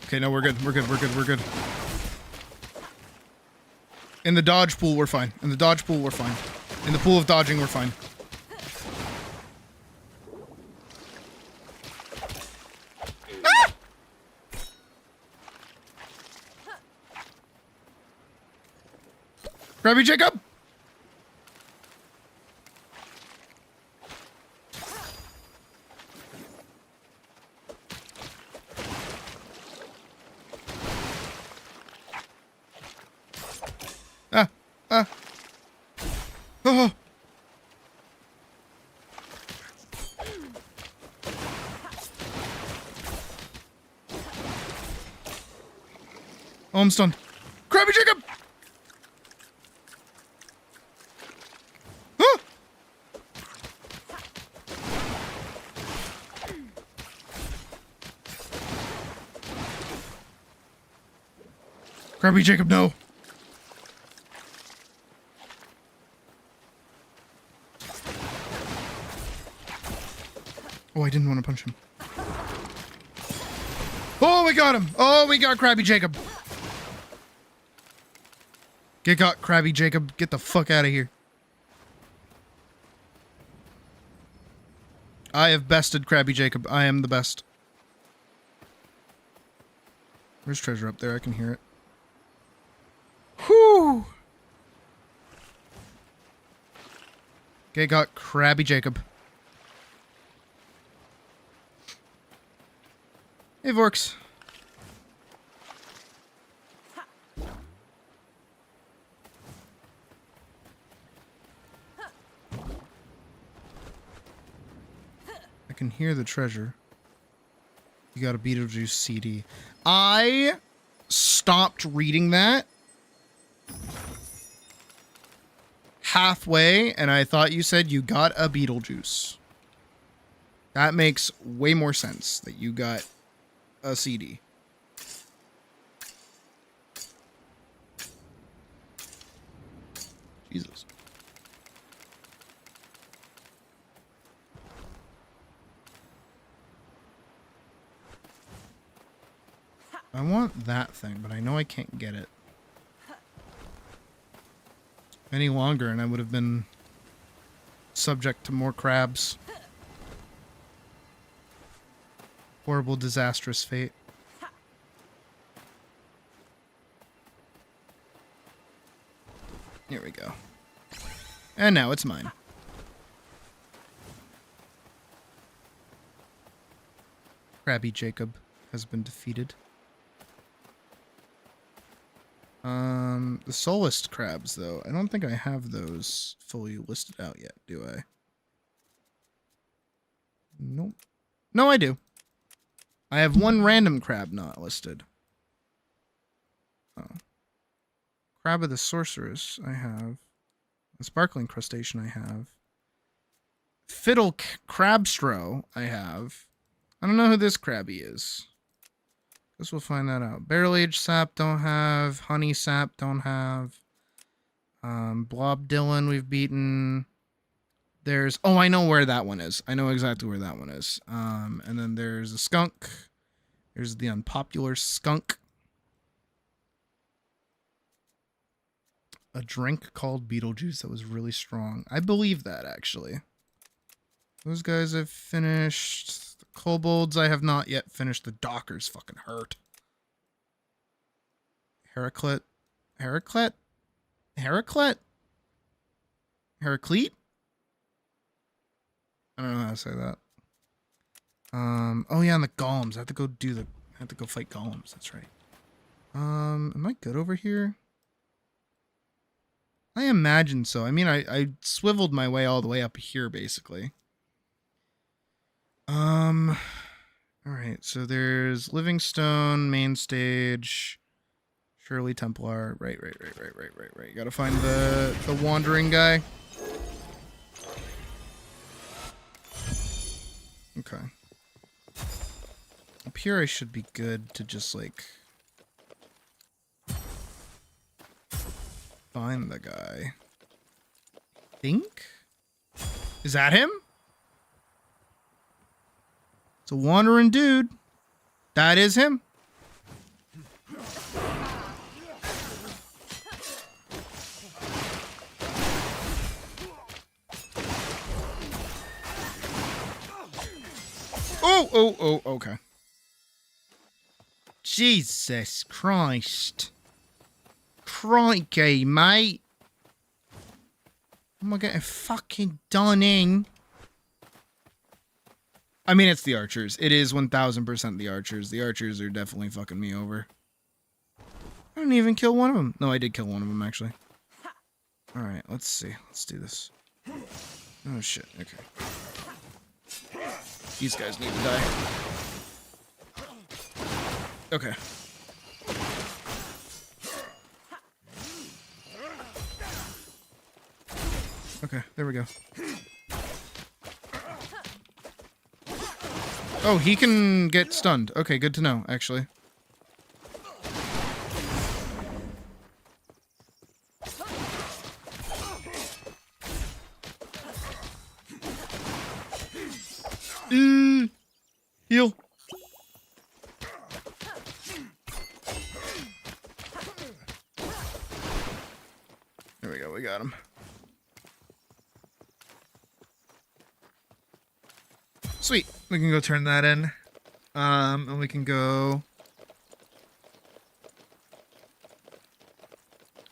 Okay, no, we're good. We're good. We're good. We're good. In the dodge pool, we're fine. In the dodge pool, we're fine. In the pool of dodging, we're fine. Ah! Krabby Jacob! Oh. Oh, I'm stunned. Krabby Jacob! Ah! Krabby Jacob, no. Oh, I didn't want to punch him. Oh, we got him. Oh, we got Krabby Jacob. Get got, Krabby Jacob. Get the fuck out of here. I have bested Krabby Jacob. I am the best. There's treasure up there. I can hear it. Whew. Okay, got Krabby Jacob. Hey, Vorks. I can hear the treasure. You got a Beetlejuice CD. I stopped reading that halfway, and I thought you said you got a Beetlejuice. That makes way more sense that you got a CD. Jesus. I want that thing, but I know I can't get it any longer, and I would have been subject to more crabs. Horrible, disastrous fate. Here we go. And now it's mine. Krabby Jacob has been defeated. The Solist crabs, though. I don't think I have those fully listed out yet, do I? Nope. No, I do. I have one random crab not listed. Oh. Crab of the Sorceress, I have. A Sparkling Crustacean, I have. Fiddle Crabstro, I have. I don't know who this crabby is. Guess we'll find that out. Barrel-aged sap, don't have. Honey sap, don't have. Blob Dylan, we've beaten. There's... Oh, I know where that one is. I know exactly where that one is. And then there's a skunk. There's the unpopular skunk. A drink called Beetlejuice that was really strong. I believe that, actually. Those guys I've finished. The kobolds I have not yet finished. The dockers fucking hurt. Heraclet? Heraclet? Heraclet? Heraclete? I don't know how to say that. Oh yeah, and the golems. I have to go do the... I have to go fight golems. That's right. Am I good over here? I imagine so. I mean, I swiveled my way all the way up here, basically. Alright, so there's Livingstone, main stage, Shirley Templar. Right. You gotta find the wandering guy. Okay. Up here I should be good to just, like, find the guy. Think? Is that him? It's a wandering dude. That is him. Oh, okay. Jesus Christ. Crikey, mate. Am I getting fucking done in? I mean, it's the archers. It is 1000% the archers. The archers are definitely fucking me over. I didn't even kill one of them. No, I did kill one of them, actually. Alright, let's see. Let's do this. Oh, shit. Okay. These guys need to die. Okay. Okay, there we go. Oh, he can get stunned. Okay, good to know, actually. Heal. There we go, we got him. Sweet, we can go turn that in. And we can go...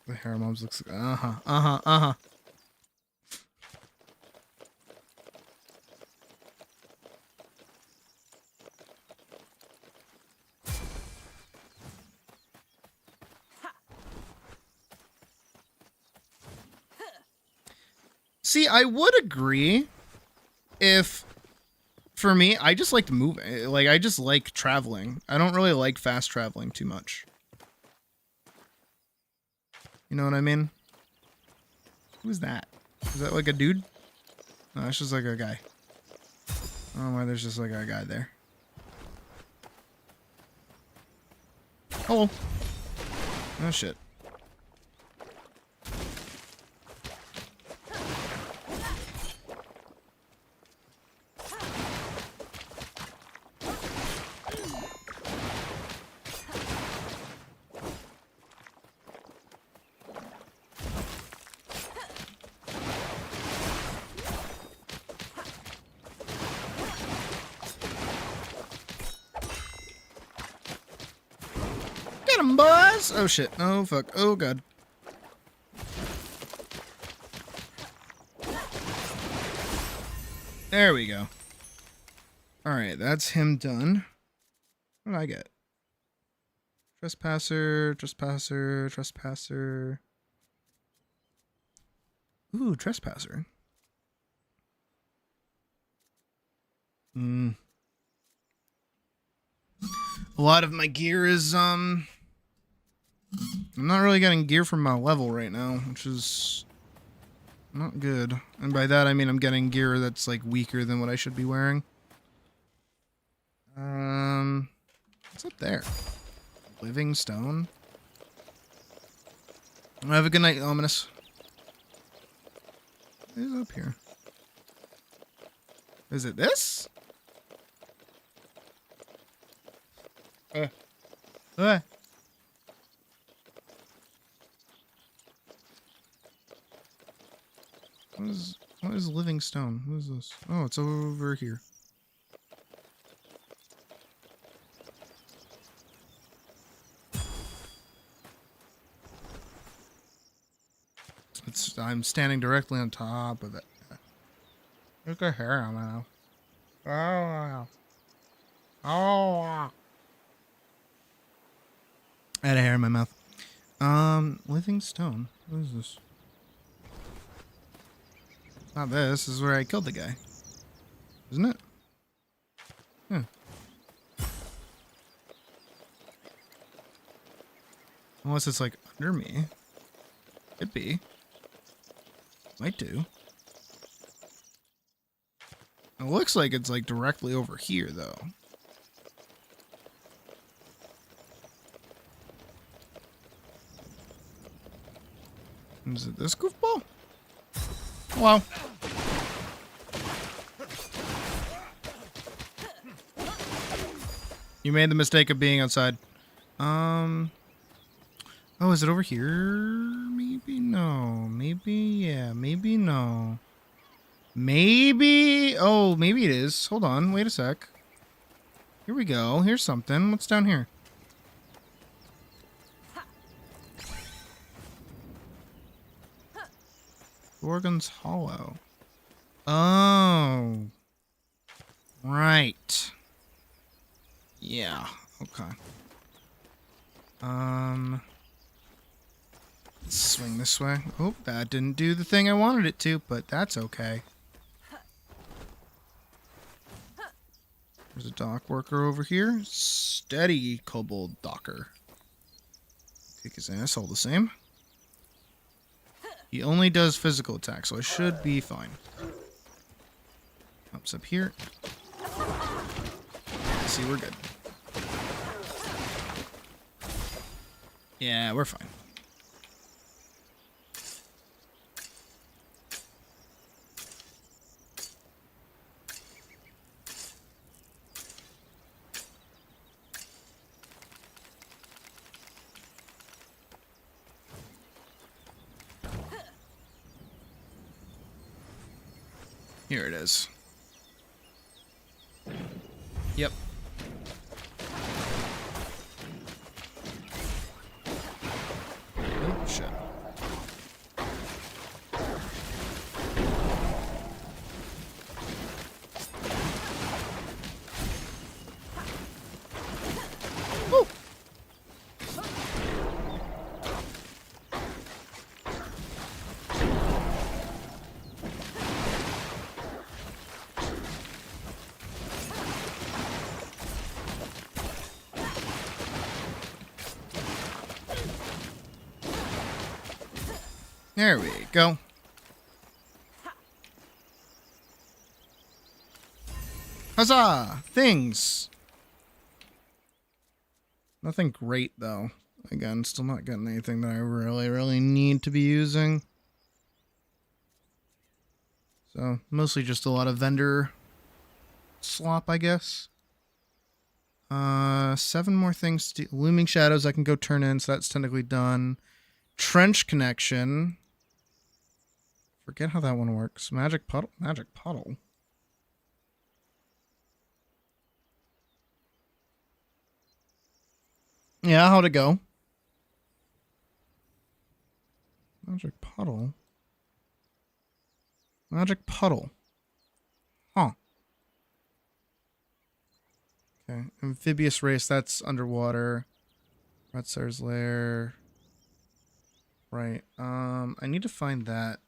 The hair mobs looks... Uh-huh. See, I would agree if, for me, I just like to move. Like, I just like traveling. I don't really like fast traveling too much. You know what I mean? Who's that? Is that like a dude? No, it's just like a guy. I don't know why there's just like a guy there. Hello. Oh shit. Get him, boys! Oh shit. Oh fuck. Oh god. There we go. Alright, that's him done. What did I get? Trespasser, trespasser, trespasser. Ooh, trespasser. A lot of my gear is, I'm not really getting gear from my level right now, which is not good. And by that, I mean I'm getting gear that's, like, weaker than what I should be wearing. What's up there? Living stone? Have a good night, Ominous. What is up here? Is it this? What is living stone? What is this? Oh, it's over here. I'm standing directly on top of it. Look at hair now. Oh. I had a hair in my mouth. Living stone. What is this? Not this. This is where I killed the guy. Isn't it? Hmm. Unless it's like under me. Could be. Might do. It looks like it's like directly over here though. Is it this goofball? Hello. You made the mistake of being outside. Oh, is it over here? Maybe no. Maybe yeah. Maybe no. Maybe. Oh, maybe it is. Hold on. Wait a sec. Here we go. Here's something. What's down here? Gorgon's Hollow. Oh. Right. Yeah. Okay. Let's swing this way. Oh, that didn't do the thing I wanted it to, but that's okay. There's a dock worker over here. Steady, kobold docker. Kick his ass all the same. He only does physical attacks, so I should be fine. Hops up here. Let's see, we're good. Yeah, we're fine. Here it is. Yep. Oh, shit. Woo! There we go. Huzzah! Things! Nothing great, though. Again, still not getting anything that I really need to be using. So, mostly just a lot of vendor slop, I guess. 7 more things to do. Looming Shadows I can go turn in, so that's technically done. Trench Connection. Forget how that one works. Magic Puddle? Magic Puddle? Yeah, how'd it go? Magic Puddle? Magic Puddle. Huh. Okay. Amphibious Race, that's underwater. Red Star's Lair. Right. I need to find that.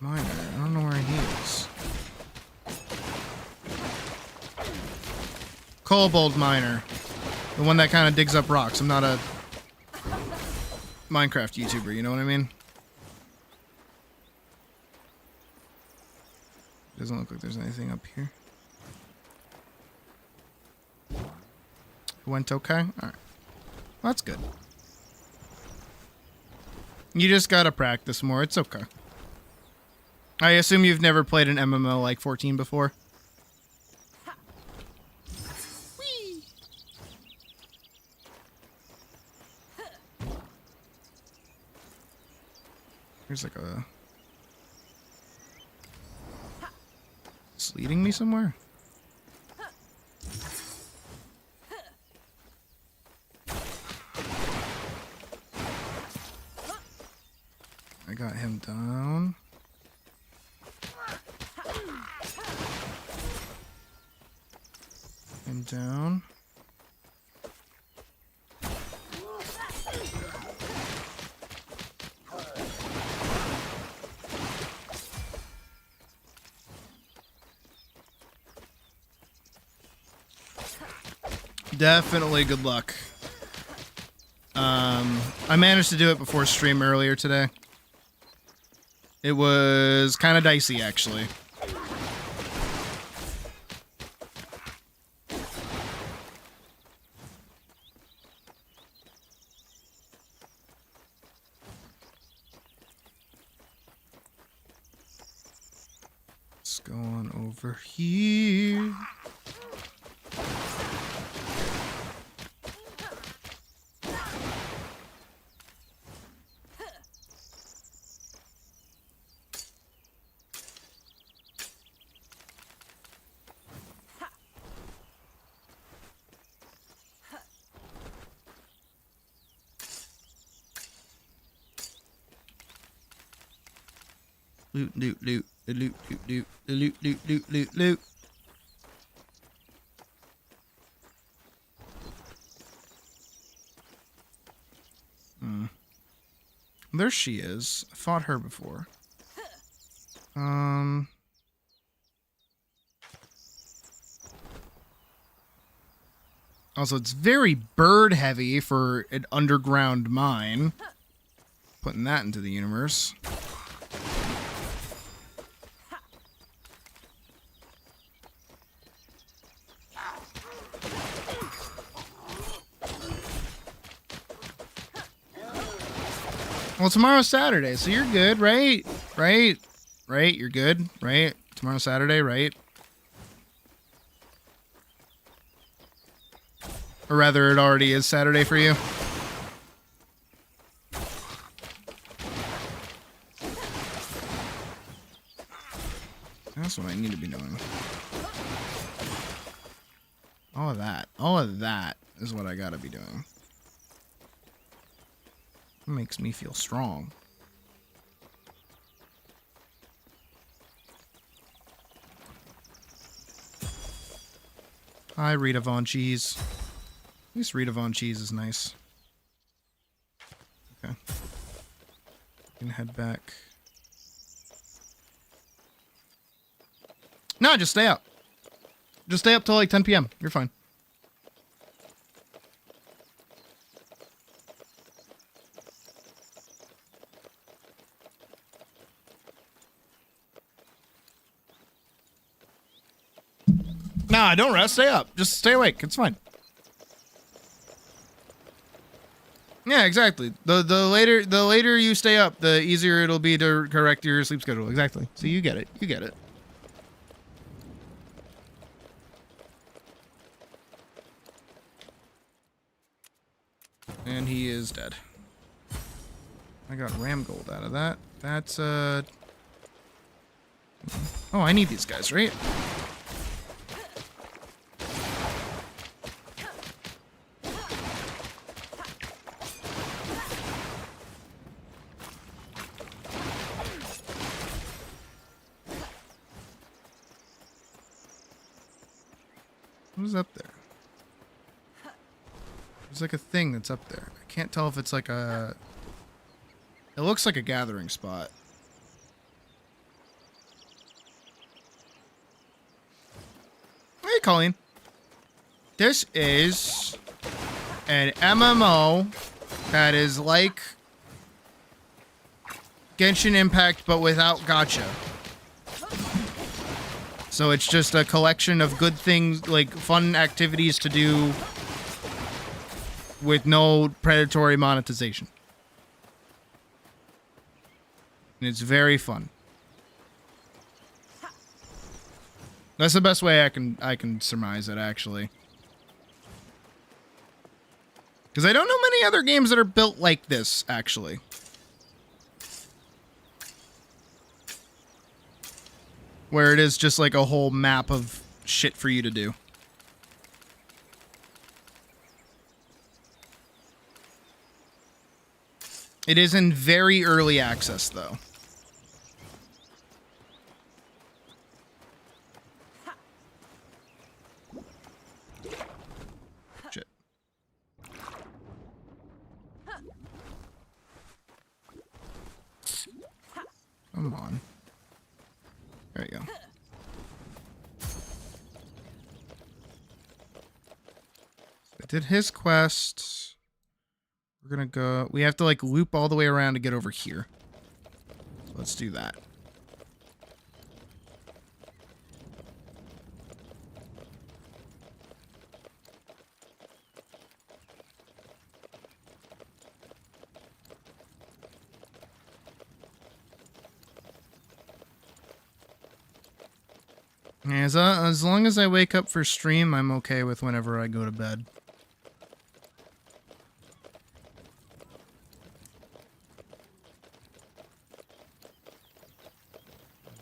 Miner. I don't know where he is. Kobold Miner. The one that kind of digs up rocks. I'm not a Minecraft YouTuber, you know what I mean? Doesn't look like there's anything up here. Went okay? Alright. Well, that's good. You just gotta practice more. It's okay. I assume you've never played an MMO like 14 before? There's like a... It's leading me somewhere? I got him down. Him down. Definitely good luck. I managed to do it before stream earlier today. It was kind of dicey, actually. Let's go on over here. Loot, loot, loot, loot, loot, loot, loot, loot, loot, loot, loot. There she is. I fought her before. Also, it's very bird heavy for an underground mine. Putting that into the universe. Well, tomorrow's Saturday, so you're good, right? Right? Right? You're good, right? Tomorrow's Saturday, right? Or rather, it already is Saturday for you. That's what I need to be doing. All of that is what I gotta be doing. It makes me feel strong. Hi, Rita Von Cheese. At least Rita Von Cheese is nice. Okay. We can head back. No, just stay up. Just stay up till like 10 p.m. You're fine. Nah, don't rest. Stay up. Just stay awake. It's fine. Yeah, exactly. The later you stay up, the easier it'll be to correct your sleep schedule. Exactly. So you get it. You get it. And he is dead. I got ram gold out of that. That's oh, I need these guys, right? Who's up there? There's like a thing that's up there. I can't tell if it's like a... It looks like a gathering spot. Hey, Colleen. This is an MMO that is like Genshin Impact, but without gacha. So it's just a collection of good things, like fun activities to do with no predatory monetization. And it's very fun. That's the best way I can surmise it, actually. Because I don't know many other games that are built like this, actually. Where it is just like a whole map of shit for you to do. It is in very early access, though. Shit. Come on. There you go. I did his quest. We're gonna go... We have to, like, loop all the way around to get over here. So let's do that. As long as I wake up for stream, I'm okay with whenever I go to bed.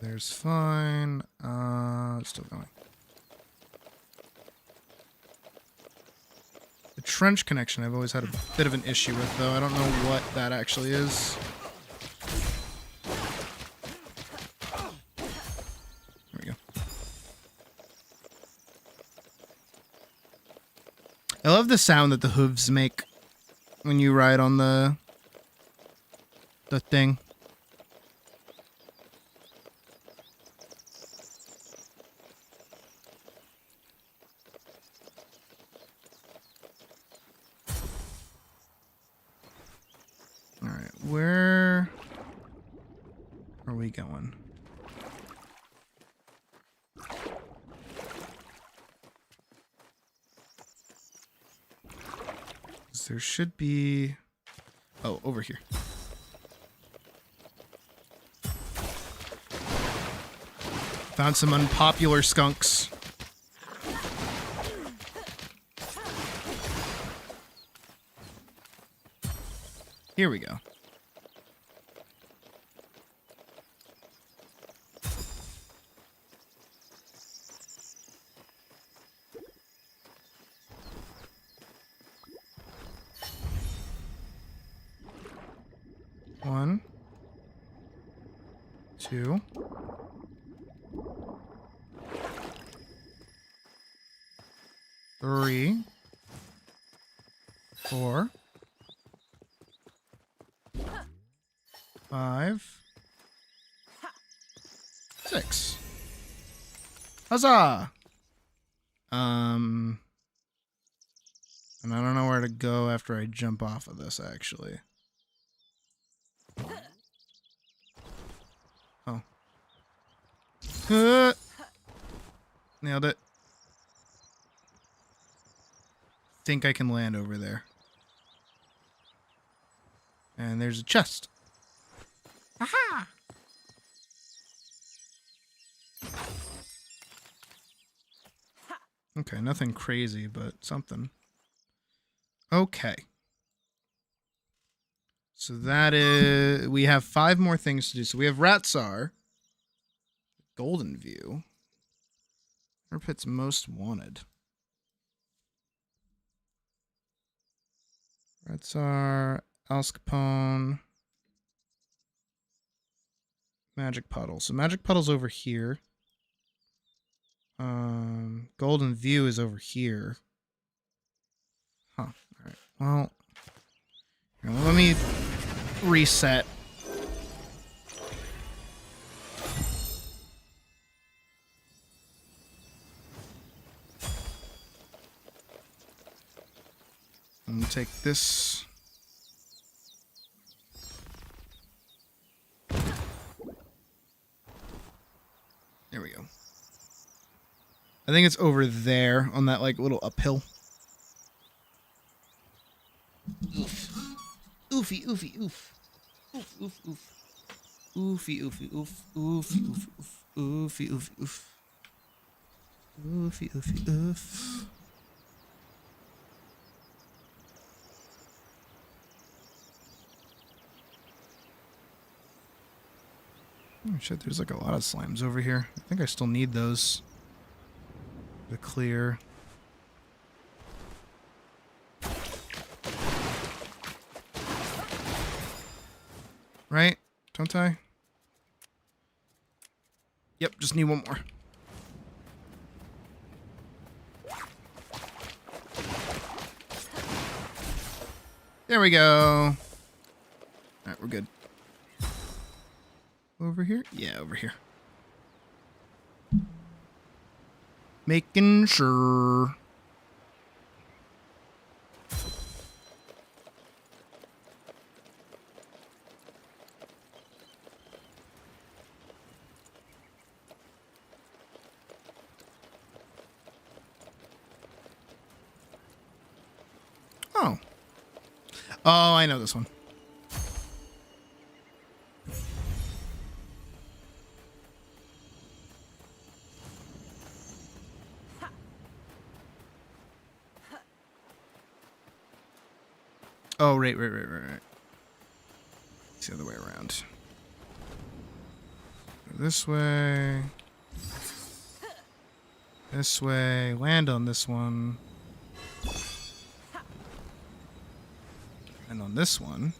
There's fine. Still going. The trench connection I've always had a bit of an issue with, though. I don't know what that actually is. There we go. I love the sound that the hooves make when you ride on the thing. Where are we going? There should be... Oh, over here. Found some unpopular skunks. Here we go. One, two, three, four, 5, 6. Huzzah! And I don't know where to go after I jump off of this, actually. Oh. Nailed it. think I can land over there. And there's a chest. Aha! Okay, nothing crazy, but something. Okay. So that is... We have 5 more things to do. So we have Ratsar. Golden View. Pit's most wanted. Ratsar, Alscapone, Magic Puddle. So Magic Puddle's over here. Golden View is over here. Huh. Alright. Well, here, let me reset. I'm gonna take this. There we go. I think it's over there on that like little uphill. Oof. Oofy, oofy, oof. Oof, oof, oof. Oofy, oofy, oof. Oofy, oofy, oof. Oofy, oofy, oof. Oofy, oofy, oof. Oh shit, there's like a lot of slimes over here. I think I still need those to clear. Right? Don't I? Yep, just need one more. There we go. Alright, we're good. Over here? Yeah, over here. Making sure. Oh. Oh, I know this one. Oh, right. It's the other way around. Go this way. This way. Land on this one. And on this one.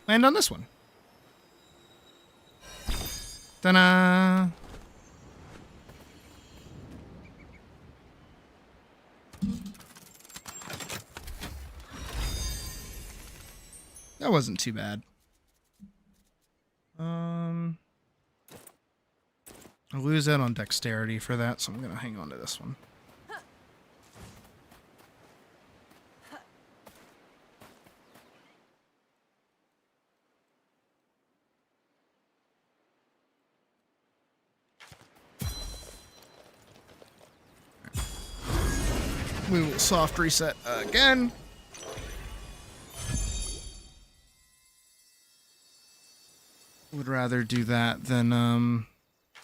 Land on this one. Ta-da! That wasn't too bad. I'll lose out on dexterity for that, so I'm gonna hang on to this one. We will soft reset again. Would rather do that than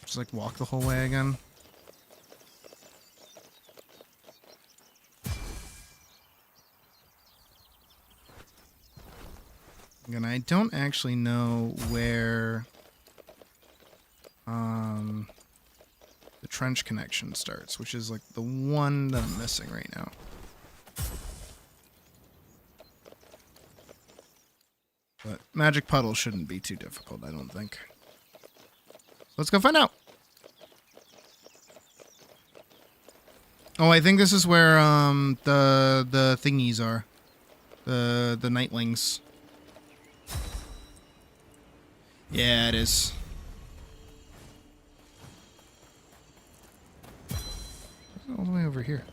just like walk the whole way again. And I don't actually know where the trench connection starts, which is like the one that I'm missing right now. But Magic Puddle shouldn't be too difficult, I don't think. Let's go find out. Oh, I think this is where the thingies are. The nightlings. Yeah, it is. All the way over here.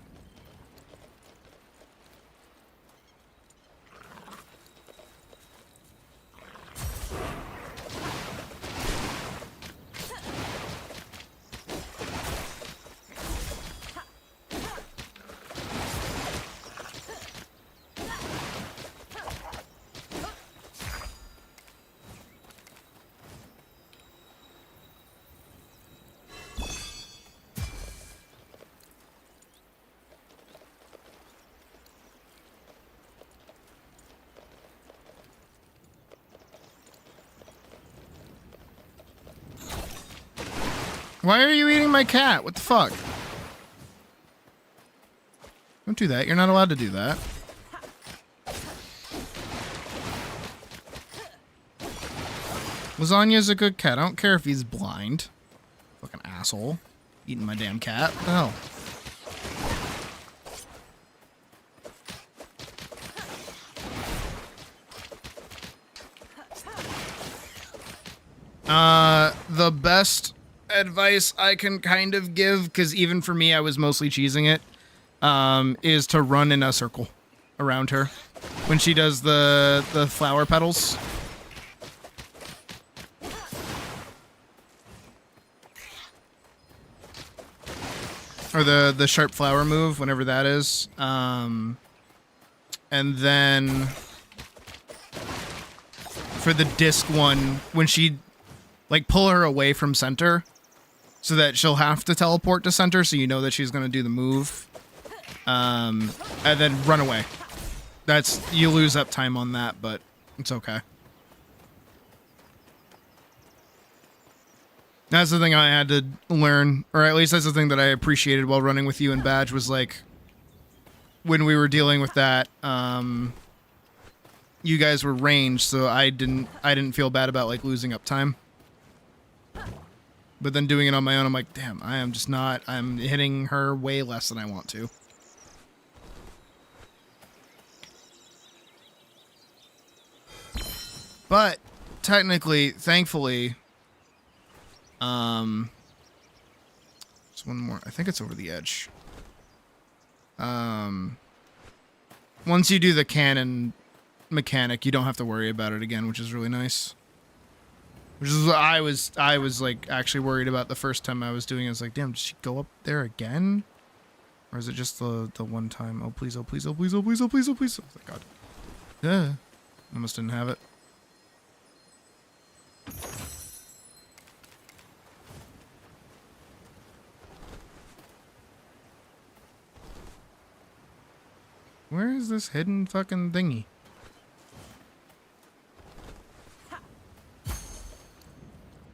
Why are you eating my cat? What the fuck? Don't do that. You're not allowed to do that. Lasagna's a good cat. I don't care if he's blind. Fucking asshole. Eating my damn cat. What the hell? The best advice I can kind of give, because even for me, I was mostly cheesing it, is to run in a circle around her when she does the flower petals. Or the sharp flower move, whenever that is. And then for the disc one, when she like pull her away from center so that she'll have to teleport to center, so you know that she's going to do the move. And then run away. You lose up time on that, but it's okay. That's the thing I had to learn, or at least that's the thing that I appreciated while running with you and Badge, was like, when we were dealing with that, you guys were ranged, so I didn't feel bad about like losing up time. But then doing it on my own, I'm like, damn, I'm hitting her way less than I want to. But technically, thankfully, there's one more. I think it's over the edge. Once you do the cannon mechanic, you don't have to worry about it again, which is really nice. Which is what I was like actually worried about the first time I was doing it. I was like, damn, did she go up there again? Or is it just the one time? Oh please, oh please, oh please, oh please, oh please, oh please. Oh my god. Yeah. Almost didn't have it. Where is this hidden fucking thingy?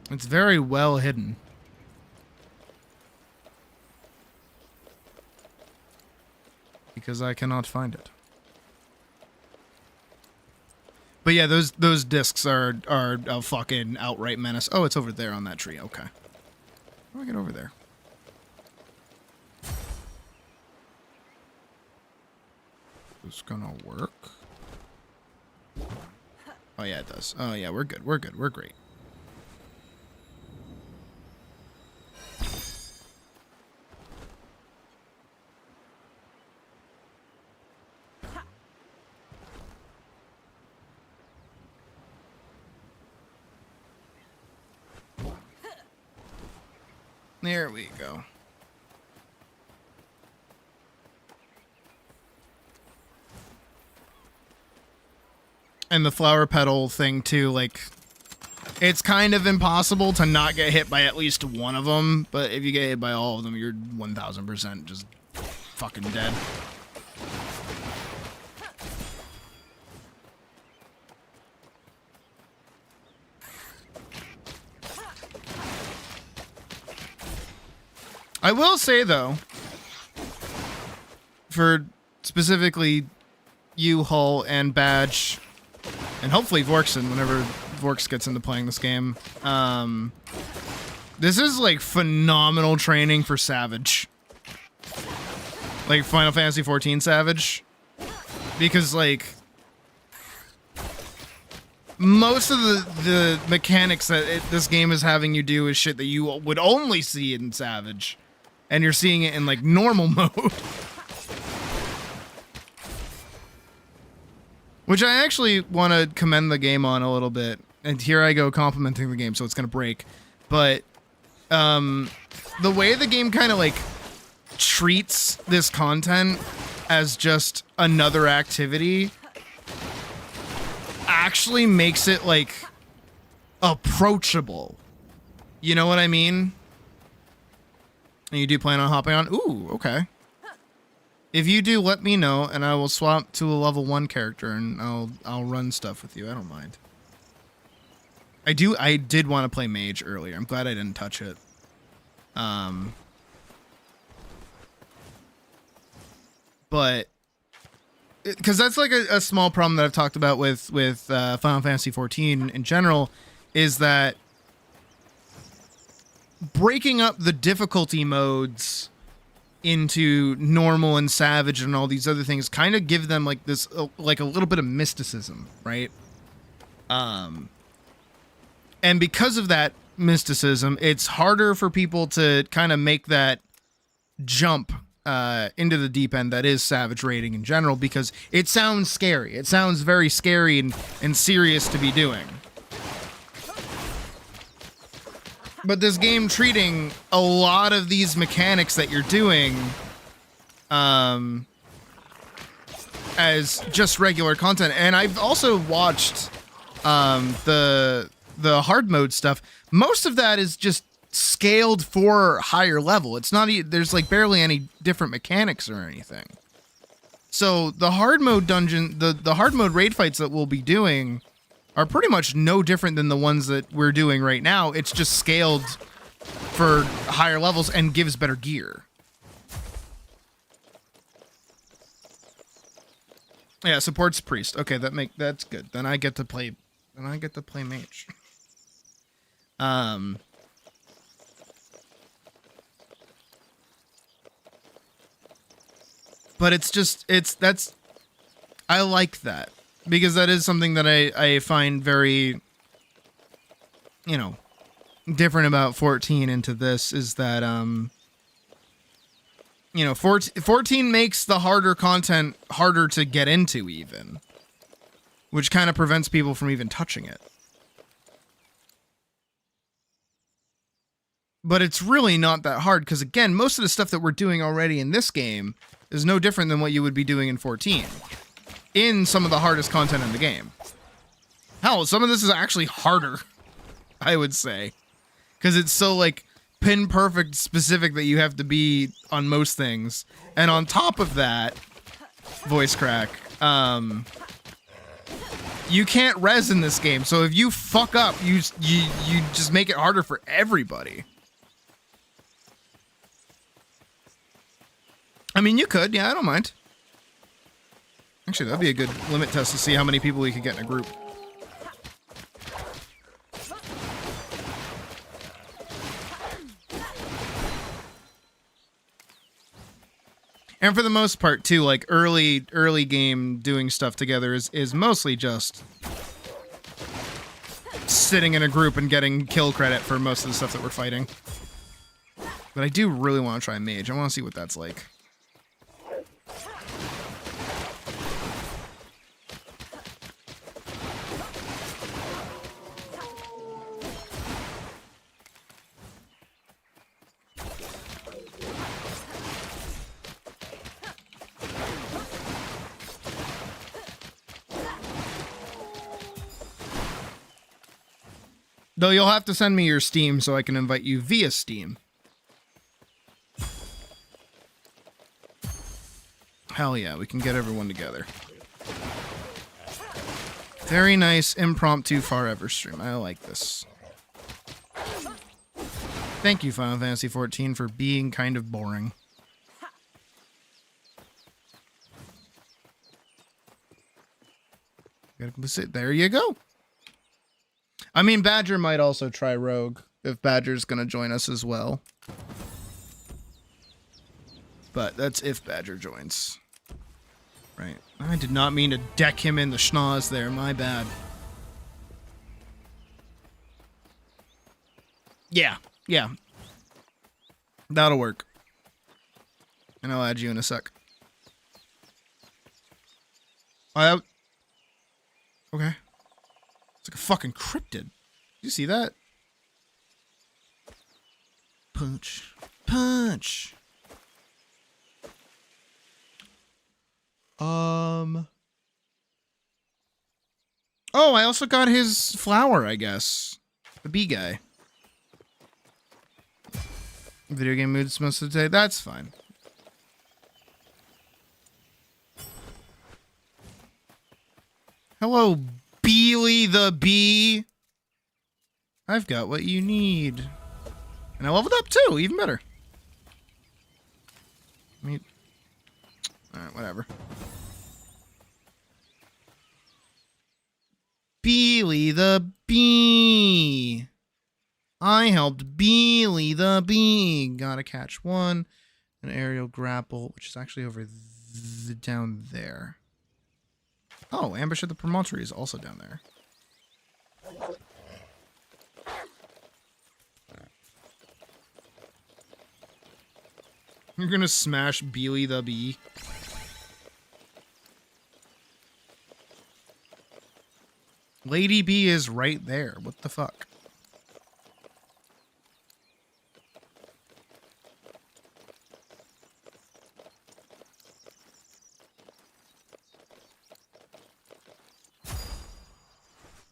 It's very well hidden. Because I cannot find it. But yeah, those discs are a fucking outright menace. Oh, it's over there on that tree. Okay. How do I get over there? Is this gonna work? Oh yeah, it does. Oh yeah, we're good. We're good. We're great. There we go. And the flower petal thing too, like, it's kind of impossible to not get hit by at least one of them, but if you get hit by all of them, you're 1000% just fucking dead. I will say, though, for specifically you, Hull, and Badge, and hopefully Vorkson, whenever Vorks gets into playing this game, this is, like, phenomenal training for Savage. Like, Final Fantasy XIV Savage. Because, like, most of the mechanics that this game is having you do is shit that you would only see in Savage. And you're seeing it in, like, normal mode. Which I actually want to commend the game on a little bit. And here I go complimenting the game, so it's going to break. But, the way the game kind of, like, treats this content as just another activity actually makes it, like, approachable. You know what I mean? And you do plan on hopping on? Ooh, okay. If you do, let me know, and I will swap to a level 1 character, and I'll run stuff with you. I don't mind. I did want to play Mage earlier. I'm glad I didn't touch it. But because that's like a small problem that I've talked about with Final Fantasy 14 in general, is that breaking up the difficulty modes into normal and savage and all these other things kind of give them like this like a little bit of mysticism, right? And because of that mysticism, it's harder for people to kind of make that jump into the deep end that is savage rating in general, because it sounds scary. It sounds very scary and serious to be doing. But this game treating a lot of these mechanics that you're doing as just regular content. And I've also watched the hard mode stuff. Most of that is just scaled for higher level. It's not there's like barely any different mechanics or anything. So the hard mode dungeon, the hard mode raid fights that we'll be doing are pretty much no different than the ones that we're doing right now. It's just scaled for higher levels and gives better gear. Yeah, supports priest. Okay, that's good. Then I get to play mage. But I like that, because that is something that I find very, different about 14 into this, is that, 14 makes the harder content harder to get into even, which kind of prevents people from even touching it. But it's really not that hard, because again, most of the stuff that we're doing already in this game is no different than what you would be doing in 14. In some of the hardest content in the game. Hell, some of this is actually harder, I would say. Because it's so, like, pin perfect specific that you have to be on most things. And on top of that, voice crack, you can't res in this game. So if you fuck up, you just make it harder for everybody. I mean, you could. Yeah, I don't mind. Actually, that'd be a good limit test to see how many people we could get in a group. And for the most part, too, like early game doing stuff together is mostly just sitting in a group and getting kill credit for most of the stuff that we're fighting. But I do really want to try mage. I want to see what that's like. Though you'll have to send me your Steam so I can invite you via Steam. Hell yeah, we can get everyone together. Very nice impromptu Farever stream. I like this. Thank you, Final Fantasy 14, for being kind of boring. There you go. I mean, Badger might also try Rogue, if Badger's gonna join us as well. But that's if Badger joins. Right. I did not mean to deck him in the schnoz there, my bad. Yeah. That'll work. And I'll add you in a sec. Okay. It's like a fucking cryptid. You see that? Punch. Punch. Oh, I also got his flower, I guess. The bee guy. Video game mood's most of the day. That's fine. Hello, Beely the bee. I've got what you need. And I leveled up too, even better. Alright, whatever. Beely the Bee. I helped Beely the Bee. Gotta catch one. An aerial grapple, which is actually over down there. Oh, ambush at the promontory is also down there. You're gonna smash Beely the Bee. Lady Bee is right there. What the fuck?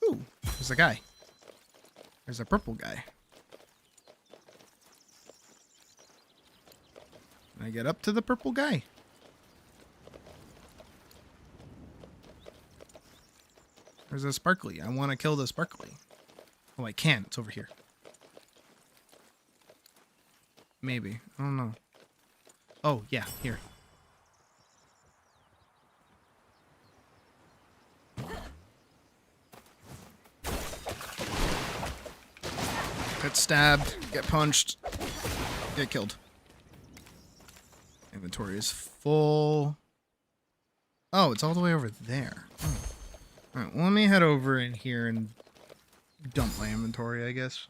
Ooh, there's a guy. There's a purple guy. Can I get up to the purple guy? There's a sparkly. I want to kill the sparkly. Oh, I can. It's over here. Maybe. I don't know. Oh, yeah. Here. Get stabbed. Get punched. Get killed. Inventory is full. Oh, it's all the way over there. Oh. Alright, well, let me head over in here and dump my inventory, I guess.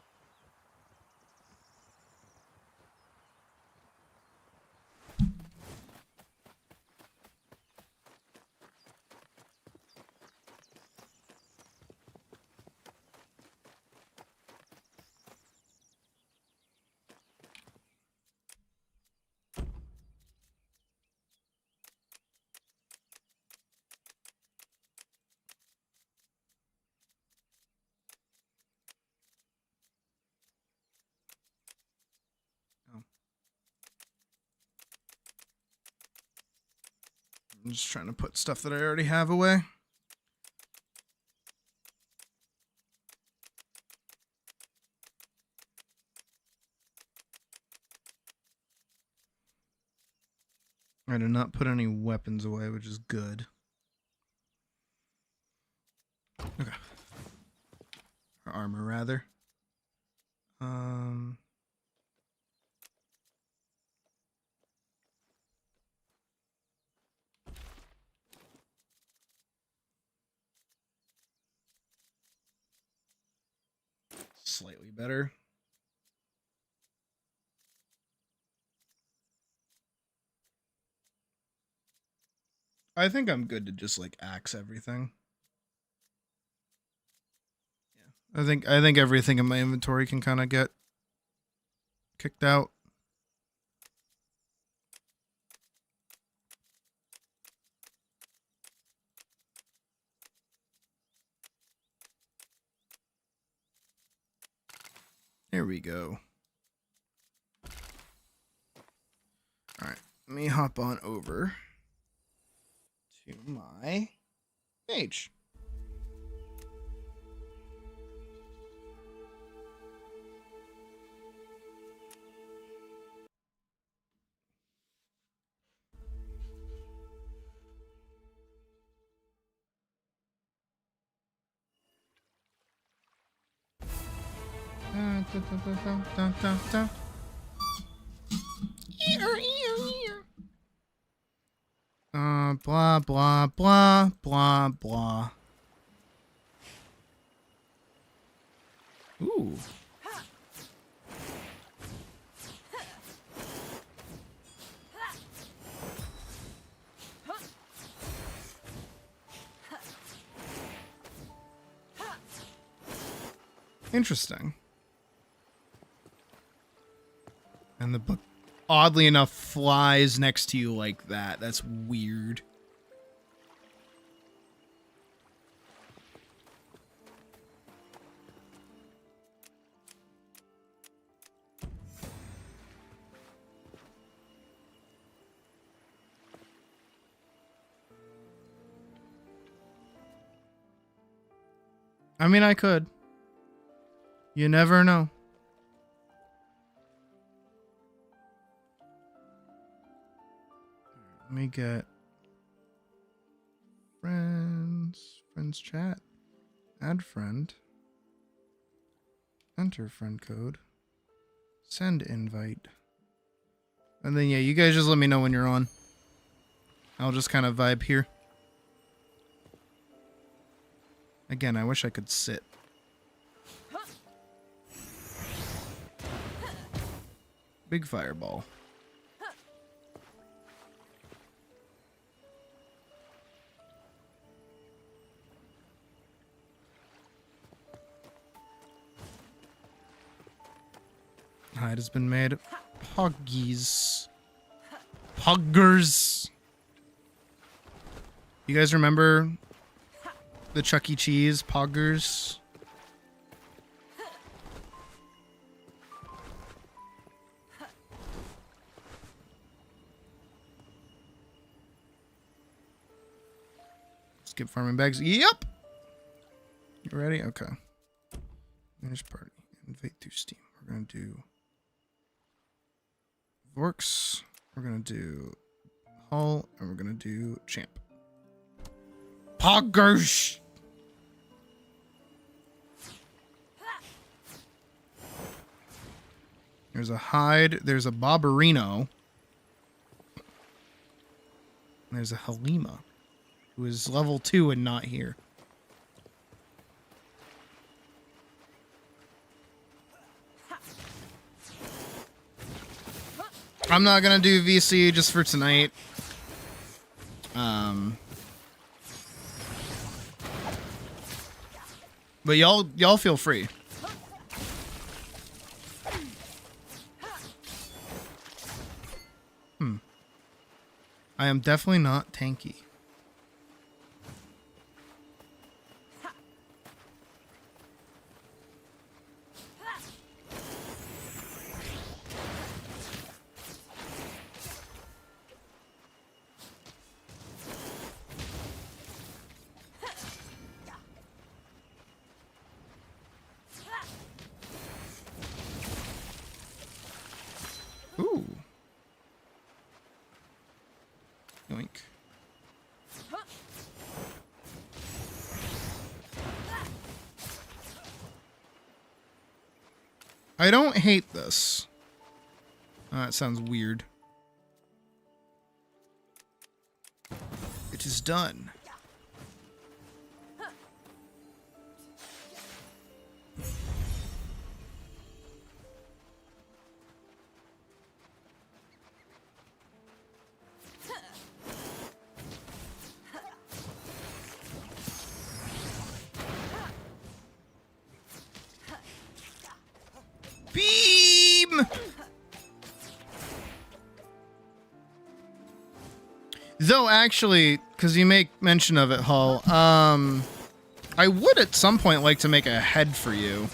I'm just trying to put stuff that I already have away. I did not put any weapons away, which is good. Okay. Or armor, rather. Slightly better. I think I'm good to just like axe everything. Yeah. I think everything in my inventory can kind of get kicked out. Here we go. Alright, let me hop on over to my page. Blah, blah, blah, blah, blah. Ooh. Interesting. And the book, oddly enough, flies next to you like that. That's weird. I mean, I could. You never know. Let me get friends chat, add friend, enter friend code, send invite, and then yeah, you guys just let me know when you're on. I'll just kind of vibe here. Again, I wish I could sit. Big fireball. Hide has been made. Poggies. Poggers. You guys remember the Chuck E. Cheese Poggers? Skip farming bags. Yep. You ready? Okay. Manage party. Invite through Steam. We're gonna do Vorks. We're gonna do Hull, and we're gonna do Champ. Poggers. There's a Hyde. There's a Barbarino. And there's a Halima, who is level 2 and not here. I'm not gonna do VC just for tonight. But y'all feel free. I am definitely not tanky. Ooh. Yoink. I don't hate this. That sounds weird. It is done. Beam! Though actually, because you make mention of it, Hull, I would at some point like to make a head for you.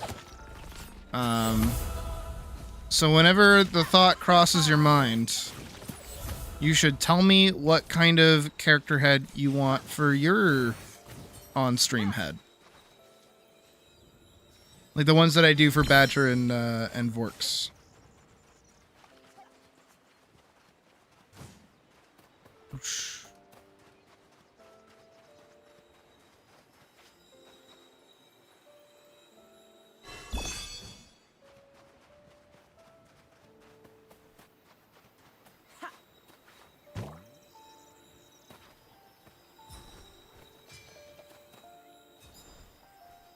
So whenever the thought crosses your mind, you should tell me what kind of character head you want for your on-stream head. Like the ones that I do for Badger and Vorks. Oosh.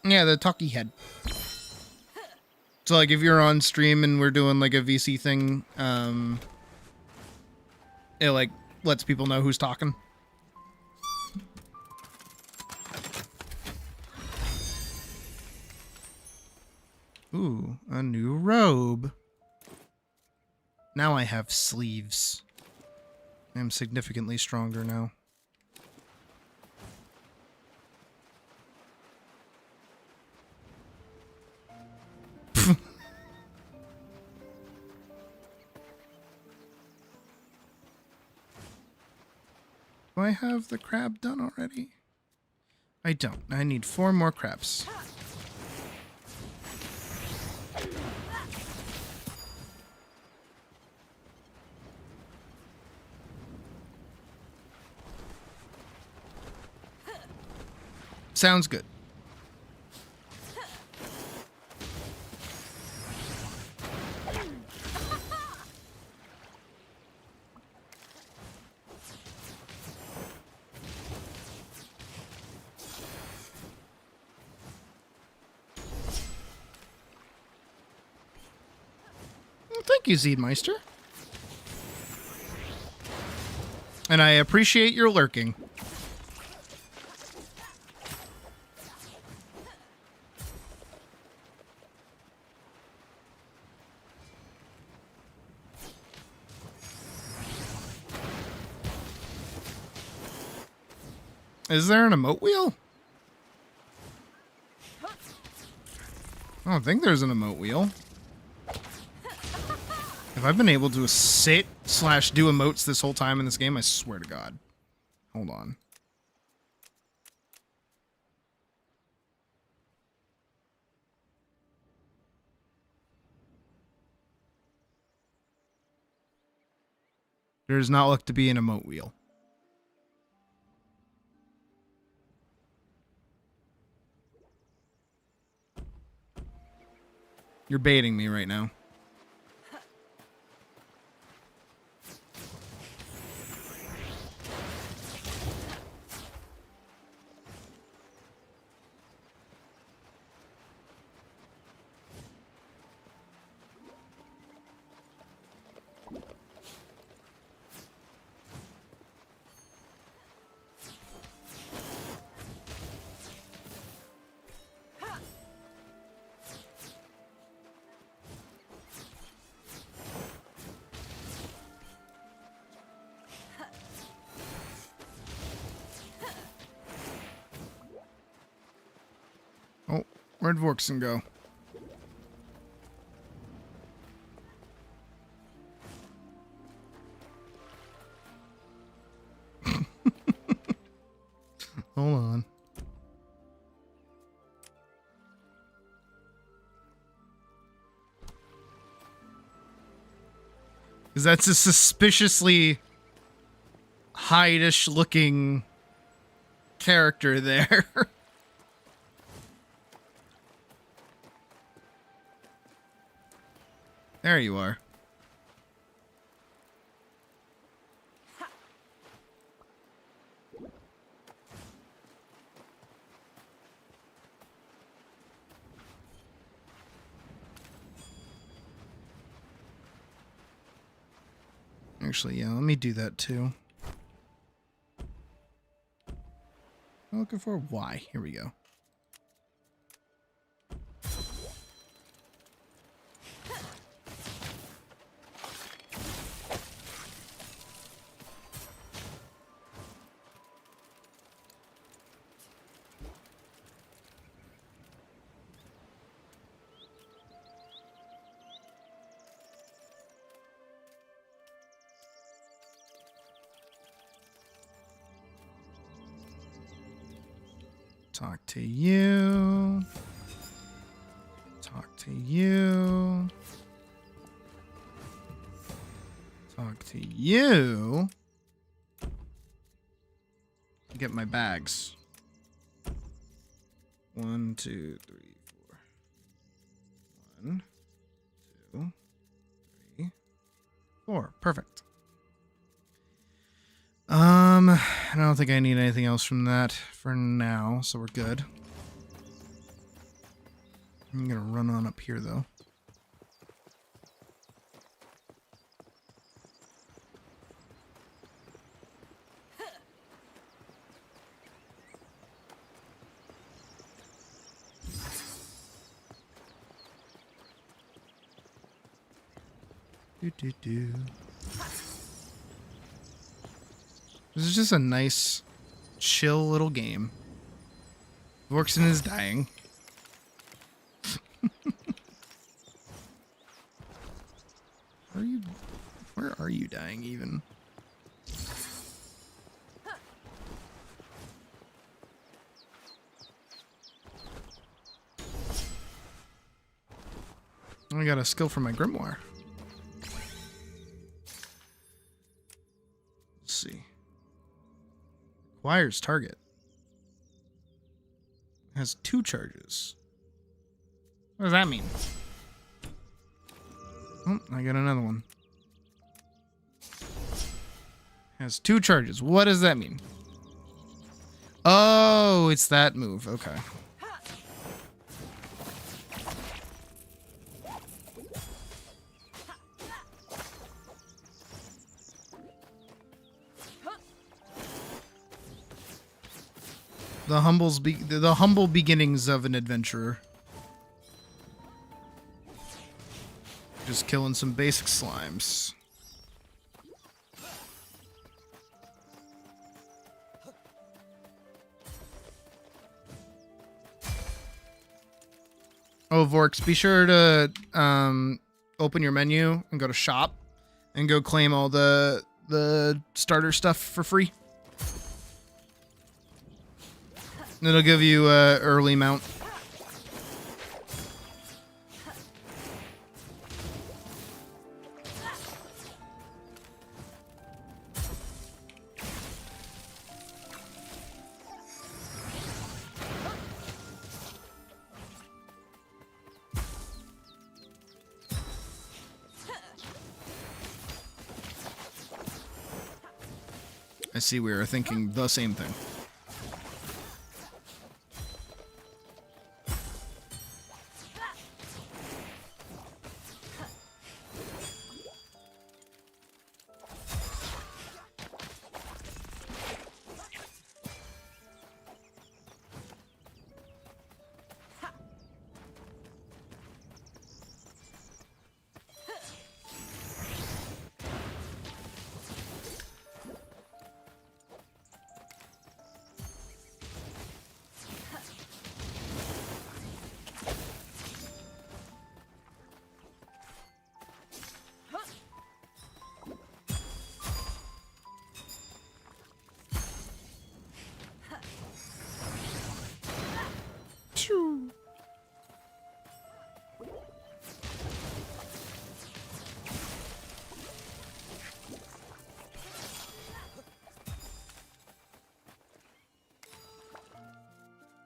Yeah, the talkie head. So like if you're on stream and we're doing like a VC thing, it like lets people know who's talking. Ooh, a new robe. Now I have sleeves. I am significantly stronger now. Do I have the crab done already? I don't. I need 4 more crabs. Sounds good. Well, thank you, Zeedmeister. And I appreciate your lurking. Is there an emote wheel? I don't think there's an emote wheel. If I've been able to sit / do emotes this whole time in this game, I swear to God. Hold on. There does not look to be an emote wheel. You're baiting me right now. Oh, where'd Vorkson go? Hold on. Because that's a suspiciously Hyde-ish looking character there. There you are. Actually, yeah, let me do that too. I'm looking for Y. Here we go. Talk to you. Talk to you. Talk to you. Get my bags. 1, 2, 3, 4. 1, 2, 3, 4. Perfect. I don't think I need anything else from that for now, so we're good. I'm gonna run on up here though. This is just a nice, chill little game. Vorkson is dying. Where are you dying even? I got a skill for my grimoire. Let's see. Requires target. Has 2 charges. What does that mean? Oh, I got another one. Has 2 charges. What does that mean? Oh, it's that move. Okay. The humble beginnings of an adventurer. Just killing some basic slimes. Oh, Vorks, be sure to open your menu and go to shop and go claim all the starter stuff for free. It'll give you a early mount. I see we are thinking the same thing.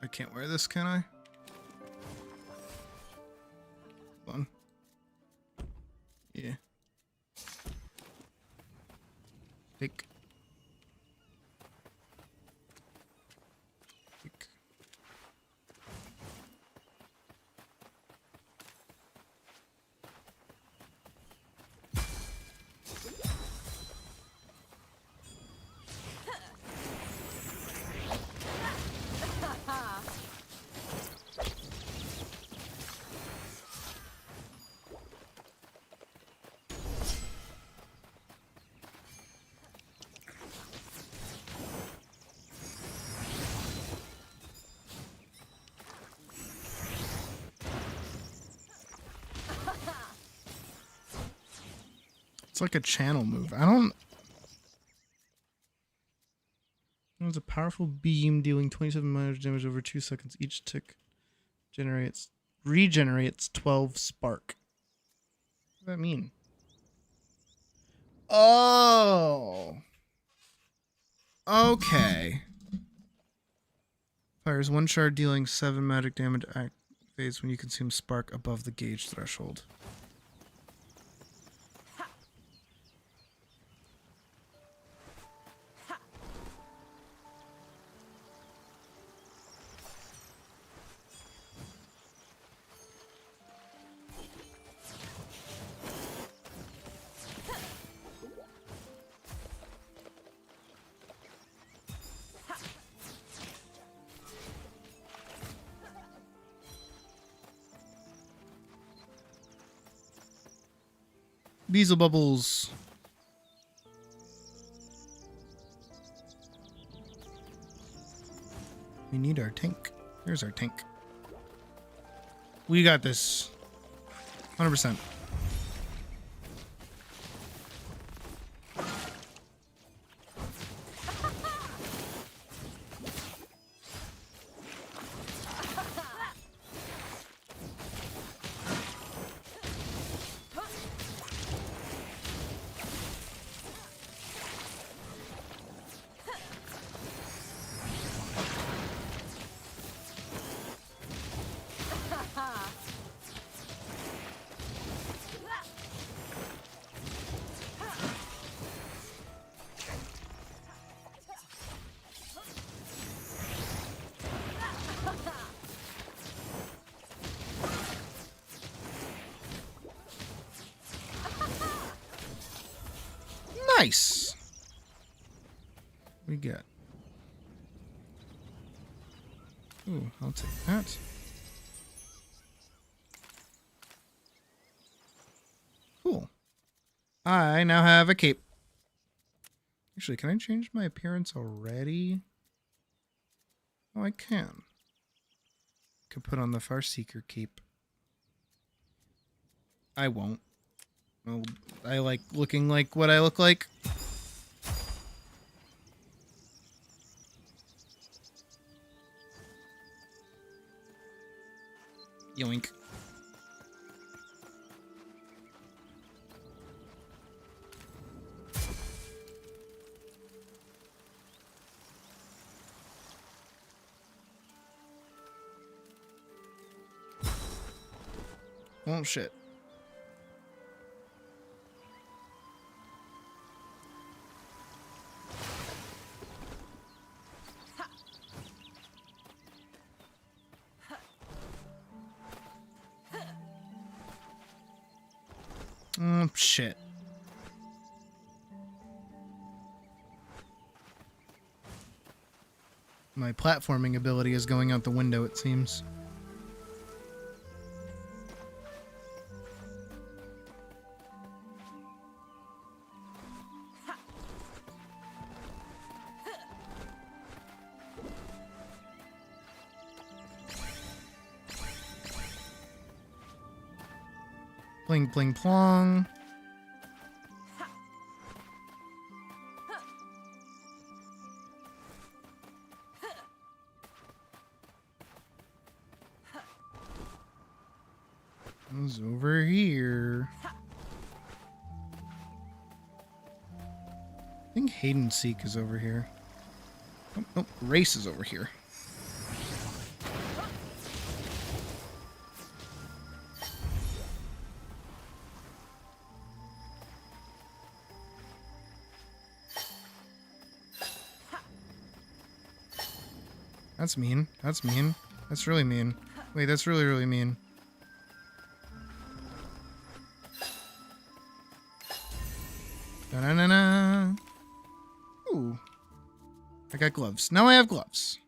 I can't wear this, can I? Hold on. Yeah. Pick. Pick. It's like a channel move. I don't... It's a powerful beam dealing 27 minor damage over 2 seconds. Each tick regenerates 12 spark. What does that mean? Oh. Okay. Fires 1 shard dealing 7 magic damage activates when you consume spark above the gauge threshold. Beezle bubbles. We need our tank. There's our tank. We got this. 100%. Nice. What do we get? Ooh, I'll take that. Cool. I now have a cape. Actually, can I change my appearance already? Oh, I can. Could put on the Farseeker cape. I won't. Well, I like looking like what I look like. Yoink. Oh, shit. Oh, shit. My platforming ability is going out the window, it seems. Bling, bling, plong. Who's over here? I think Hide and Seek is over here. Oh, oh, Race is over here. That's mean. That's mean. That's really mean. Wait, that's really, really mean. Da-na-na-na. Ooh. I got gloves. Now I have gloves.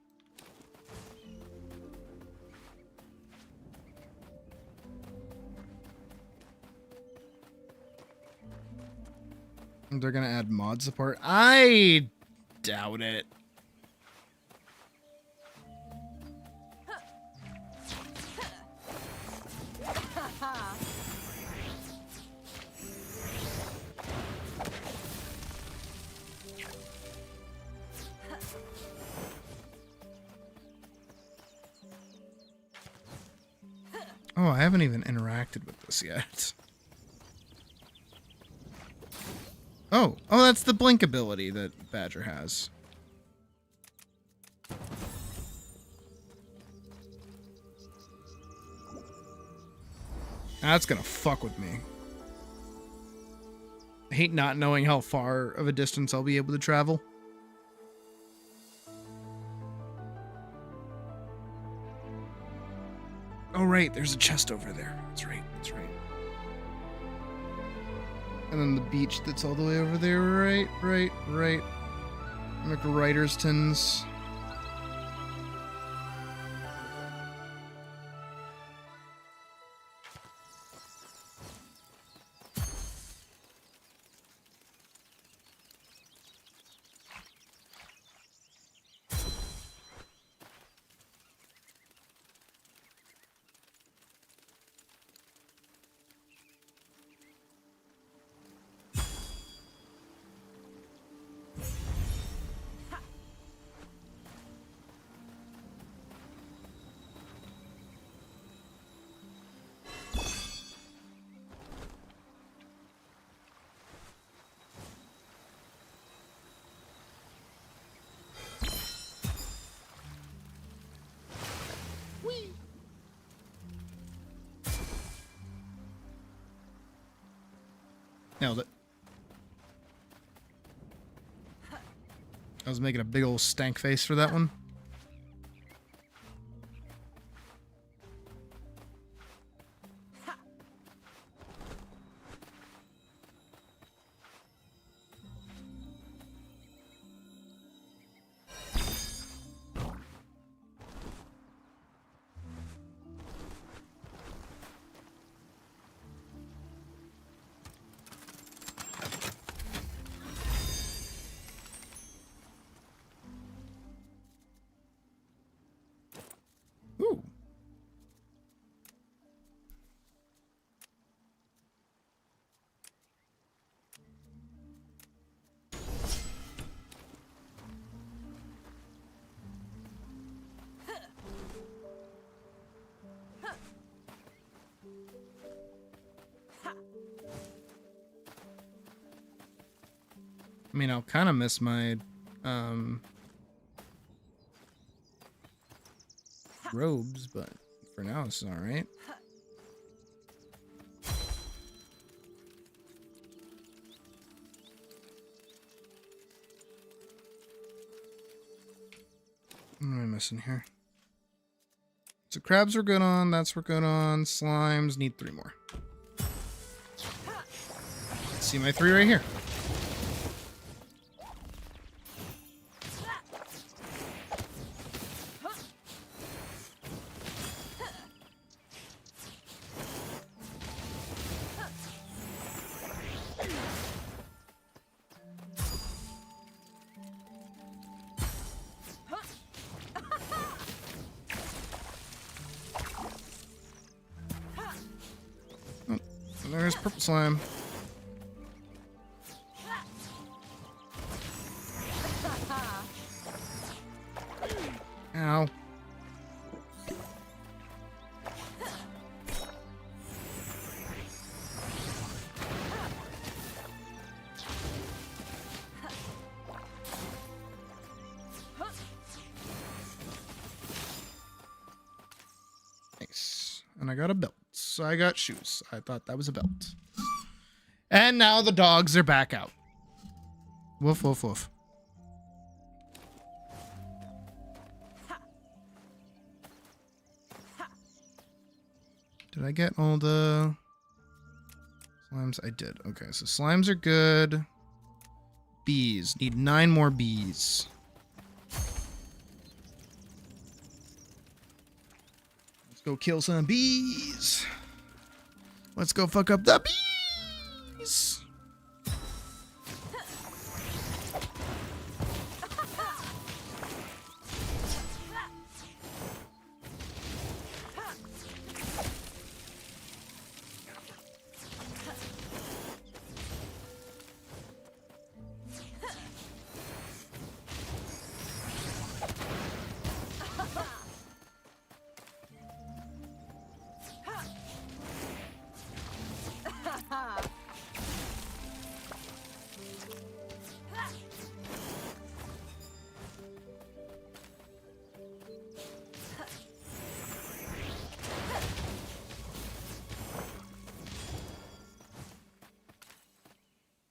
They're gonna add mod support. I doubt it. Oh, I haven't even interacted with this yet. Oh, that's the blink ability that Badger has. That's gonna fuck with me. I hate not knowing how far of a distance I'll be able to travel. Oh, right, there's a chest over there. That's right, that's right. And then the beach that's all the way over there. Right. McWriterston's. Nailed it. I was making a big old stank face for that one. mean, I'll kind of miss my robes, but for now it's all right. What am I missing here? So crabs are good on, that's we're good on. Slimes need 3 more. See my 3 right here. Oh, there's purple slime. Ow. Nice. And I got a belt. So I got shoes. I thought that was a belt. And now the dogs are back out. Woof, woof, woof. Did I get all the slimes? I did. Okay, so slimes are good. Bees. Need 9 more bees. Let's go kill some bees. Let's go fuck up the bees.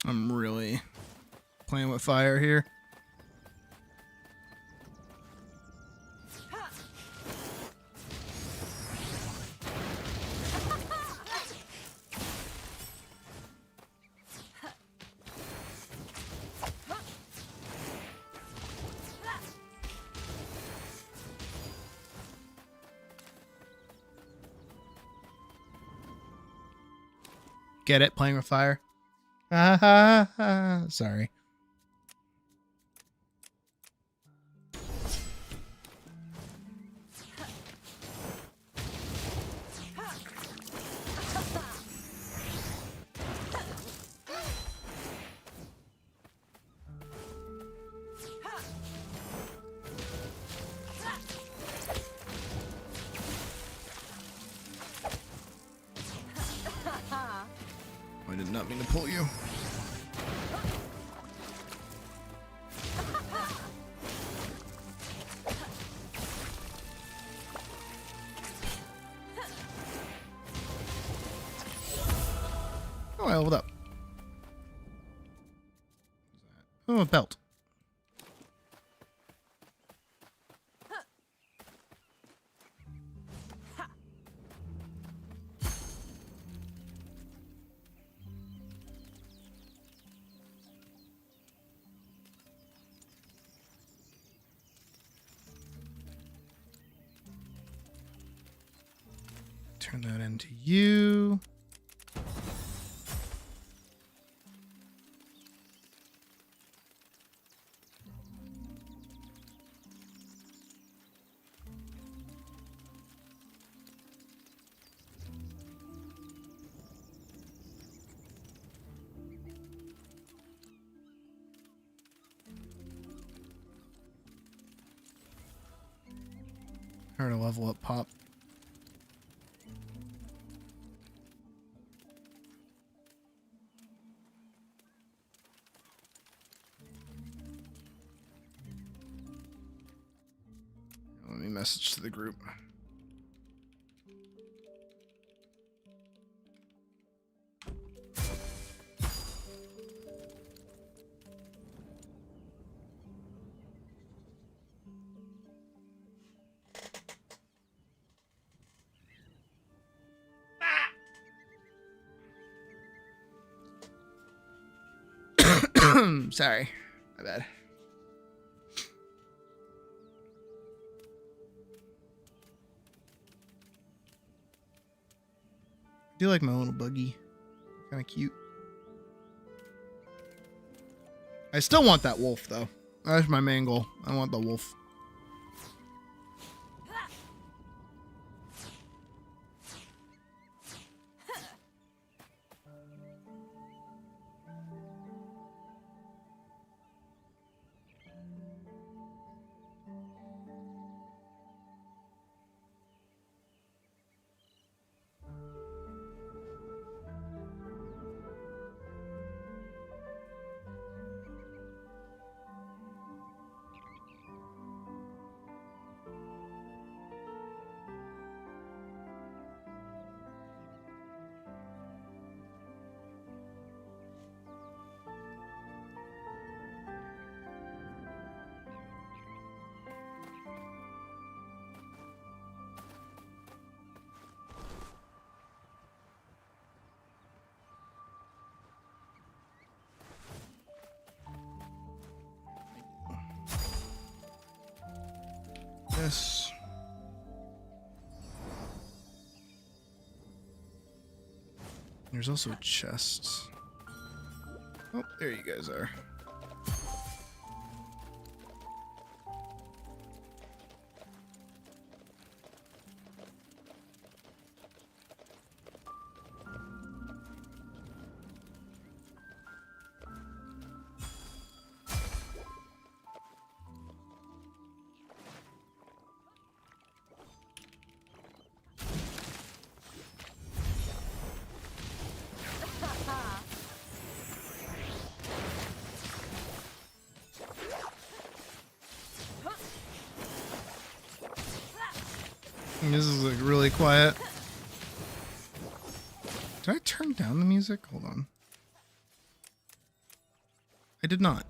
I'm really playing with fire here. Get it? Playing with fire? Sorry. I did not mean to pull you. Oh, I leveled up. Oh, a belt. Turn that into you. Heard a level up pop. message to the group. Sorry, my bad. I do like my little buggy. Kind of cute. I still want that wolf, though. That's my main goal. I want the wolf. Yes. There's also a chest. Oh, there you guys are. This is like really quiet. Did I turn down the music? Hold on. I did not.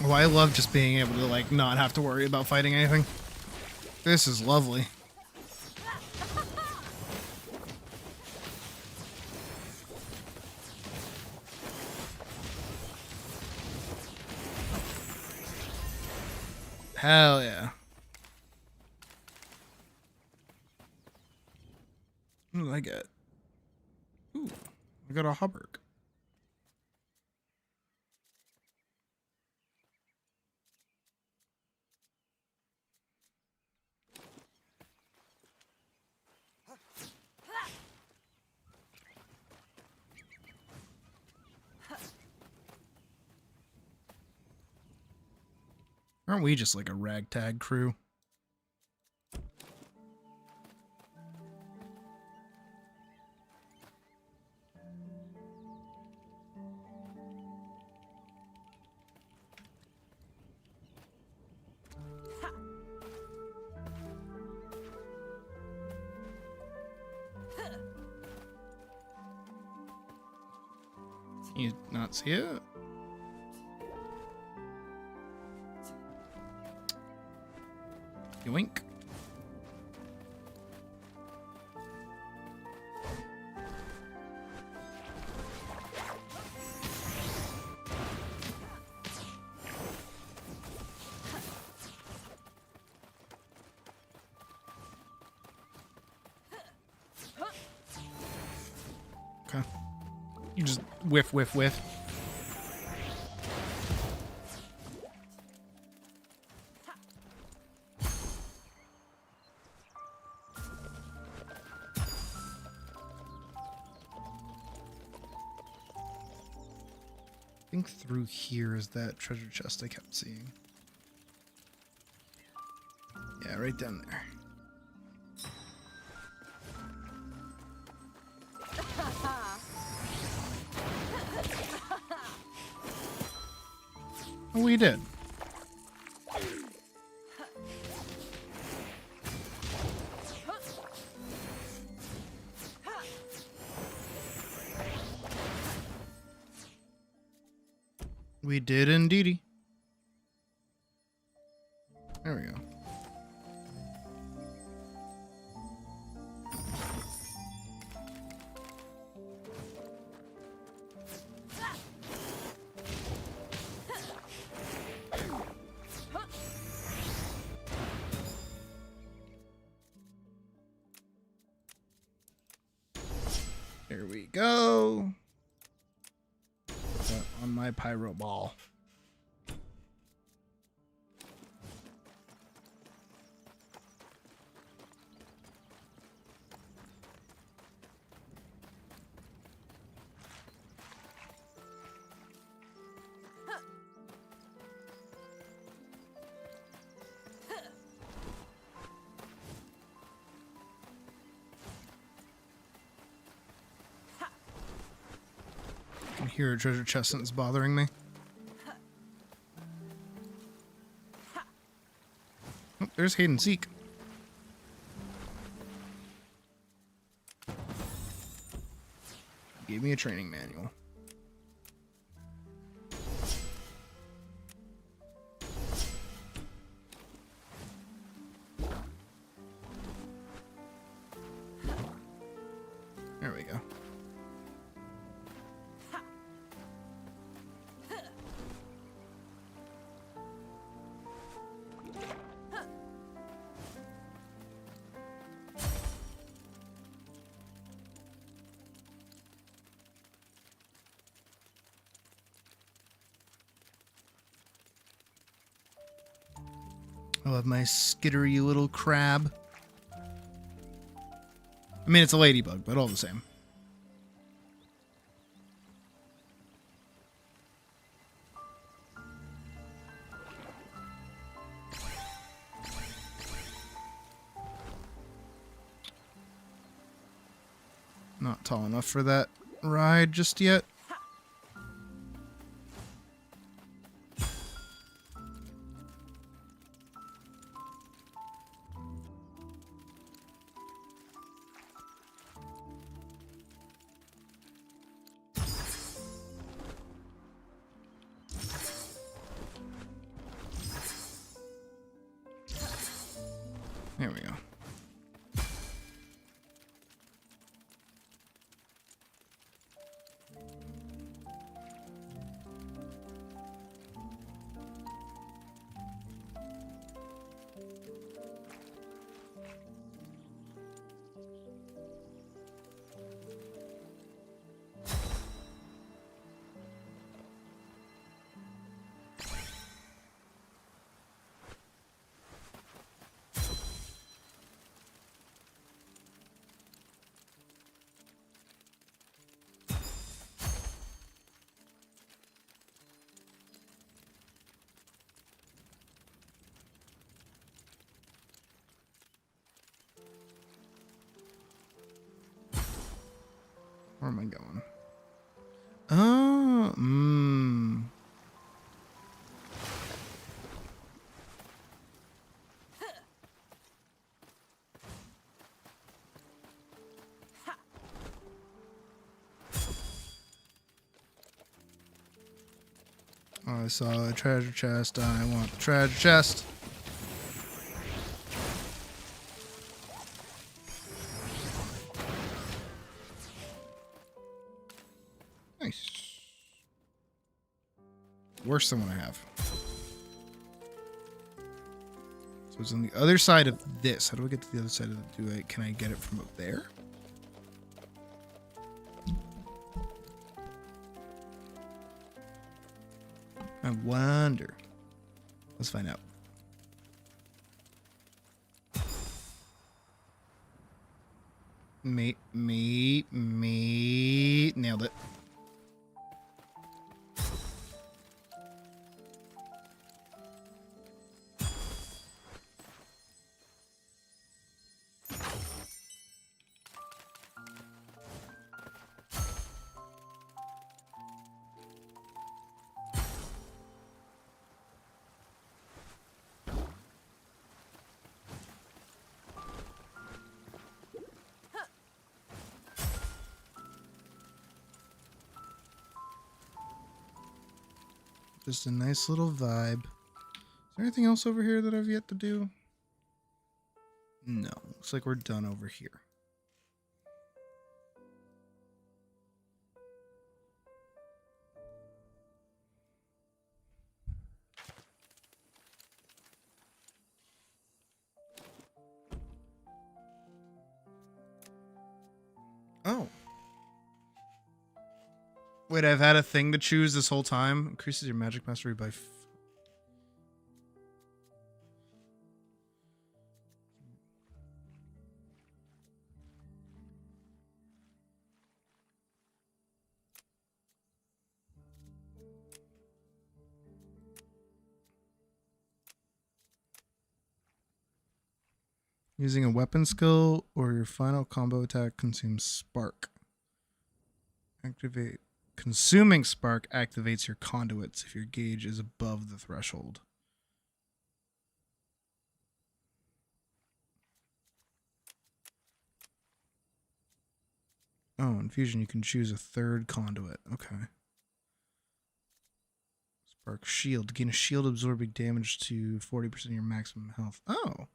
Oh, I love just being able to, like, not have to worry about fighting anything. This is lovely. Hell yeah. What did I get? Ooh, I got a Hubbard. Aren't we just like a ragtag crew? Can you not see it? Yoink. Okay. You just whiff, whiff, whiff. I think through here is that treasure chest I kept seeing. Yeah, right down there. Oh, we did. We did indeedy. There we go. There we go. Put that on my pyro ball. I can hear a treasure chest and it's bothering me. Oh, there's hide and seek. Gave me a training manual. There we go. I love my skittery little crab. I mean, it's a ladybug, but all the same. Not tall enough for that ride just yet. There we go. Where am I going? Oh, I saw a treasure chest. I want the treasure chest. Nice. Worse than what I have. So it's on the other side of this. How do I get to the other side of the can I get it from up there? I wonder. Let's find out. Nailed it. Just a nice little vibe. Is there anything else over here that I've yet to do? No. Looks like we're done over here. Oh. Wait, I've had a thing to choose this whole time. Increases your magic mastery by... Using a weapon skill or your final combo attack consumes spark. Activate. Consuming spark activates your conduits if your gauge is above the threshold. Oh, in fusion you can choose a third conduit. Okay. Spark shield. Gain a shield absorbing damage to 40% of your maximum health. Oh.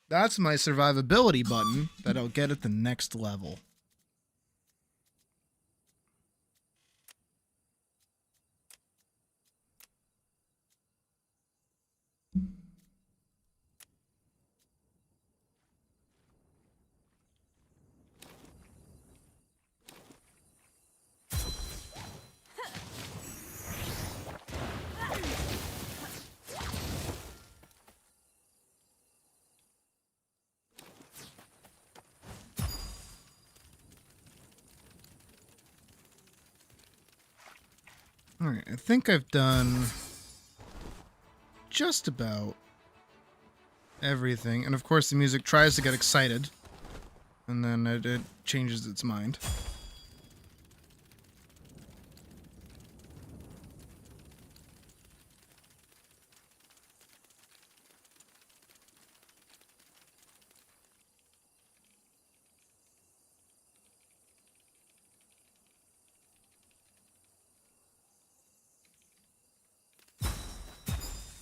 That's my survivability button that I'll get at the next level. Alright, I think I've done just about everything. And of course the music tries to get excited. And then it changes its mind.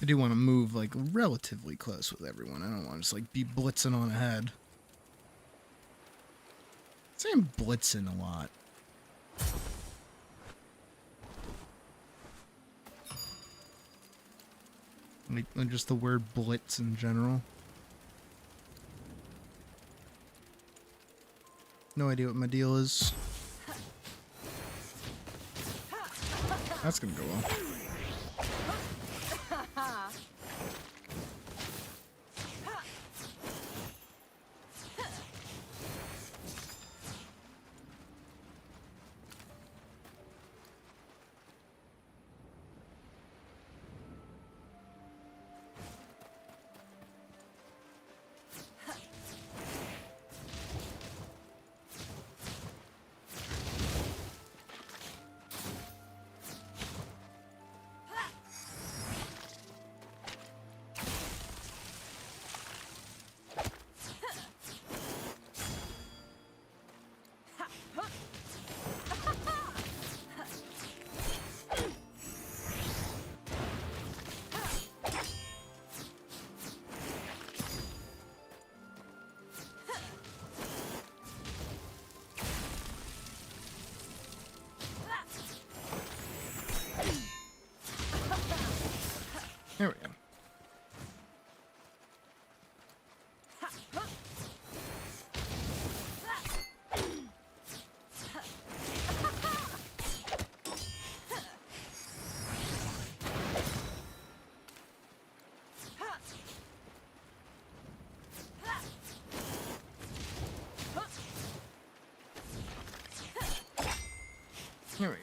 I do want to move, like, relatively close with everyone. I don't want to just, like, be blitzing on ahead. I'm saying blitzing a lot. Like, just the word blitz in general. No idea what my deal is. That's gonna go well. There we go. Here we go.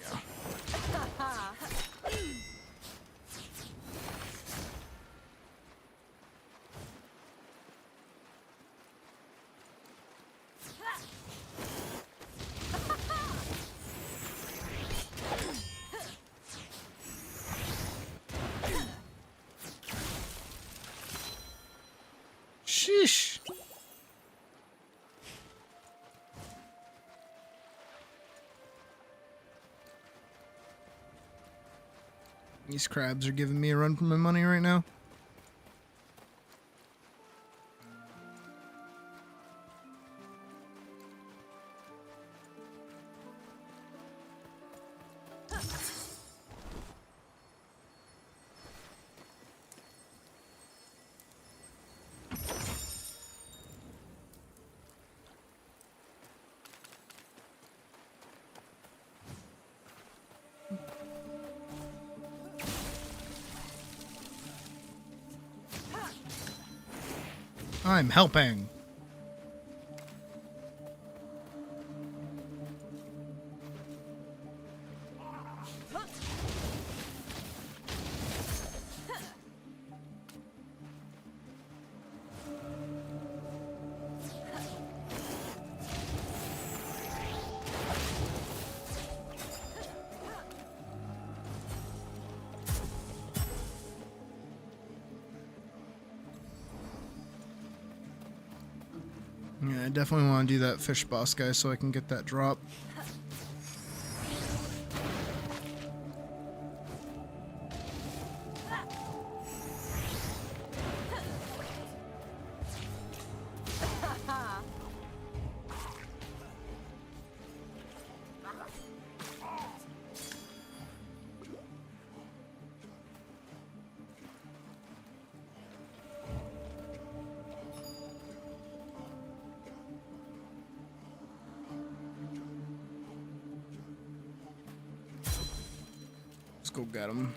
Sheesh. These crabs are giving me a run for my money right now. I'm helping. Yeah, I definitely want to do that fish boss guy so I can get that drop. Let's go get him.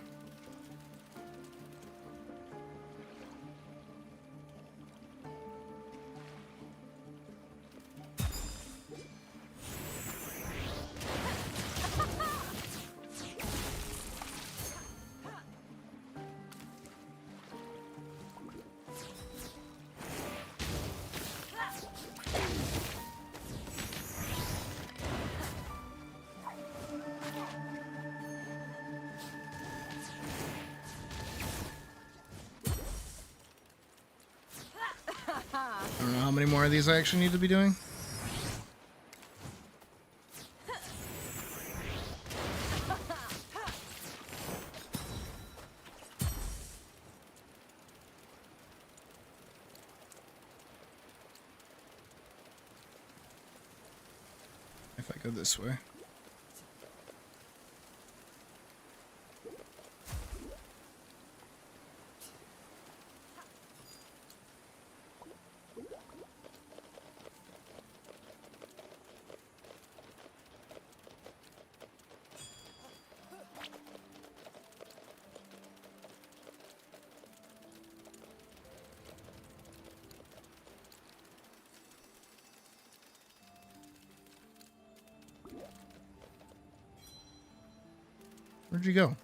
I don't know how many more of these I actually need to be doing. If I go this way. Where'd you go?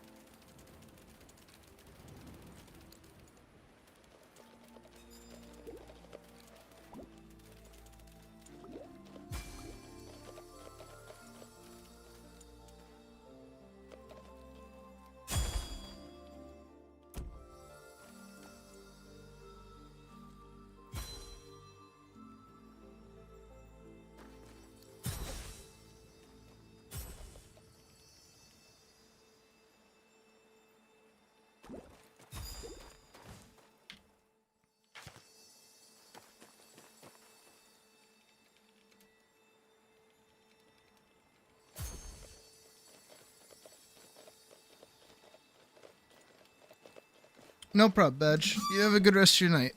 No problem, Badge. You have a good rest of your night.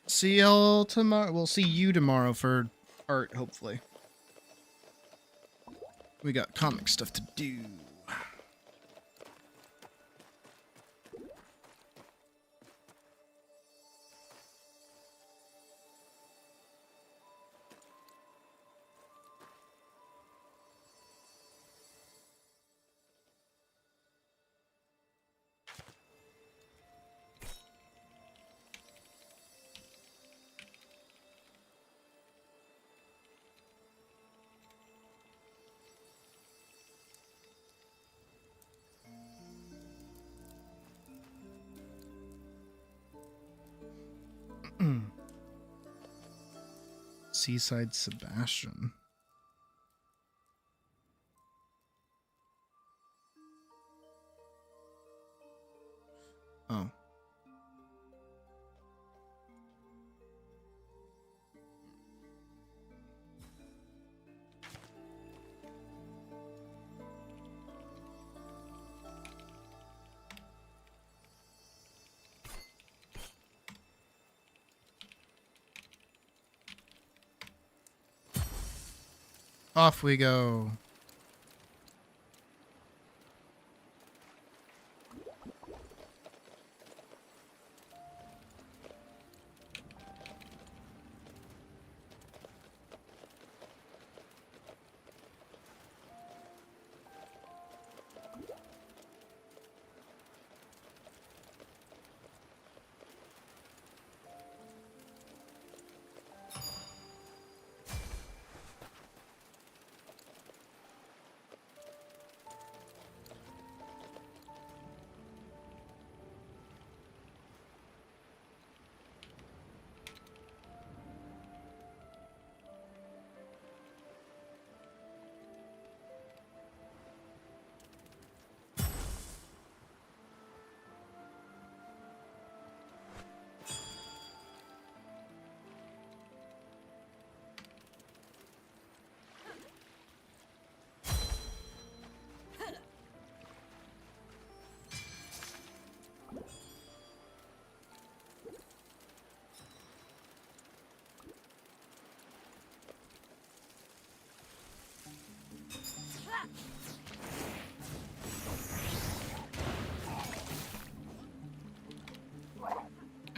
See y'all tomorrow. We'll see you tomorrow for art, hopefully. We got comic stuff to do. Seaside Sebastian. Off we go.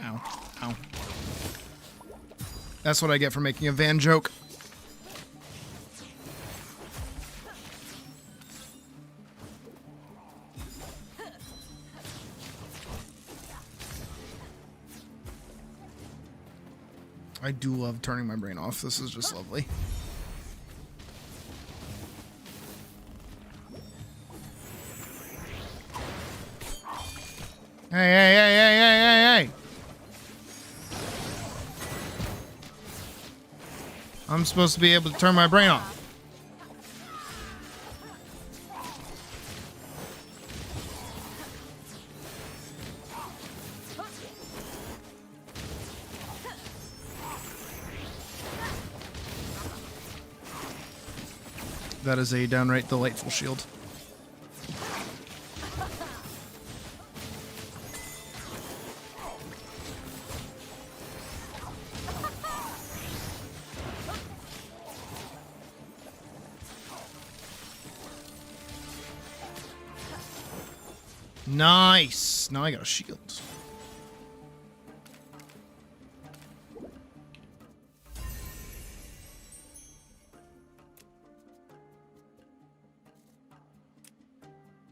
Ow. Ow. That's what I get for making a van joke. I do love turning my brain off. This is just lovely. Hey, hey, hey, hey, hey, hey, hey! I'm supposed to be able to turn my brain off. That is a downright delightful shield. Nice! Now I got a shield.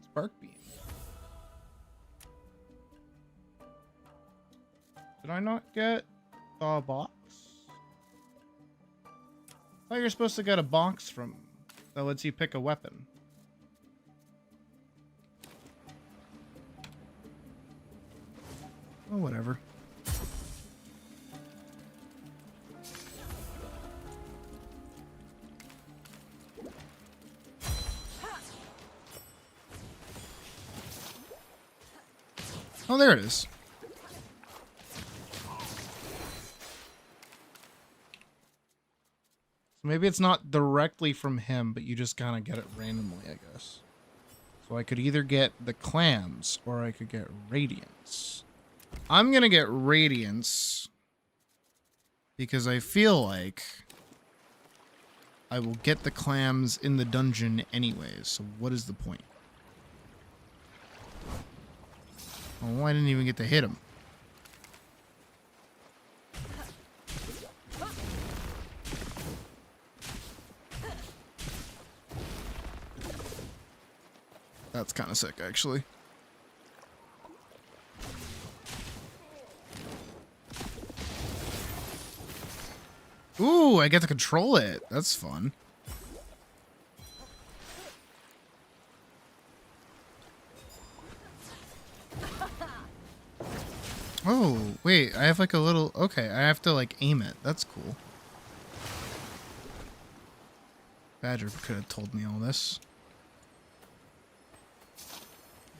Spark beam. Did I not get a box? I thought you're supposed to get a box from that lets you pick a weapon. Oh, whatever. Oh, there it is. So maybe it's not directly from him, but you just kind of get it randomly, I guess. So I could either get the clams or I could get radiance. I'm gonna get radiance because I feel like I will get the clams in the dungeon anyways. So what is the point? Oh, I didn't even get to hit him. That's kind of sick, actually. Ooh, I get to control it. That's fun. Oh, wait. I have like a little... Okay, I have to like aim it. That's cool. Badger could have told me all this.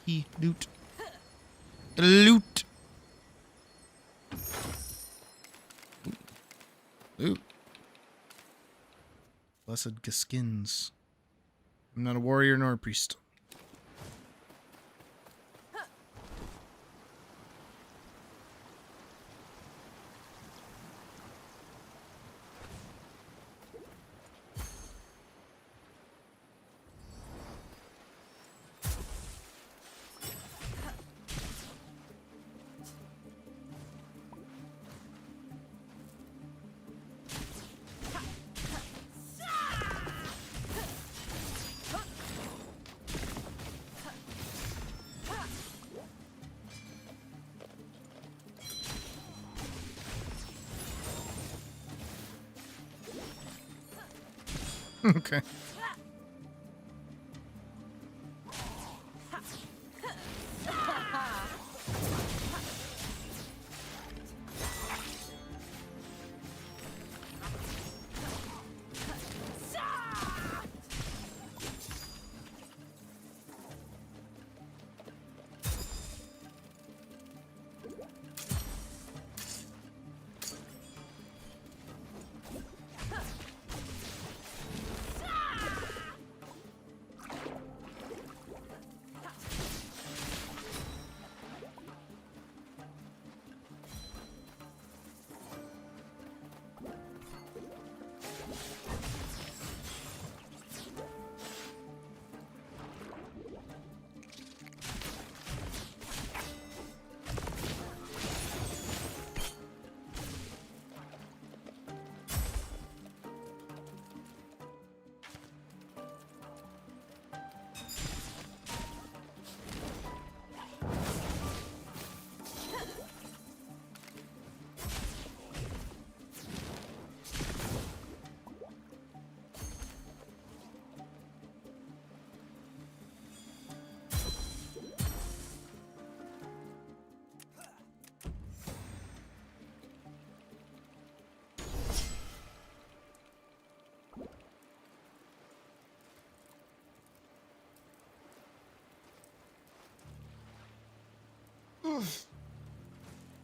Loot. Loot. Loot. Blessed Gaskins. I'm not a warrior nor a priest. Okay.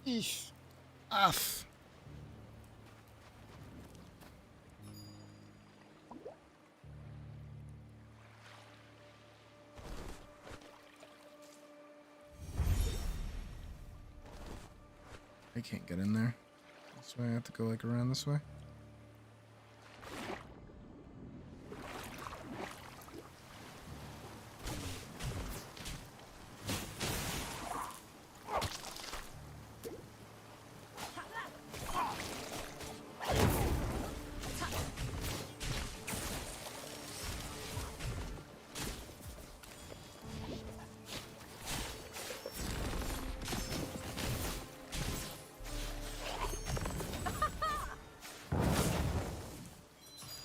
Eesh. Uff. I can't get in there. This way I have to go like around this way.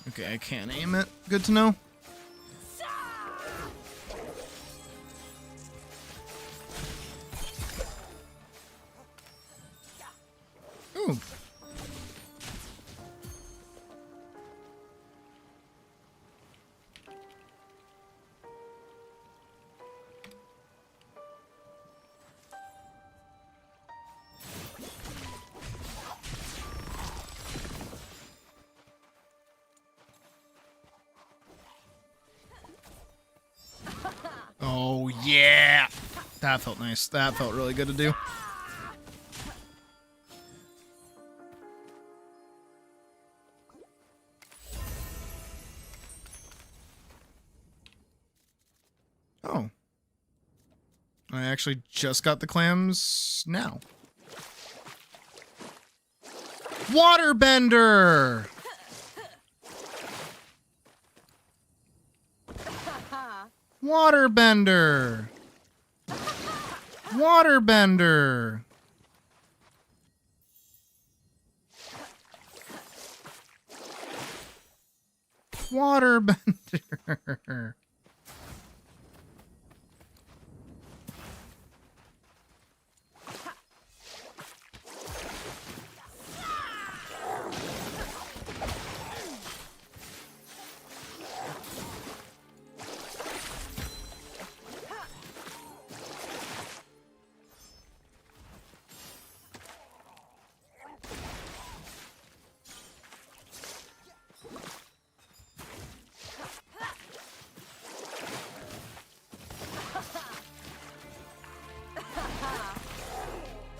Okay, I can't aim it. Good to know. Ooh. Oh, yeah. That felt nice. That felt really good to do. Oh. I actually just got the clams now. Waterbender! Waterbender! Waterbender! Waterbender!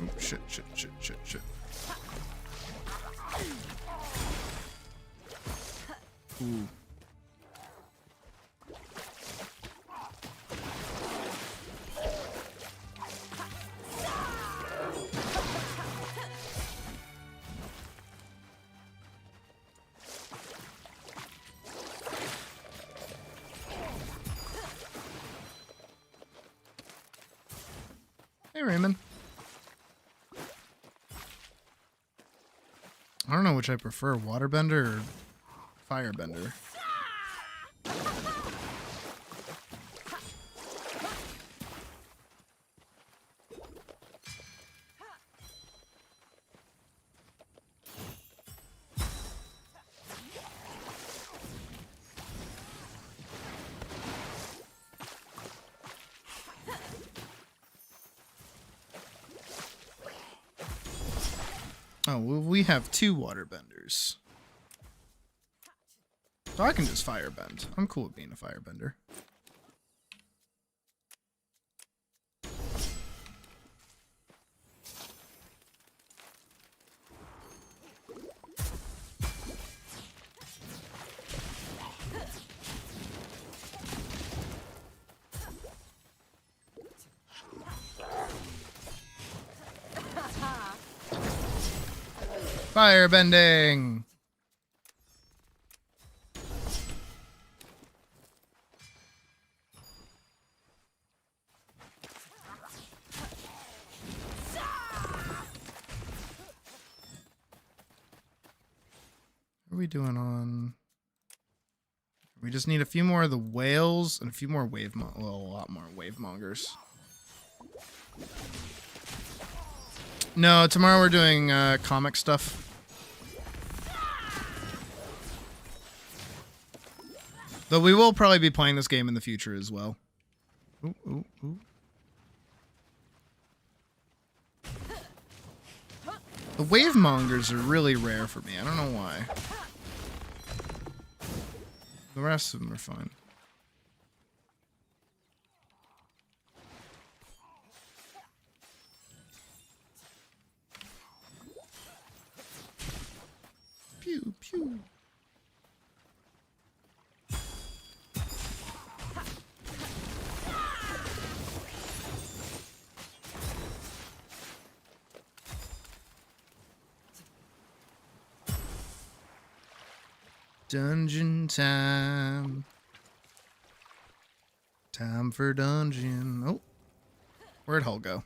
Oh, shit. Ooh. Hey, Raymond. I don't know which I prefer, waterbender or firebender. Oh, well, we have 2 water benders. So I can just firebend. I'm cool with being a firebender. Firebending! What are we doing on? We just need a few more of the whales and a few more well, a lot more wave mongers. No, tomorrow we're doing comic stuff. Though we will probably be playing this game in the future as well. Ooh, ooh, ooh. The wave mongers are really rare for me. I don't know why. The rest of them are fine. Pew, pew. Dungeon time. Time for dungeon. Oh. Where'd Hull go?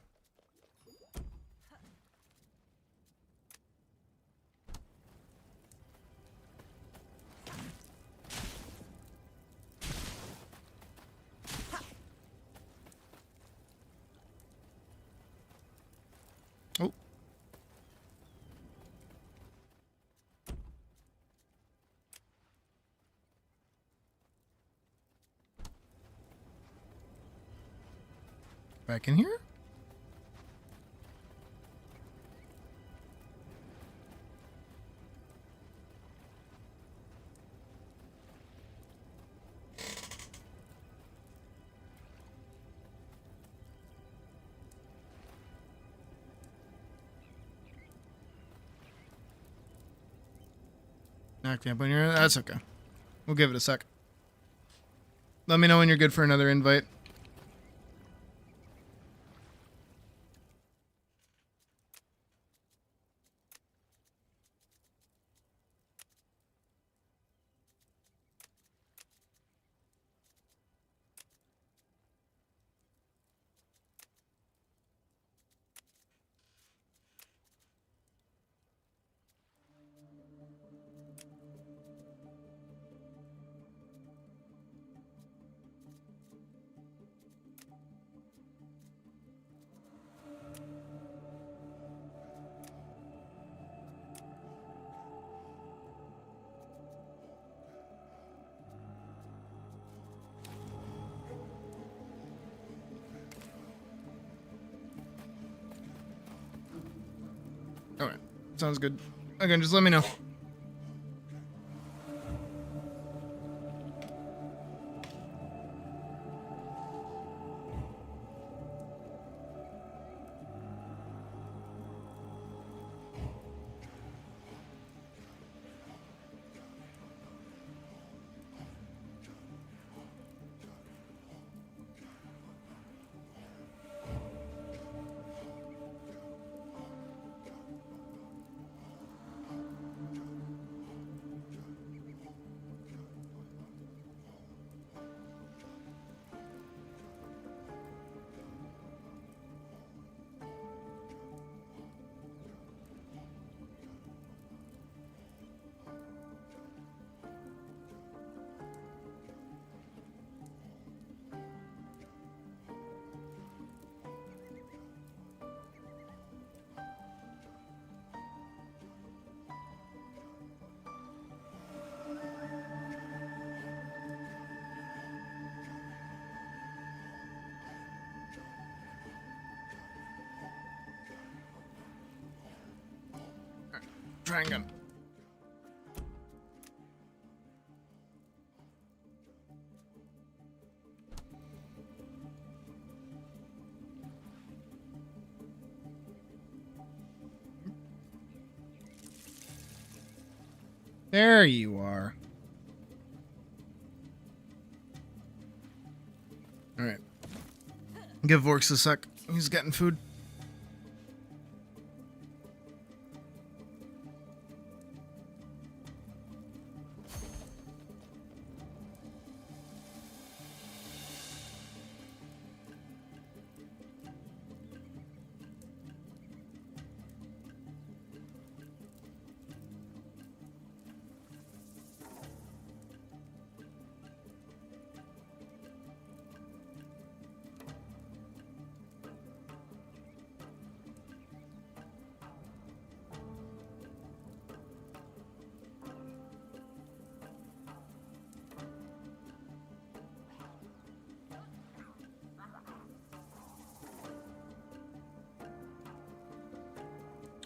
Oh. Back in here? Knocked me up on your... That's okay. We'll give it a sec. Let me know when you're good for another invite. Alright. Sounds good. Again, just let me know. Dragon. There you are. All right. Give Vorks a sec. He's getting food.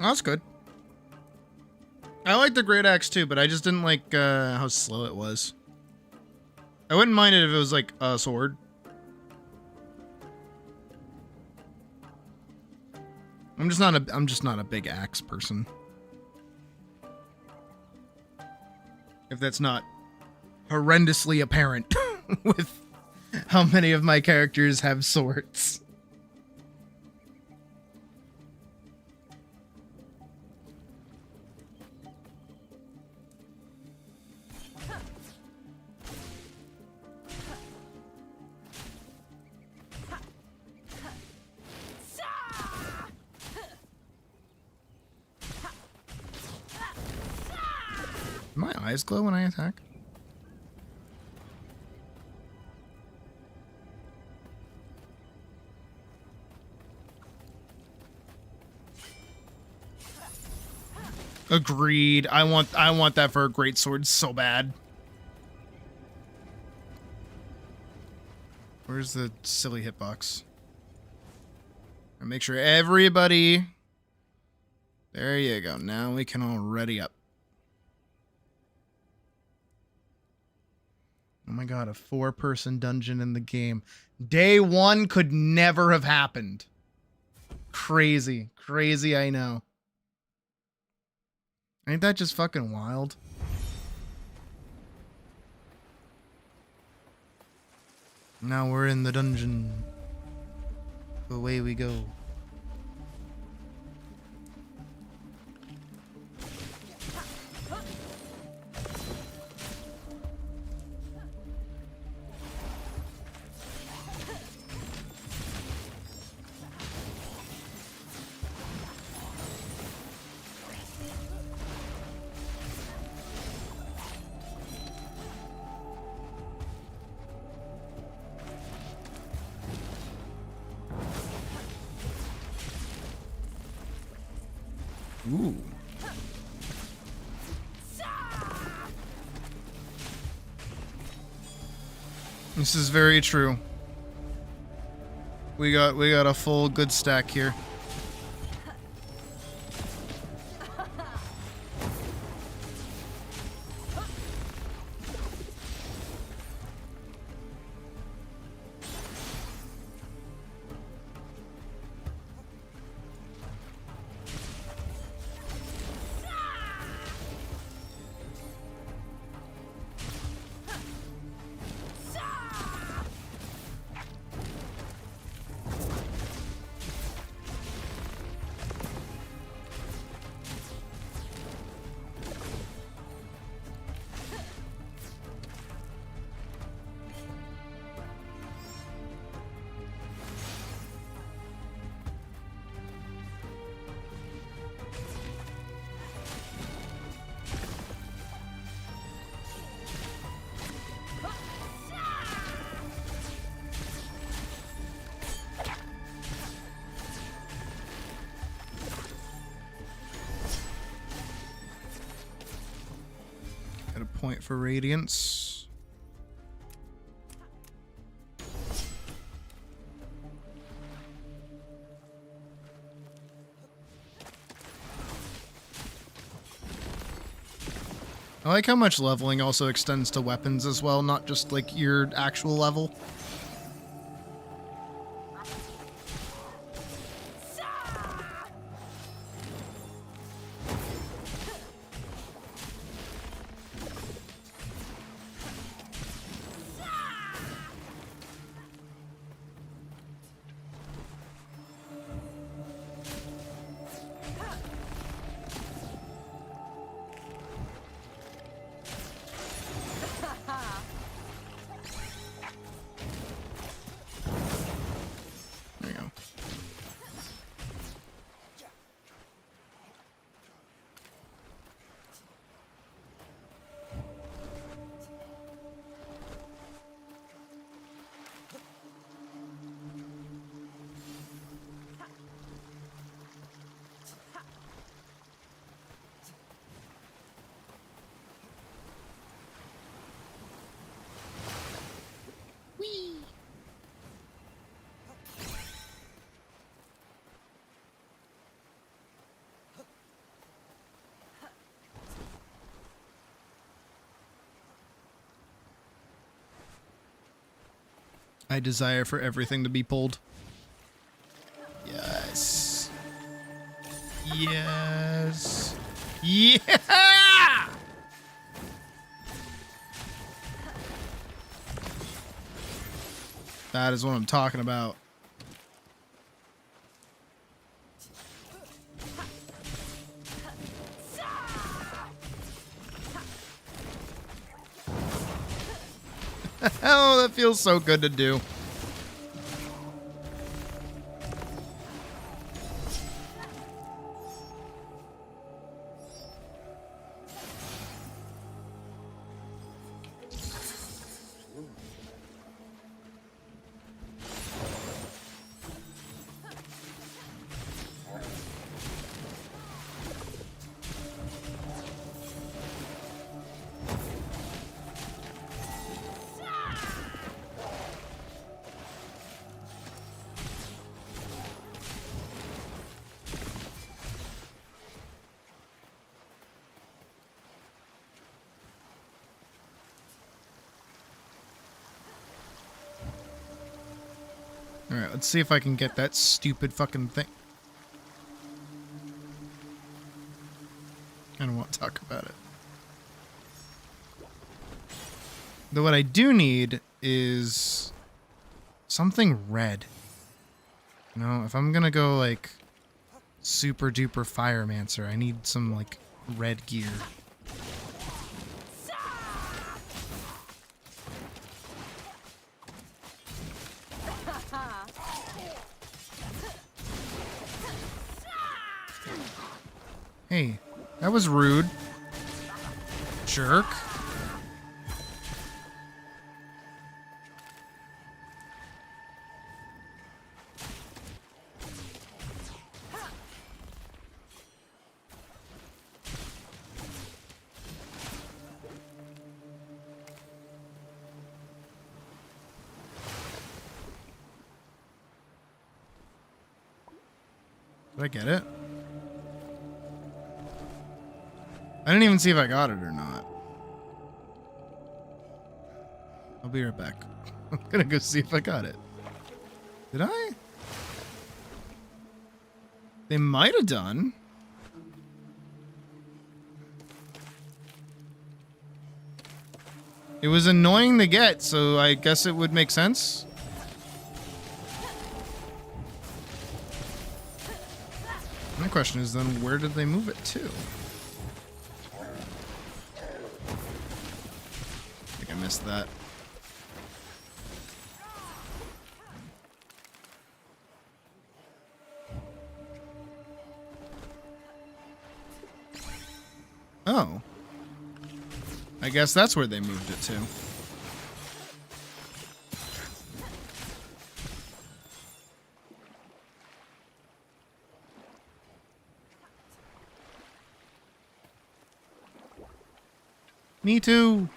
Oh, that's good. I like the Great Axe too, but I just didn't like how slow it was. I wouldn't mind it if it was like a sword. I'm just not a big axe person. If that's not horrendously apparent with how many of my characters have swords. My eyes glow when I attack. Agreed. I want that for a great sword so bad. Where's the silly hitbox? I'll make sure everybody. There you go. Now we can all ready up. Oh my god, a 4-person dungeon in the game. Day 1 could never have happened. Crazy. Crazy, I know. Ain't that just fucking wild? Now we're in the dungeon. Away we go. Ooh. This is very true. We got a full good stack here. Got a point for radiance. I like how much leveling also extends to weapons as well, not just like your actual level. There you go. I desire for everything to be pulled. Yes. Yes. Yeah! That is what I'm talking about. Oh, that feels so good to do. Alright, let's see if I can get that stupid fucking thing. I don't want to talk about it. Though what I do need is something red. You know, if I'm gonna go like super duper firemancer, I need some like red gear. Hey, that was rude. Jerk. Did I get it? I didn't even see if I got it or not. I'll be right back. I'm gonna go see if I got it. Did I? They might have done. It was annoying to get, so I guess it would make sense. My question is then, where did they move it to? I think I missed that. Oh. I guess that's where they moved it to. Me too.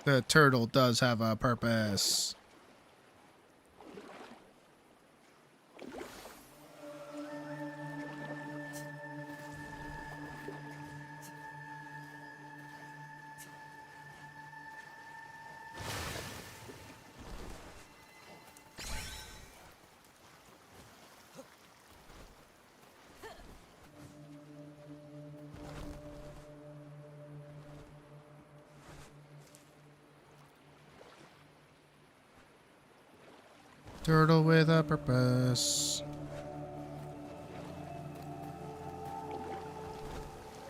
The turtle does have a purpose. Turtle with a purpose.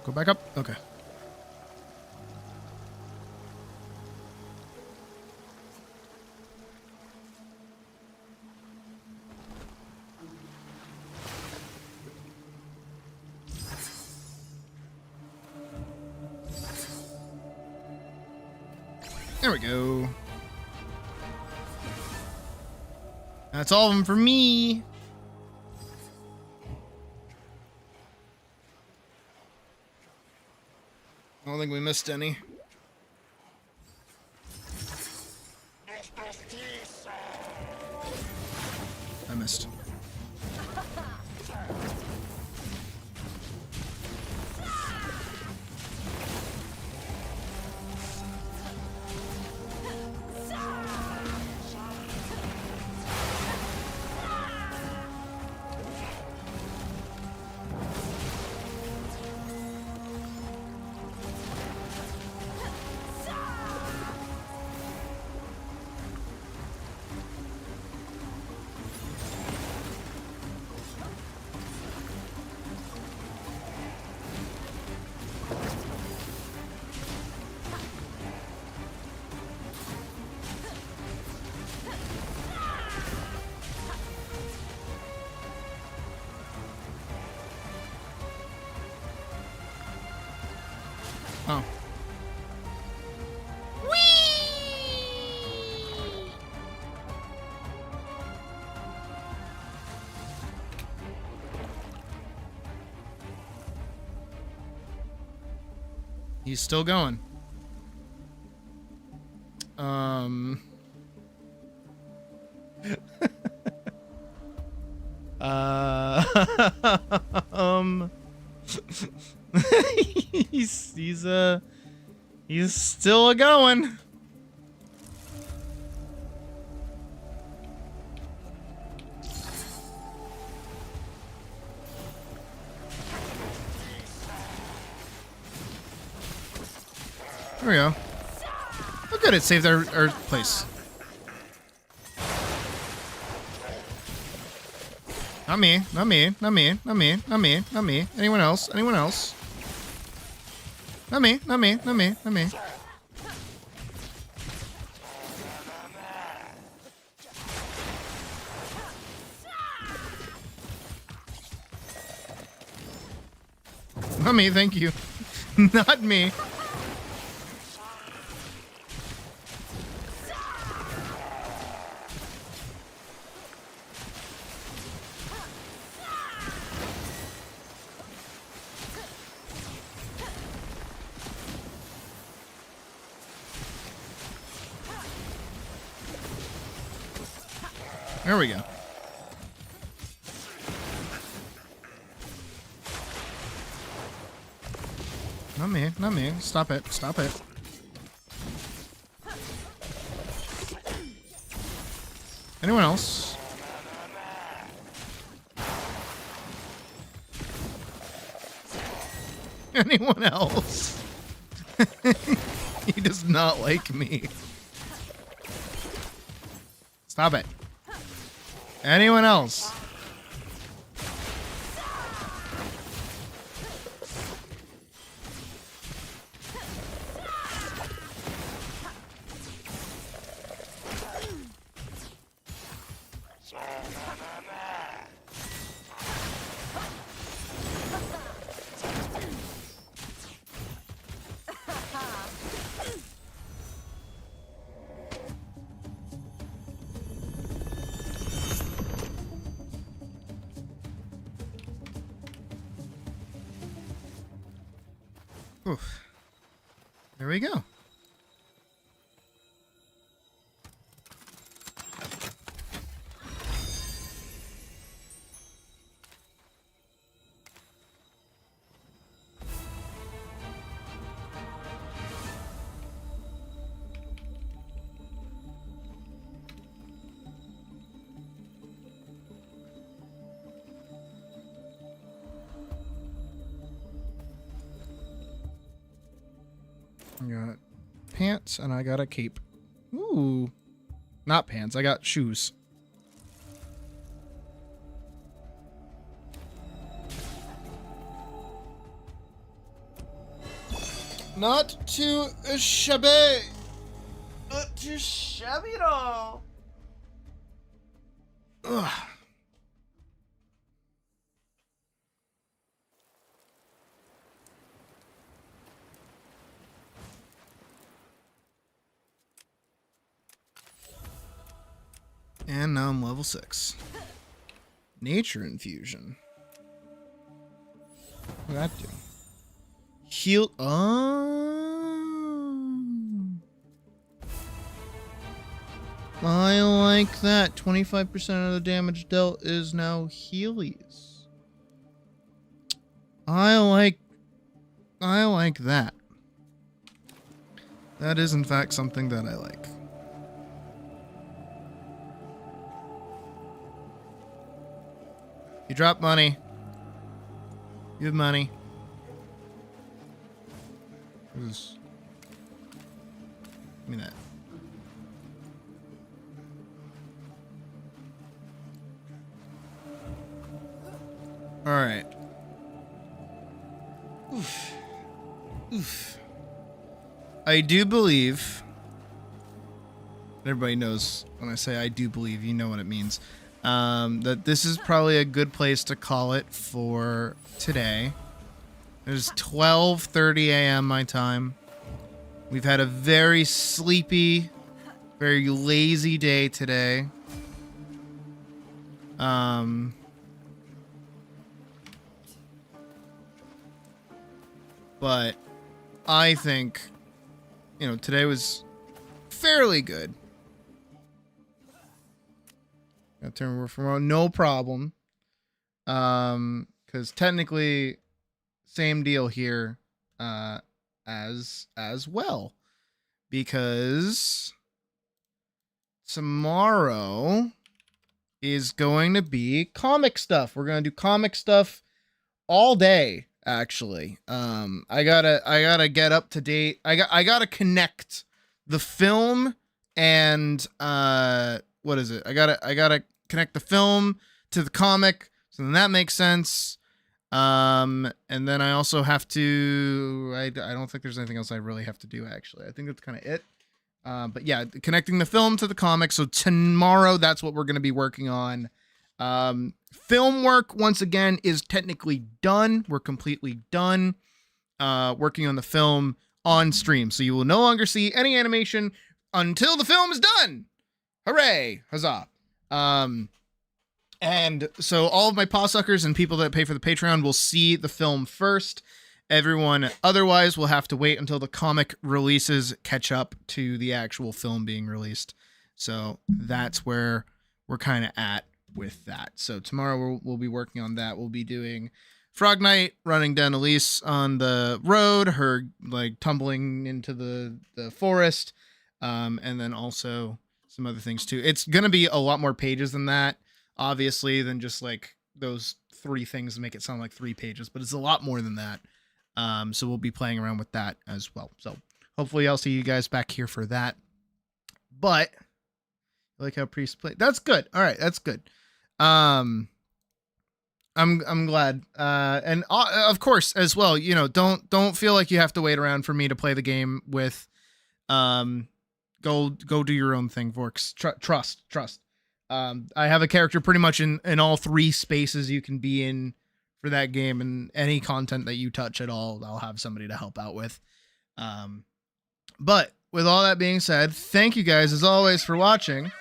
Go back up. Okay. There we go. That's all of them for me. I don't think we missed any. I missed. Oh. He's still going. He's still a going. There we go. Oh, good. It saved our place. Not me. Not me. Not me. Not me. Not me. Not me. Anyone else? Anyone else? Not me. Not me. Not me. Not me. Not me. Thank you. Not me. There we go. Not me, not me. Stop it, stop it. Anyone else? Anyone else? He does not like me. Stop it. Anyone else? Oof. There we go. I got pants and I got a cape. Ooh. Not pants, I got shoes. Not too shabby. Not too shabby at all. Ugh. And now I'm level 6. Nature infusion. What did that do? Heal. Oh. I like that. 25% of the damage dealt is now Heelys. I like that. That is in fact something that I like. You drop money. You have money. What is... Give me that. Alright. Oof. Oof. I do believe... Everybody knows when I say I do believe, you know what it means. That this is probably a good place to call it for today. It is 12:30 a.m. my time. We've had a very sleepy, very lazy day today. But I think, you know, today was fairly good. Turn work from home, no problem. Because technically, same deal here, as well, because tomorrow is going to be comic stuff. We're gonna do comic stuff all day. Actually, I gotta get up to date. I gotta connect the film and what is it? I gotta connect the film to the comic, so then that makes sense. And then I also have to, I don't think there's anything else I really have to do, actually. I think that's kind of it. But yeah, connecting the film to the comic. So tomorrow, that's what we're going to be working on. Film work, once again, is technically done. We're completely done working on the film on stream. So you will no longer see any animation until the film is done. Hooray! Huzzah! And so all of my paw suckers and people that pay for the Patreon will see the film first. Everyone otherwise will have to wait until the comic releases catch up to the actual film being released. So that's where we're kind of at with that. So tomorrow we'll be working on that. We'll be doing Frog Night, running down Elise on the road, her like tumbling into the forest, and then also some other things too. It's gonna be a lot more pages than that, obviously, than just like those 3 things to make it sound like 3 pages, but it's a lot more than that. So we'll be playing around with that as well. So hopefully I'll see you guys back here for that. But I like how Priest played. That's good. All right, that's good. I'm glad. And of course as well, you know, don't feel like you have to wait around for me to play the game with. Go do your own thing, Vorks. Trust. I have a character pretty much in all 3 spaces you can be in for that game, and any content that you touch at all, I'll have somebody to help out with. But with all that being said, thank you guys as always for watching.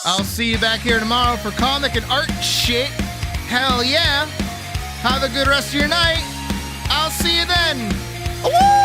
I'll see you back here tomorrow for comic and art shit. Hell yeah. Have a good rest of your night. I'll see you then. Woo!